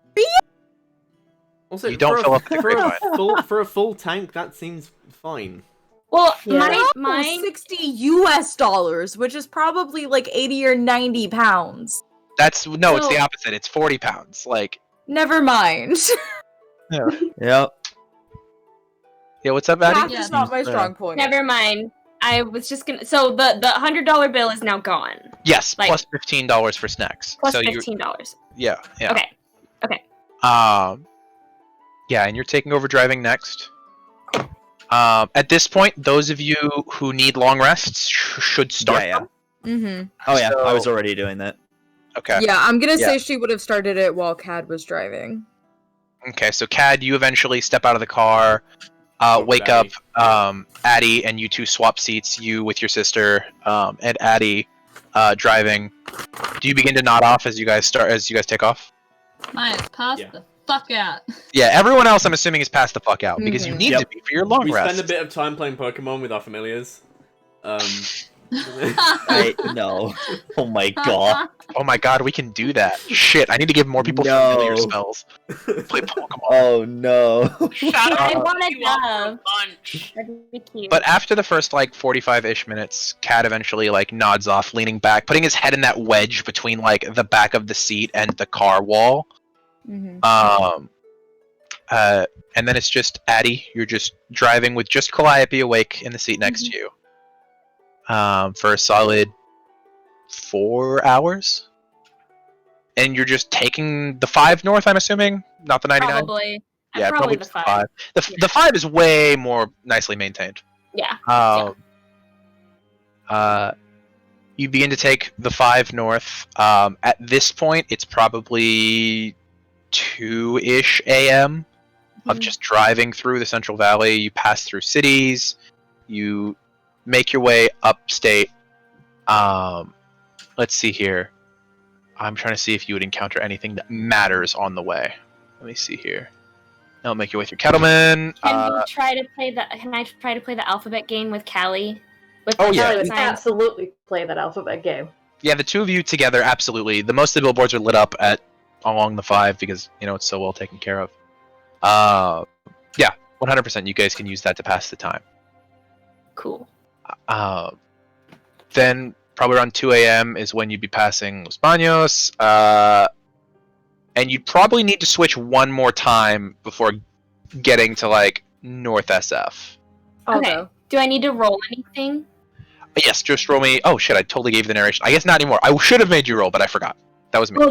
Speaker 7: Also,
Speaker 1: You don't fill up the Grapevine.
Speaker 7: for a full tank, that seems fine.
Speaker 5: Well,
Speaker 3: Yeah.
Speaker 5: mine
Speaker 3: $60 US, which is probably like 80 or 90 pounds.
Speaker 1: It's the opposite. It's 40 pounds. Like,
Speaker 3: Never mind.
Speaker 2: Yep.
Speaker 1: yeah, what's up, Patty?
Speaker 3: Math is not my strong point.
Speaker 5: Never mind. I was just gonna. So the $100 bill is now gone.
Speaker 1: Yes,
Speaker 5: Like-
Speaker 1: plus $15 for snacks.
Speaker 5: Plus
Speaker 1: so
Speaker 5: $15.
Speaker 1: Yeah.
Speaker 5: Okay.
Speaker 1: Yeah, and you're taking over driving next. At this point, those of you who need long rests should start.
Speaker 2: Yeah.
Speaker 1: them.
Speaker 3: Mm-hmm.
Speaker 2: Oh yeah, I was
Speaker 1: So-
Speaker 2: already doing that.
Speaker 1: Okay.
Speaker 3: Yeah, I'm gonna
Speaker 2: Yeah.
Speaker 3: say she would have started it while Cad was driving.
Speaker 1: Okay, so Cad, you eventually step out of the car, wake up Addie, and you two swap seats, you with your sister, and Addie driving. Do you begin to nod off as you guys take off?
Speaker 9: Mine is passed
Speaker 7: Yeah.
Speaker 9: the fuck out.
Speaker 1: Yeah, everyone else I'm assuming is passed the fuck out, because you
Speaker 3: Mhm.
Speaker 1: need to be for your long
Speaker 7: We
Speaker 1: rest.
Speaker 7: spend a bit of time playing Pokemon with our familiars.
Speaker 2: No. Oh my god.
Speaker 1: Oh my god, we can do that. Shit, I need to give more people
Speaker 2: No.
Speaker 1: familiar spells. Play Pokemon.
Speaker 2: Oh no.
Speaker 4: Shout
Speaker 5: I
Speaker 4: out
Speaker 5: wanna
Speaker 4: to you all for a
Speaker 5: go.
Speaker 4: bunch.
Speaker 5: That'd be cute.
Speaker 1: But after the first, 45-ish minutes, Cad eventually, nods off, leaning back, putting his head in that wedge between, the back of the seat and the car wall.
Speaker 3: Mm-hmm.
Speaker 1: And then it's just Addie. You're just driving with just Calliope awake in the seat next to you. For a solid 4 hours. And you're just taking the 5 north, I'm assuming? Not the 99?
Speaker 5: Probably.
Speaker 1: Yeah,
Speaker 5: probably the
Speaker 1: just
Speaker 5: 5.
Speaker 1: The 5 is way more nicely maintained.
Speaker 5: Yeah.
Speaker 1: You begin to take the 5 north. At this point, it's probably 2-ish a.m. of just driving through the Central Valley. You pass through cities. You make your way upstate. Let's see here. I'm trying to see if you would encounter anything that matters on the way. Let me see here. Now make your way through Kettleman.
Speaker 5: Can I try to play the alphabet game with Callie? With
Speaker 1: Oh,
Speaker 5: my
Speaker 1: yeah.
Speaker 5: dollar
Speaker 8: Let's
Speaker 5: signs?
Speaker 8: absolutely play that alphabet game.
Speaker 1: Yeah, the two of you together, absolutely. The most of the billboards are lit up along the 5 because it's so well taken care of. Yeah, 100%. You guys can use that to pass the time.
Speaker 5: Cool.
Speaker 1: Then probably around 2 a.m. is when you'd be passing Los Baños, and you'd probably need to switch one more time before getting to North SF.
Speaker 5: Okay. Do I need to roll anything?
Speaker 1: Yes, just roll me. Oh shit! I totally gave you the narration. I guess not anymore. I should have made you roll, but I forgot. That was me.
Speaker 5: Well,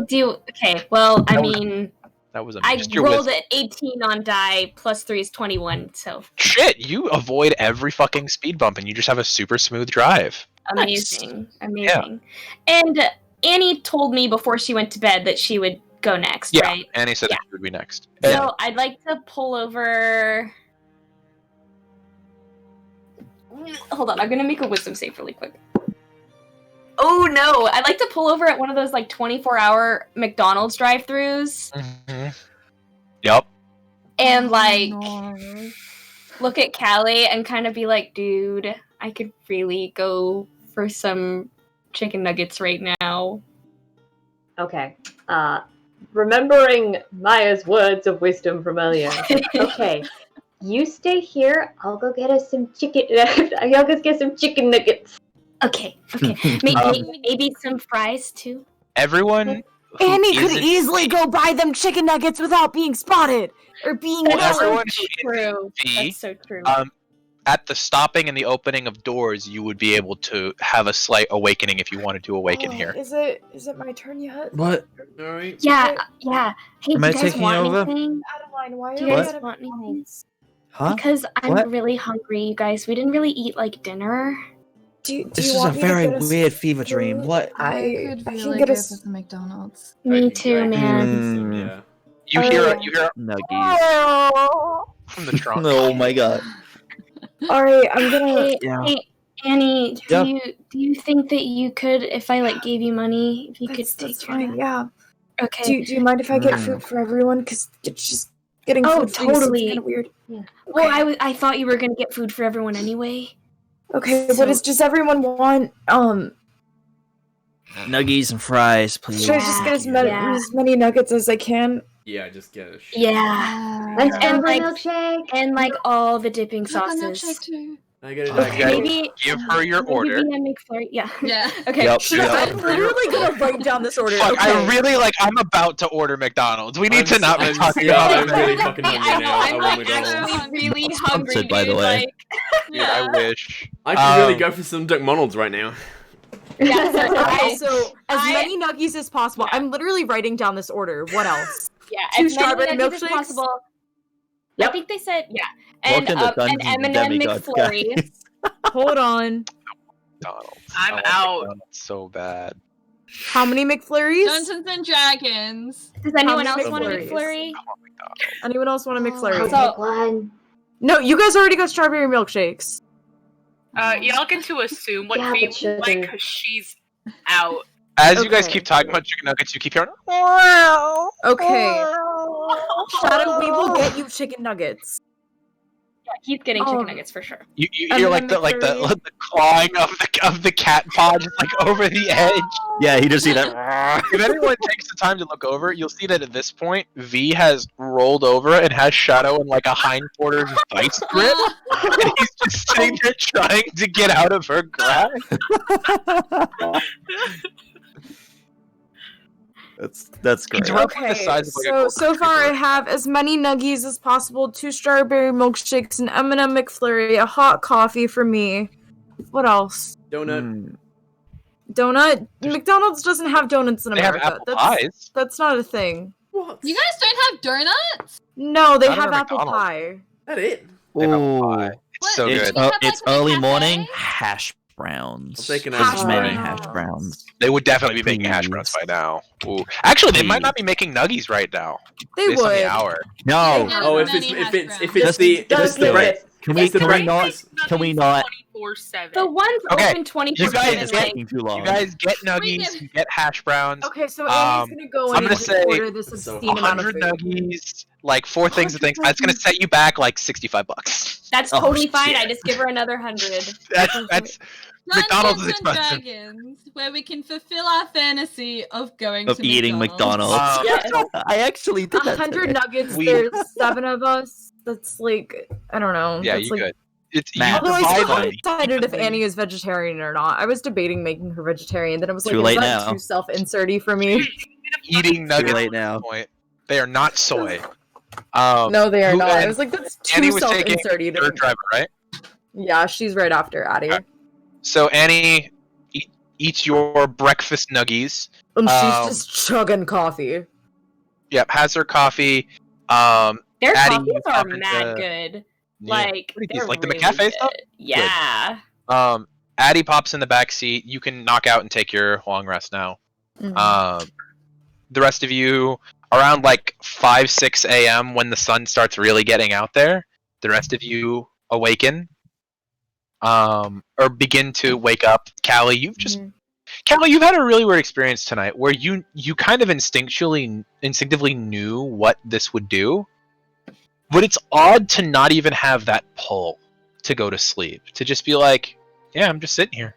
Speaker 5: okay. Well, I mean,
Speaker 1: That was
Speaker 5: I
Speaker 1: just your
Speaker 5: rolled
Speaker 1: wisdom.
Speaker 5: at 18 on die, plus 3 is 21, so
Speaker 1: Shit, you avoid every fucking speed bump, and you just have a super smooth drive.
Speaker 5: amazing. Amazing. And Annie told me before she went to bed that she would go next,
Speaker 1: Yeah,
Speaker 5: right?
Speaker 1: Annie said
Speaker 5: Yeah.
Speaker 1: that you would be next.
Speaker 5: So I'd like to pull over. Hold on, I'm gonna make a wisdom save really quick. Oh no! I'd like to pull over at one of those 24-hour McDonald's drive-throughs
Speaker 1: Yep.
Speaker 5: and look at Callie and kind of be like, dude, I could really go for some chicken nuggets right now.
Speaker 8: Okay. Remembering Maya's words of wisdom from earlier. Okay. You stay here. I'll go get us some chicken. I'll go get some chicken nuggets.
Speaker 5: Okay. Maybe some fries too.
Speaker 1: Everyone.
Speaker 3: Annie could easily go buy them chicken nuggets without being spotted or being.
Speaker 5: That's so
Speaker 1: everyone
Speaker 5: true.
Speaker 1: V,
Speaker 5: That's so true.
Speaker 1: At the stopping and the opening of doors, you would be able to have a slight awakening if you wanted to awaken here.
Speaker 3: Is it my turn yet?
Speaker 2: What?
Speaker 7: Alright.
Speaker 5: Yeah. Hey,
Speaker 2: Am
Speaker 5: do
Speaker 2: I
Speaker 5: you guys
Speaker 2: taking
Speaker 5: want
Speaker 2: over?
Speaker 5: anything?
Speaker 3: Adeline, why
Speaker 5: Do
Speaker 3: are
Speaker 5: you
Speaker 3: you
Speaker 5: guys want anything?
Speaker 2: Huh?
Speaker 5: Because I'm
Speaker 2: What?
Speaker 5: really hungry, you guys. We didn't really eat like dinner.
Speaker 3: Do
Speaker 2: This
Speaker 3: you
Speaker 2: is a
Speaker 3: want me to
Speaker 2: very
Speaker 3: get us
Speaker 2: weird fever
Speaker 3: food?
Speaker 2: dream. What?
Speaker 6: I
Speaker 3: I
Speaker 6: could
Speaker 3: can
Speaker 6: really
Speaker 3: get
Speaker 6: go
Speaker 3: us.
Speaker 6: for the McDonald's.
Speaker 5: Me too, man.
Speaker 2: Mm.
Speaker 1: You hear
Speaker 2: Nuggies.
Speaker 1: from the trunk.
Speaker 2: Oh my god.
Speaker 3: All right, I'm gonna.
Speaker 5: Hey,
Speaker 2: Yeah.
Speaker 5: hey, Annie,
Speaker 2: Yeah.
Speaker 5: do you think that you could, if I like gave you money, if you could
Speaker 3: That's
Speaker 5: take
Speaker 3: fine. Yeah.
Speaker 5: Okay.
Speaker 3: Do you mind if I get
Speaker 2: Mm.
Speaker 3: food for everyone? Because it's just getting
Speaker 5: Oh,
Speaker 3: food for you seems
Speaker 5: totally.
Speaker 3: kind of weird.
Speaker 8: Yeah.
Speaker 5: Well, I thought you were gonna get food for everyone anyway.
Speaker 3: Okay,
Speaker 5: So-
Speaker 3: what does everyone want?
Speaker 2: Nuggies and fries, please.
Speaker 3: Should I just get
Speaker 5: Yeah.
Speaker 3: as many nuggets as I can?
Speaker 7: Yeah, just get a shit.
Speaker 5: Yeah.
Speaker 8: Let's
Speaker 5: And
Speaker 8: go for
Speaker 5: like-
Speaker 8: milkshake.
Speaker 5: And like all the dipping
Speaker 6: Chocolate milkshake
Speaker 5: sauces.
Speaker 6: too.
Speaker 7: I get a
Speaker 1: Okay.
Speaker 7: gigantic-
Speaker 5: Maybe
Speaker 1: Give her your
Speaker 5: maybe
Speaker 1: order.
Speaker 5: be a McFlurry. Yeah.
Speaker 6: Yeah.
Speaker 5: Okay.
Speaker 2: Yep.
Speaker 3: I'm literally gonna write down this order.
Speaker 1: Fuck,
Speaker 3: okay.
Speaker 1: I really I'm about to order McDonald's. We need to not be talking
Speaker 7: yeah,
Speaker 1: about
Speaker 7: I'm
Speaker 1: it.
Speaker 7: really fucking
Speaker 5: Hey,
Speaker 7: hungry
Speaker 5: I know,
Speaker 7: now.
Speaker 5: I'm
Speaker 7: I
Speaker 5: like
Speaker 7: want McDonald's.
Speaker 5: actually really
Speaker 2: Not
Speaker 5: hungry,
Speaker 2: sponsored, by the
Speaker 5: dude.
Speaker 2: way.
Speaker 5: Like,
Speaker 1: Dude, I wish.
Speaker 7: I could really
Speaker 1: Um,
Speaker 7: go for some McDonald's right now.
Speaker 5: yeah, so
Speaker 3: Okay,
Speaker 5: I-
Speaker 3: so as
Speaker 5: I-
Speaker 3: many nuggies as possible. I'm literally writing down this order. What else?
Speaker 5: yeah,
Speaker 3: Two
Speaker 5: as many
Speaker 3: strawberry
Speaker 5: nuggets as
Speaker 3: milkshakes?
Speaker 5: possible. I
Speaker 8: Yep.
Speaker 5: think they said and
Speaker 2: Welcome to
Speaker 5: an
Speaker 2: Dungeons and
Speaker 5: M&M
Speaker 2: Demigods,
Speaker 5: McFlurry.
Speaker 2: guys.
Speaker 3: Hold on.
Speaker 1: McDonald's.
Speaker 4: I'm
Speaker 1: I want
Speaker 4: out.
Speaker 1: McDonald's so bad.
Speaker 3: How many McFlurries?
Speaker 6: Dungeons and Dragons.
Speaker 5: Does anyone
Speaker 3: many
Speaker 5: else want a
Speaker 3: McFlurries?
Speaker 5: McFlurry?
Speaker 1: I want McDonald's.
Speaker 3: Anyone else want a McFlurry?
Speaker 8: I'll
Speaker 5: So-
Speaker 8: take one.
Speaker 3: No, you guys already got strawberry milkshakes.
Speaker 4: Y'all get to assume what
Speaker 8: Yeah,
Speaker 4: V
Speaker 8: but
Speaker 4: would
Speaker 8: sugar.
Speaker 4: like because she's out.
Speaker 1: As you guys
Speaker 3: Okay.
Speaker 1: keep talking about chicken nuggets, you keep hearing, wow.
Speaker 3: Okay. Shadow, we will get you chicken nuggets.
Speaker 5: Yeah, he's getting chicken
Speaker 3: Oh.
Speaker 5: nuggets for sure.
Speaker 1: You hear
Speaker 3: M&M
Speaker 1: like the
Speaker 3: McFlurry.
Speaker 1: the clawing of the cat paw just like over the edge.
Speaker 2: Yeah, he just see that.
Speaker 1: If anyone takes the time to look over, you'll see that at this point, V has rolled over and has Shadow in like a hindquarters vice grip, and he's just sitting there trying to get out of her grasp.
Speaker 2: That's great.
Speaker 1: It's roughly the
Speaker 3: Okay,
Speaker 1: size of, like, a
Speaker 3: so far I have as many nuggies as possible, 2 strawberry milkshakes, an M&M McFlurry, a hot coffee for me. What else?
Speaker 7: Donut.
Speaker 2: Mm.
Speaker 3: Donut? McDonald's doesn't have donuts in
Speaker 1: They have
Speaker 3: America.
Speaker 1: apple pies.
Speaker 3: That's not a thing.
Speaker 7: What?
Speaker 6: You guys don't have donuts?
Speaker 3: No, they
Speaker 1: Not in
Speaker 3: have
Speaker 1: a
Speaker 3: apple
Speaker 1: McDonald's.
Speaker 3: pie.
Speaker 7: That it?
Speaker 1: They have apple
Speaker 2: Ooh.
Speaker 1: pie. It's
Speaker 6: What?
Speaker 1: so
Speaker 2: It's,
Speaker 1: good.
Speaker 6: You have,
Speaker 2: it's
Speaker 6: like,
Speaker 2: early
Speaker 6: a
Speaker 2: morning.
Speaker 6: cafe?
Speaker 2: Hash browns.
Speaker 7: I'll take an
Speaker 3: Hash
Speaker 2: As many
Speaker 3: browns.
Speaker 2: hash browns.
Speaker 1: They would definitely be making hash browns by now. Ooh. Actually, they might not be making nuggies right now.
Speaker 3: They
Speaker 1: based on
Speaker 3: would.
Speaker 1: the hour.
Speaker 2: No.
Speaker 6: Yeah.
Speaker 7: Oh, if
Speaker 6: Many
Speaker 7: it's
Speaker 6: hash
Speaker 7: if it's
Speaker 6: browns.
Speaker 7: if it's the if it's
Speaker 8: Just
Speaker 7: the
Speaker 8: do
Speaker 7: bread.
Speaker 8: it.
Speaker 2: Can we
Speaker 7: It's the
Speaker 2: can we
Speaker 7: bread.
Speaker 2: not can we not?
Speaker 4: 24/7.
Speaker 5: The one's
Speaker 1: Okay,
Speaker 5: open 24/7.
Speaker 1: you guys
Speaker 2: It's
Speaker 1: get-
Speaker 2: taking too long.
Speaker 1: You guys get
Speaker 6: Wait,
Speaker 1: nuggies, you get hash browns.
Speaker 3: Okay, so Annie's
Speaker 1: Um,
Speaker 3: gonna go
Speaker 1: I'm
Speaker 3: in
Speaker 1: gonna
Speaker 3: and
Speaker 1: say
Speaker 3: order this
Speaker 7: so
Speaker 3: obscene amount of
Speaker 1: 100
Speaker 3: food.
Speaker 1: nuggies, like 4 things of things. That's gonna set you back like $65.
Speaker 5: That's
Speaker 2: Oh,
Speaker 5: totally fine.
Speaker 2: shit.
Speaker 5: I just give her another 100.
Speaker 1: That's McDonald's is
Speaker 6: Dungeons and
Speaker 1: expensive.
Speaker 6: Dragons, where we can fulfill our fantasy of going
Speaker 2: Of
Speaker 6: to
Speaker 2: eating McDonald's.
Speaker 5: Yes.
Speaker 2: I actually did that.
Speaker 3: 100
Speaker 2: today.
Speaker 3: nuggets,
Speaker 1: We-
Speaker 3: there's 7 of us. That's like, I don't know.
Speaker 1: Yeah,
Speaker 3: that's
Speaker 1: you
Speaker 3: like,
Speaker 1: good. It's you
Speaker 2: Math.
Speaker 3: Although I
Speaker 1: divide
Speaker 3: still
Speaker 1: them.
Speaker 3: decided if Annie is vegetarian or not. I was debating making her vegetarian, then I was like,
Speaker 2: Too
Speaker 3: is
Speaker 2: late
Speaker 3: that
Speaker 2: now.
Speaker 3: too self-inserty for me?
Speaker 1: Eating
Speaker 2: Too
Speaker 1: nuggets
Speaker 2: late
Speaker 1: at
Speaker 2: now.
Speaker 1: this point. They are not soy.
Speaker 3: No, they are
Speaker 1: who-
Speaker 3: not. I
Speaker 1: and
Speaker 3: was like, that's
Speaker 1: Annie
Speaker 3: too
Speaker 1: was taking
Speaker 3: self-inserty.
Speaker 1: third driver, right?
Speaker 3: Yeah, she's right after Addie.
Speaker 1: Okay. So Annie eats your breakfast nuggies.
Speaker 3: And she's
Speaker 1: Um,
Speaker 3: just chugging coffee.
Speaker 1: Yep, has her coffee.
Speaker 5: Their
Speaker 1: Addie,
Speaker 5: coffees
Speaker 1: you
Speaker 5: are
Speaker 1: pop into-
Speaker 5: mad good.
Speaker 1: Yeah.
Speaker 5: Like,
Speaker 1: What are these,
Speaker 5: they're
Speaker 1: like the
Speaker 5: really
Speaker 1: McCafe
Speaker 5: good.
Speaker 1: stuff?
Speaker 5: Yeah.
Speaker 1: Addie pops in the back seat. You can knock out and take your long rest now.
Speaker 3: Mhm.
Speaker 1: The rest of you, around like 5, 6 a.m. when the sun starts really getting out there, the rest of you awaken. Or begin to wake up. Callie, Callie, you've had a really weird experience tonight where you kind of instinctively knew what this would do. But it's odd to not even have that pull to go to sleep. To just be like, Yeah, I'm just sitting here.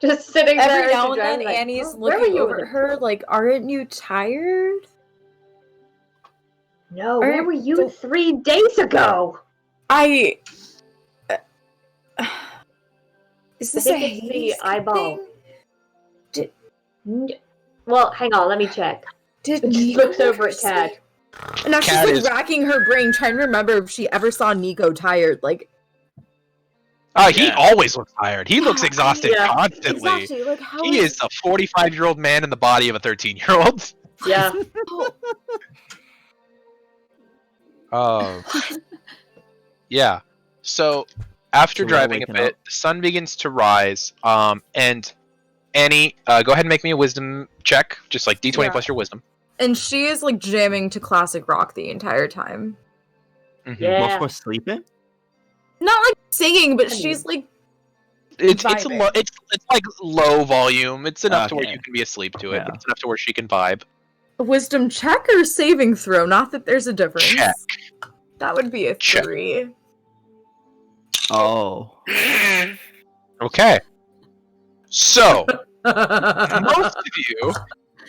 Speaker 8: Just sitting there.
Speaker 3: Every
Speaker 8: as
Speaker 3: now
Speaker 8: you're
Speaker 3: and then,
Speaker 8: driving, like,
Speaker 3: Annie's
Speaker 8: "Oh, where were
Speaker 3: looking
Speaker 8: you
Speaker 3: over at her like, "Aren't you tired?"
Speaker 8: No, where
Speaker 3: Aren't-
Speaker 8: were you
Speaker 3: don't-
Speaker 8: 3 days ago?
Speaker 3: I. Is
Speaker 8: I
Speaker 3: this a
Speaker 8: think it's the
Speaker 3: Hades
Speaker 8: eyeball.
Speaker 3: thing?
Speaker 8: Well, hang on, let me check.
Speaker 3: Did
Speaker 8: Just
Speaker 3: Nico
Speaker 8: looks over
Speaker 3: ever
Speaker 8: at Tad.
Speaker 3: say- And now she's
Speaker 1: Cat
Speaker 3: like
Speaker 1: is-
Speaker 3: racking her brain, trying to remember if she ever saw Nico tired. Like,
Speaker 1: He
Speaker 7: Yeah.
Speaker 1: always looks tired. He looks
Speaker 3: Yeah,
Speaker 1: exhausted
Speaker 8: yeah.
Speaker 1: constantly.
Speaker 3: exactly. Like, how
Speaker 1: He is a 45-year-old man in the body of a 13-year-old.
Speaker 8: Yeah.
Speaker 1: Oh. Yeah. So after
Speaker 2: So we're
Speaker 1: driving a
Speaker 2: waking
Speaker 1: bit,
Speaker 2: up.
Speaker 1: the sun begins to rise. And Annie, go ahead and make me a wisdom check, just like D20
Speaker 3: Yeah.
Speaker 1: plus your wisdom.
Speaker 3: And she is like jamming to classic rock the entire time.
Speaker 1: Mhm.
Speaker 8: Yeah.
Speaker 2: Whilst we're sleeping?
Speaker 3: Not like singing, but
Speaker 8: I mean-
Speaker 3: she's like,
Speaker 1: It's
Speaker 3: Vibing.
Speaker 1: it's like low volume. It's enough to where
Speaker 2: Okay.
Speaker 1: you can be asleep to it,
Speaker 2: Yeah.
Speaker 1: but it's enough to where she can vibe.
Speaker 3: a wisdom check or saving throw. Not that there's a difference.
Speaker 1: Check.
Speaker 3: That would be a
Speaker 1: Check.
Speaker 3: 3.
Speaker 2: Oh.
Speaker 1: Okay. So most of you,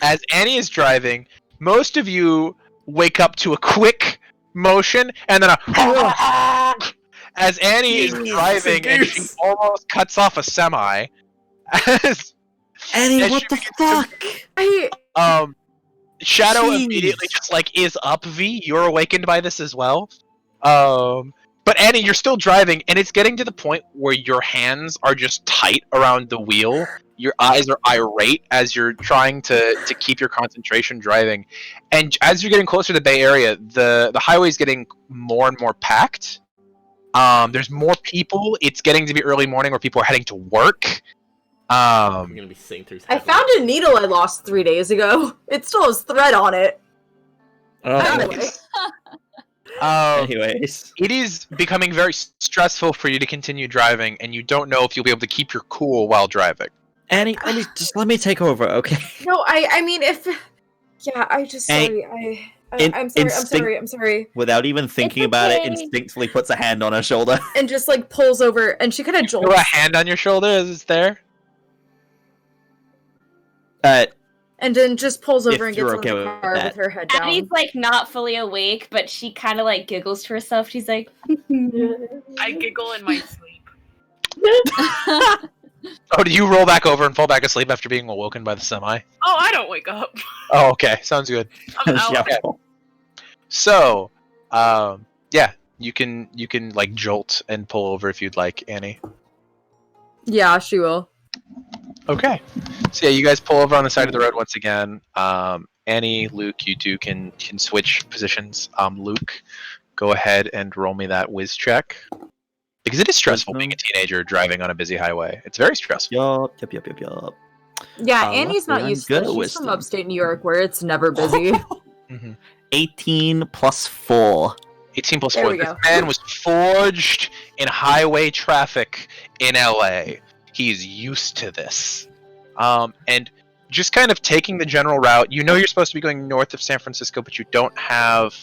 Speaker 1: as Annie is driving, most of you wake up to a quick motion and then a as Annie is driving and she almost cuts off a semi. As
Speaker 2: Annie,
Speaker 1: As
Speaker 2: what
Speaker 1: she
Speaker 2: the
Speaker 1: begins
Speaker 2: fuck?
Speaker 1: Shadow
Speaker 2: Jeez.
Speaker 1: immediately just like is up. V, you're awakened by this as well. But Annie, you're still driving, and it's getting to the point where your hands are just tight around the wheel. Your eyes are irate as you're trying to keep your concentration driving. And as you're getting closer to the Bay Area, the highway is getting more and more packed. There's more people. It's getting to be early morning where people are heading to work.
Speaker 7: I'm gonna be sitting through.
Speaker 3: I found a needle I lost 3 days ago. It still has thread on it.
Speaker 2: Oh,
Speaker 3: Anyway.
Speaker 2: Anyways.
Speaker 1: It is becoming very stressful for you to continue driving, and you don't know if you'll be able to keep your cool while driving.
Speaker 2: Annie, let me take over, okay?
Speaker 3: No, I mean, if. Yeah, I just.
Speaker 2: Hey,
Speaker 3: Sorry.
Speaker 2: in-
Speaker 3: I'm sorry.
Speaker 2: instinct-
Speaker 3: I'm sorry.
Speaker 2: Without even thinking about it,
Speaker 5: okay.
Speaker 2: instinctively puts a hand on her shoulder.
Speaker 3: And just like pulls over, and she kind of
Speaker 1: Throw
Speaker 3: jolts.
Speaker 1: a hand on your shoulder as it's there.
Speaker 3: And then just pulls
Speaker 2: If
Speaker 3: over and
Speaker 2: you're
Speaker 3: gets
Speaker 2: okay
Speaker 3: in the
Speaker 2: with
Speaker 3: car
Speaker 2: that.
Speaker 3: with her head down.
Speaker 5: Abby's like not fully awake, but she kind of like giggles to herself. She's like,
Speaker 4: I giggle in my sleep.
Speaker 1: Oh, do you roll back over and fall back asleep after being awoken by the semi?
Speaker 4: Oh, I don't wake up.
Speaker 1: Oh, okay. Sounds good.
Speaker 4: I'm out.
Speaker 2: Yeah.
Speaker 1: Okay. So, yeah, you can like jolt and pull over if you'd like, Annie.
Speaker 3: Yeah, she will.
Speaker 1: Okay. So yeah, you guys pull over on the side of the road once again. Annie, Luke, you two can switch positions. Luke, go ahead and roll me that whiz check. Because it is stressful being a teenager driving on a busy highway. It's very stressful.
Speaker 2: Yup.
Speaker 3: Yeah,
Speaker 2: Oh,
Speaker 3: Annie's not
Speaker 2: luckily I'm
Speaker 3: used
Speaker 2: good
Speaker 3: to it.
Speaker 2: at
Speaker 3: She's from
Speaker 2: wisdom.
Speaker 3: upstate New York where it's never busy.
Speaker 2: 18 plus 4.
Speaker 1: 18 plus
Speaker 3: There
Speaker 1: 4.
Speaker 3: we
Speaker 1: This
Speaker 3: go.
Speaker 1: man was forged in highway traffic in LA. He's used to this. And just kind of taking the general route, you know you're supposed to be going north of San Francisco, but you don't have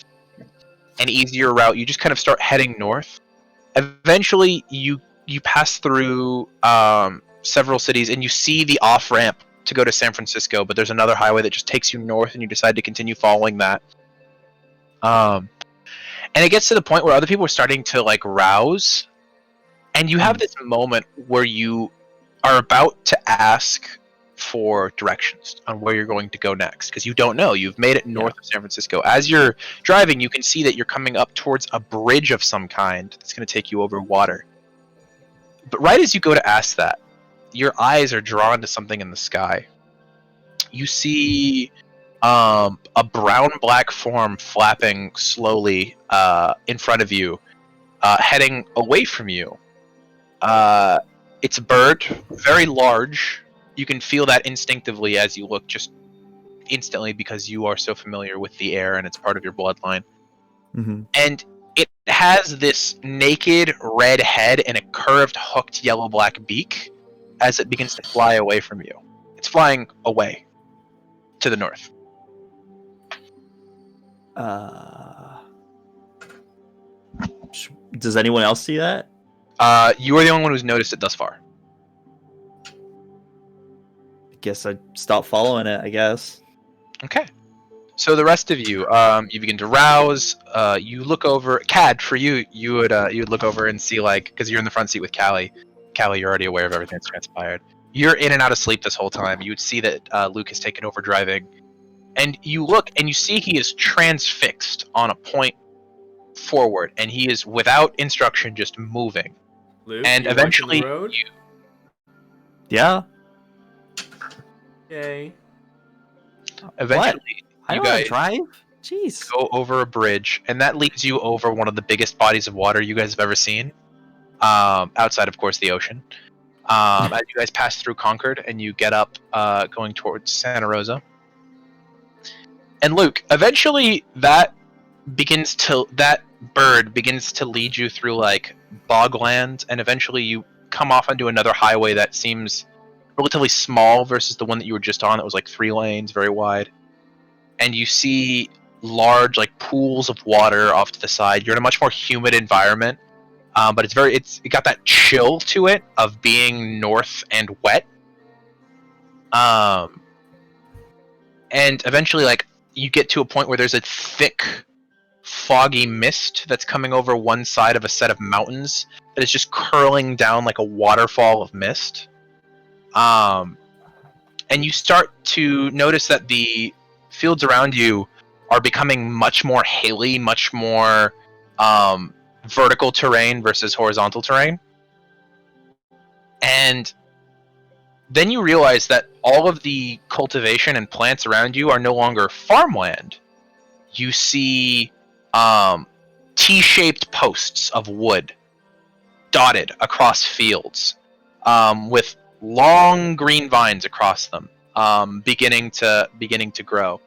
Speaker 1: an easier route. You just kind of start heading north. Eventually, you pass through several cities, and you see the off-ramp to go to San Francisco, but there's another highway that just takes you north, and you decide to continue following that. And it gets to the point where other people are starting to like rouse, and you have this moment where you are about to ask for directions on where you're going to go next, because you don't know. You've made it north of San Francisco. As you're driving, you can see that you're coming up towards a bridge of some kind that's going to take you over water. But right as you go to ask that, your eyes are drawn to something in the sky. You see a brown-black form flapping slowly in front of you, heading away from you. It's a bird, very large. You can feel that instinctively as you look, just instantly, because you are so familiar with the air and it's part of your bloodline.
Speaker 2: Mm-hmm.
Speaker 1: And it has this naked red head and a curved, hooked yellow-black beak as it begins to fly away from you. It's flying away to the north.
Speaker 2: Does anyone else see that?
Speaker 1: You are the only one who's noticed it thus far.
Speaker 2: I guess I'd stop following it, I guess.
Speaker 1: Okay. So the rest of you, you begin to rouse. You look over. Cad, for you, you would look over and see, like, because you're in the front seat with Callie. Callie, you're already aware of everything that's transpired. You're in and out of sleep this whole time. You would see that Luke has taken over driving, and you look and you see he is transfixed on a point forward, and he is without instruction, just moving.
Speaker 7: Luke,
Speaker 1: And
Speaker 7: you're
Speaker 1: eventually,
Speaker 7: watching the road?
Speaker 2: Yeah.
Speaker 7: Yay.
Speaker 1: Eventually,
Speaker 2: I
Speaker 1: you
Speaker 2: don't wanna
Speaker 1: guys
Speaker 2: drive. Jeez.
Speaker 1: go over a bridge, and that leads you over one of the biggest bodies of water you guys have ever seen. Outside, of course, the ocean. As you guys pass through Concord, and you get up, going towards Santa Rosa. And Luke, eventually, that bird begins to lead you through like bogland, and eventually you come off onto another highway that seems relatively small versus the one that you were just on. That was like 3 lanes, very wide. And you see large like pools of water off to the side. You're in a much more humid environment, but it got that chill to it of being north and wet. And eventually, like, you get to a point where there's a thick, foggy mist that's coming over one side of a set of mountains that is just curling down like a waterfall of mist. And you start to notice that the fields around you are becoming much more hilly, much more vertical terrain versus horizontal terrain. And then you realize that all of the cultivation and plants around you are no longer farmland. You see T-shaped posts of wood dotted across fields, with long green vines across them, beginning to grow.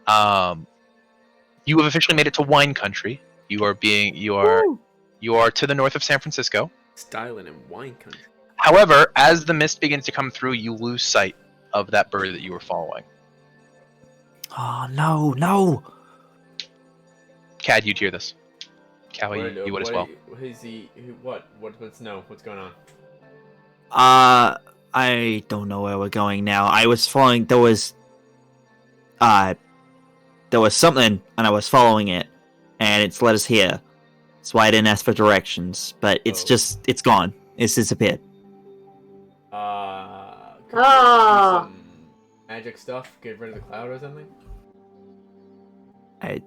Speaker 1: You have officially made it to wine country. You are to the north of San Francisco.
Speaker 7: Styling in wine country.
Speaker 1: However, as the mist begins to come through, you lose sight of that bird that you were following.
Speaker 2: Oh no!
Speaker 1: Cad, you'd hear this. Callie, you would as well.
Speaker 7: Who's he? What's going on?
Speaker 2: I don't know where we're going now. I was following. There was something, and I was following it, and it's led us here. That's why I didn't ask for directions. But it's it's gone. It's disappeared.
Speaker 7: Could you do some magic stuff, get rid of the cloud or something?
Speaker 2: I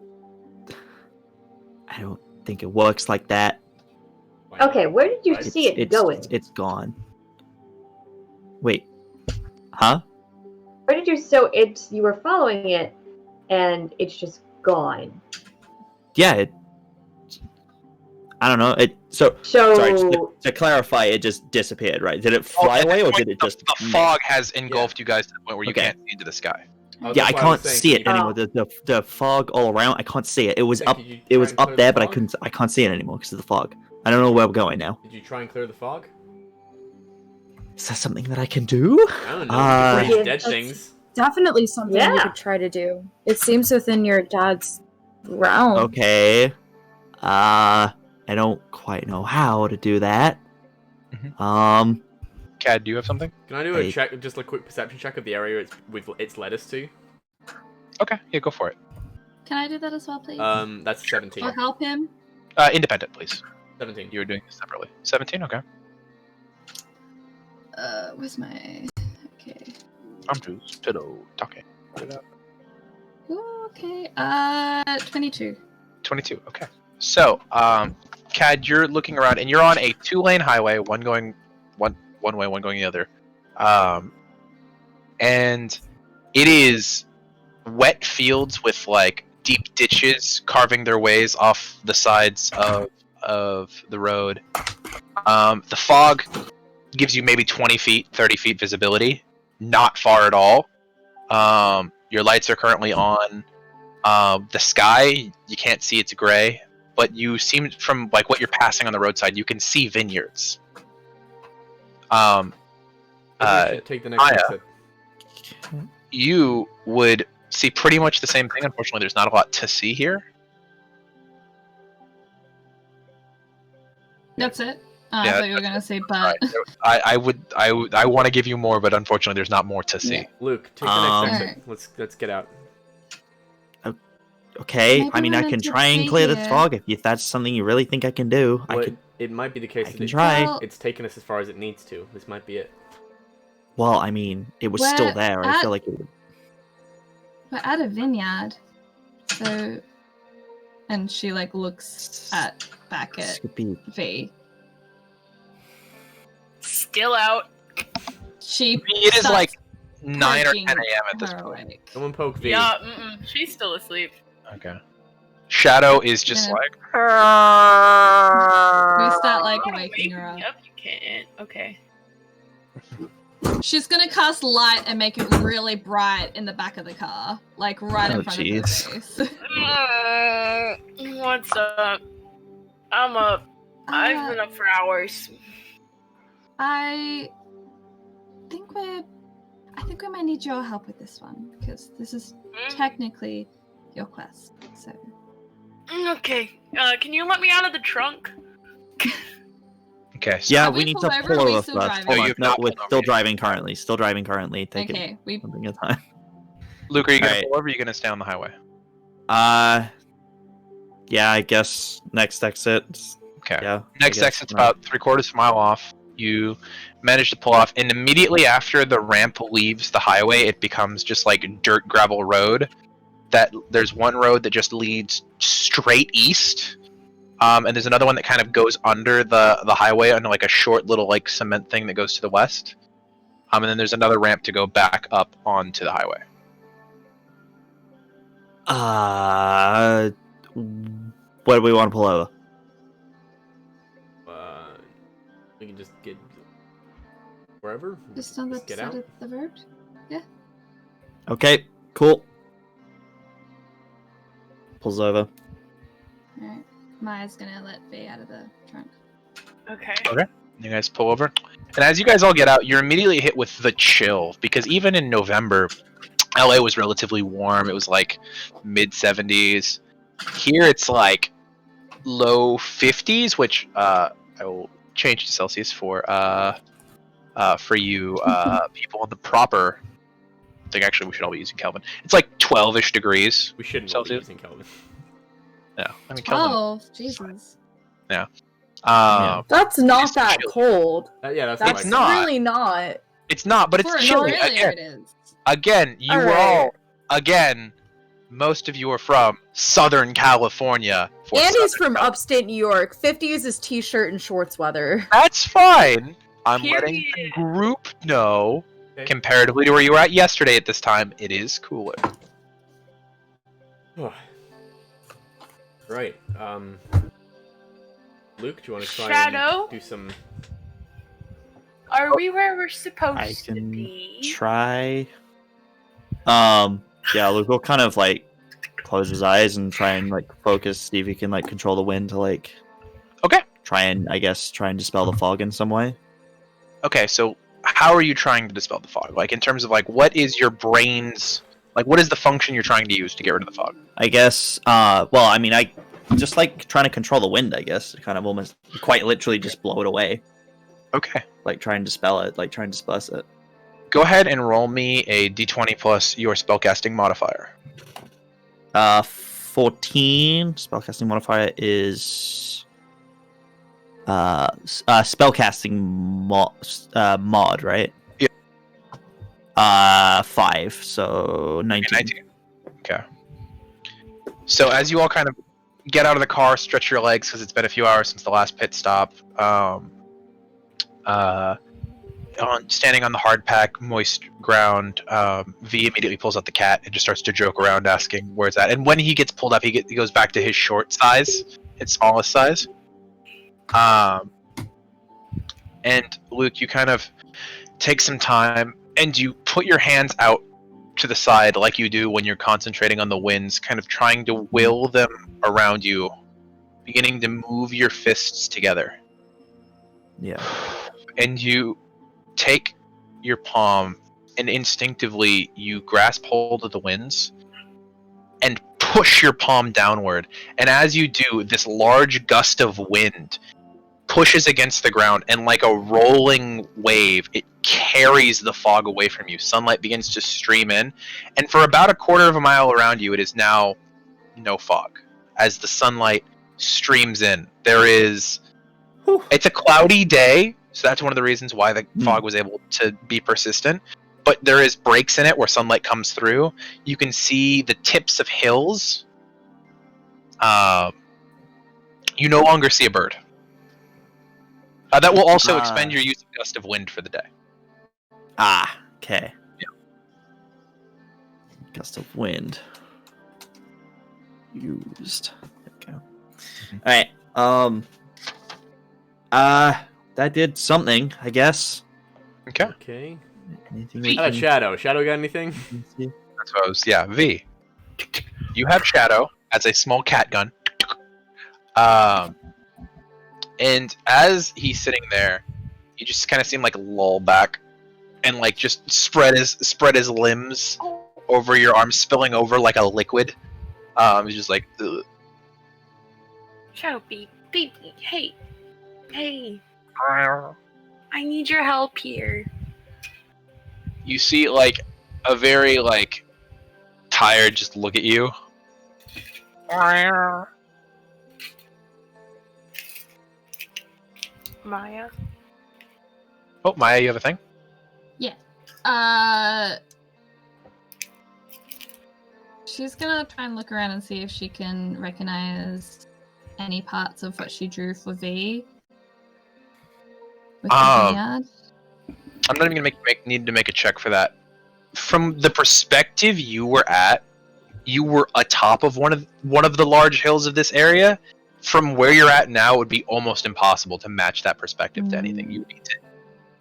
Speaker 2: don't think it works like that.
Speaker 8: Okay, where did you see it going?
Speaker 2: It's gone. Wait. Huh?
Speaker 8: Where did you you were following it and it's just gone.
Speaker 2: Yeah, I don't know. Sorry, to clarify, it just disappeared, right? Did it fly away, or did it just...
Speaker 1: The fog has engulfed you guys to the point where you can't see into the sky.
Speaker 2: Yeah, I can't see it anymore. The fog all around, I can't see it. It was up there, but I can't see it anymore because of the fog. I don't know where we're going now.
Speaker 7: Did you try and clear the fog?
Speaker 2: Is that something that I can do?
Speaker 7: I don't know. You can dead things.
Speaker 3: Definitely something you could try to do. It seems within your dad's realm.
Speaker 2: Okay. I don't quite know how to do that.
Speaker 1: Mm-hmm. Cad, do you have something?
Speaker 7: Can I do a check, just a quick perception check of the area it's led us to?
Speaker 1: Okay, yeah, go for it.
Speaker 9: Can I do that as well, please?
Speaker 7: That's 17.
Speaker 9: Or help him?
Speaker 1: Independent, please.
Speaker 7: 17.
Speaker 1: You were doing this separately. 17, okay.
Speaker 9: Where's my... Okay.
Speaker 1: I'm just pillow talking. Put it up.
Speaker 9: Okay, 22.
Speaker 1: 22, okay. So, Cad, you're looking around, and you're on a 2-lane highway, one going one way, one going the other. And it is wet fields with, like, deep ditches carving their ways off the sides of the road. The fog gives you maybe 20 feet, 30 feet visibility. Not far at all. Your lights are currently on. The sky, you can't see, it's gray. But you seem, from like what you're passing on the roadside, you can see vineyards.
Speaker 7: Take the next exit.
Speaker 1: You would see pretty much the same thing. Unfortunately, there's not a lot to see here.
Speaker 9: That's it? I thought you were gonna say but.
Speaker 1: I want to give you more, but unfortunately, there's not more to see.
Speaker 9: Yeah.
Speaker 7: Luke, take the next exit.
Speaker 9: Alright.
Speaker 7: Let's get out.
Speaker 2: Okay,
Speaker 9: Maybe
Speaker 2: I mean, I
Speaker 9: we're
Speaker 2: can
Speaker 9: meant to
Speaker 2: try and
Speaker 9: be
Speaker 2: clear the
Speaker 9: here.
Speaker 2: fog if that's something you really think I can do.
Speaker 7: Well,
Speaker 2: I could.
Speaker 7: it might be the case
Speaker 2: I
Speaker 7: that
Speaker 2: can try.
Speaker 9: Well,
Speaker 7: it's taken us as far as it needs to. This might be it.
Speaker 2: Well, I mean, it was still
Speaker 9: We're
Speaker 2: there. I
Speaker 9: at-
Speaker 2: feel like it would.
Speaker 9: we're at a vineyard, so. And she like looks back
Speaker 2: This
Speaker 9: at
Speaker 2: could be.
Speaker 9: V.
Speaker 4: Still out.
Speaker 9: She.
Speaker 1: It is
Speaker 9: starts
Speaker 1: like 9 or 10
Speaker 9: poking
Speaker 1: a.m. at this
Speaker 9: her
Speaker 1: point.
Speaker 9: awake.
Speaker 7: Someone poke V.
Speaker 4: Yeah, she's still asleep.
Speaker 1: Okay. Shadow is just
Speaker 9: Yeah.
Speaker 1: like.
Speaker 9: We start like waking
Speaker 4: Wake
Speaker 9: her up.
Speaker 4: me up, you can't. Okay.
Speaker 9: She's gonna cast light and make it really bright in the back of the car, like right in
Speaker 2: Oh,
Speaker 9: front
Speaker 2: jeez.
Speaker 9: of her face.
Speaker 4: What's up? I'm up. I've been up for hours.
Speaker 9: I think we might need your help with this one because this is technically your quest. So
Speaker 4: Okay. Can you let me out of the trunk?
Speaker 1: Okay. So
Speaker 2: Yeah,
Speaker 9: Are
Speaker 2: we
Speaker 9: we
Speaker 2: need
Speaker 9: pulled
Speaker 2: to
Speaker 9: over,
Speaker 2: pull
Speaker 9: or are we
Speaker 2: over
Speaker 9: still
Speaker 2: first.
Speaker 9: driving?
Speaker 2: Hold
Speaker 1: No,
Speaker 2: on.
Speaker 1: you've
Speaker 2: No,
Speaker 1: not
Speaker 2: we're
Speaker 1: pulled over
Speaker 2: still
Speaker 1: yet.
Speaker 2: driving currently. Still driving currently. Take it
Speaker 9: okay, we
Speaker 2: something at a time.
Speaker 1: Luke, are you gonna
Speaker 2: Alright.
Speaker 1: pull over? Or are you gonna stay on the highway?
Speaker 2: Yeah, I guess next exit.
Speaker 1: Okay.
Speaker 2: Yeah.
Speaker 1: Next
Speaker 2: I guess,
Speaker 1: exit's about 3/4 of a mile off. You manage to pull off, and immediately after the ramp leaves the highway, it becomes just like dirt gravel road. That there's one road that just leads straight east, and there's another one that kind of goes under the highway under like a short little like cement thing that goes to the west. And then there's another ramp to go back up onto the highway.
Speaker 2: Where do we want to pull over?
Speaker 7: We can just get wherever.
Speaker 9: just on the
Speaker 7: get
Speaker 9: side
Speaker 7: out.
Speaker 9: of the road.
Speaker 2: Okay, cool. Pulls over.
Speaker 9: Alright. Maya's gonna let V out of the trunk.
Speaker 4: Okay.
Speaker 1: You guys pull over, and as you guys all get out, you're immediately hit with the chill because even in November, LA was relatively warm. It was like mid 70s. Here it's like low 50s, which I will change to Celsius for you people in the proper. I think actually we should all be using Kelvin. It's like 12-ish degrees.
Speaker 7: We shouldn't all be
Speaker 1: Celsius.
Speaker 7: using Kelvin.
Speaker 1: Yeah, I mean Kelvin.
Speaker 9: Oh, Jesus.
Speaker 3: That's not
Speaker 1: It's
Speaker 3: that
Speaker 1: chilly.
Speaker 3: cold.
Speaker 7: Yeah, that's
Speaker 3: That's
Speaker 1: It's not.
Speaker 3: really not.
Speaker 1: It's not, but
Speaker 9: For
Speaker 1: it's
Speaker 9: an
Speaker 1: chilly.
Speaker 9: Australia,
Speaker 1: Again,
Speaker 9: it is.
Speaker 1: again, you were
Speaker 3: Alright.
Speaker 1: all again. Most of you are from Southern California. for
Speaker 3: Andy's
Speaker 1: Southern
Speaker 3: from
Speaker 1: Cal-
Speaker 3: upstate New York. 50s is t-shirt and shorts weather.
Speaker 1: That's fine. I'm letting the
Speaker 4: Period.
Speaker 1: group know.
Speaker 7: Okay.
Speaker 1: Comparatively to where you were at yesterday at this time, it is cooler.
Speaker 7: Right. Luke, do you want to try
Speaker 4: Shadow?
Speaker 7: and do some?
Speaker 4: Are we where we're supposed
Speaker 2: I
Speaker 4: to
Speaker 2: can
Speaker 4: be?
Speaker 2: try. Yeah, Luke will kind of like close his eyes and try and like focus, see if he can like control the wind to like.
Speaker 1: Okay.
Speaker 2: Try and dispel the fog in some way.
Speaker 1: Okay, so how are you trying to dispel the fog? Like in terms of like what is your brain's like what is the function you're trying to use to get rid of the fog?
Speaker 2: I guess. Well, I mean, I just like trying to control the wind. I guess kind of almost quite literally just blow it away.
Speaker 1: Okay.
Speaker 2: Like try and dispel it. Like try and disperse it.
Speaker 1: Go ahead and roll me a d20 plus your spellcasting modifier.
Speaker 2: 14. Spellcasting modifier is spellcasting mod, right?
Speaker 1: Yeah.
Speaker 2: 5, so 19.
Speaker 1: 19. Okay. So as you all kind of get out of the car, stretch your legs because it's been a few hours since the last pit stop. Standing on the hard pack, moist ground, V immediately pulls out the cat and just starts to joke around, asking where it's at. And when he gets pulled up, he goes back to his short size, his smallest size. And Luke, you kind of take some time and you put your hands out to the side like you do when you're concentrating on the winds, kind of trying to will them around you, beginning to move your fists together.
Speaker 2: Yeah.
Speaker 1: And you take your palm and instinctively you grasp hold of the winds and push your palm downward. And as you do, this large gust of wind pushes against the ground, and like a rolling wave, it carries the fog away from you. Sunlight begins to stream in, and for about a quarter of a mile around you, it is now no fog. As the sunlight streams in, it's a cloudy day, so that's one of the reasons why the fog was able to be persistent. But there is breaks in it where sunlight comes through. You can see the tips of hills. You no longer see a bird. That will also expend your use of gust of wind for the day.
Speaker 2: Okay.
Speaker 1: Yeah.
Speaker 2: Gust of wind. Used. There we go. Alright. That did something, I guess.
Speaker 7: Okay.
Speaker 2: Anything
Speaker 7: How about Shadow? Shadow got anything?
Speaker 1: I suppose, yeah. V. You have Shadow as a small cat gun. And as he's sitting there, you just kind of seem like lull back, and like just spread his limbs over your arms, spilling over like a liquid. He's just like, ugh.
Speaker 4: Shadow, baby, hey, I need your help here.
Speaker 1: You see like a very like tired just look at you.
Speaker 4: Maya.
Speaker 1: Oh, Maya, you have a thing?
Speaker 9: Yeah. She's gonna try and look around and see if she can recognize any parts of what she drew for V. With the Demigod.
Speaker 1: I'm not even gonna need to make a check for that. From the perspective you were at, you were atop of one of the large hills of this area. From where you're at now, it would be almost impossible to match that perspective to anything. You would need to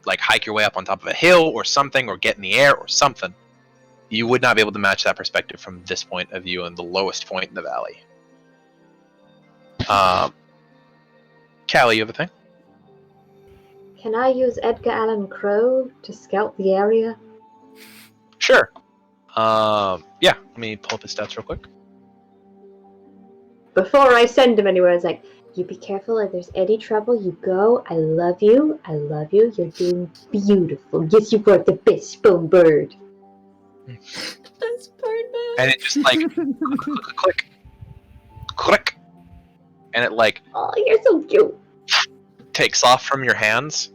Speaker 1: like hike your way up on top of a hill or something, or get in the air or something. You would not be able to match that perspective from this point of view and the lowest point in the valley. Callie, you have a thing?
Speaker 8: Can I use Edgar Allan Crow to scout the area?
Speaker 1: Sure. Yeah, let me pull up his stats real quick.
Speaker 8: Before I send him anywhere, it's like, you be careful if there's any trouble, you go. I love you. You're doing beautiful. Yes, you are the best spoon bird.
Speaker 9: Best bird.
Speaker 1: And it just like click, and it like
Speaker 8: Oh, you're so cute.
Speaker 1: takes off from your hands,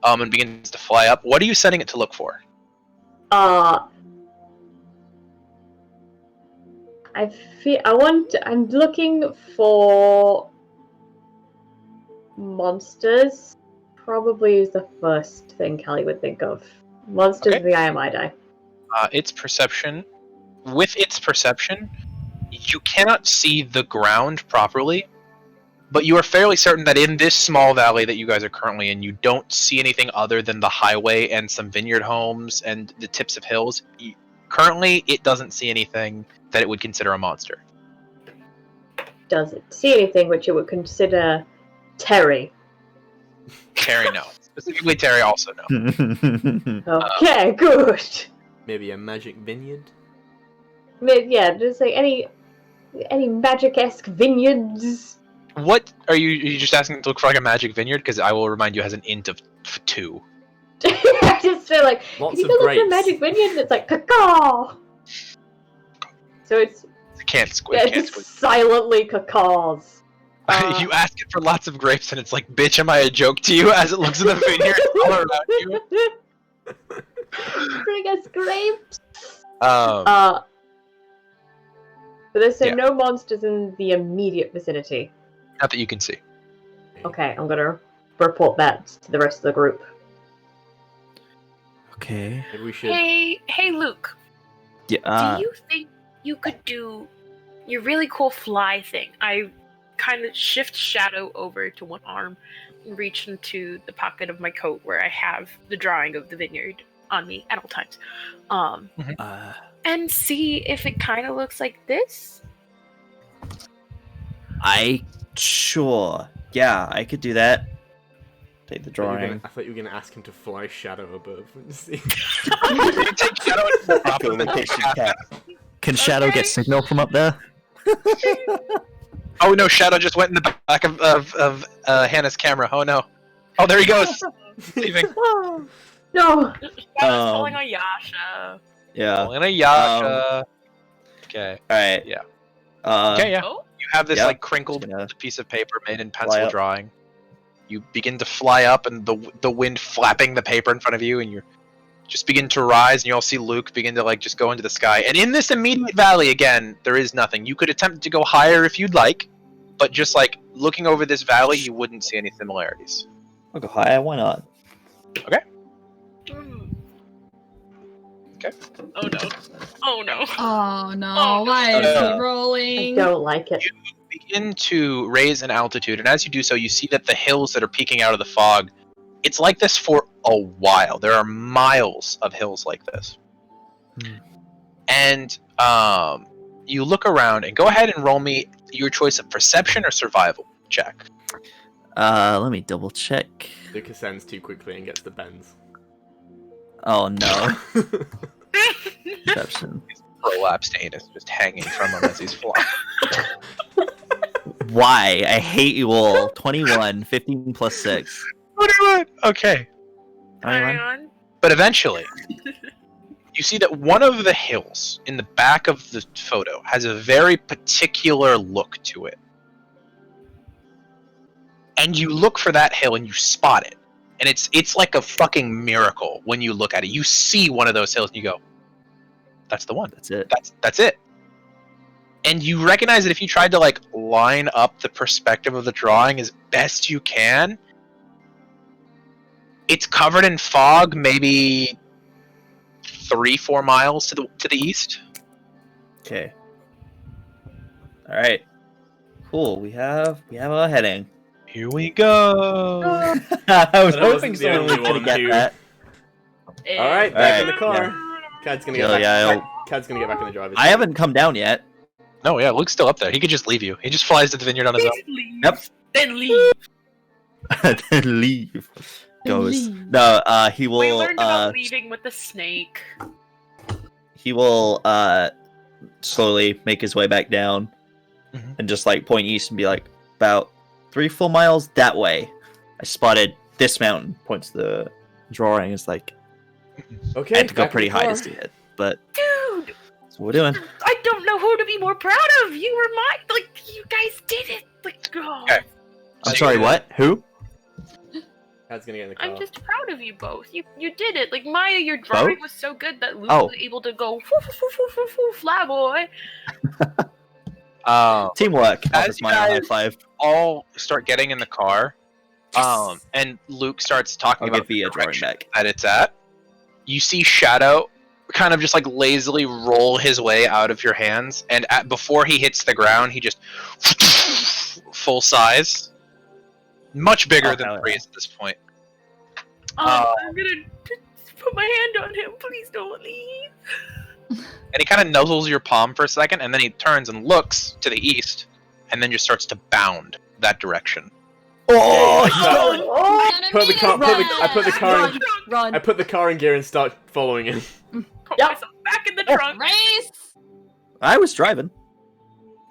Speaker 1: and begins to fly up. What are you setting it to look for?
Speaker 8: I'm looking for monsters. Probably is the first thing Callie would think of. Monsters of the Iamidai.
Speaker 1: Its perception. With its perception, you cannot see the ground properly, but you are fairly certain that in this small valley that you guys are currently in, you don't see anything other than the highway and some vineyard homes and the tips of hills. Currently, it doesn't see anything that it would consider a monster.
Speaker 8: Does it see anything which it would consider Terry?
Speaker 1: Terry, no. Specifically, Terry also no.
Speaker 8: Okay, good.
Speaker 7: Maybe a magic vineyard?
Speaker 8: Yeah, just like any magic-esque vineyards.
Speaker 1: What are you just asking to look for like a magic vineyard? Because I will remind you, it has an int of 2.
Speaker 8: I just feel like,
Speaker 7: Lots
Speaker 8: can you
Speaker 7: of
Speaker 8: go look for a
Speaker 7: grapes.
Speaker 8: magic vineyard? And it's like, cacaw! So it's
Speaker 1: Can't squid.
Speaker 8: just silently cacaws.
Speaker 1: You ask it for lots of grapes, and it's like, bitch, am I a joke to you? As it looks at the vineyard all around you.
Speaker 8: Bring us grapes.
Speaker 1: Um,
Speaker 8: But there's
Speaker 1: yeah.
Speaker 8: no monsters in the immediate vicinity.
Speaker 1: Not that you can see.
Speaker 8: Okay, I'm gonna report that to the rest of the group.
Speaker 2: Okay.
Speaker 7: Maybe we should.
Speaker 4: Hey, Luke.
Speaker 2: Yeah.
Speaker 4: Do you think you could do your really cool fly thing? I kind of shift Shadow over to one arm and reach into the pocket of my coat where I have the drawing of the vineyard on me at all times. And see if it kind of looks like this.
Speaker 2: Sure. Yeah, I could do that. Take the drawing.
Speaker 7: I thought you were gonna ask him to fly Shadow above and see.
Speaker 1: You take Shadow and drop him, and then
Speaker 2: Can Shadow get signal from up there?
Speaker 1: Oh no, Shadow just went in the back of Hannah's camera. Oh no. Oh, there he goes. Leaving.
Speaker 8: No.
Speaker 4: Shadow's pulling a Yasha.
Speaker 2: Yeah.
Speaker 1: Pulling a Yasha. Okay.
Speaker 2: Alright.
Speaker 1: Yeah.
Speaker 2: Okay,
Speaker 1: yeah.
Speaker 4: Oh,
Speaker 1: You have this
Speaker 2: Yep.
Speaker 1: like crinkled
Speaker 2: Just gonna
Speaker 1: piece of paper made in
Speaker 2: fly
Speaker 1: pencil
Speaker 2: up.
Speaker 1: drawing. You begin to fly up, and the wind flapping the paper in front of you, and you just begin to rise, and you all see Luke begin to like just go into the sky. And in this immediate valley, again, there is nothing. You could attempt to go higher if you'd like, but just like looking over this valley, you wouldn't see any similarities.
Speaker 2: I'll go high. Why not?
Speaker 4: mm. Okay. Oh no. Oh no.
Speaker 9: Oh no!
Speaker 4: Oh,
Speaker 9: Why is
Speaker 1: no.
Speaker 9: he
Speaker 8: I
Speaker 9: rolling?
Speaker 8: don't like it.
Speaker 1: Begin to raise in altitude, and as you do so, you see that the hills that are peeking out of the fog, it's like this for a while. There are miles of hills like this. And you look around, and go ahead and roll me your choice of perception or survival check.
Speaker 2: Let me double check.
Speaker 7: Luke ascends too quickly and gets the bends.
Speaker 2: Oh no. Perception.
Speaker 1: Prolapsed anus just hanging from him as he's flying.
Speaker 2: Why? I hate you all. 21, 15 plus 6.
Speaker 1: Okay.
Speaker 4: Hang on.
Speaker 1: But eventually, you see that one of the hills in the back of the photo has a very particular look to it. And you look for that hill and you spot it. And it's like a fucking miracle when you look at it. You see one of those hills and you go, that's the one.
Speaker 2: That's it.
Speaker 1: That's it. And you recognize that if you tried to like line up the perspective of the drawing as best you can, it's covered in fog, maybe 3-4 miles to the east.
Speaker 2: Okay. Alright. Cool. We have our heading.
Speaker 1: Here we go.
Speaker 2: I was
Speaker 7: But I
Speaker 2: hoping
Speaker 7: wasn't the
Speaker 2: someone was
Speaker 7: only
Speaker 2: gonna
Speaker 7: one
Speaker 2: get
Speaker 7: who-
Speaker 2: that.
Speaker 7: Alright, back in the
Speaker 2: Alright,
Speaker 7: car. Cad's gonna
Speaker 2: Yeah,
Speaker 7: get back.
Speaker 2: yeah,
Speaker 7: Cad's gonna get back in the driver's
Speaker 2: I
Speaker 7: seat.
Speaker 2: haven't come down yet.
Speaker 1: No, yeah, Luke's still up there. He could just leave you. He just flies to the vineyard on his own.
Speaker 4: Please leave.
Speaker 2: Yep.
Speaker 4: Then leave.
Speaker 2: Then leave. Goes.
Speaker 9: Leave.
Speaker 2: No, he
Speaker 4: We
Speaker 2: will
Speaker 4: learned about leaving with the snake.
Speaker 2: he will slowly make his way back down
Speaker 1: Mhm.
Speaker 2: and just like point east and be like, about 3-4 miles that way. I spotted this mountain. Points to the drawing. It's like
Speaker 7: Okay,
Speaker 2: I had to go
Speaker 7: back in
Speaker 2: pretty
Speaker 7: the
Speaker 2: high
Speaker 7: car.
Speaker 2: to see it, but
Speaker 4: Dude,
Speaker 2: that's what we're doing.
Speaker 4: I don't know who to be more proud of. You were you guys did it. Like, oh.
Speaker 1: Okay.
Speaker 2: I'm sorry, what? Who?
Speaker 7: Cad's gonna get in the car.
Speaker 4: I'm just proud of you both. You did it. Like Maya, your drawing was so good that Luke
Speaker 2: Oh.
Speaker 4: was able to go fly boy.
Speaker 2: Teamwork.
Speaker 1: As
Speaker 2: Offers
Speaker 1: you
Speaker 2: my high
Speaker 1: guys-
Speaker 2: five.
Speaker 1: All start getting in the car, and Luke starts talking
Speaker 2: I'll
Speaker 1: about
Speaker 2: give you a
Speaker 1: the
Speaker 2: drawing
Speaker 1: direction
Speaker 2: back.
Speaker 1: that it's at. You see Shadow kind of just like lazily roll his way out of your hands, and before he hits the ground, he just full size, much bigger
Speaker 2: Oh,
Speaker 1: than
Speaker 2: hell
Speaker 1: Breeze at this point.
Speaker 4: I'm gonna put my hand on him. Please don't leave.
Speaker 1: And he kind of nuzzles your palm for a second, and then he turns and looks to the east, and then just starts to bound that direction.
Speaker 2: Oh,
Speaker 7: he's going.
Speaker 8: Oh,
Speaker 7: Put the car. I put the car. In,
Speaker 3: Run.
Speaker 7: I put the car in gear and start following him.
Speaker 4: Put
Speaker 8: Yep.
Speaker 4: myself back in the trunk.
Speaker 9: Race!
Speaker 2: I was driving.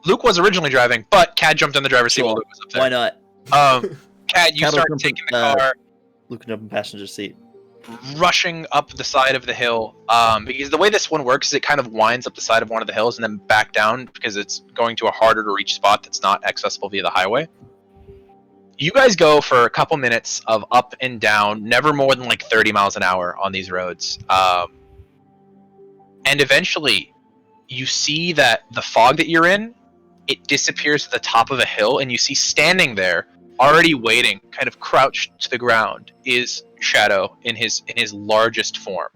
Speaker 1: Luke was originally driving, but Cad jumped in the driver's seat while
Speaker 2: Sure.
Speaker 1: Luke was up there.
Speaker 2: Why not?
Speaker 1: Cad, you
Speaker 2: Cad will
Speaker 1: start
Speaker 2: jump in,
Speaker 1: taking the car,
Speaker 2: Looking up in passenger seat.
Speaker 1: rushing up the side of the hill. Because the way this one works is it kind of winds up the side of one of the hills and then back down because it's going to a harder to reach spot that's not accessible via the highway. You guys go for a couple minutes of up and down, never more than like 30 miles an hour on these roads. And eventually, you see that the fog that you're in, it disappears at the top of a hill, and you see standing there, already waiting, kind of crouched to the ground, is Shadow in his largest form.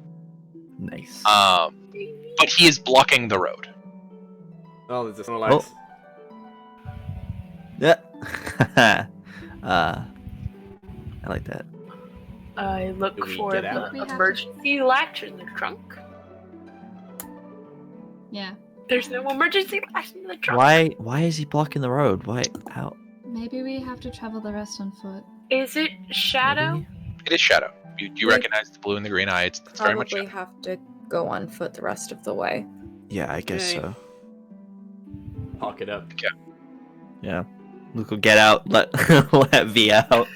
Speaker 2: Nice.
Speaker 1: But he is blocking the road.
Speaker 7: Oh, there's some lights.
Speaker 2: Yeah. I like that.
Speaker 4: I look
Speaker 7: Do we
Speaker 4: for
Speaker 7: get out?
Speaker 4: the
Speaker 9: We have to-
Speaker 4: emergency latch in the trunk.
Speaker 9: Yeah.
Speaker 4: There's no emergency latch in the trunk.
Speaker 2: Why is he blocking the road? Why? How?
Speaker 9: Maybe we have to travel the rest on foot.
Speaker 4: Is it Shadow?
Speaker 2: Maybe?
Speaker 1: It is Shadow. You recognize the blue and the green eye. It's very much
Speaker 3: Probably
Speaker 1: Shadow.
Speaker 3: have to go on foot the rest of the way.
Speaker 2: Yeah, I guess
Speaker 7: Okay.
Speaker 2: so.
Speaker 7: Park it up.
Speaker 2: Yeah. Luke will get out, let V out.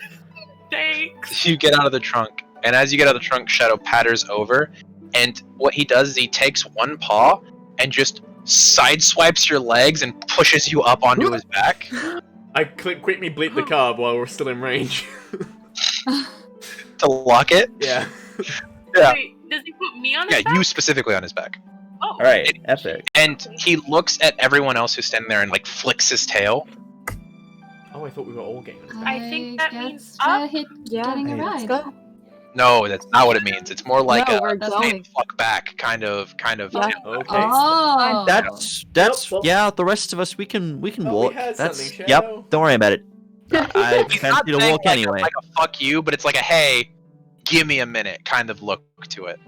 Speaker 4: Thanks.
Speaker 1: You get out of the trunk, and as you get out of the trunk, Shadow patters over, and what he does is he takes one paw and just sideswipes your legs and pushes you up onto his back.
Speaker 7: I quickly bleep the card while we're still in range.
Speaker 1: To lock it.
Speaker 7: Yeah.
Speaker 1: Yeah.
Speaker 4: Wait, does he put me on his
Speaker 1: Yeah,
Speaker 4: back?
Speaker 1: you specifically on his back.
Speaker 4: Oh.
Speaker 2: All right, epic.
Speaker 1: And he looks at everyone else who's standing there and like flicks his tail.
Speaker 7: Oh, I thought we were all games.
Speaker 4: I think that
Speaker 9: guess
Speaker 4: means
Speaker 9: we're
Speaker 4: up.
Speaker 9: getting a
Speaker 3: let's
Speaker 9: ride.
Speaker 3: go.
Speaker 1: No, that's not what it means. It's more like
Speaker 3: No,
Speaker 1: a
Speaker 3: we're going.
Speaker 1: fuck back kind of.
Speaker 3: Yeah.
Speaker 7: Okay.
Speaker 9: Oh.
Speaker 2: That's
Speaker 7: Well-
Speaker 2: yeah. The rest of us, we can
Speaker 7: Oh, we
Speaker 2: walk.
Speaker 7: heard
Speaker 2: That's
Speaker 7: something,
Speaker 2: yep.
Speaker 7: Shadow.
Speaker 2: Don't worry about it. I
Speaker 1: He's
Speaker 2: fancy to
Speaker 1: saying
Speaker 2: walk
Speaker 1: like
Speaker 2: anyway.
Speaker 1: like a fuck you, but it's like a hey, give me a minute kind of look to it.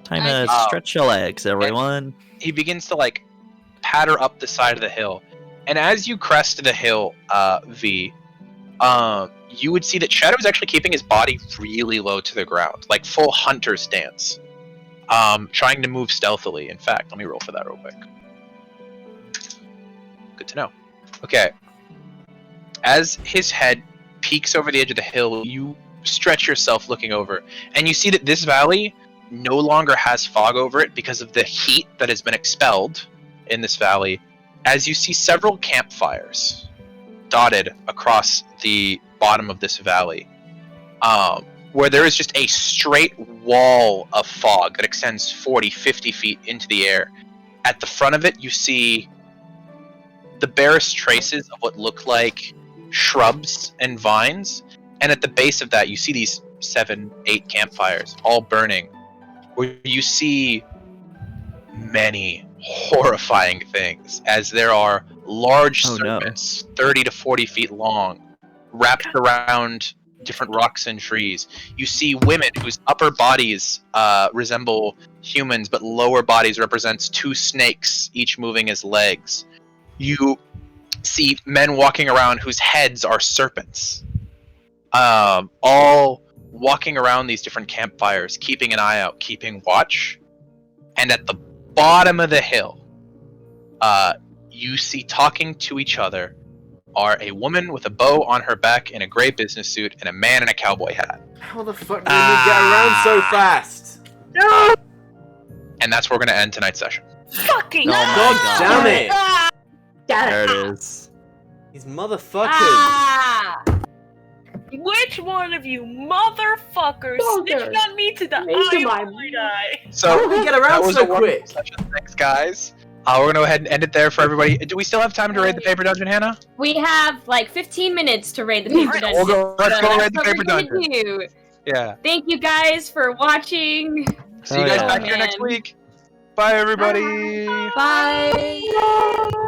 Speaker 2: Time
Speaker 9: I-
Speaker 2: to stretch your legs, everyone.
Speaker 1: He begins to like patter up the side of the hill, and as you crest the hill, V, you would see that Shadow is actually keeping his body really low to the ground, like full hunter stance, trying to move stealthily. In fact, let me roll for that real quick. Good to know. Okay. As his head peeks over the edge of the hill, you stretch yourself looking over, and you see that this valley no longer has fog over it because of the heat that has been expelled in this valley, as you see several campfires dotted across the bottom of this valley, where there is just a straight wall of fog that extends 40, 50 feet into the air. At the front of it, you see the barest traces of what look like shrubs and vines, and at the base of that, you see these 7, 8 campfires, all burning, where you see many horrifying things, as there are large
Speaker 2: Oh, no.
Speaker 1: serpents, 30 to 40 feet long, wrapped around different rocks and trees. You see women whose upper bodies resemble humans, but lower bodies represents 2 snakes, each moving as legs. You see men walking around whose heads are serpents, all walking around these different campfires, keeping an eye out, keeping watch. And at the bottom of the hill, you see talking to each other are a woman with a bow on her back in a gray business suit and a man in a cowboy hat.
Speaker 7: How the fuck did we get around so fast?
Speaker 1: And that's where we're going to end tonight's session.
Speaker 4: Fucking
Speaker 2: Oh my
Speaker 7: God damn it!
Speaker 2: There it is.
Speaker 7: These motherfuckers.
Speaker 4: Ah! Which one of you motherfuckers snitched on me to the
Speaker 8: Into
Speaker 4: eye
Speaker 8: my-
Speaker 4: of my eye?
Speaker 1: So
Speaker 7: How did we get
Speaker 1: that
Speaker 7: around
Speaker 1: was
Speaker 7: so
Speaker 1: a wonderful
Speaker 7: quick?
Speaker 1: session. Thanks, guys. We're going to go ahead and end it there for everybody. Do we still have time to raid the paper dungeon, Hannah?
Speaker 5: We have like 15 minutes to raid the paper
Speaker 1: Alright,
Speaker 5: dungeon.
Speaker 1: let's go
Speaker 5: So
Speaker 1: raid the
Speaker 5: that's what
Speaker 1: paper
Speaker 5: we're gonna
Speaker 1: dungeon.
Speaker 5: do.
Speaker 1: Yeah.
Speaker 5: Thank you guys for watching.
Speaker 1: See you guys
Speaker 2: yeah.
Speaker 1: back here next
Speaker 5: Man.
Speaker 1: week. Bye, everybody.
Speaker 3: Bye.